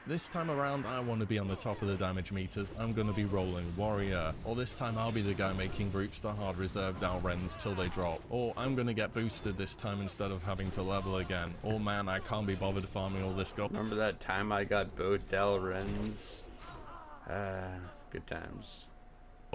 this time around I want to be on the top of the damage meters, I'm going to be rolling Warrior. Or this time I'll be the guy making groups to hard reserve Dalrens till they drop. Or I'm going to get boosted this time instead of having to level again. Or man, I can't be bothered farming all this gold. Remember that time I got both Dalrens? Good times.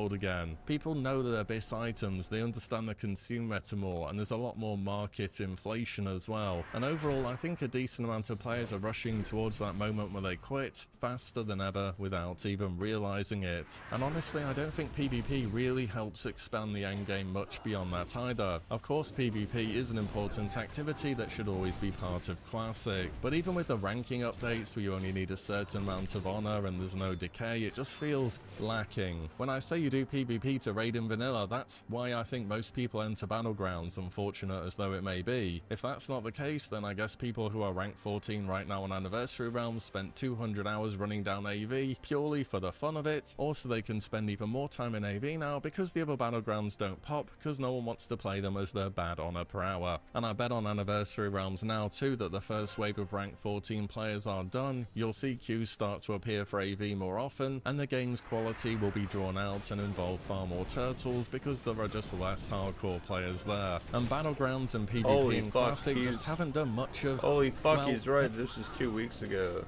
Again. People know the Abyss items, they understand the consume meta more, and there's a lot more market inflation as well. And overall, I think a decent amount of players are rushing towards that moment where they quit faster than ever without even realizing it. And honestly, I don't think PvP really helps expand the endgame much beyond that either. Of course, PvP is an important activity that should always be part of Classic, but even with the ranking updates where you only need a certain amount of honor and there's no decay, it just feels lacking. When I say you do PvP to raid in vanilla, that's why I think most people enter Battlegrounds, unfortunate as though it may be. If that's not the case, then I guess people who are rank 14 right now on Anniversary Realms spent 200 hours running down AV purely for the fun of it, or so they can spend even more time in AV now because the other Battlegrounds don't pop because no one wants to play them as their bad honor per hour. And I bet on Anniversary Realms now too that the first wave of rank 14 players are done, you'll see queues start to appear for AV more often, and the game's quality will be drawn out and involve far more turtles because there are just less hardcore players there. And Battlegrounds and PvP in Classic just haven't done much of... Holy fuck, well, he's right. This is 2 weeks ago.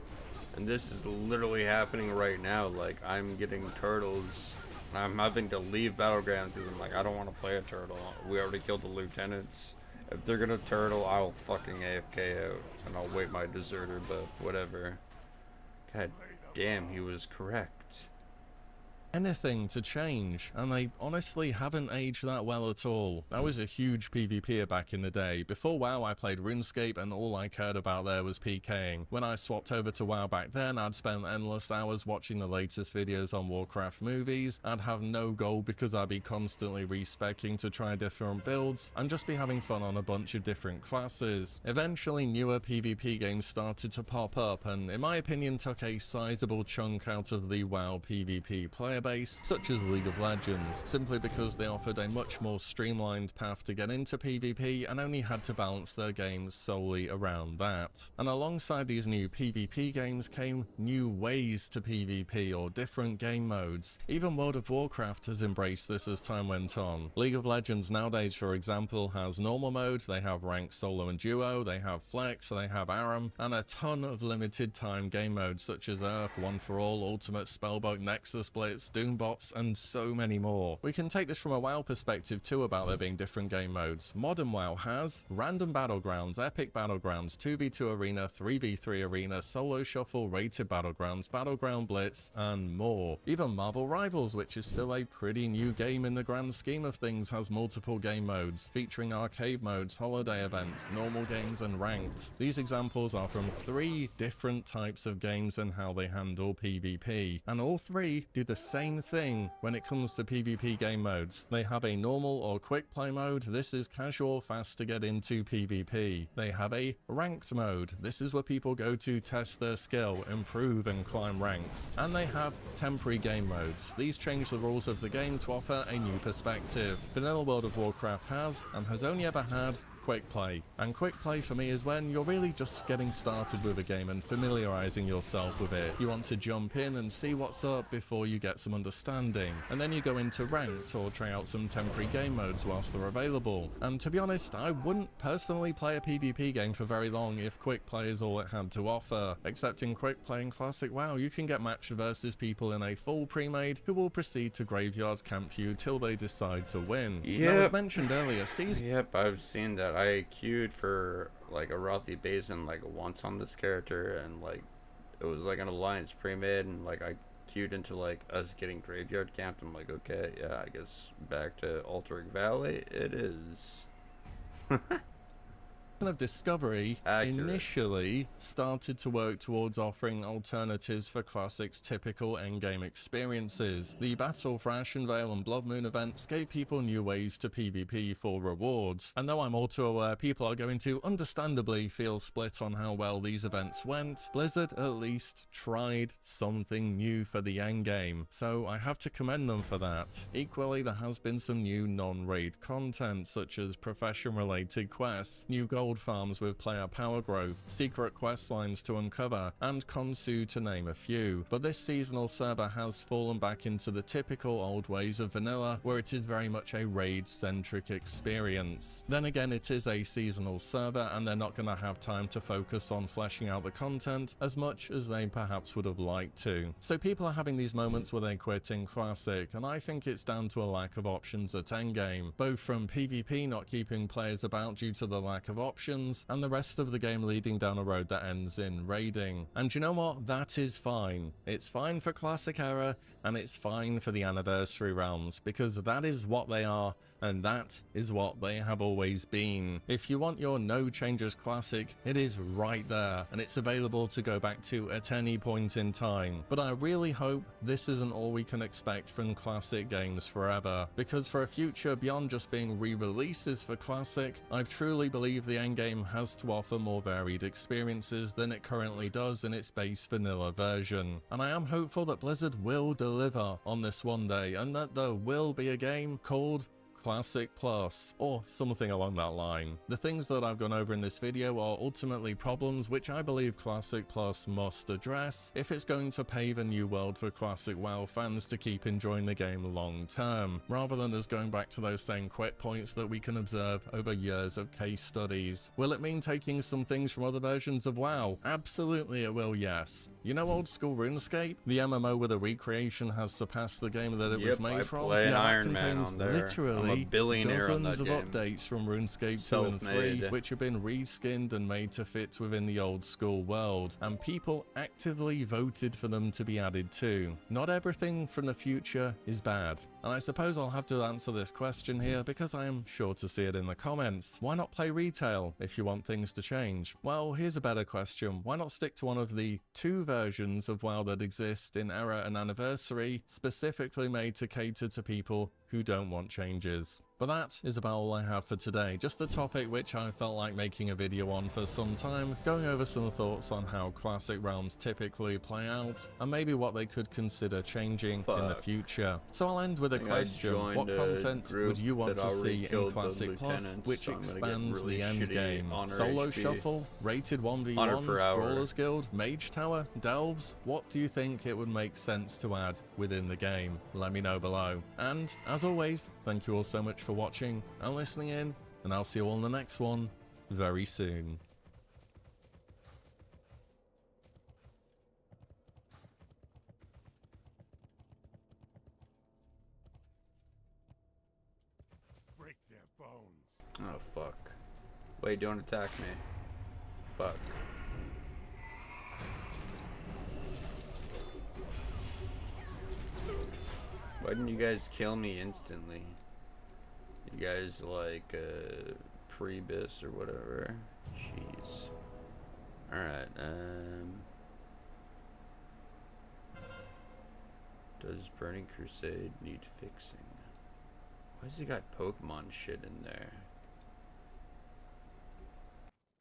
And this is literally happening right now. Like, I'm getting turtles. I'm having to leave Battlegrounds because I'm like, I don't want to play a turtle. We already killed the lieutenants. If they're gonna turtle, I'll fucking AFK out. And I'll wait my deserter buff, whatever. God damn, he was correct. anything to change, and they honestly haven't aged that well at all. I was a huge PvPer back in the day. Before WoW, I played RuneScape, and all I cared about there was PKing. When I swapped over to WoW back then, I'd spend endless hours watching the latest videos on Warcraft movies. I'd have no goal because I'd be constantly respecking to try different builds, and just be having fun on a bunch of different classes. Eventually, newer PvP games started to pop up, and in my opinion took a sizable chunk out of the WoW PvP player base, such as League of Legends, simply because they offered a much more streamlined path to get into PvP and only had to balance their games solely around that. And alongside these new PvP games came new ways to PvP, or different game modes. Even World of Warcraft has embraced this as time went on. League of Legends nowadays, for example, has normal mode, they have ranked solo and duo, they have flex, they have ARAM, and a ton of limited time game modes such as Earth, One for All, Ultimate Spellbook, Nexus Blitz, Doombots, and so many more. We can take this from a WoW perspective too about there being different game modes. Modern WoW has Random Battlegrounds, Epic Battlegrounds, 2v2 Arena, 3v3 Arena, Solo Shuffle, Rated Battlegrounds, Battleground Blitz, and more. Even Marvel Rivals, which is still a pretty new game in the grand scheme of things, has multiple game modes, featuring arcade modes, holiday events, normal games, and ranked. These examples are from 3 different types of games and how they handle PvP, and all 3 do the same thing when it comes to PvP game modes. They have a normal or quick play mode. This is casual, fast to get into PvP. They have a ranked mode. This is where people go to test their skill, improve, and climb ranks. And they have temporary game modes. These change the rules of the game to offer a new perspective. Vanilla World of Warcraft has, and has only ever had, quick play. And quick play for me is when you're really just getting started with a game and familiarizing yourself with it. You want to jump in and see what's up before you get some understanding, and then you go into ranked or try out some temporary game modes whilst they're available. And to be honest, I wouldn't personally play a PvP game for very long if quick play is all it had to offer. Except in quick play in classic WoW, you can get matched versus people in a full pre-made who will proceed to graveyard camp you till they decide to win. Now, as mentioned earlier, season. Yep, I've seen that. I queued for like a Rothy Basin like once on this character, and like it was like an alliance pre-made, and like I queued into like us getting graveyard camped. I'm like, okay, yeah, I guess back to Altering Valley it is. of Discovery initially started to work towards offering alternatives for Classic's typical endgame experiences. The Battle for Ashenvale and Blood Moon events gave people new ways to PvP for rewards, and though I'm all too aware people are going to understandably feel split on how well these events went, Blizzard at least tried something new for the endgame, so I have to commend them for that. Equally, there has been some new non-raid content such as profession-related quests, new gold farms with player power growth, secret quest lines to uncover, and Konsu to name a few. But this seasonal server has fallen back into the typical old ways of vanilla, where it is very much a raid-centric experience. Then again, it is a seasonal server, and they're not going to have time to focus on fleshing out the content as much as they perhaps would have liked to. So people are having these moments where they quit in Classic, and I think it's down to a lack of options at endgame, both from PvP not keeping players about due to the lack of options, and the rest of the game leading down a road that ends in raiding. And you know what? That is fine. It's fine for Classic Era, and it's fine for the Anniversary realms, because that is what they are, and that is what they have always been. If you want your No Changes Classic, it is right there, and it's available to go back to at any point in time. But I really hope this isn't all we can expect from Classic games forever, because for a future beyond just being re-releases for Classic, I truly believe the endgame has to offer more varied experiences than it currently does in its base vanilla version. And I am hopeful that Blizzard will deliver on this one day, and that there will be a game called Classic Plus, or something along that line. The things that I've gone over in this video are ultimately problems which I believe Classic Plus must address if it's going to pave a new world for Classic WoW fans to keep enjoying the game long term, rather than us going back to those same quit points that we can observe over years of case studies. Will it mean taking some things from other versions of WoW? Absolutely it will, yes. You know old school RuneScape? The MMO where the recreation has surpassed the game that it was made I from? play an that Iron Man contains on there. literally I'm a billionaire on dozens that of game. updates from RuneScape 2 and 3, Self-made. which have been reskinned and made to fit within the old school world, and people actively voted for them to be added too. Not everything from the future is bad. And I suppose I'll have to answer this question here because I am sure to see it in the comments. Why not play retail if you want things to change? Well, here's a better question. Why not stick to one of the 2 versions of WoW that exist in Era and Anniversary, specifically made to cater to people who don't want changes? But that is about all I have for today. Just a topic which I felt like making a video on for some time, going over some thoughts on how classic realms typically play out, and maybe what they could consider changing in the future. So I'll end with a question. What content would you want to see in Classic Plus which expands the end game? Solo shuffle? Rated 1v1s? Brawlers Guild? Mage Tower? Delves? What do you think it would make sense to add within the game? Let me know below. And as always, thank you all so much for watching and listening in, and I'll see you all in the next one very soon. Break their bones. Oh, fuck. Wait, don't attack me. Fuck. Why didn't you guys kill me instantly? You guys like pre-bis or whatever. Jeez. Alright, does Burning Crusade need fixing? Why has he got Pokemon shit in there?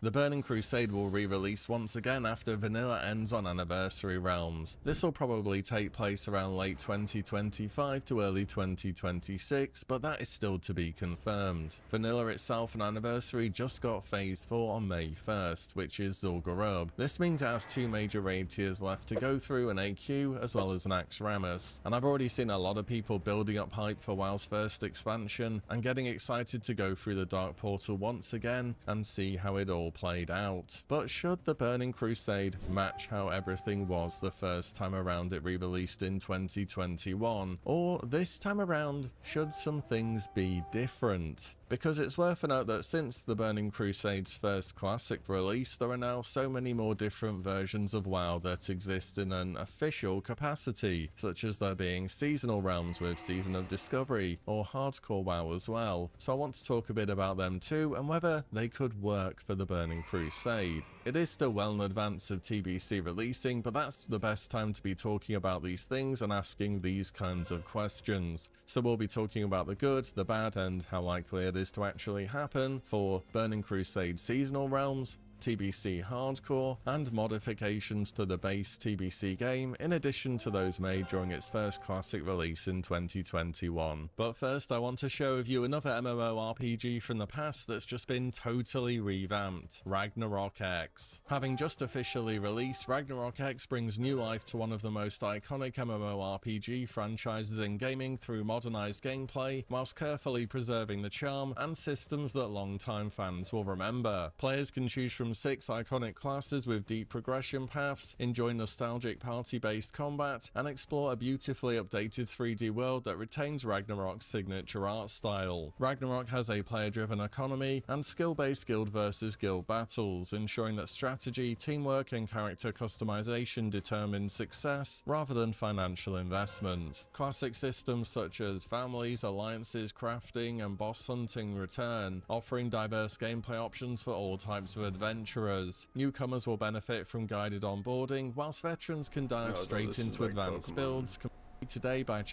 The Burning Crusade will re-release once again after Vanilla ends on Anniversary Realms. This will probably take place around late 2025 to early 2026, but that is still to be confirmed. Vanilla itself and Anniversary just got Phase 4 on May 1st, which is Zul'Gurub. This means it has 2 major raid tiers left to go through, an AQ as well as an Axramus. And I've already seen a lot of people building up hype for WoW's first expansion and getting excited to go through the Dark Portal once again and see how it all played out. But should the Burning Crusade match how everything was the first time around it re-released in 2021? Or this time around, should some things be different? Because it's worth a note that since the Burning Crusade's first classic release, there are now so many more different versions of WoW that exist in an official capacity, such as there being seasonal realms with Season of Discovery, or hardcore WoW as well. So I want to talk a bit about them too, and whether they could work for the Burning Crusade. It is still well in advance of TBC releasing, but that's the best time to be talking about these things and asking these kinds of questions. So we'll be talking about the good, the bad, and how likely it is to actually happen for Burning Crusade seasonal realms, TBC hardcore, and modifications to the base TBC game, in addition to those made during its first classic release in 2021. But first I want to share with you another MMORPG from the past that's just been totally revamped, Ragnarok X. Having just officially released, Ragnarok X brings new life to one of the most iconic MMORPG franchises in gaming through modernized gameplay, whilst carefully preserving the charm and systems that long-time fans will remember. Players can choose from 6 iconic classes with deep progression paths, enjoy nostalgic party-based combat, and explore a beautifully updated 3D world that retains Ragnarok's signature art style. Ragnarok has a player-driven economy and skill-based guild versus guild battles, ensuring that strategy, teamwork, and character customization determine success rather than financial investment. Classic systems such as families, alliances, crafting, and boss hunting return, offering diverse gameplay options for all types of adventurers. Newcomers will benefit from guided onboarding, whilst veterans can dive straight into advanced builds completed today by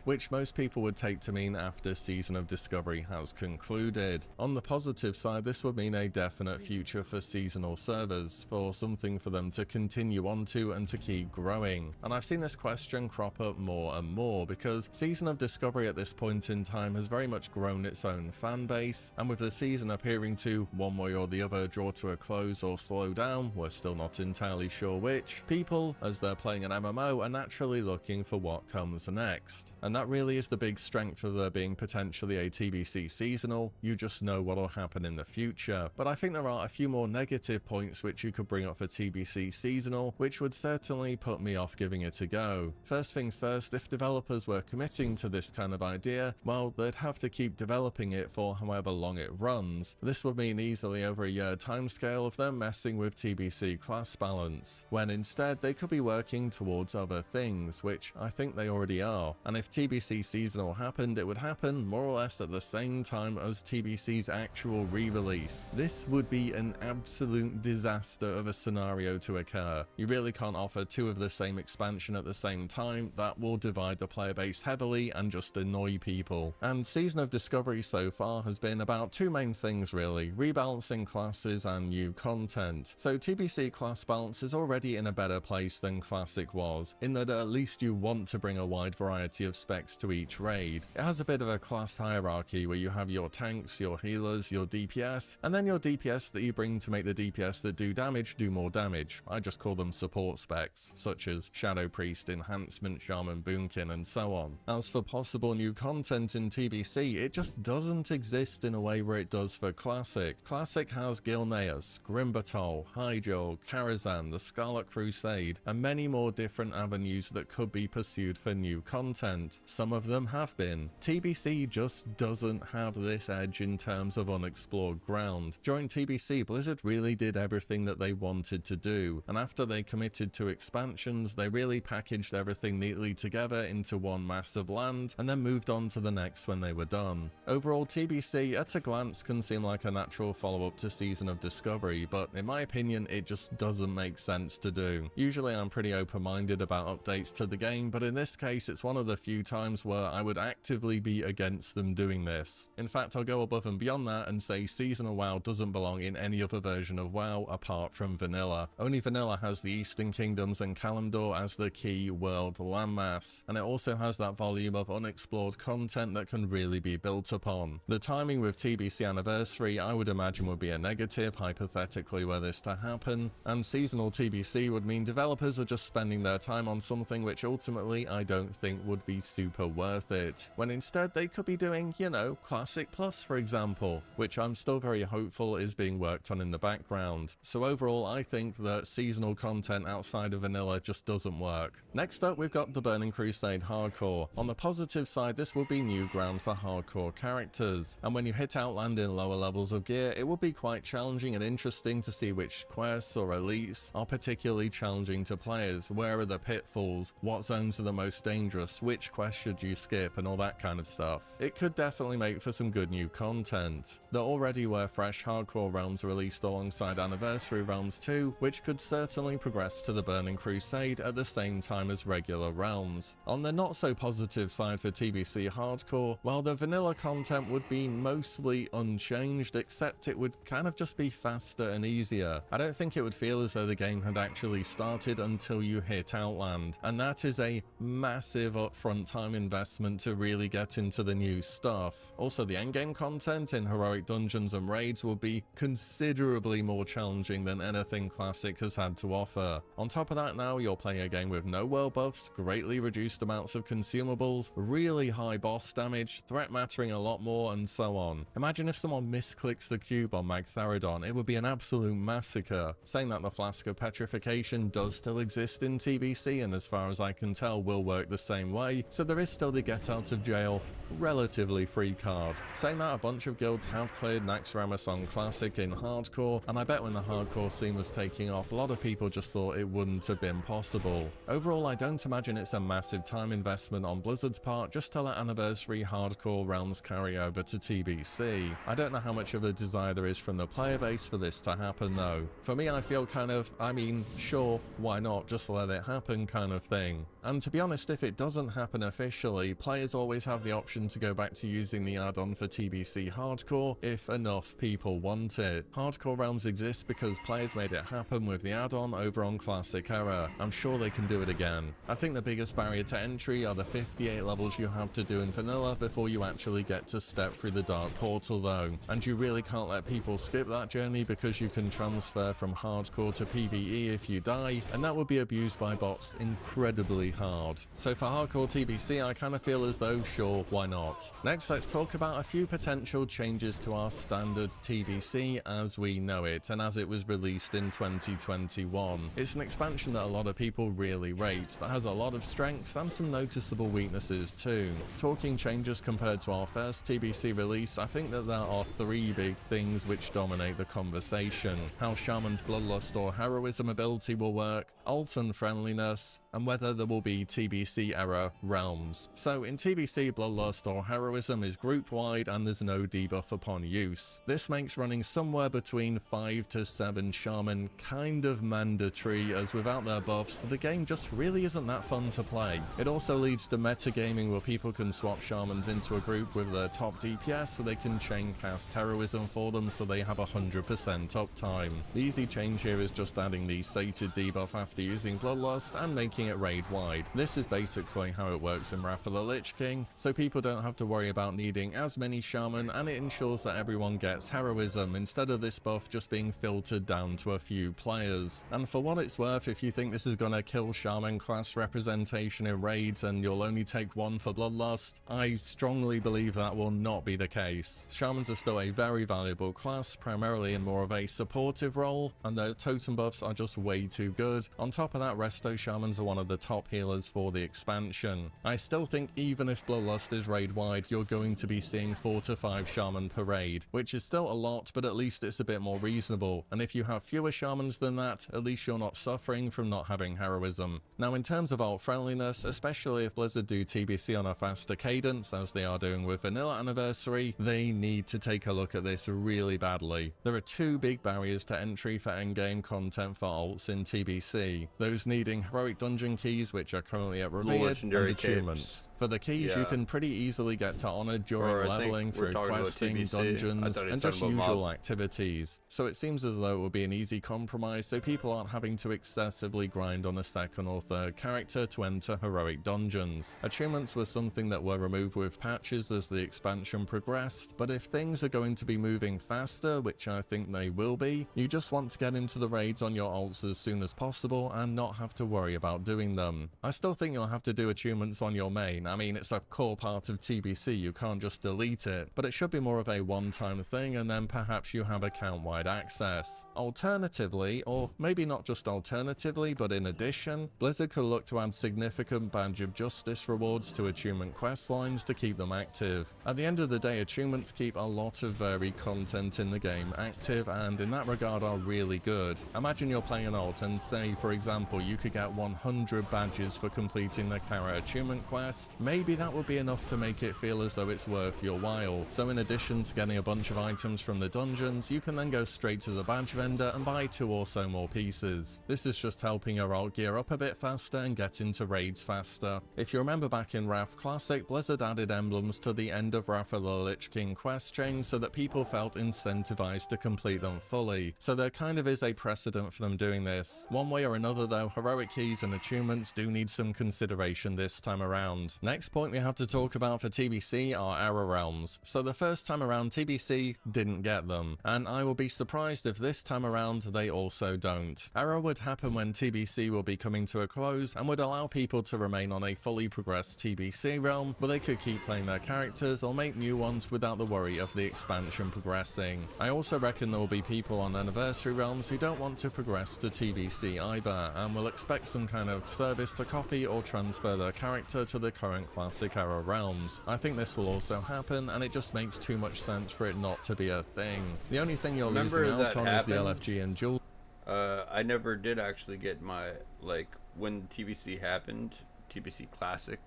which most people would take to mean after Season of Discovery has concluded. On the positive side, this would mean a definite future for seasonal servers, for something for them to continue on to and to keep growing. And I've seen this question crop up more and more, because Season of Discovery at this point in time has very much grown its own fan base, and with the season appearing to, one way or the other, draw to a close or slow down, we're still not entirely sure which, people, as they're playing an MMO, are naturally looking for what comes next. past. And that really is the big strength of there being potentially a TBC seasonal. You just know what will happen in the future. But I think there are a few more negative points which you could bring up for TBC seasonal, which would certainly put me off giving it a go. First things first, if developers were committing to this kind of idea, well, they'd have to keep developing it for however long it runs. This would mean easily over a year timescale of them messing with TBC class balance, when instead they could be working towards other things, which I think they already are. And if TBC seasonal happened, it would happen more or less at the same time as TBC's actual re-release. This would be an absolute disaster of a scenario to occur. You really can't offer two of the same expansion at the same time. That will divide the player base heavily and just annoy people. And Season of Discovery so far has been about two main things really, rebalancing classes and new content. So TBC class balance is already in a better place than Classic was, in that at least you want to bring a wide variety of specs to each raid. It has a bit of a class hierarchy where you have your tanks, your healers, your DPS, and then your DPS that you bring to make the DPS that do damage do more damage. I just call them support specs, such as Shadow Priest, Enhancement, Shaman, Boomkin, and so on. As for possible new content in TBC, it just doesn't exist in a way where it does for Classic. Classic has Gilneas, Grimbatol, Hyjal, Karazhan, the Scarlet Crusade, and many more different avenues that could be pursued for new content. Some of them have been. TBC just doesn't have this edge in terms of unexplored ground. During TBC, Blizzard really did everything that they wanted to do, and after they committed to expansions, they really packaged everything neatly together into one massive land, and then moved on to the next when they were done. Overall, TBC at a glance can seem like a natural follow-up to Season of Discovery, but in my opinion, it just doesn't make sense to do. Usually I'm pretty open-minded about updates to the game, but in this case, it's one of the few times where I would actively be against them doing this. In fact, I'll go above and beyond that and say Seasonal WoW doesn't belong in any other version of WoW apart from Vanilla. Only Vanilla has the Eastern Kingdoms and Kalimdor as the key world landmass, and it also has that volume of unexplored content that can really be built upon. The timing with TBC Anniversary I would imagine would be a negative, hypothetically, were this to happen, and seasonal TBC would mean developers are just spending their time on something which ultimately I don't think would be super worth it, when instead they could be doing, you know, Classic Plus for example, which I'm still very hopeful is being worked on in the background. So overall I think that seasonal content outside of vanilla just doesn't work. Next up we've got the Burning Crusade Hardcore. On the positive side, this will be new ground for hardcore characters, and when you hit Outland in lower levels of gear, it will be quite challenging and interesting to see which quests or elites are particularly challenging to players, where are the pitfalls, what zones are the most dangerous, which quests should you skip, and all that kind of stuff. It could definitely make for some good new content. There already were fresh hardcore realms released alongside Anniversary realms too, which could certainly progress to the Burning Crusade at the same time as regular realms. On the not so positive side for TBC Hardcore, while the vanilla content would be mostly unchanged, except it would kind of just be faster and easier. I don't think it would feel as though the game had actually started until you hit Outland, and that is a massive upfront time investment to really get into the new stuff. Also, the endgame content in heroic dungeons and raids will be considerably more challenging than anything Classic has had to offer. On top of that, now you're playing a game with no world buffs, greatly reduced amounts of consumables, really high boss damage, threat mattering a lot more, and so on. Imagine if someone misclicks the cube on Magtheridon, it would be an absolute massacre. Saying that, the Flask of Petrification does still exist in TBC, and as far as I can tell will work the same way, so there is still the get out of jail relatively free card. Saying that, a bunch of guilds have cleared Naxxramas on Classic in Hardcore, and I bet when the Hardcore scene was taking off, a lot of people just thought it wouldn't have been possible. Overall, I don't imagine it's a massive time investment on Blizzard's part just to let Anniversary Hardcore realms carry over to TBC. I don't know how much of a desire there is from the player base for this to happen though. For me, I feel kind of, I mean, sure, why not, just let it happen kind of thing. And to be honest, if it doesn't happen officially, players always have the option to go back to using the add-on for TBC Hardcore if enough people want it. Hardcore Realms exists because players made it happen with the add-on over on Classic Era. I'm sure they can do it again. I think the biggest barrier to entry are the 58 levels you have to do in vanilla before you actually get to step through the Dark Portal though, and you really can't let people skip that journey because you can transfer from Hardcore to PvE if you die, and that would be abused by bots incredibly really hard. So for hardcore TBC, I kind of feel as though, sure, why not? Next, let's talk about a few potential changes to our standard TBC as we know it, and as it was released in 2021. It's an expansion that a lot of people really rate, that has a lot of strengths and some noticeable weaknesses too. Talking changes compared to our first TBC release, I think that there are three big things which dominate the conversation: how Shaman's Bloodlust or Heroism ability will work, Alton friendliness, and whether there will be TBC era realms. So in TBC, Bloodlust or Heroism is group wide and there's no debuff upon use. This makes running somewhere between 5 to 7 Shaman kind of mandatory, as without their buffs, the game just really isn't that fun to play. It also leads to metagaming where people can swap Shamans into a group with their top DPS so they can chain cast Heroism for them so they have 100% uptime. The easy change here is just adding the sated debuff after using Bloodlust and making it raid wide. This is basically how it works in Wrath of the Lich King, so people don't have to worry about needing as many Shaman, and it ensures that everyone gets Heroism instead of this buff just being filtered down to a few players. And for what it's worth, if you think this is gonna kill Shaman class representation in raids and you'll only take one for Bloodlust, I strongly believe that will not be the case. Shamans are still a very valuable class, primarily in more of a supportive role, and their totem buffs are just way too good. On top of that, Resto Shamans are one of the top healers for the expansion. I still think even if Bloodlust is raid wide, you're going to be seeing 4 to 5 Shaman per raid, which is still a lot, but at least it's a bit more reasonable. And if you have fewer Shamans than that, at least you're not suffering from not having Heroism. Now in terms of alt friendliness, especially if Blizzard do TBC on a faster cadence, as they are doing with Vanilla Anniversary, they need to take a look at this really badly. There are two big barriers to entry for endgame content for alts in TBC. Those needing heroic dungeon keys, which are currently at Revered, and legendary achievements. For the keys, you can pretty easily get to honor during leveling through questing, dungeons, and just usual activities. So it seems as though it will be an easy compromise, so people aren't having to excessively grind on a second or third character to enter heroic dungeons. Achievements were something that were removed with patches as the expansion progressed, but if things are going to be moving faster, which I think they will be, you just want to get into the raids on your alts as soon as possible and not have to worry about doing them. I still think you'll have to do achievements on your main. I mean, it's a core part of TBC, you can't just delete it, but it should be more of a one-time thing, and then perhaps you have account-wide access. Alternatively, or maybe not just alternatively, but in addition, Blizzard could look to add significant Badge of Justice rewards to achievement quest lines to keep them active. At the end of the day, achievements keep a lot of varied content in the game active, and in that regard are really good. Imagine you're playing an alt and say, for example, you could get 100 badges for completing the Kara achievement quest. Maybe that would be enough to make it feel as though it's worth your while. So in addition to getting a bunch of items from the dungeons, you can then go straight to the badge vendor and buy 2 or so more pieces. This is just helping your alt gear up a bit faster and get into raids faster. If you remember back in Wrath Classic, Blizzard added emblems to the end of Wrath of the Lich King quest chain so that people felt incentivized to complete them fully. So there kind of is a precedent for them doing this. One way or another though, heroic keys and achievements do need some consideration this time around. Next point we have to talk about for TBC are era realms. So the first time around, TBC didn't get them, and I will be surprised if this time around they also don't. Era would happen when TBC will be coming to a close and would allow people to remain on a fully progressed TBC realm where they could keep playing their characters or make new ones without the worry of the expansion progressing. I also reckon there will be people on anniversary realms who don't want to progress to TBC either, and will expect some kind of service to copy or transfer their character to the current classic era realms. I think this will also happen, and it just makes too much sense for it not to be a thing. The only thing you're losing out on is the LFG and dual. I never did actually get my, like, when TBC happened, TBC Classic,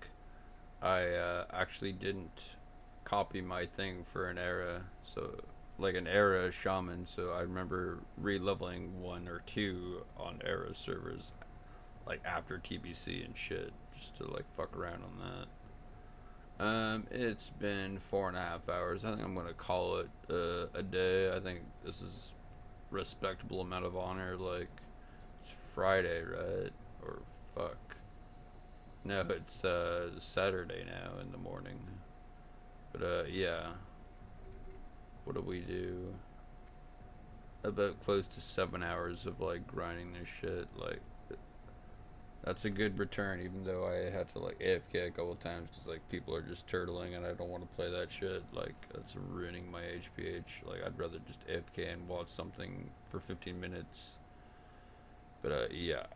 I actually didn't copy my thing for an era, so like an era shaman, so I remember re-leveling 1 or 2 on era servers like after TBC and shit, just to like fuck around on that. It's been 4.5 hours. I think I'm gonna call it a day. I think this is respectable amount of honor. Like, it's Friday, right? Or fuck, no, it's Saturday now in the morning. But yeah, what do we do? About close to 7 hours of like grinding this shit. Like, That's a good return, even though I had to like AFK a couple times because like people are just turtling and I don't want to play that shit. Like that's ruining my HPH. Like I'd rather just AFK and watch something for 15 minutes. But yeah,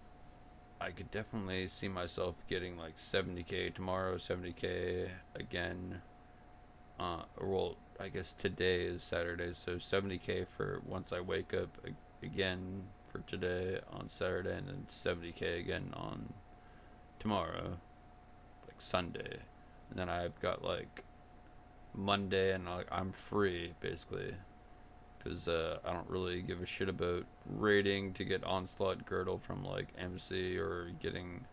I could definitely see myself getting like 70k tomorrow, 70k again. Well, I guess today is Saturday, so 70k for once I wake up again for today on Saturday, and then 70k again on tomorrow, like Sunday. And then I've got like Monday, and I'm free basically, because I don't really give a shit about raiding to get Onslaught Girdle from like MC or getting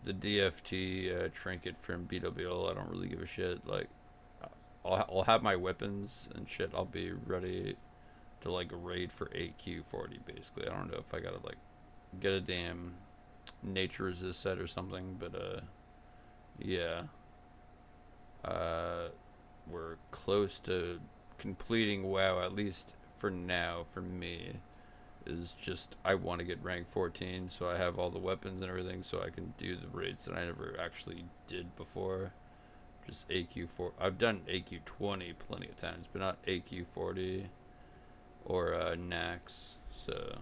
the DFT trinket from BWL. I don't really give a shit. Like I'll have my weapons and shit. I'll be ready to like raid for 8Q40 basically. I don't know if I gotta like get a damn nature resist set or something, but yeah. We're close to completing WoW, at least for now. For me, is just I want to get rank 14 so I have all the weapons and everything so I can do the raids that I never actually did before. Just AQ4. I've done AQ20 plenty of times, but not AQ40 or Nax. So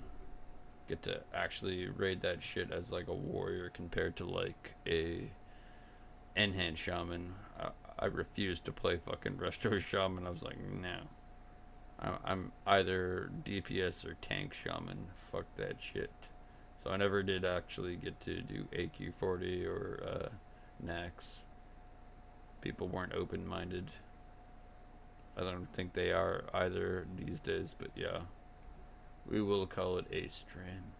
get to actually raid that shit as like a warrior compared to like a N-hand shaman. I refused to play fucking Resto Shaman. I was like, no. I'm either DPS or tank shaman. Fuck that shit. So I never did actually get to do AQ40 or Nax. People weren't open-minded. I don't think they are either these days, but yeah. We will call it a stream.